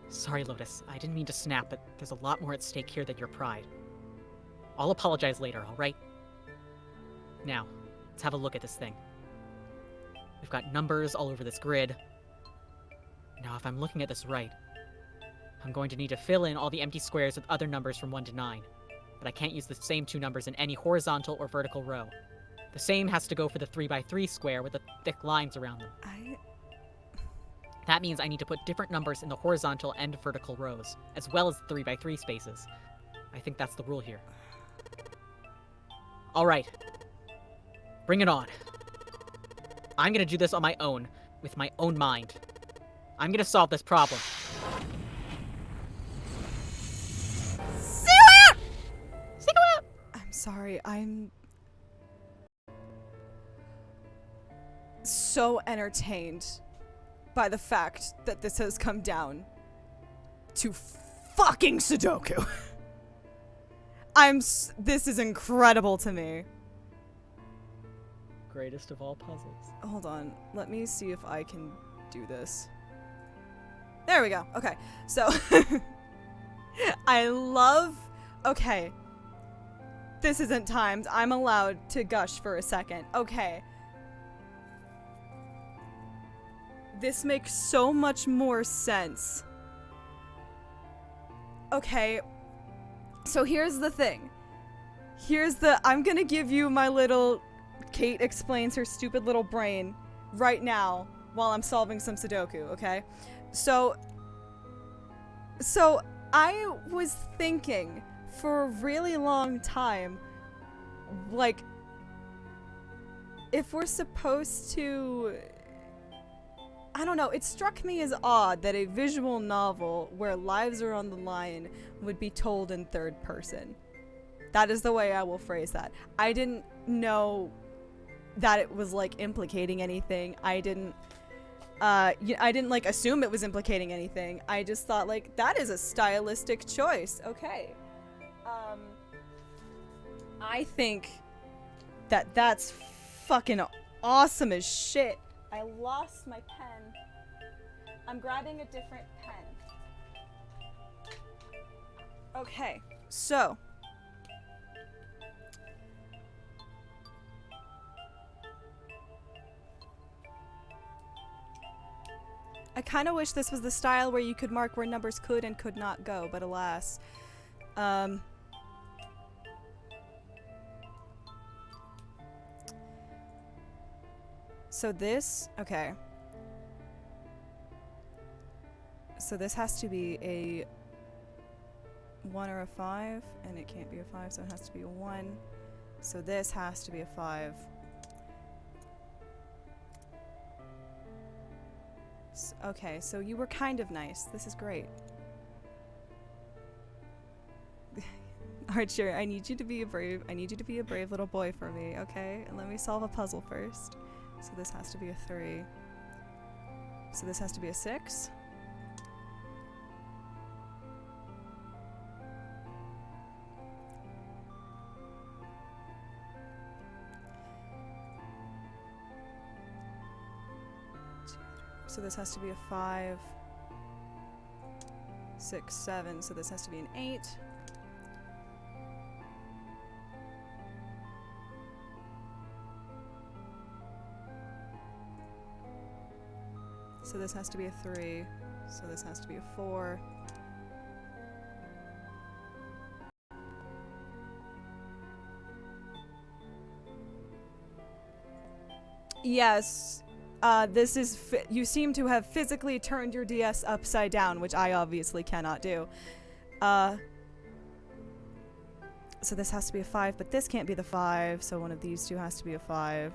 Sorry, Lotus. I didn't mean to snap, but there's a lot more at stake here than your pride. I'll apologize later, alright? Now, let's have a look at this thing. We've got numbers all over this grid. Now, if I'm looking at this right, I'm going to need to fill in all the empty squares with other numbers from 1 to 9. But I can't use the same 2 numbers in any horizontal or vertical row. The same has to go for the 3x3 square with the thick lines around them. That means I need to put different numbers in the horizontal and vertical rows, as well as the 3x3 spaces. I think that's the rule here. Alright. Bring it on. I'm gonna do this on my own, with my own mind. I'm gonna solve this problem. I'm sorry, I'm... so entertained by the fact that this has come down to fucking Sudoku. This is incredible to me. Greatest of all puzzles. Hold on, let me see if I can do this. There we go. Okay, so I love... Okay. This isn't timed. I'm allowed to gush for a second. Okay. This makes so much more sense. Okay. So here's the thing. I'm gonna give you my little... Kate explains her stupid little brain right now while I'm solving some Sudoku, okay? So I was thinking for a really long time, like, if we're supposed to... I don't know, it struck me as odd that a visual novel where lives are on the line would be told in third person. That is the way I will phrase that. I didn't know that it was, like, implicating anything. I didn't like assume it was implicating anything. I just thought, like, that is a stylistic choice. Okay. I think that that's fucking awesome as shit. I lost my pen. I'm grabbing a different pen. Okay, so. I kind of wish this was the style where you could mark where numbers could and could not go, but alas. So this, okay. So this has to be a 1 or a 5, and it can't be a 5, so it has to be a 1. So this has to be a 5. Okay, so you were kind of nice. This is great. Archer, I need you to be a brave little boy for me, okay? And let me solve a puzzle first. So this has to be a 3. So this has to be a 6. So this has to be a 5. 6, 7. So this has to be an 8. So this has to be a 3. So this has to be a 4. Yes. This is you seem to have physically turned your DS upside down, which I obviously cannot do. So this has to be a 5, but this can't be the 5, so one of these two has to be a 5.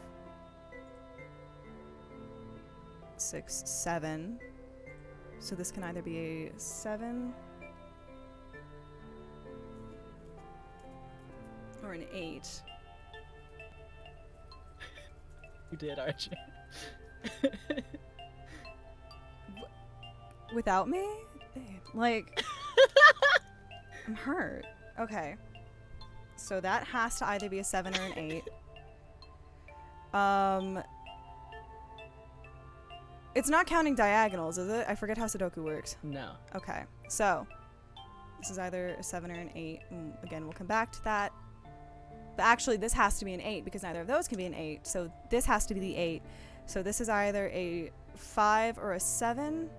6, 7. So this can either be a 7 or an 8. You did, Archie. Without me? Like, I'm hurt. Okay. So that has to either be a 7 or an 8. It's not counting diagonals, is it? I forget how Sudoku works. No. Okay. So, this is either a 7 or an 8. Again, we'll come back to that. But actually, this has to be an 8 because neither of those can be an 8. So this has to be the 8. So this is either a 5 or a 7.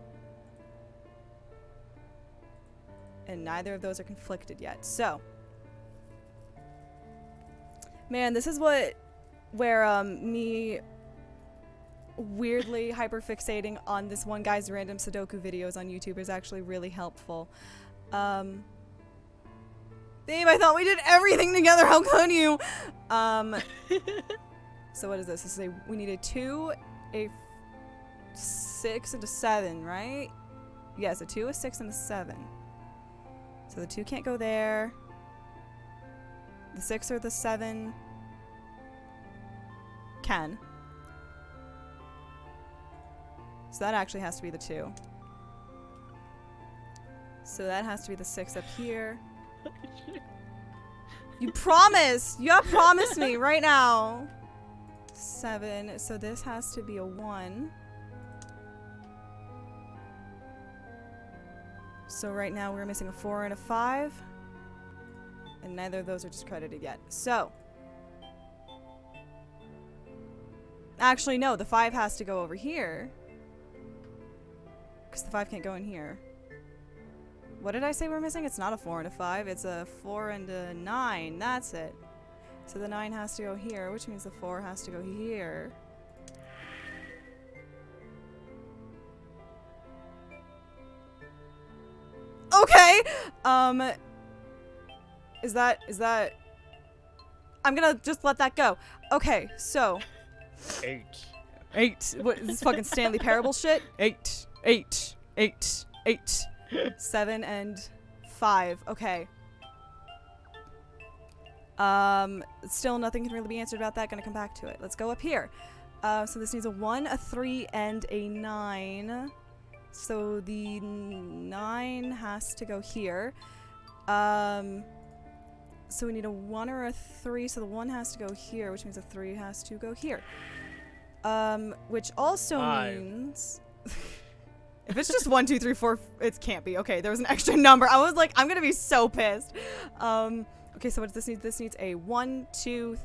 And neither of those are conflicted yet. So, man, this is where me weirdly hyperfixating on this one guy's random Sudoku videos on YouTube is actually really helpful. Babe, I thought we did everything together. How could you? So what is this? This is we need a 2, a 6, and a 7, right? Yes, a 2, a 6, and a 7. So the 2 can't go there. The 6 or the 7 can. So that actually has to be the 2. So that has to be the 6 up here. You promised! You have promised me right now! 7. So this has to be a 1. So right now we're missing a 4 and a 5. And neither of those are discredited yet. So. Actually, no. The 5 has to go over here. Because the 5 can't go in here. What did I say we're missing? It's not a 4 and a 5. It's a 4 and a 9. That's it. So the 9 has to go here, which means the 4 has to go here. Okay! Is that... I'm gonna just let that go. Okay, so... 8. 8. What, is this fucking Stanley Parable shit? 8. 8. 8. 8. 7 and 5. Okay. Still nothing can really be answered about that. Gonna come back to it. Let's go up here. So this needs a 1, a 3, and a 9. So the 9 has to go here. So we need a 1 or a 3. So the 1 has to go here, which means a 3 has to go here. Which also 5. means... If it's just 1, 2, 3, 4, it can't be. Okay, there was an extra number. I was like, I'm gonna be so pissed. Okay, so what does this need? This needs a 1, 2...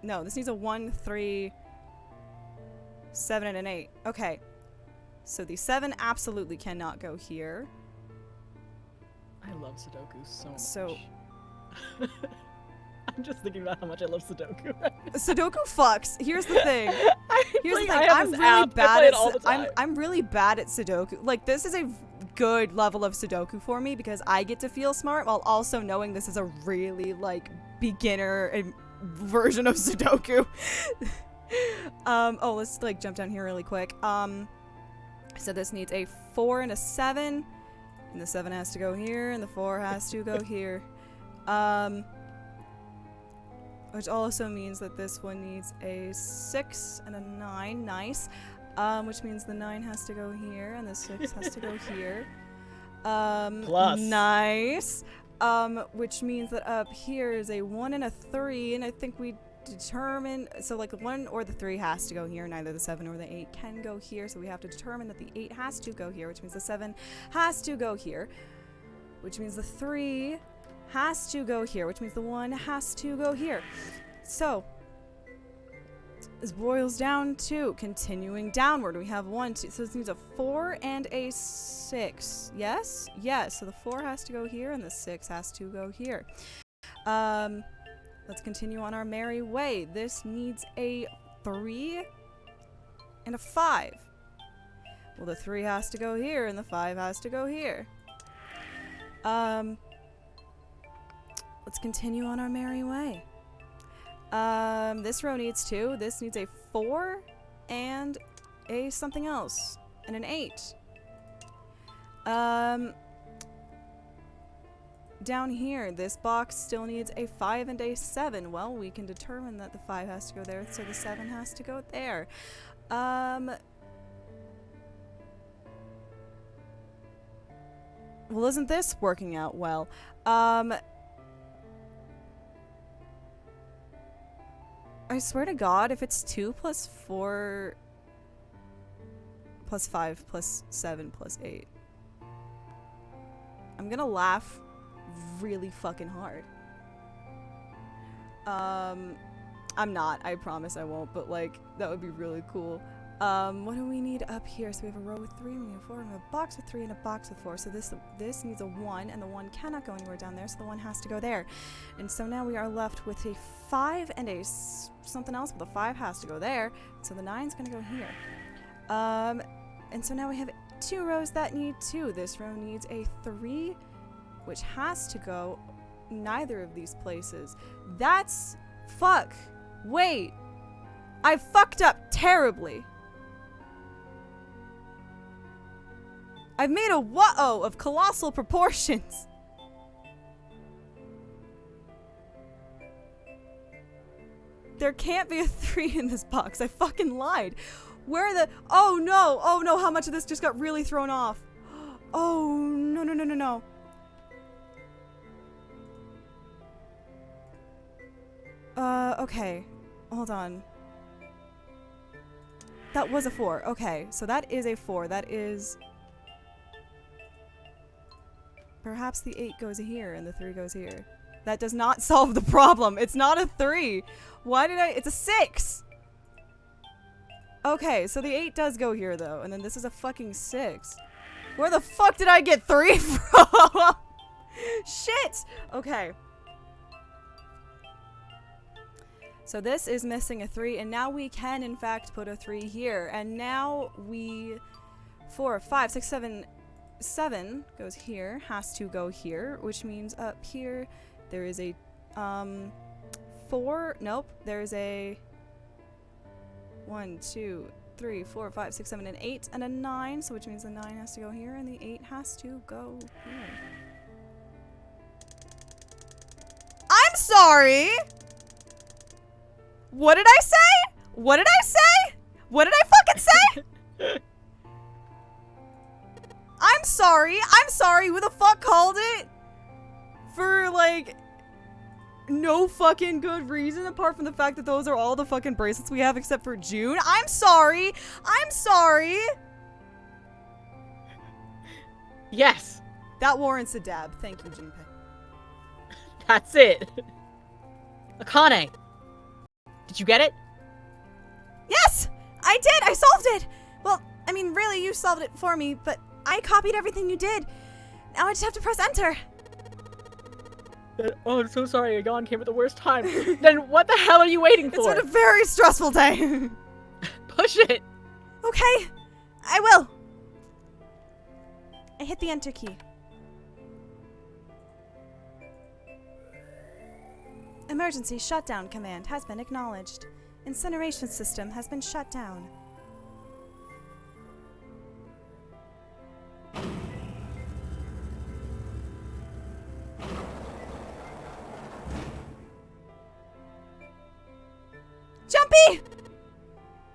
No, this needs a 1, 3, 7, and an 8. Okay. So the 7 absolutely cannot go here. I love Sudoku so much. So... I'm just thinking about how much I love Sudoku. Sudoku fucks. Here's the thing. Here's the thing. I have I'm this really app. I bad play at it all the time. I'm really bad at Sudoku. Like this is a good level of Sudoku for me because I get to feel smart while also knowing this is a really like beginner version of Sudoku. Oh, let's like jump down here really quick. So this needs a 4 and a 7, and the 7 has to go here, and the 4 has to go here. Which also means that this one needs a 6 and a 9. Nice. Which means the 9 has to go here, and the 6 has to go here. Plus. Nice. Which means that up here is a 1 and a 3, and I think we determine, so like the 1 or the 3 has to go here, neither the 7 or the 8 can go here, so we have to determine that the 8 has to go here, which means the 7 has to go here, which means the 3 has to go here, which means the 1 has to go here. So this boils down to continuing downward. We have 1, 2, so this needs a 4 and a 6. Yes? Yes, so the 4 has to go here and the 6 has to go here. Let's continue on our merry way. This needs a 3 and a 5. Well, the 3 has to go here and the 5 has to go here. Let's continue on our merry way. This row needs 2. This needs a 4 and a something else. And an 8. Down here, this box still needs a 5 and a 7. Well, we can determine that the 5 has to go there, so the 7 has to go there. Well, isn't this working out well? I swear to God, if it's 2 plus 4 plus 5 plus 7 plus 8, I'm gonna laugh really fucking hard. I'm not. I promise I won't, but like, that would be really cool. What do we need up here? So we have a row with 3, and we have 4, and we have a box with 3 and a box with 4. So this needs a 1, and the 1 cannot go anywhere down there, so the 1 has to go there. And so now we are left with a 5 and a something else, but the 5 has to go there, so the 9's gonna go here. And so now we have 2 rows that need 2. This row needs a 3, which has to go neither of these places. That's fuck. Wait. I fucked up terribly. I've made a whoa of colossal proportions. There can't be a 3 in this box. I fucking lied. Where the... Oh no, how much of this just got really thrown off? Oh, no. Okay. Hold on. That was a 4. Okay, so that is a 4. That is... Perhaps the 8 goes here and the 3 goes here. That does not solve the problem. It's not a 3. Why did I... It's a 6! Okay, so the 8 does go here, though. And then this is a fucking 6. Where the fuck did I get 3 from? Shit! Okay. So this is missing a 3, and now we can, in fact, put a 3 here. And now we... 4, 5, 6, 7 goes here, has to go here, which means up here there is a 4, nope, there's a 1, 2, 3, 4, 5, 6, 7, and 8, and a 9, so which means the 9 has to go here, and the 8 has to go here. I'm sorry! What did I say? What did I say? What did I fucking say? I'm sorry. Who the fuck called it? For, like, no fucking good reason apart from the fact that those are all the fucking bracelets we have except for June. I'm sorry. Yes. That warrants a dab. Thank you, Junpei. That's it. Akane. Did you get it? Yes! I did! I solved it! Well, I mean, really, you solved it for me, but I copied everything you did. Now I just have to press enter. Oh, I'm so sorry. A yawn came at the worst time. Then what the hell are you waiting It's for? been a very stressful day. Push it. Okay, I will. I hit the enter key. Emergency shutdown command has been acknowledged. Incineration system has been shut down. Jumpy!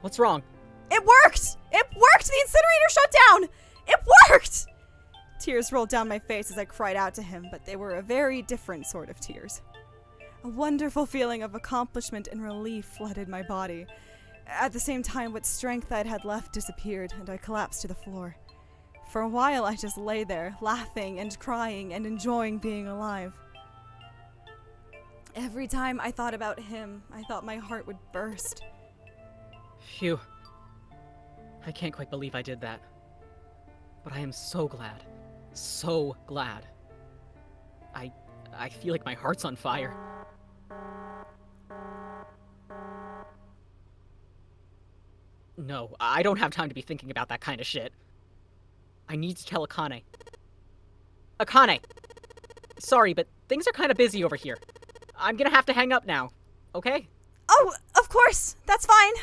What's wrong? It worked! It worked! The incinerator shut down! It worked! Tears rolled down my face as I cried out to him, but they were a very different sort of tears. A wonderful feeling of accomplishment and relief flooded my body. At the same time, what strength I had left disappeared, and I collapsed to the floor. For a while, I just lay there, laughing and crying and enjoying being alive. Every time I thought about him, I thought my heart would burst. Phew. I can't quite believe I did that. But I am so glad. So glad. I feel like my heart's on fire. No, I don't have time to be thinking about that kind of shit. I need to tell Akane. Akane! Sorry, but things are kind of busy over here. I'm gonna have to hang up now, okay? Oh, of course! That's fine!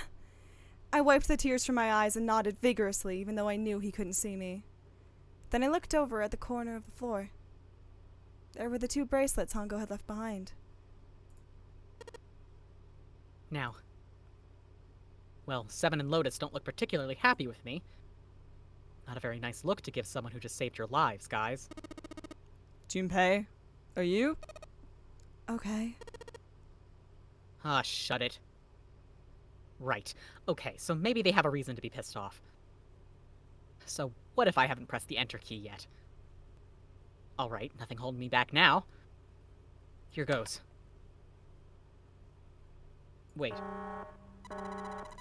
I wiped the tears from my eyes and nodded vigorously, even though I knew he couldn't see me. Then I looked over at the corner of the floor. There were the 2 bracelets Hongo had left behind. Now. Well, Seven and Lotus don't look particularly happy with me. Not a very nice look to give someone who just saved your lives, guys. Junpei, are you? Okay. Ah, shut it. Right. Okay, so maybe they have a reason to be pissed off. So what if I haven't pressed the enter key yet? Alright, nothing holding me back now. Here goes. Wait.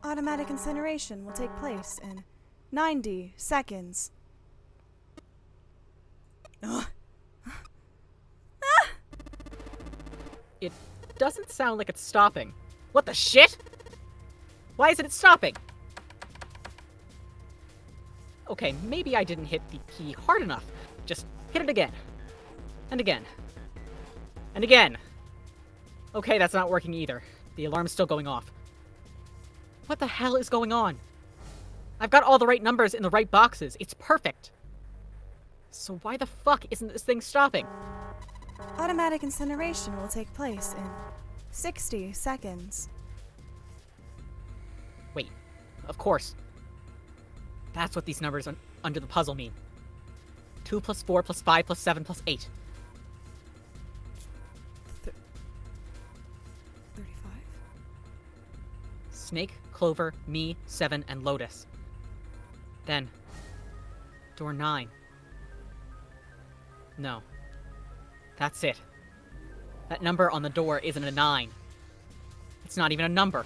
Automatic incineration will take place in 90 seconds. Ugh. It doesn't sound like it's stopping. What the shit? Why isn't it stopping? Okay, maybe I didn't hit the key hard enough. Just hit it again. And again. And again. Okay, that's not working either. The alarm's still going off. What the hell is going on? I've got all the right numbers in the right boxes. It's perfect. So why the fuck isn't this thing stopping? Automatic incineration will take place in 60 seconds. Wait, of course. That's what these numbers under the puzzle mean. 2 plus 4 plus 5 plus 7 plus 8. 35? Snake, Clover, me, 7, and Lotus. Then, door 9. No. That's it. That number on the door isn't a 9. It's not even a number.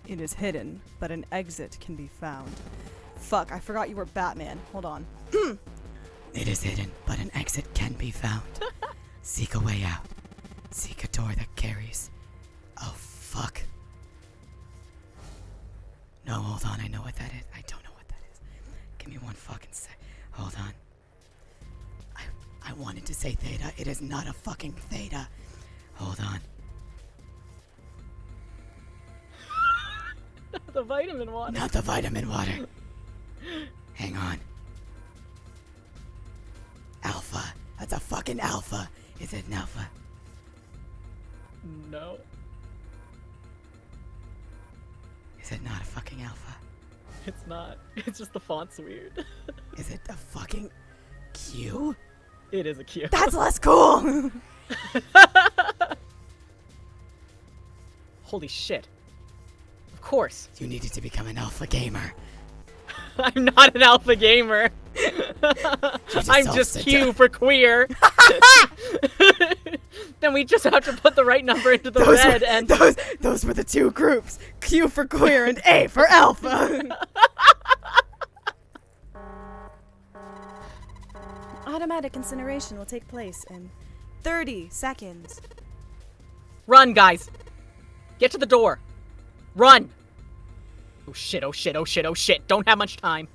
It is hidden, but an exit can be found. Fuck, I forgot you were Batman. Hold on. It is hidden, but an exit can be found. Seek a way out. Seek a door that carries. Oh, fuck. No, hold on, I know what that is. I don't know what that is. Give me one fucking sec. Hold on. I wanted to say theta. It is not a fucking theta. Hold on. The vitamin water. Not the vitamin water. Hang on. Alpha. That's a fucking alpha. Is it an alpha? No. Is it not a fucking alpha? It's not. It's just the font's weird. Is it the fucking Q? It is a Q. That's less cool! Holy shit. Of course. You needed to become an alpha gamer. I'm not an alpha gamer. I'm just Q for queer. Then we just have to put the right number into the red and... Those were the 2 groups. Q for queer and A for alpha. Automatic incineration will take place in 30 seconds. Run, guys! Get to the door! Run! Oh shit, oh shit, oh shit, oh shit. Don't have much time.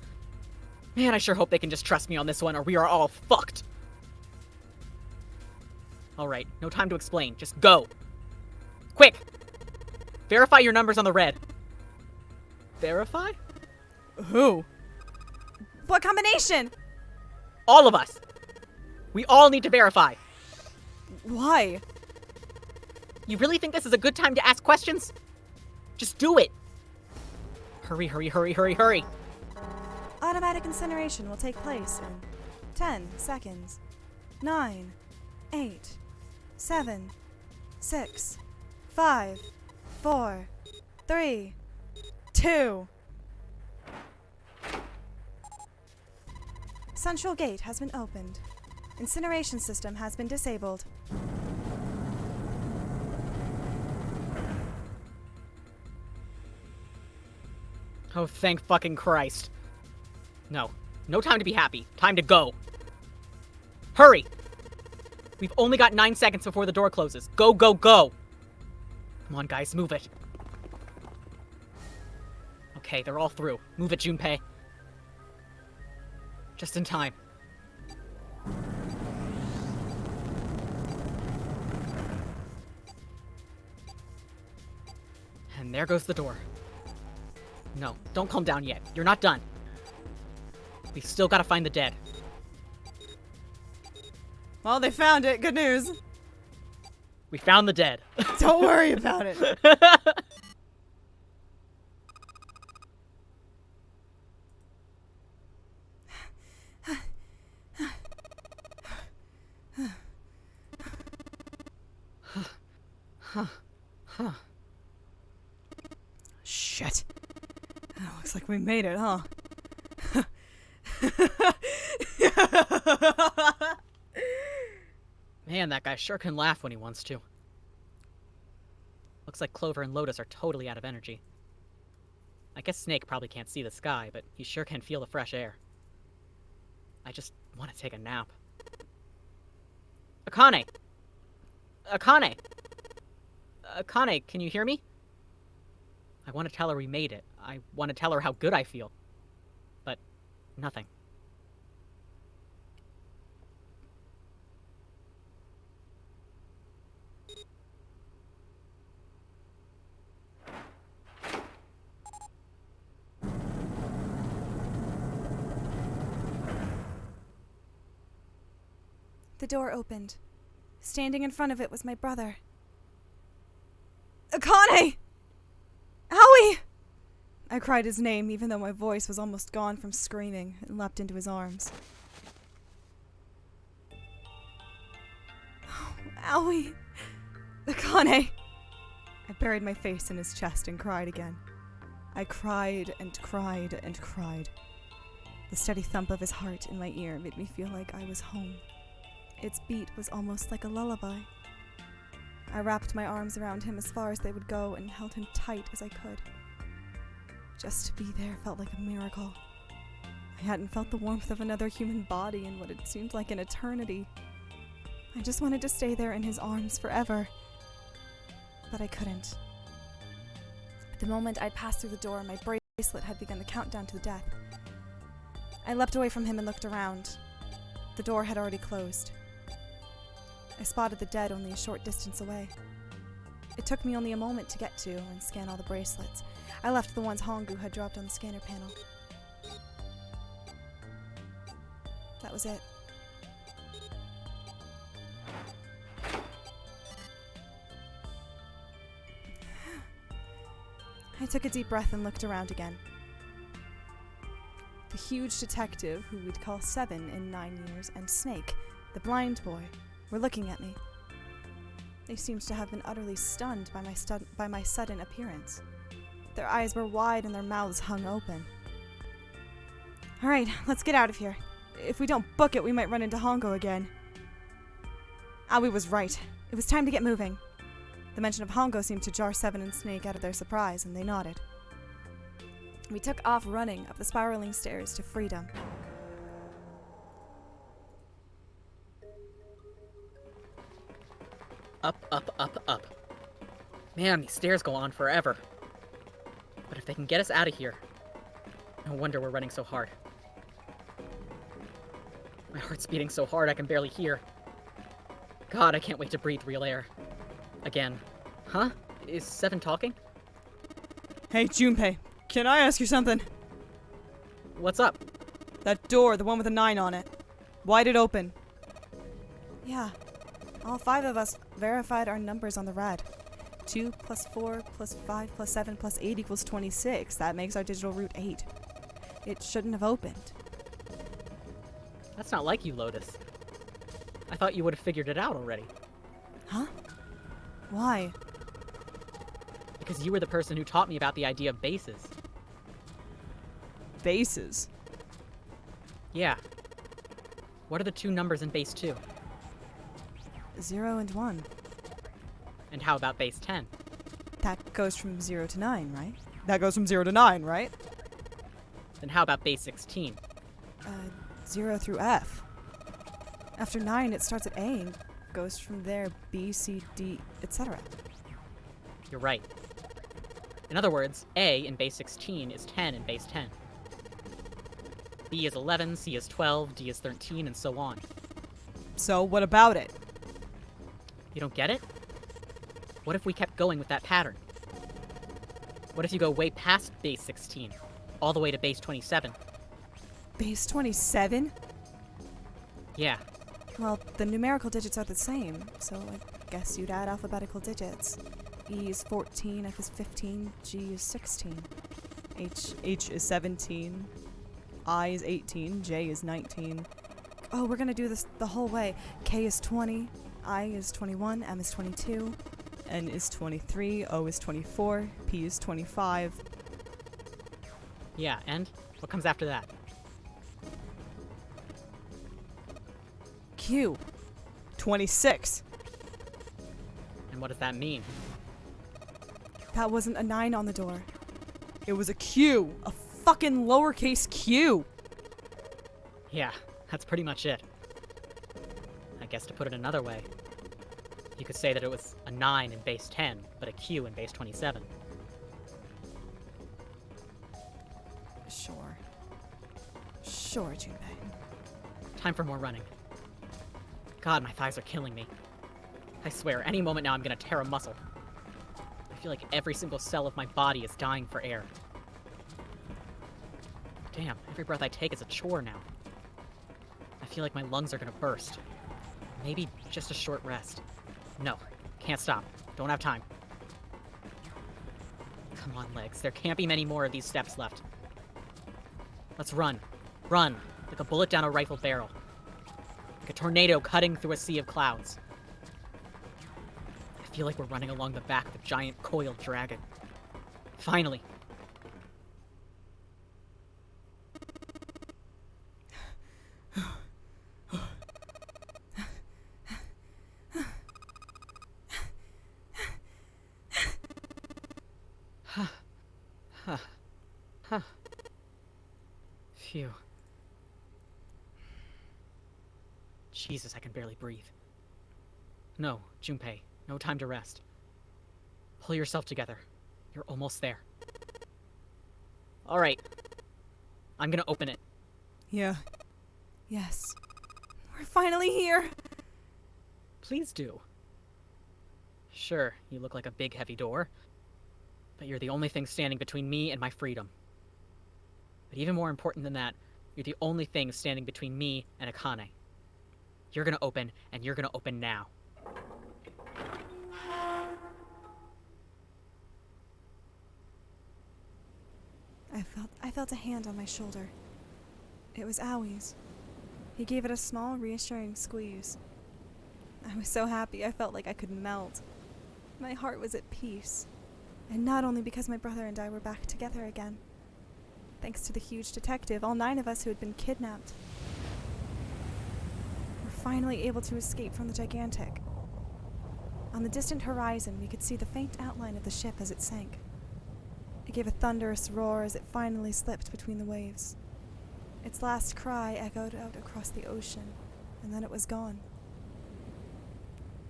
Man, I sure hope they can just trust me on this one, or we are all fucked. Alright, no time to explain. Just go. Quick! Verify your numbers on the red. Verify? Who? What combination? All of us! We all need to verify. Why? You really think this is a good time to ask questions? Just do it! Hurry, hurry, hurry, hurry, hurry! Automatic incineration will take place in 10 seconds. 9, 8, 7, 6, 5, 4, 3, 2. Central gate has been opened. Incineration system has been disabled. Oh, thank fucking Christ. No. No time to be happy. Time to go. Hurry! We've only got 9 seconds before the door closes. Go, go, go! Come on, guys, move it. Okay, they're all through. Move it, Junpei. Just in time. And there goes the door. No, don't calm down yet. You're not done. We've still got to find the dead. Well, they found it. Good news. We found the dead. Don't worry about it. Shit. Looks like we made it, huh? Man, that guy sure can laugh when he wants to. Looks like Clover and Lotus are totally out of energy. I guess Snake probably can't see the sky, but he sure can feel the fresh air. I just want to take a nap. Akane! Akane! Akane, can you hear me? I want to tell her we made it. I want to tell her how good I feel. But nothing. The door opened. Standing in front of it was my brother. Akane! Howie! I cried his name even though my voice was almost gone from screaming and leapt into his arms. Oh, Howie! Akane! I buried my face in his chest and cried again. I cried and cried and cried. The steady thump of his heart in my ear made me feel like I was home. Its beat was almost like a lullaby. I wrapped my arms around him as far as they would go and held him tight as I could. Just to be there felt like a miracle. I hadn't felt the warmth of another human body in what had seemed like an eternity. I just wanted to stay there in his arms forever. But I couldn't. At the moment I'd passed through the door, my bracelet had begun the countdown to the death. I leapt away from him and looked around. The door had already closed. I spotted the dead only a short distance away. It took me only a moment to get to and scan all the bracelets. I left the ones Hongu had dropped on the scanner panel. That was it. I took a deep breath and looked around again. The huge detective, who we'd call 7 in 9 years, and Snake, the blind boy, were looking at me. They seemed to have been utterly stunned by my sudden appearance. Their eyes were wide and their mouths hung open. All right, let's get out of here. If we don't book it, we might run into Hongo again. Aoi was right. It was time to get moving. The mention of Hongo seemed to jar 7 and Snake out of their surprise, and they nodded. We took off running up the spiraling stairs to freedom. Up, up, up, up. Man, these stairs go on forever. But if they can get us out of here, no wonder we're running so hard. My heart's beating so hard I can barely hear. God, I can't wait to breathe real air. Again. Huh? Is Seven talking? Hey, Junpei, can I ask you something? What's up? That door, the one with a 9 on it. Why'd it open? Yeah. All 5 of us verified our numbers on the rad. 2 plus 4 plus 5 plus 7 plus 8 equals 26. That makes our digital root 8. It shouldn't have opened. That's not like you, Lotus. I thought you would have figured it out already. Huh? Why? Because you were the person who taught me about the idea of bases. Bases. Yeah. What are the 2 numbers in base 2? 0 and 1. And how about base 10? That goes from 0 to 9, right? That goes from 0 to 9, right? Then how about base 16? 0 through F. After 9, it starts at A and goes from there B, C, D, etc. You're right. In other words, A in base 16 is 10 in base 10. B is 11, C is 12, D is 13, and so on. So, what about it? You don't get it? What if we kept going with that pattern? What if you go way past base 16, all the way to base 27? Base 27? Yeah, Well, the numerical digits are the same, so I guess you'd add alphabetical digits. E is 14, F is 15, G is 16. H is 17. I is 18. J is 19. Oh, we're gonna do this the whole way. K is 20, I is 21, M is 22. N is 23. O is 24. P is 25. yeah, and? What comes after that? Q. 26. And what does that mean? That wasn't a 9 on the door. It was a Q. A fucking lowercase q. Yeah, that's pretty much it. I guess to put it another way, you could say that it was a 9 in base 10, but a Q in base 27. Sure. Sure, Junpei. Time for more running. God, my thighs are killing me. I swear, any moment now I'm gonna tear a muscle. I feel like every single cell of my body is dying for air. Damn, every breath I take is a chore now. I feel like my lungs are gonna burst. Maybe just a short rest. No, can't stop. Don't have time. Come on, legs. There can't be many more of these steps left. Let's run. Run, like a bullet down a rifle barrel. Like a tornado cutting through a sea of clouds. I feel like we're running along the back of a giant coiled dragon. Finally. Phew. Jesus, I can barely breathe. No, Junpei, no time to rest. Pull yourself together. You're almost there. Alright. I'm gonna open it. Yeah. Yes. We're finally here! Please do. Sure, you look like a big heavy door, but you're the only thing standing between me and my freedom. But even more important than that, you're the only thing standing between me and Akane. You're gonna open, and you're gonna open now. I felt a hand on my shoulder. It was Awie's. He gave it a small, reassuring squeeze. I was so happy I felt like I could melt. My heart was at peace. And not only because my brother and I were back together again. Thanks to the huge detective, all 9 of us who had been kidnapped were finally able to escape from the gigantic. On the distant horizon, we could see the faint outline of the ship as it sank. It gave a thunderous roar as it finally slipped between the waves. Its last cry echoed out across the ocean, and then it was gone.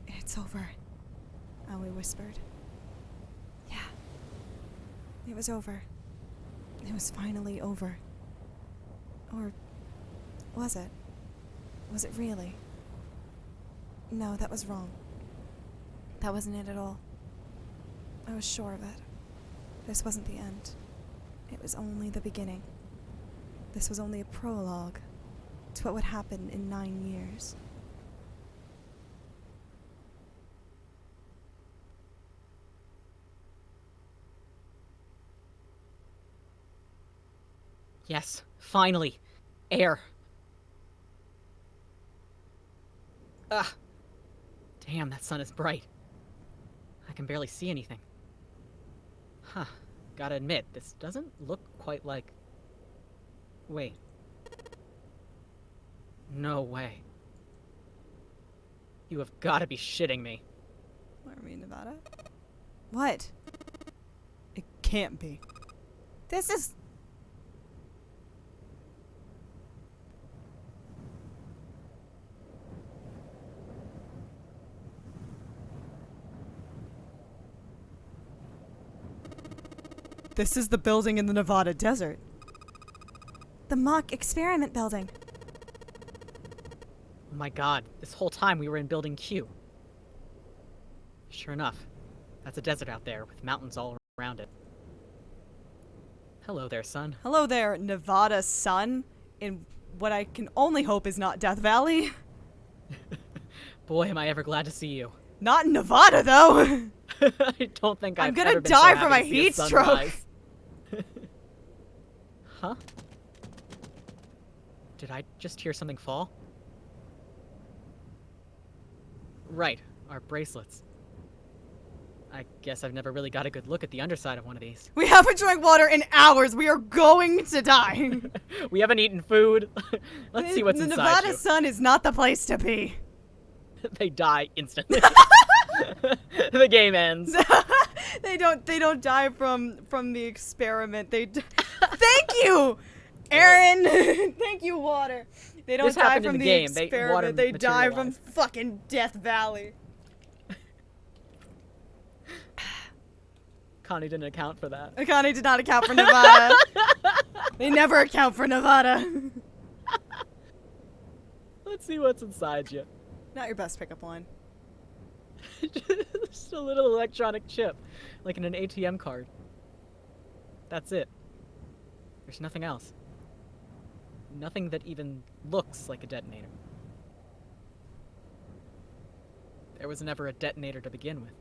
It's over, Aoi whispered. Yeah. It was over. It was finally over. Or was it? Was it really? No, that was wrong. That wasn't it at all. I was sure of it. This wasn't the end. It was only the beginning. This was only a prologue to what would happen in 9 years. Yes, finally. Air. Ugh. Damn, that sun is bright. I can barely see anything. Huh. Gotta admit, this doesn't look quite like... Wait. No way. You have gotta be shitting me. What, are we in Nevada? What? It can't be. This is... This is the building in the Nevada desert. the mock experiment building. Oh my god, this whole time we were in Building Q. Sure enough, that's a desert out there with mountains all around it. Hello there, son. Hello there, Nevada sun, in what I can only hope is not Death Valley. Boy, am I ever glad to see you. Not in Nevada, though. I don't think I'm I've gonna ever been die so from happy a to see heat stroke. sunrise. Huh? Did I just hear something fall? Right, our bracelets. I guess I've never really got a good look at the underside of one of these. We haven't drank water in hours. We are going to die. We haven't eaten food. Let's see what's the inside Nevada you. sun is not the place to be. They die instantly. The game ends. They don't die from the experiment. Thank you, Aaron. Thank you, water. They don't This die happened in from the the game. experiment. Water They die from materialized. fucking Death Valley. Connie didn't account for that. Akane did not account for Nevada. They never account for Nevada. Let's see what's inside you. Not your best pickup line. Just a little electronic chip, like in an ATM card. That's it. There's nothing else. Nothing that even looks like a detonator. There was never a detonator to begin with.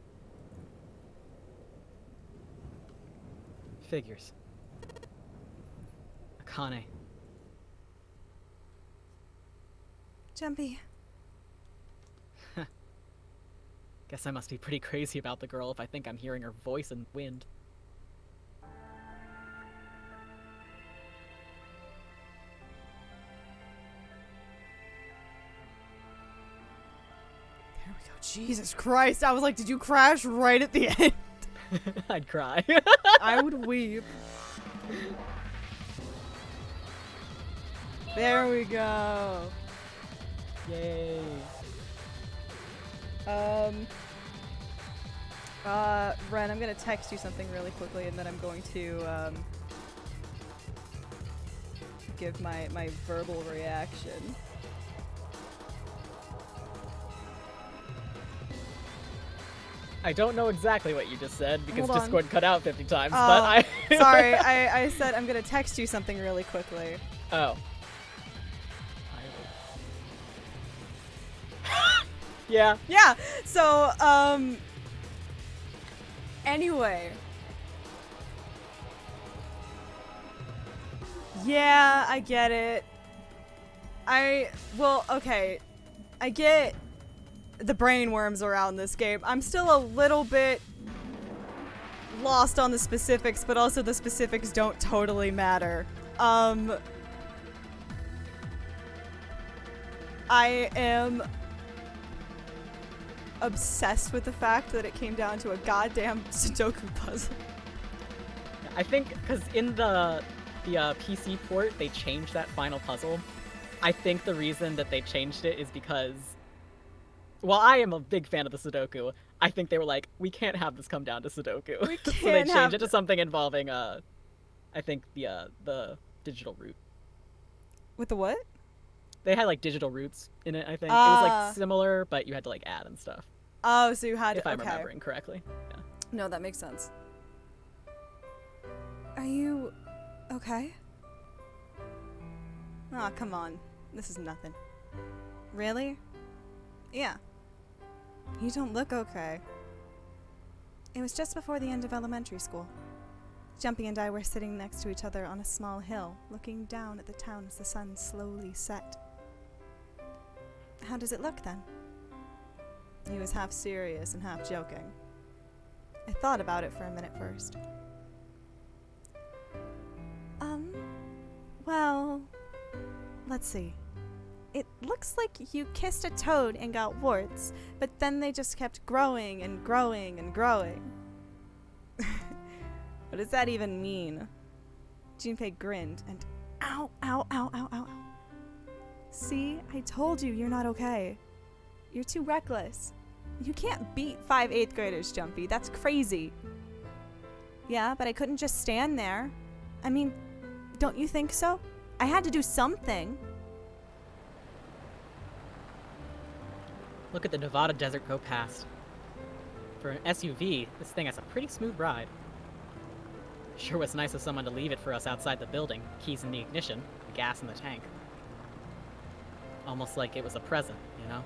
Figures. Akane. Jumpy. Guess I must be pretty crazy about the girl if I think I'm hearing her voice in wind. There we go. Jesus Christ. I was like, did you crash right at the end? I'd cry. I would weep. There we go. Yay. Ren, I'm gonna text you something really quickly, and then I'm going to, give my verbal reaction. I don't know exactly what you just said because Hold on. Discord cut out 50 times, Oh, but I... Sorry, I said I'm gonna text you something really quickly. Oh. Yeah. Yeah, so, anyway. Yeah, I get it. Well, okay. I get the brain worms around this game. I'm still a little bit lost on the specifics, but also the specifics don't totally matter. I am obsessed with the fact that it came down to a goddamn Sudoku puzzle. I think because in the PC port, they changed that final puzzle. I think the reason that they changed it is because, well, I am a big fan of the Sudoku, I think they were like, we can't have this come down to Sudoku. We So they can't have changed it to something involving, I think the digital root. With the what? They had like digital roots in it, I think. It was Ah. like similar, but you had to like add and stuff. Oh, so you had If I'm okay. remembering correctly. Yeah. No, that makes sense. Are you okay? Aw, come on. This is nothing. Really? Yeah. You don't look okay. It was just before the end of elementary school. Jumpy and I were sitting next to each other on a small hill, looking down at the town as the sun slowly set. How does it look then? He was half serious and half joking. I thought about it for a minute first. Well, let's see. It looks like you kissed a toad and got warts, but then they just kept growing and growing and growing. What does that even mean? Junpei grinned and ow, ow, ow, ow, ow, ow. See, I told you you're not okay. You're too reckless. You can't beat 5 8th graders, Jumpy. That's crazy. Yeah, but I couldn't just stand there. I mean, don't you think so? I had to do something. Look at the Nevada desert go past. For an SUV, this thing has a pretty smooth ride. Sure was nice of someone to leave it for us outside the building. Keys in the ignition, gas in the tank. Almost like it was a present, you know?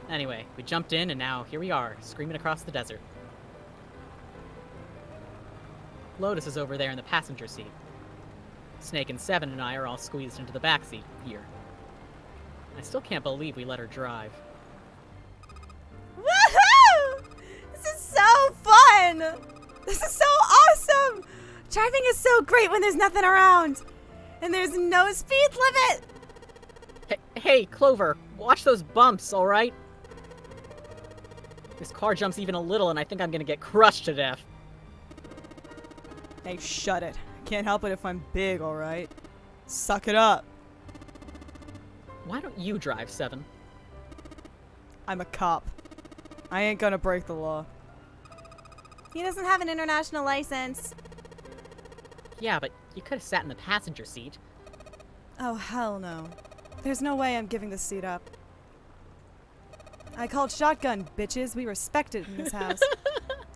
Anyway, we jumped in and now here we are, screaming across the desert. Lotus is over there in the passenger seat. Snake and Seven and I are all squeezed into the back seat here. I still can't believe we let her drive. Woohoo! This is so fun! This is so awesome! Driving is so great when there's nothing around. And there's no speed limit! Hey, Clover, watch those bumps, alright? This car jumps even a little and I think I'm gonna get crushed to death. Hey, shut it. I can't help it if I'm big, alright? Suck it up. Why don't you drive, Seven? I'm a cop. I ain't gonna break the law. He doesn't have an international license. Yeah, but you could have sat in the passenger seat. Oh, hell no. There's no way I'm giving this seat up. I called shotgun, bitches. We respect it in this house.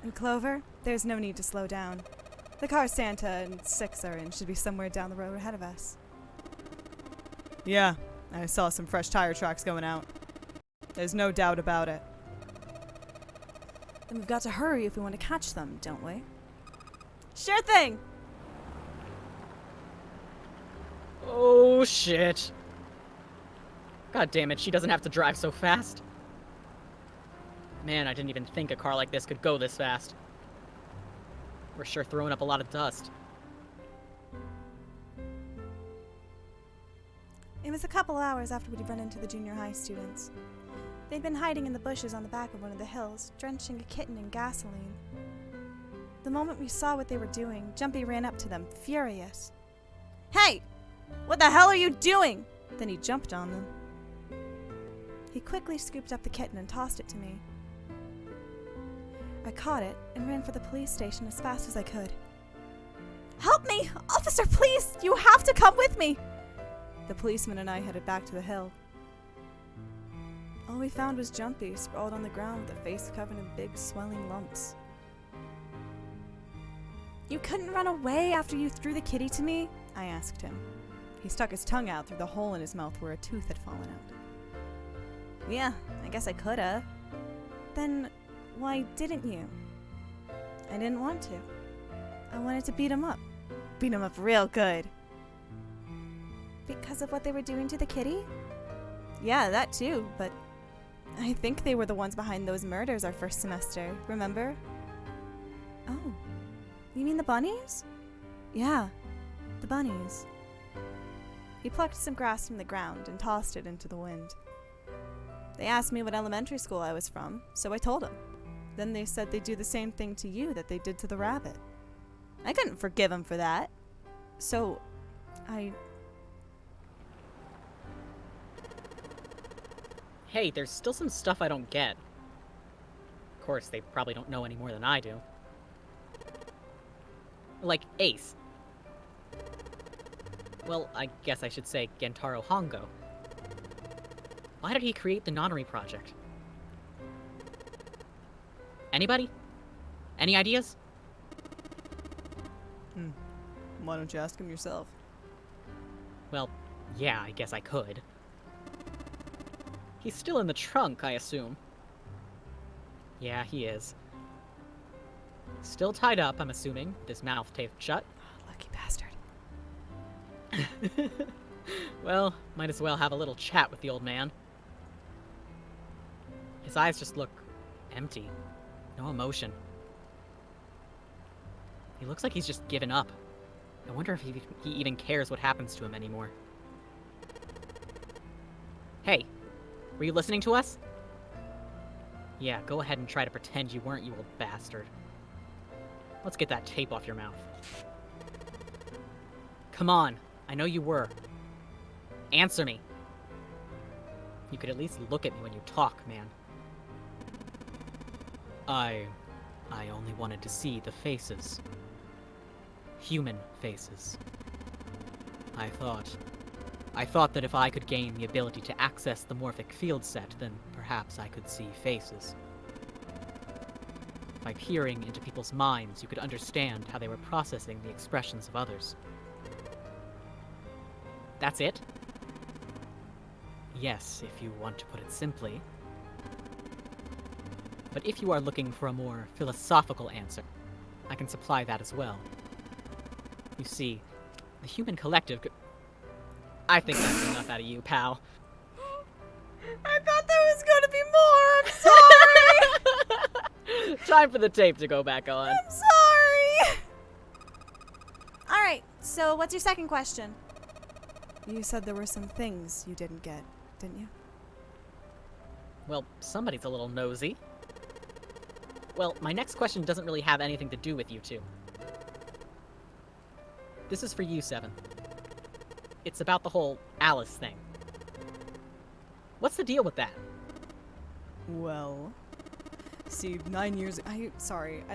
And Clover, there's no need to slow down. The car Santa and Six are in should be somewhere down the road ahead of us. Yeah, I saw some fresh tire tracks going out. There's no doubt about it. Then we've got to hurry if we want to catch them, don't we? Sure thing! Oh, shit. God damn it, she doesn't have to drive so fast. Man, I didn't even think a car like this could go this fast. We're sure throwing up a lot of dust. It was a couple hours after we'd run into the junior high students. They'd been hiding in the bushes on the back of one of the hills, drenching a kitten in gasoline. The moment we saw what they were doing, Jumpy ran up to them, furious. Hey! What the hell are you doing? Then he jumped on them. He quickly scooped up the kitten and tossed it to me. I caught it and ran for the police station as fast as I could. Help me! Officer, please! You have to come with me! The policeman and I headed back to the hill. All we found was Jumpy, sprawled on the ground with a face covered in big, swelling lumps. You couldn't run away after you threw the kitty to me? I asked him. He stuck his tongue out through the hole in his mouth where a tooth had fallen out. Yeah, I guess I coulda. Then why didn't you? I didn't want to. I wanted to beat him up. Beat him up real good. Because of what they were doing to the kitty? Yeah, that too, but I think they were the ones behind those murders our first semester, remember? Oh, you mean the bunnies? Yeah, the bunnies. He plucked some grass from the ground and tossed it into the wind. They asked me what elementary school I was from, so I told them. Then they said they'd do the same thing to you that they did to the rabbit. I couldn't forgive them for that. So, Hey, there's still some stuff I don't get. course, they probably don't know any more than I do. Like Ace. Well, I guess I should say Gentaro Hongo. Why did he create the Nonary Project? Anybody? Any ideas? Why don't you ask him yourself? Well, yeah, I guess I could. He's still in the trunk, I assume. Yeah, he is. Still tied up, I'm assuming, with his mouth taped shut. Lucky bastard. Well, might as well have a little chat with the old man. His eyes just look empty. No emotion. He looks like he's just given up. I wonder if he even cares what happens to him anymore. Hey, were you listening to us? Yeah, go ahead and try to pretend you weren't, you old bastard. Let's get that tape off your mouth. Come on, I know you were. Answer me. You could at least look at me when you talk, man. I only wanted to see the faces. Human faces. I thought that if I could gain the ability to access the morphic field set, then perhaps I could see faces. By peering into people's minds, you could understand how they were processing the expressions of others. That's it? Yes, if you want to put it simply. But if you are looking for a more philosophical answer, I can supply that as well. You see, the human collective could... I think that's enough out of you, pal. I thought there was going to be more. I'm sorry. Time for the tape to go back on. I'm sorry. All right. So, what's your second question? You said there were some things you didn't get, didn't you? Well, somebody's a little nosy. Well, my next question doesn't really have anything to do with you two. This is for you, Seven. It's about the whole Alice thing. What's the deal with that? Well, see, 9 years... I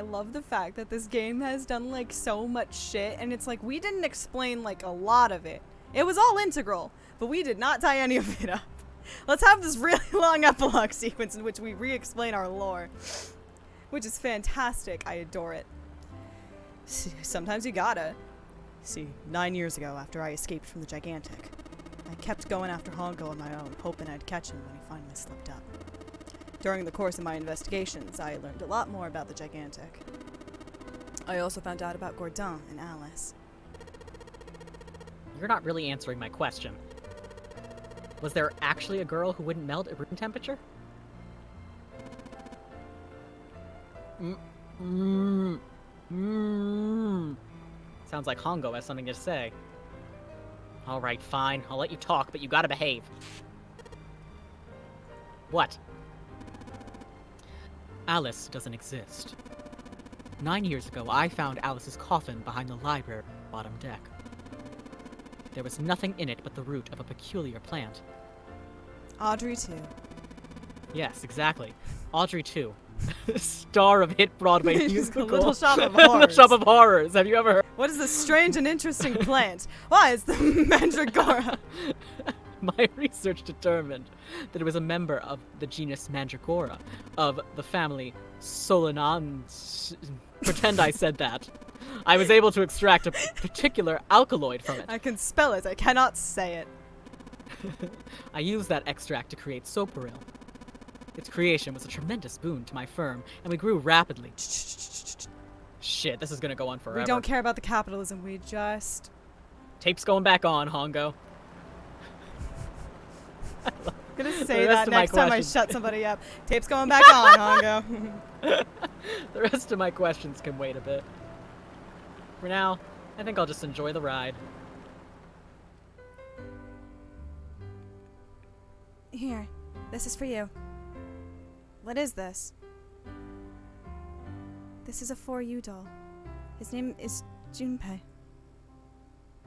love the fact that this game has done, like, so much shit, and it's like, we didn't explain, like, a lot of it. It was all integral, but we did not tie any of it up. Let's have this really long epilogue sequence in which we re-explain our lore. Which is fantastic. I adore it. See, sometimes you gotta. See, 9 years ago, after I escaped from the Gigantic, I kept going after Hongo on my own, hoping I'd catch him when he finally slipped up. During the course of my investigations, I learned a lot more about the Gigantic. I also found out about Gordon and Alice. You're not really answering my question. Was there actually a girl who wouldn't melt at room temperature? Sounds like Hongo has something to say. Alright, fine. I'll let you talk, but you gotta behave. What? Alice doesn't exist. 9 years ago, I found Alice's coffin behind the library bottom deck. There was nothing in it but the root of a peculiar plant. Audrey, too. Yes, exactly. Audrey 2. Star of hit Broadway musical. Little Shop of Horrors. Little Shop of Horrors. Have you ever heard? What is this strange and interesting plant? Why, it's the Mandragora. My research determined that it was a member of the genus Mandragora, of the family Solanans. Pretend I said that. I was able to extract a particular alkaloid from it. I can spell it, I cannot say it. I used that extract to create Soparil. Its creation was a tremendous boon to my firm, and we grew rapidly. Shit, this is gonna go on forever. We don't care about the capitalism, we just... Tape's going back on, Hongo. I'm gonna say rest that of my next time I questions- shut somebody up. Tape's going back on, Hongo. The rest of my questions can wait a bit. For now, I think I'll just enjoy the ride. Here, this is for you. What is this? This is a 4U doll. His name is Junpei.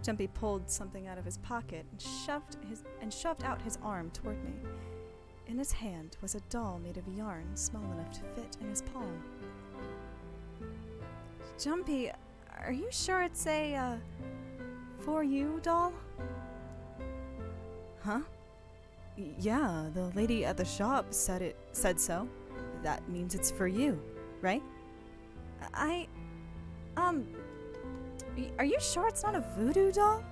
Jumpy pulled something out of his pocket and shoved out his arm toward me. In his hand was a doll made of yarn small enough to fit in his palm. Jumpy, are you sure it's a, for you doll? Huh? Yeah, the lady at the shop said so. That means it's for you, right? Are you sure it's not a voodoo doll?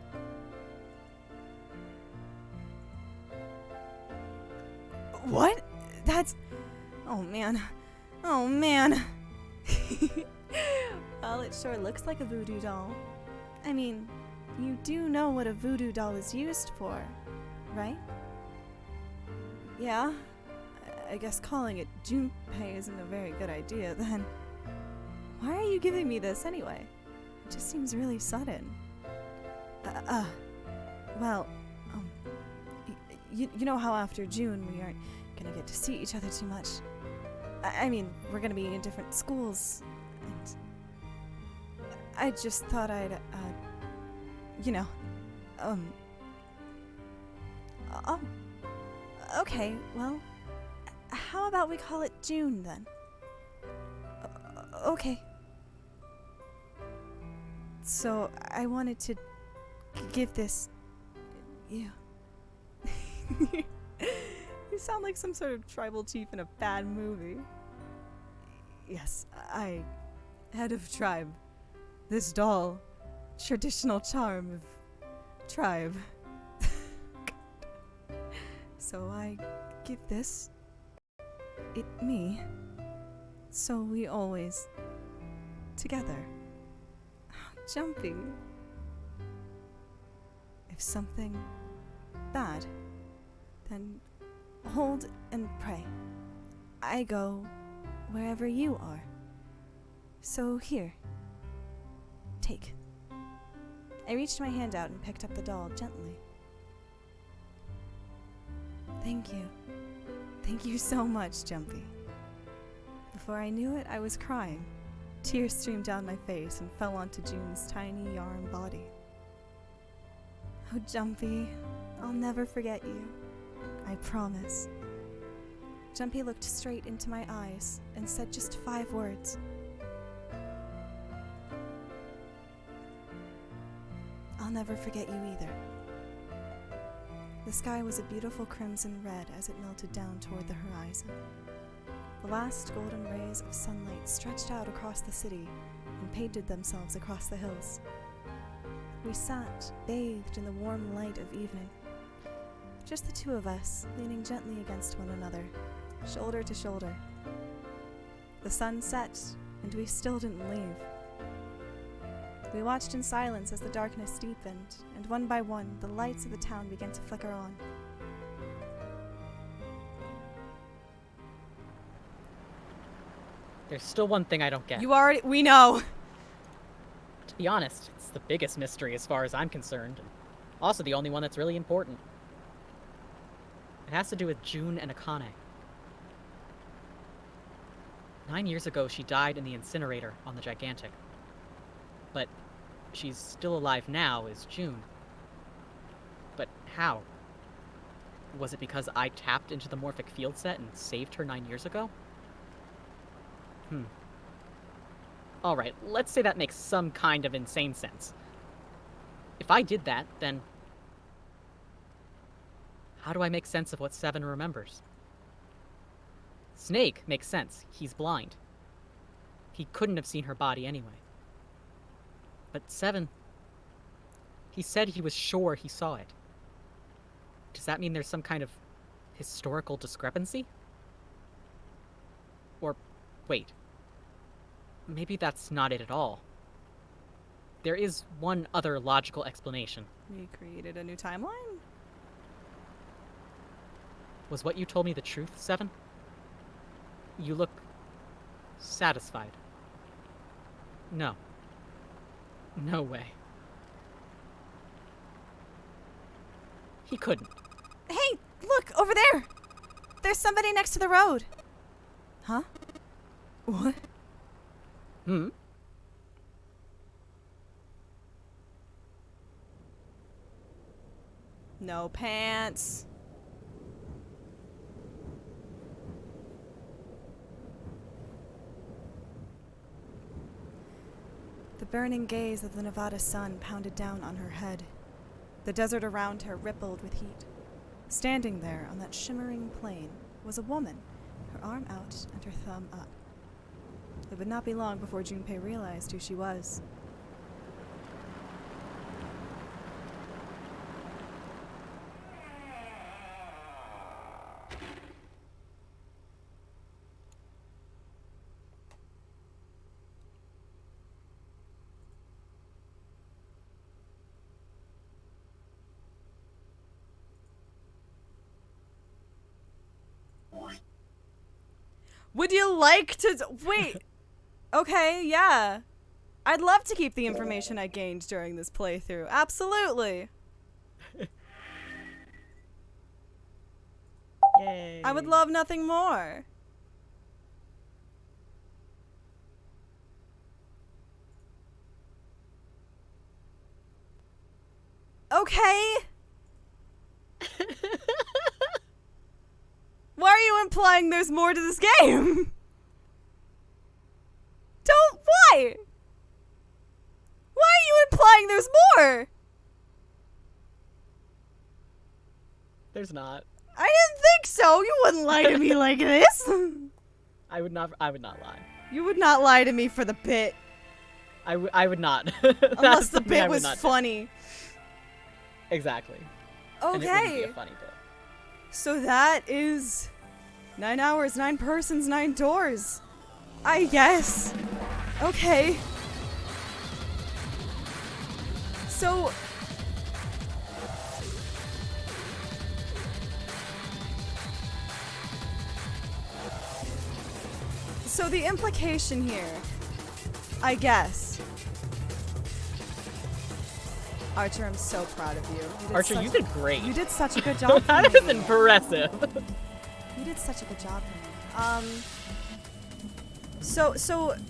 What? That's... Oh, man. Oh, man. Well, it sure looks like a voodoo doll. I mean, you do know what a voodoo doll is used for, right? Yeah. I guess calling it Junpei isn't a very good idea, then. Why are you giving me this, anyway? It just seems really sudden. Well, you know how after June we aren't gonna get to see each other too much. I mean, we're gonna be in different schools, and I just thought I'd, oh, okay, well, how about we call it June, then? Okay. So, I wanted to give this... you. You sound like some sort of tribal chief in a bad movie. Yes, I... head of tribe. This doll. Traditional charm of tribe. So I give this... it me. So we always... together. Jumpy. If something bad, then hold and pray. I go wherever you are. So here. Take. I reached my hand out and picked up the doll gently. Thank you. Thank you so much, Jumpy. Before I knew it, I was crying. Tears streamed down my face and fell onto June's tiny yarn body. Oh, Jumpy, I'll never forget you. I promise. Jumpy looked straight into my eyes and said just 5 words. I'll never forget you either. The sky was a beautiful crimson red as it melted down toward the horizon. The last golden rays of sunlight stretched out across the city and painted themselves across the hills. We sat, bathed in the warm light of evening. Just the two of us, leaning gently against one another, shoulder to shoulder. The sun set, and we still didn't leave. We watched in silence as the darkness deepened, and one by one, the lights of the town began to flicker on. There's still one thing I don't get. We know. To be honest, it's the biggest mystery as far as I'm concerned, and also the only one that's really important. It has to do with June and Akane. 9 years ago, she died in the incinerator on the Gigantic. But she's still alive now as June. But how? Was it because I tapped into the morphic field set and saved her 9 years ago? Alright, let's say that makes some kind of insane sense. If I did that, then how do I make sense of what Seven remembers? Snake makes sense. He's blind. He couldn't have seen her body anyway. But Seven, he said he was sure he saw it. Does that mean there's some kind of historical discrepancy? Or, wait. Maybe that's not it at all. There is one other logical explanation. We created a new timeline? Was what you told me the truth, Seven? You look satisfied. No. No way. He couldn't. Hey, look, over there! There's somebody next to the road. Huh? What? No pants. The burning gaze of the Nevada sun pounded down on her head. The desert around her rippled with heat. Standing there on that shimmering plain was a woman, her arm out and her thumb up. It would not be long before Junpei realized who she was. Would you like to wait? Okay, yeah. I'd love to keep the information I gained during this playthrough. Absolutely. Yay. I would love nothing more. Okay. Why are you implying there's more to this game? Why? Why are you implying there's more? There's not. I didn't think so. You wouldn't lie to me like this. I would not lie. You would not lie to me for the bit. I would not. Unless the bit was funny. Exactly. And it wouldn't be Okay. a funny bit. So that is 9 hours, 9 persons, 9 doors. I guess. Okay. So the implication here, I guess. Archer, I'm so proud of you. Archer, you did great. You did such a good job for That me. is impressive. You did such a good job for me. So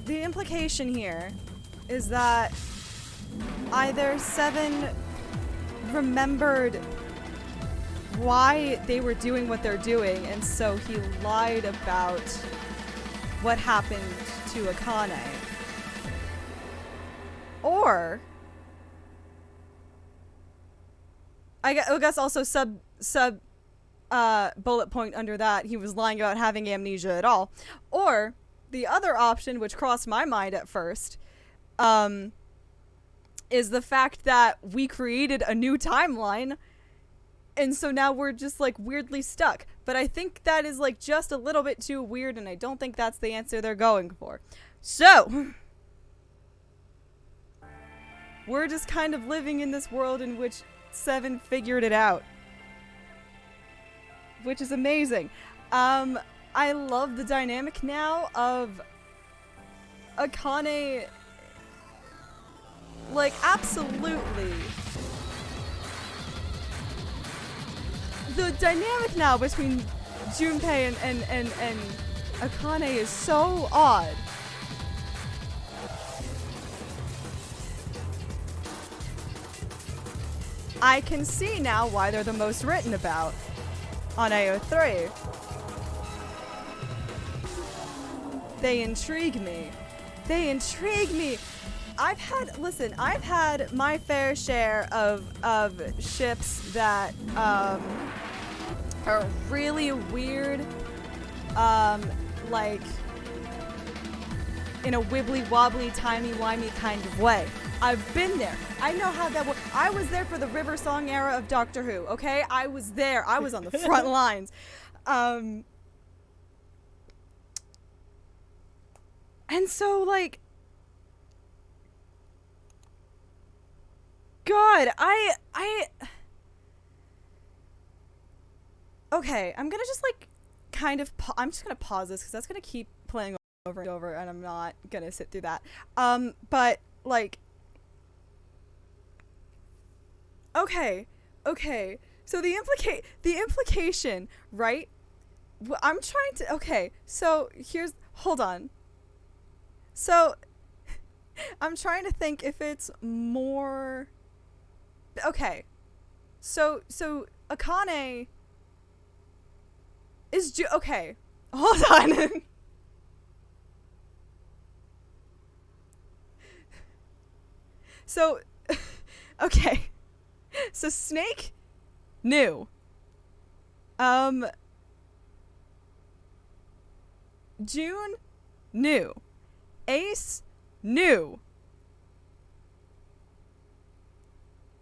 the implication here is that either Seven remembered why they were doing what they're doing, and so he lied about what happened to Akane. Or I guess also sub bullet point under that, he was lying about having amnesia at all. Or the other option, which crossed my mind at first, is the fact that we created a new timeline, and so now we're just like weirdly stuck. But I think that is like just a little bit too weird, and I don't think that's the answer they're going for. So we're just kind of living in this world in which Seven figured it out, which is amazing. I love the dynamic now of Akane, like, absolutely. The dynamic now between Junpei and Akane is so odd. I can see now why they're the most written about on AO3. They intrigue me. They intrigue me. I've had my fair share of ships that are really weird, like in a wibbly wobbly, timey wimey kind of way. I've been there. I know how that works. I was there for the River Song era of Doctor Who, okay? I was there. I was on the front lines. And so, like, God, okay, I'm gonna just, like, kind of, I'm just gonna pause this, because that's gonna keep playing over and over, and I'm not gonna sit through that. But, like, okay, so the implication, right? I'm trying to, okay, so here's, hold on. So, I'm trying to think if it's more, okay, so Akane is, okay, hold on. So, okay. So Snake knew. June knew. Ace knew.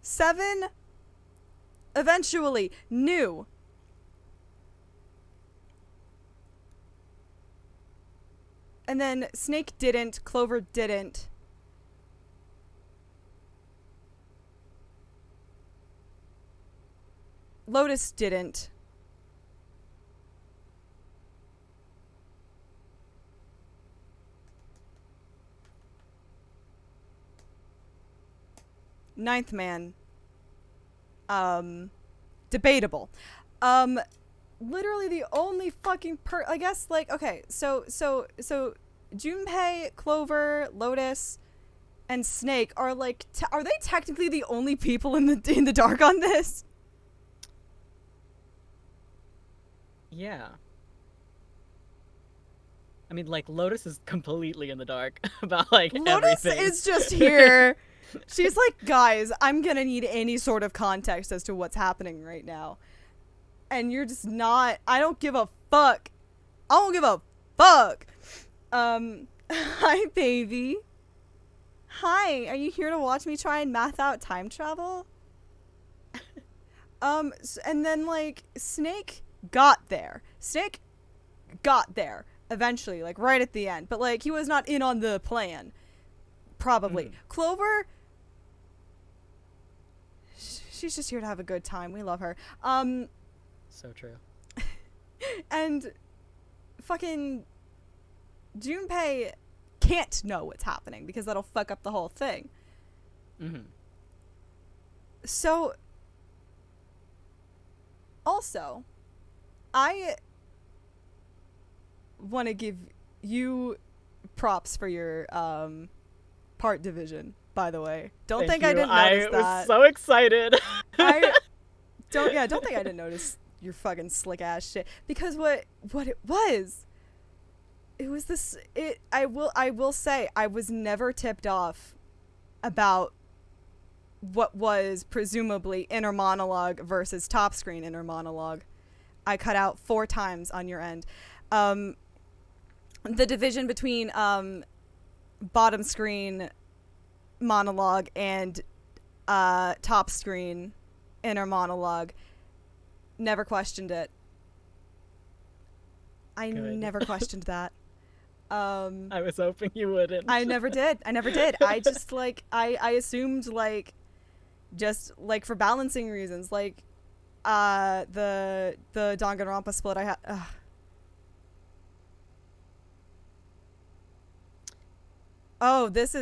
7 eventually knew. And then Snake didn't, Clover didn't. Lotus didn't. Ninth man. Debatable. Literally the only fucking I guess, like, okay, so Junpei, Clover, Lotus, and Snake are like, are they technically the only people in the dark on this? Yeah. I mean, like, Lotus is completely in the dark about, like, Lotus everything. is just here. She's like, guys, I'm gonna need any sort of context as to what's happening right now. And you're just not, I don't give a fuck. I don't give a fuck. Hi, baby. Hi, are you here to watch me try and math out time travel? And then, like, Snake got there. Snake got there eventually, like, right at the end. But, like, he was not in on the plan. Probably. Clover, she's just here to have a good time. We love her. So true. And fucking Junpei can't know what's happening because that'll fuck up the whole thing. So, also, I want to give you props for your part division, by the way. Don't think I didn't notice that. I was so excited. Don't think I didn't notice your fucking slick ass shit. Because what it was this, I will say, I was never tipped off about what was presumably inner monologue versus top screen inner monologue. I cut out 4 times on your end. The division between bottom screen monologue and top screen inner monologue, never questioned it. I never questioned that. I was hoping you wouldn't. I never did. I just, like, I assumed, like, just, like, for balancing reasons, like, the Danganronpa split I had. So this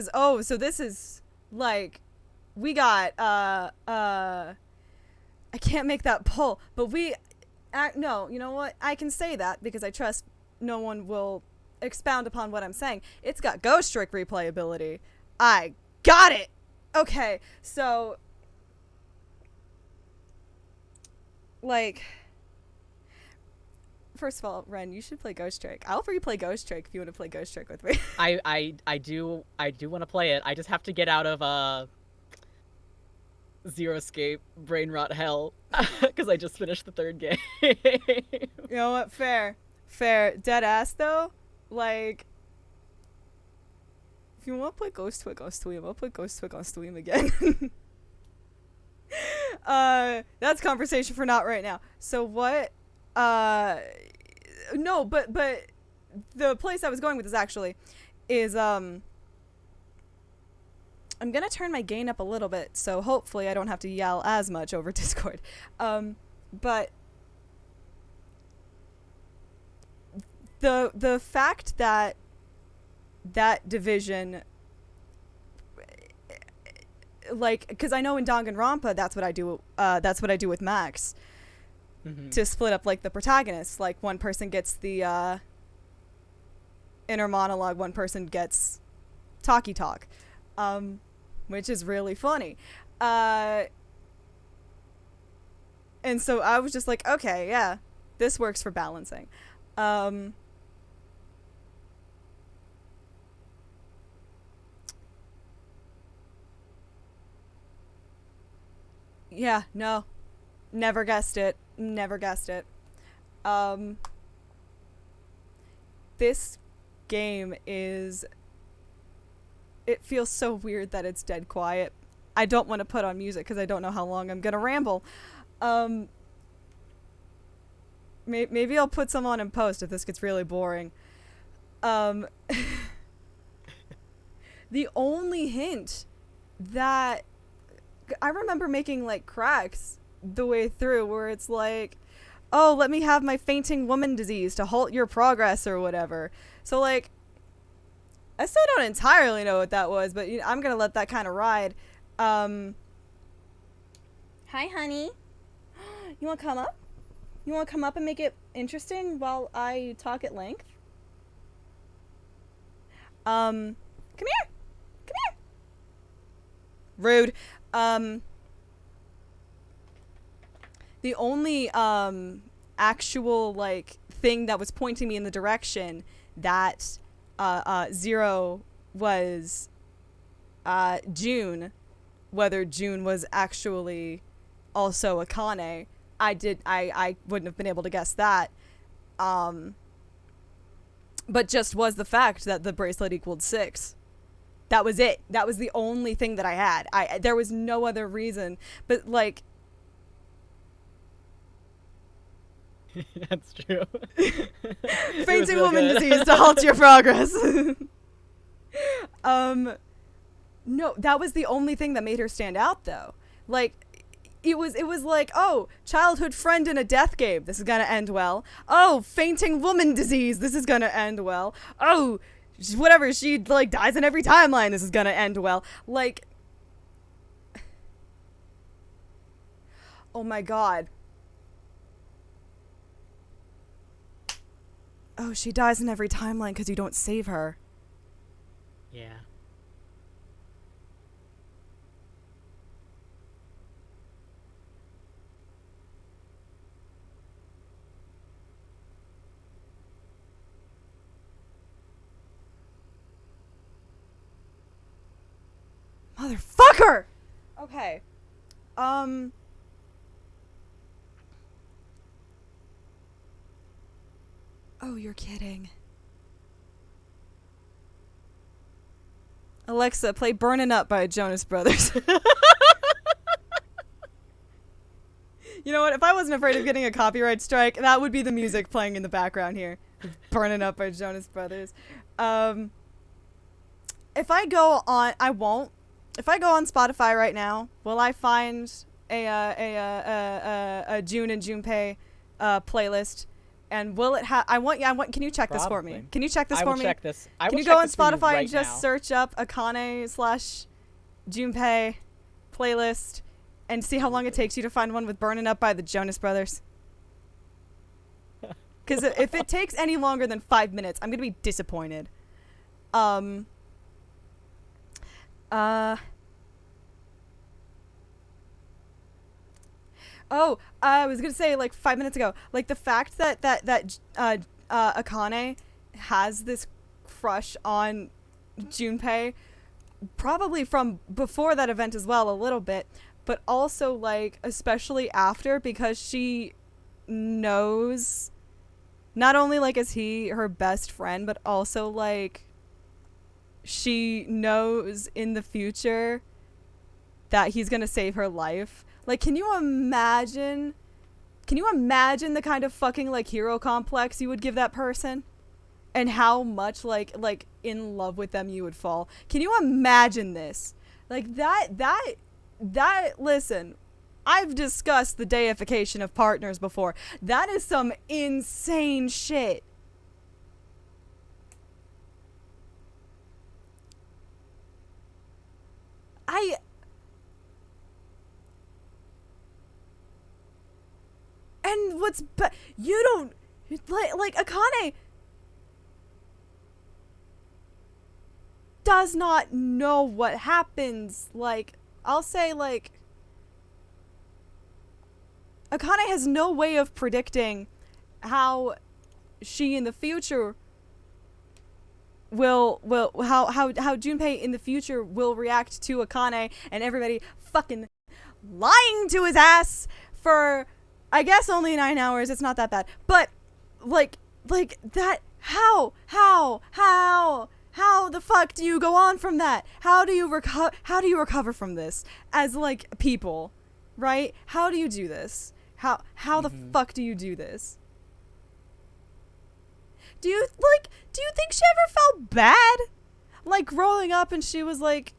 is, like, we got, I can't make that pull, but no, you know what? I can say that because I trust no one will expound upon what I'm saying. It's got Ghost Trick replayability. I got it! Okay, so, like, first of all, Ren, you should play Ghost Trick. I'll free play Ghost Trick if you want to play Ghost Trick with me. I do want to play it. I just have to get out of Zero Escape brain rot hell because I just finished the 3rd game. You know what? Fair. Dead ass though. Like, if you want to play Ghost Trick on stream, I'll play Ghost Trick on stream again. That's conversation for not right now. So what? No, but the place I was going with this actually is I'm gonna turn my gain up a little bit, so hopefully I don't have to yell as much over Discord. But the fact that division, like, because I know in Danganronpa that's what I do. That's what I do with Max, to split up, like, the protagonists. Like, one person gets the inner monologue, one person gets talky talk. Which is really funny. And so I was just like, okay, yeah, this works for balancing. Yeah, no. Never guessed it. Never guessed it. This game is... It feels so weird that it's dead quiet. I don't want to put on music because I don't know how long I'm gonna ramble. Maybe I'll put some on in post if this gets really boring. The only hint that... I remember making, like, cracks the way through where it's like, oh, let me have my fainting woman disease to halt your progress or whatever. So, like, I still don't entirely know what that was, but I'm gonna let that kind of ride. Hi, honey. You wanna come up? You wanna come up and make it interesting while I talk at length? Come here. Come here. Rude. The only, actual, like, thing that was pointing me in the direction that, Zero was, June, whether June was actually also Akane, I wouldn't have been able to guess that. But just was the fact that the bracelet equaled 6. That was it. That was the only thing that I had. There was no other reason. But, like... That's true. Fainting woman disease to halt your progress. No, that was the only thing that made her stand out, though. Like, it was like, oh, childhood friend in a death game. This is gonna end well. Oh, fainting woman disease. This is gonna end well. Oh... whatever, she, like, dies in every timeline, this is gonna end well. Like... Oh my god. Oh, she dies in every timeline because you don't save her. Yeah. Motherfucker! Okay. Oh, you're kidding. Alexa, play Burnin' Up by Jonas Brothers. You know what? If I wasn't afraid of getting a copyright strike, that would be the music playing in the background here. Burnin' Up by Jonas Brothers. If I go on... I won't. If I go on Spotify right now, will I find a June and Junpei playlist? And will it have... I want... Can you check this for me? Probably. Can you check this for me? I will check this. Can you go on Spotify and just search up Akane/Junpei playlist and see how long it takes you to find one with Burnin' Up by the Jonas Brothers? Because if it takes any longer than 5 minutes, I'm going to be disappointed. Oh, I was gonna say, like, 5 minutes ago, like, the fact that Akane has this crush on Junpei, probably from before that event as well, a little bit, but also, like, especially after, because she knows, not only, like, is he her best friend, but also, like, she knows in the future that he's gonna save her life. Like, can you imagine the kind of fucking, like, hero complex you would give that person? And how much, like, in love with them you would fall? Can you imagine this? Like, that, listen, I've discussed the deification of partners before. That is some insane shit. And what's you don't like Akane does not know what happens. Like, I'll say, like, Akane has no way of predicting how she in the future will how Junpei in the future will react to Akane and everybody fucking lying to his ass for, I guess, only 9 hours. It's not that bad. But, like that, how the fuck do you go on from that? How do you recover from this as, like, people, right? How do you do this? How the fuck do you do this? Do you think she ever felt bad? Like, growing up and she was like,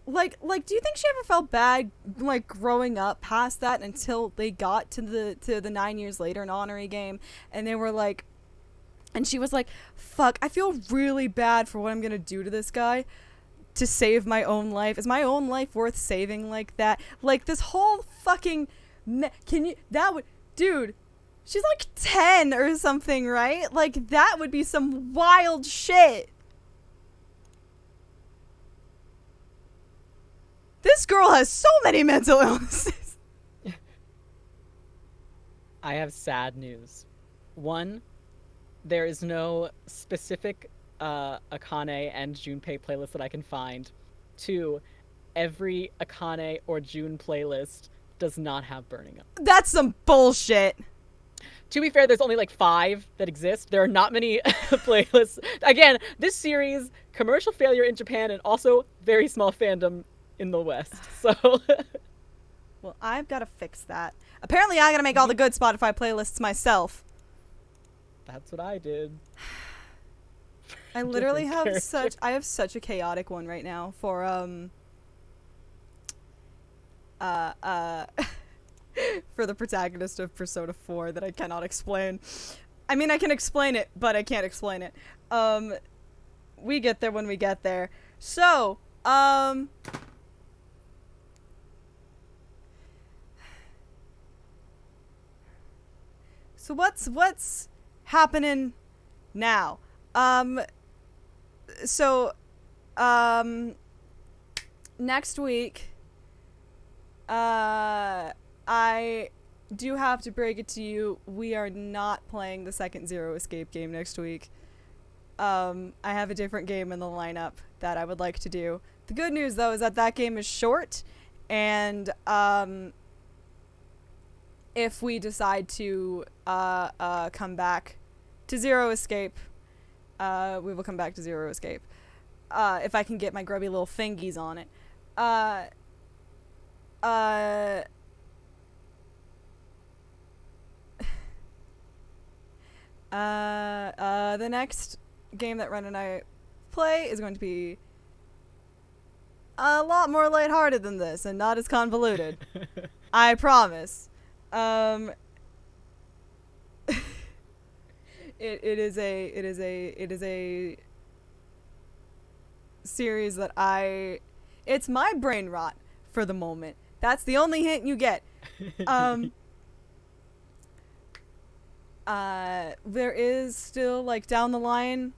do you think she ever felt bad, like, growing up past that until they got to the 9 years later in Honorary Game, and they were like, and she was like, fuck, I feel really bad for what I'm gonna do to this guy to save my own life. Is my own life worth saving like that? Like, this whole fucking, dude, she's like 10 or something, right? Like, that would be some wild shit. This girl has so many mental illnesses. I have sad news. One, there is no specific Akane and Junpei playlist that I can find. Two, every Akane or June playlist does not have Burning Up. That's some bullshit. To be fair, there's only like 5 that exist. There are not many playlists. Again, this series, commercial failure in Japan and also very small fandom in the West. So well, I've got to fix that. Apparently I got to make all the good Spotify playlists myself. That's what I did. I literally have such a chaotic one right now for for the protagonist of Persona 4 that I cannot explain. I mean, I can explain it, but I can't explain it. We get there when we get there. So, so what's happening now? Next week, I do have to break it to you, we are not playing the second Zero Escape game next week. I have a different game in the lineup that I would like to do. The good news, though, is that game is short, and if we decide to come back to Zero Escape, we will come back to Zero Escape. If I can get my grubby little fingies on it. The next game that Ren and I play is going to be a lot more lighthearted than this and not as convoluted. I promise. It is a series that it's my brain rot for the moment. That's the only hint you get. There is still, like, down the line,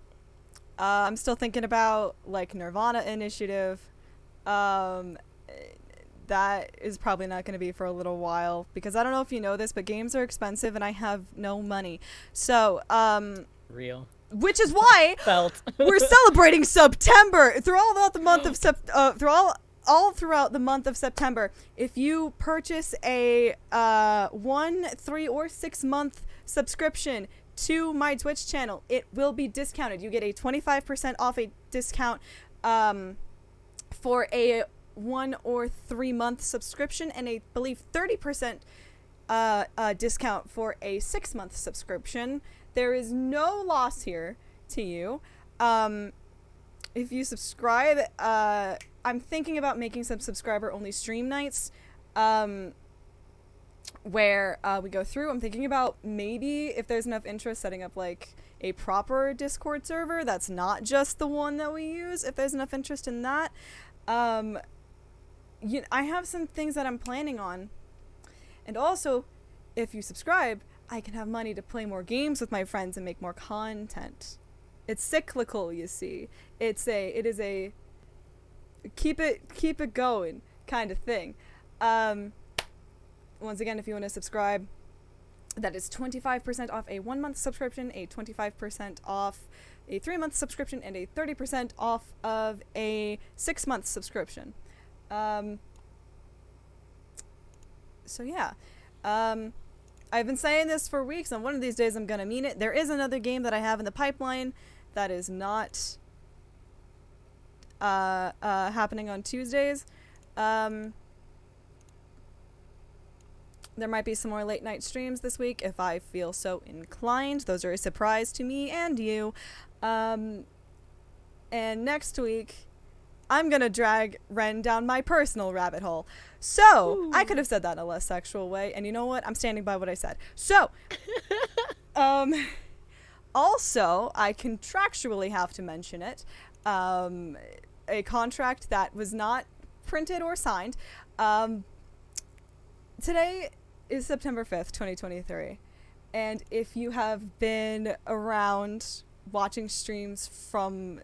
I'm still thinking about, like, Nirvana Initiative. That is probably not going to be for a little while, because I don't know if you know this, but games are expensive and I have no money. So, Real. Which is why we're celebrating September throughout the month of all throughout the month of September. If you purchase a 1, 3, or 6 month subscription to my Twitch channel, it will be discounted. You get a 25% off a discount for a 1 or 3 month subscription, and I believe 30% discount for a 6 month subscription. There is no loss here to you. If you subscribe, I'm thinking about making some subscriber only stream nights where we go through. I'm thinking about maybe, if there's enough interest, setting up like a proper Discord server that's not just the one that we use, if there's enough interest in that. I have some things that I'm planning on. And also, if you subscribe, I can have money to play more games with my friends and make more content. It's cyclical, you see. It is a keep it going kind of thing. Once again, if you want to subscribe, that is 25% off a 1 month subscription, a 25% off a 3-month subscription and a 30% off of a 6-month subscription. So yeah. I've been saying this for weeks, and one of these days I'm gonna mean it. There is another game that I have in the pipeline that is not happening on Tuesdays. There might be some more late night streams this week if I feel so inclined. Those are a surprise to me and you. And next week, I'm gonna drag Ren down my personal rabbit hole. So, ooh. I could have said that in a less sexual way, and you know what? I'm standing by what I said. So, also, I contractually have to mention it. A contract that was not printed or signed. Today is September 5th, 2023. And if you have been around watching streams from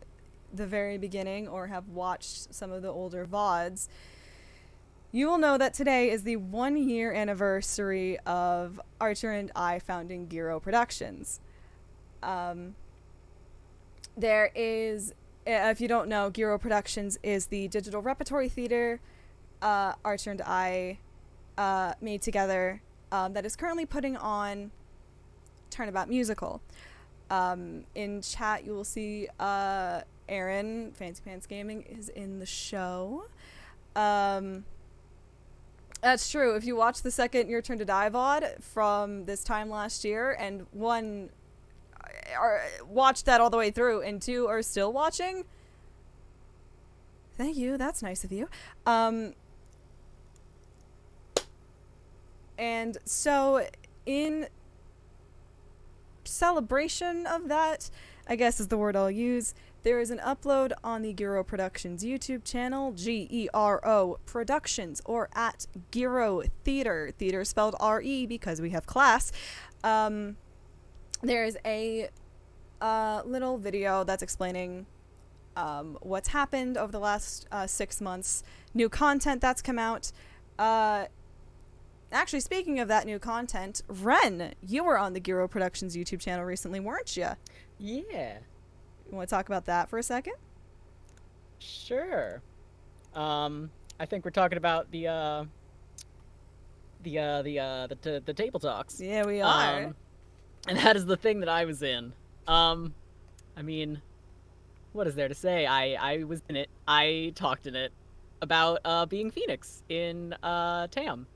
the very beginning or have watched some of the older VODs, you will know that today is the 1-year anniversary of Archer and I founding Giro Productions. There is, if you don't know, Giro Productions is the digital repertory theater Archer and I made together that is currently putting on Turnabout Musical. In chat, you will see Aaron, Fancy Pants Gaming, is in the show. That's true. If you watch the second Your Turn to Die VOD from this time last year, and one, or watched that all the way through, and 2 are still watching, thank you. That's nice of you. And so, in celebration of that, I guess is the word I'll use, there is an upload on the Giro Productions YouTube channel, Gero Productions, or at Giro Theater. Theater spelled R-E because we have class. There is a little video that's explaining what's happened over the last 6 months, new content that's come out. Actually, speaking of that new content, Ren, you were on the Giro Productions YouTube channel recently, weren't you? Yeah. You want to talk about that for a second? Sure. I think we're talking about the table talks. Yeah, we are. And that is the thing that I was in. I mean, what is there to say? I was in it. I talked in it about being Phoenix in TAM,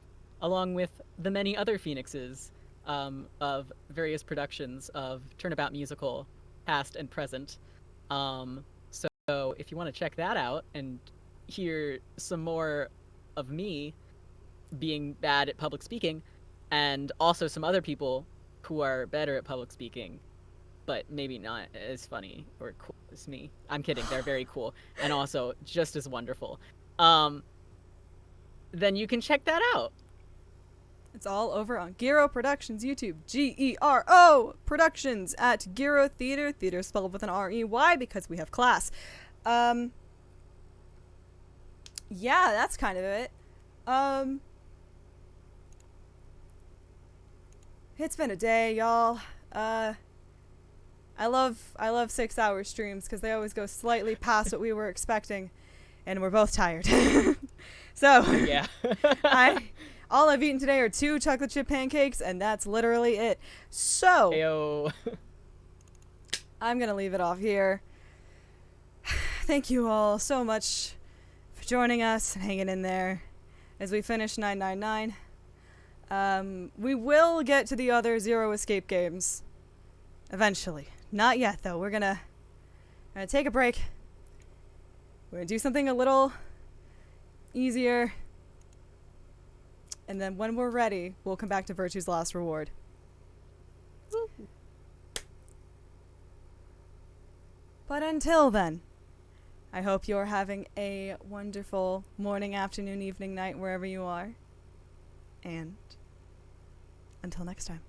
along with the many other Phoenixes of various productions of Turnabout Musical, past and present. So if you want to check that out and hear some more of me being bad at public speaking, and also some other people who are better at public speaking, but maybe not as funny or cool as me. I'm kidding, they're very cool, and also just as wonderful. Then you can check that out. It's all over on Giro Productions YouTube. Gero Productions at Giro Theater. Theater spelled with an R-E-Y because we have class. Yeah, that's kind of it. It's been a day, y'all. I love 6-hour streams because they always go slightly past what we were expecting, and we're both tired. So yeah. All I've eaten today are 2 chocolate chip pancakes, and that's literally it. So, Ayo. I'm going to leave it off here. Thank you all so much for joining us and hanging in there as we finish 999. We will get to the other Zero Escape games eventually. Not yet, though. We're gonna take a break. We're gonna do something a little easier. And then when we're ready, we'll come back to Virtue's Last Reward. Woo. But until then, I hope you're having a wonderful morning, afternoon, evening, night, wherever you are. And until next time.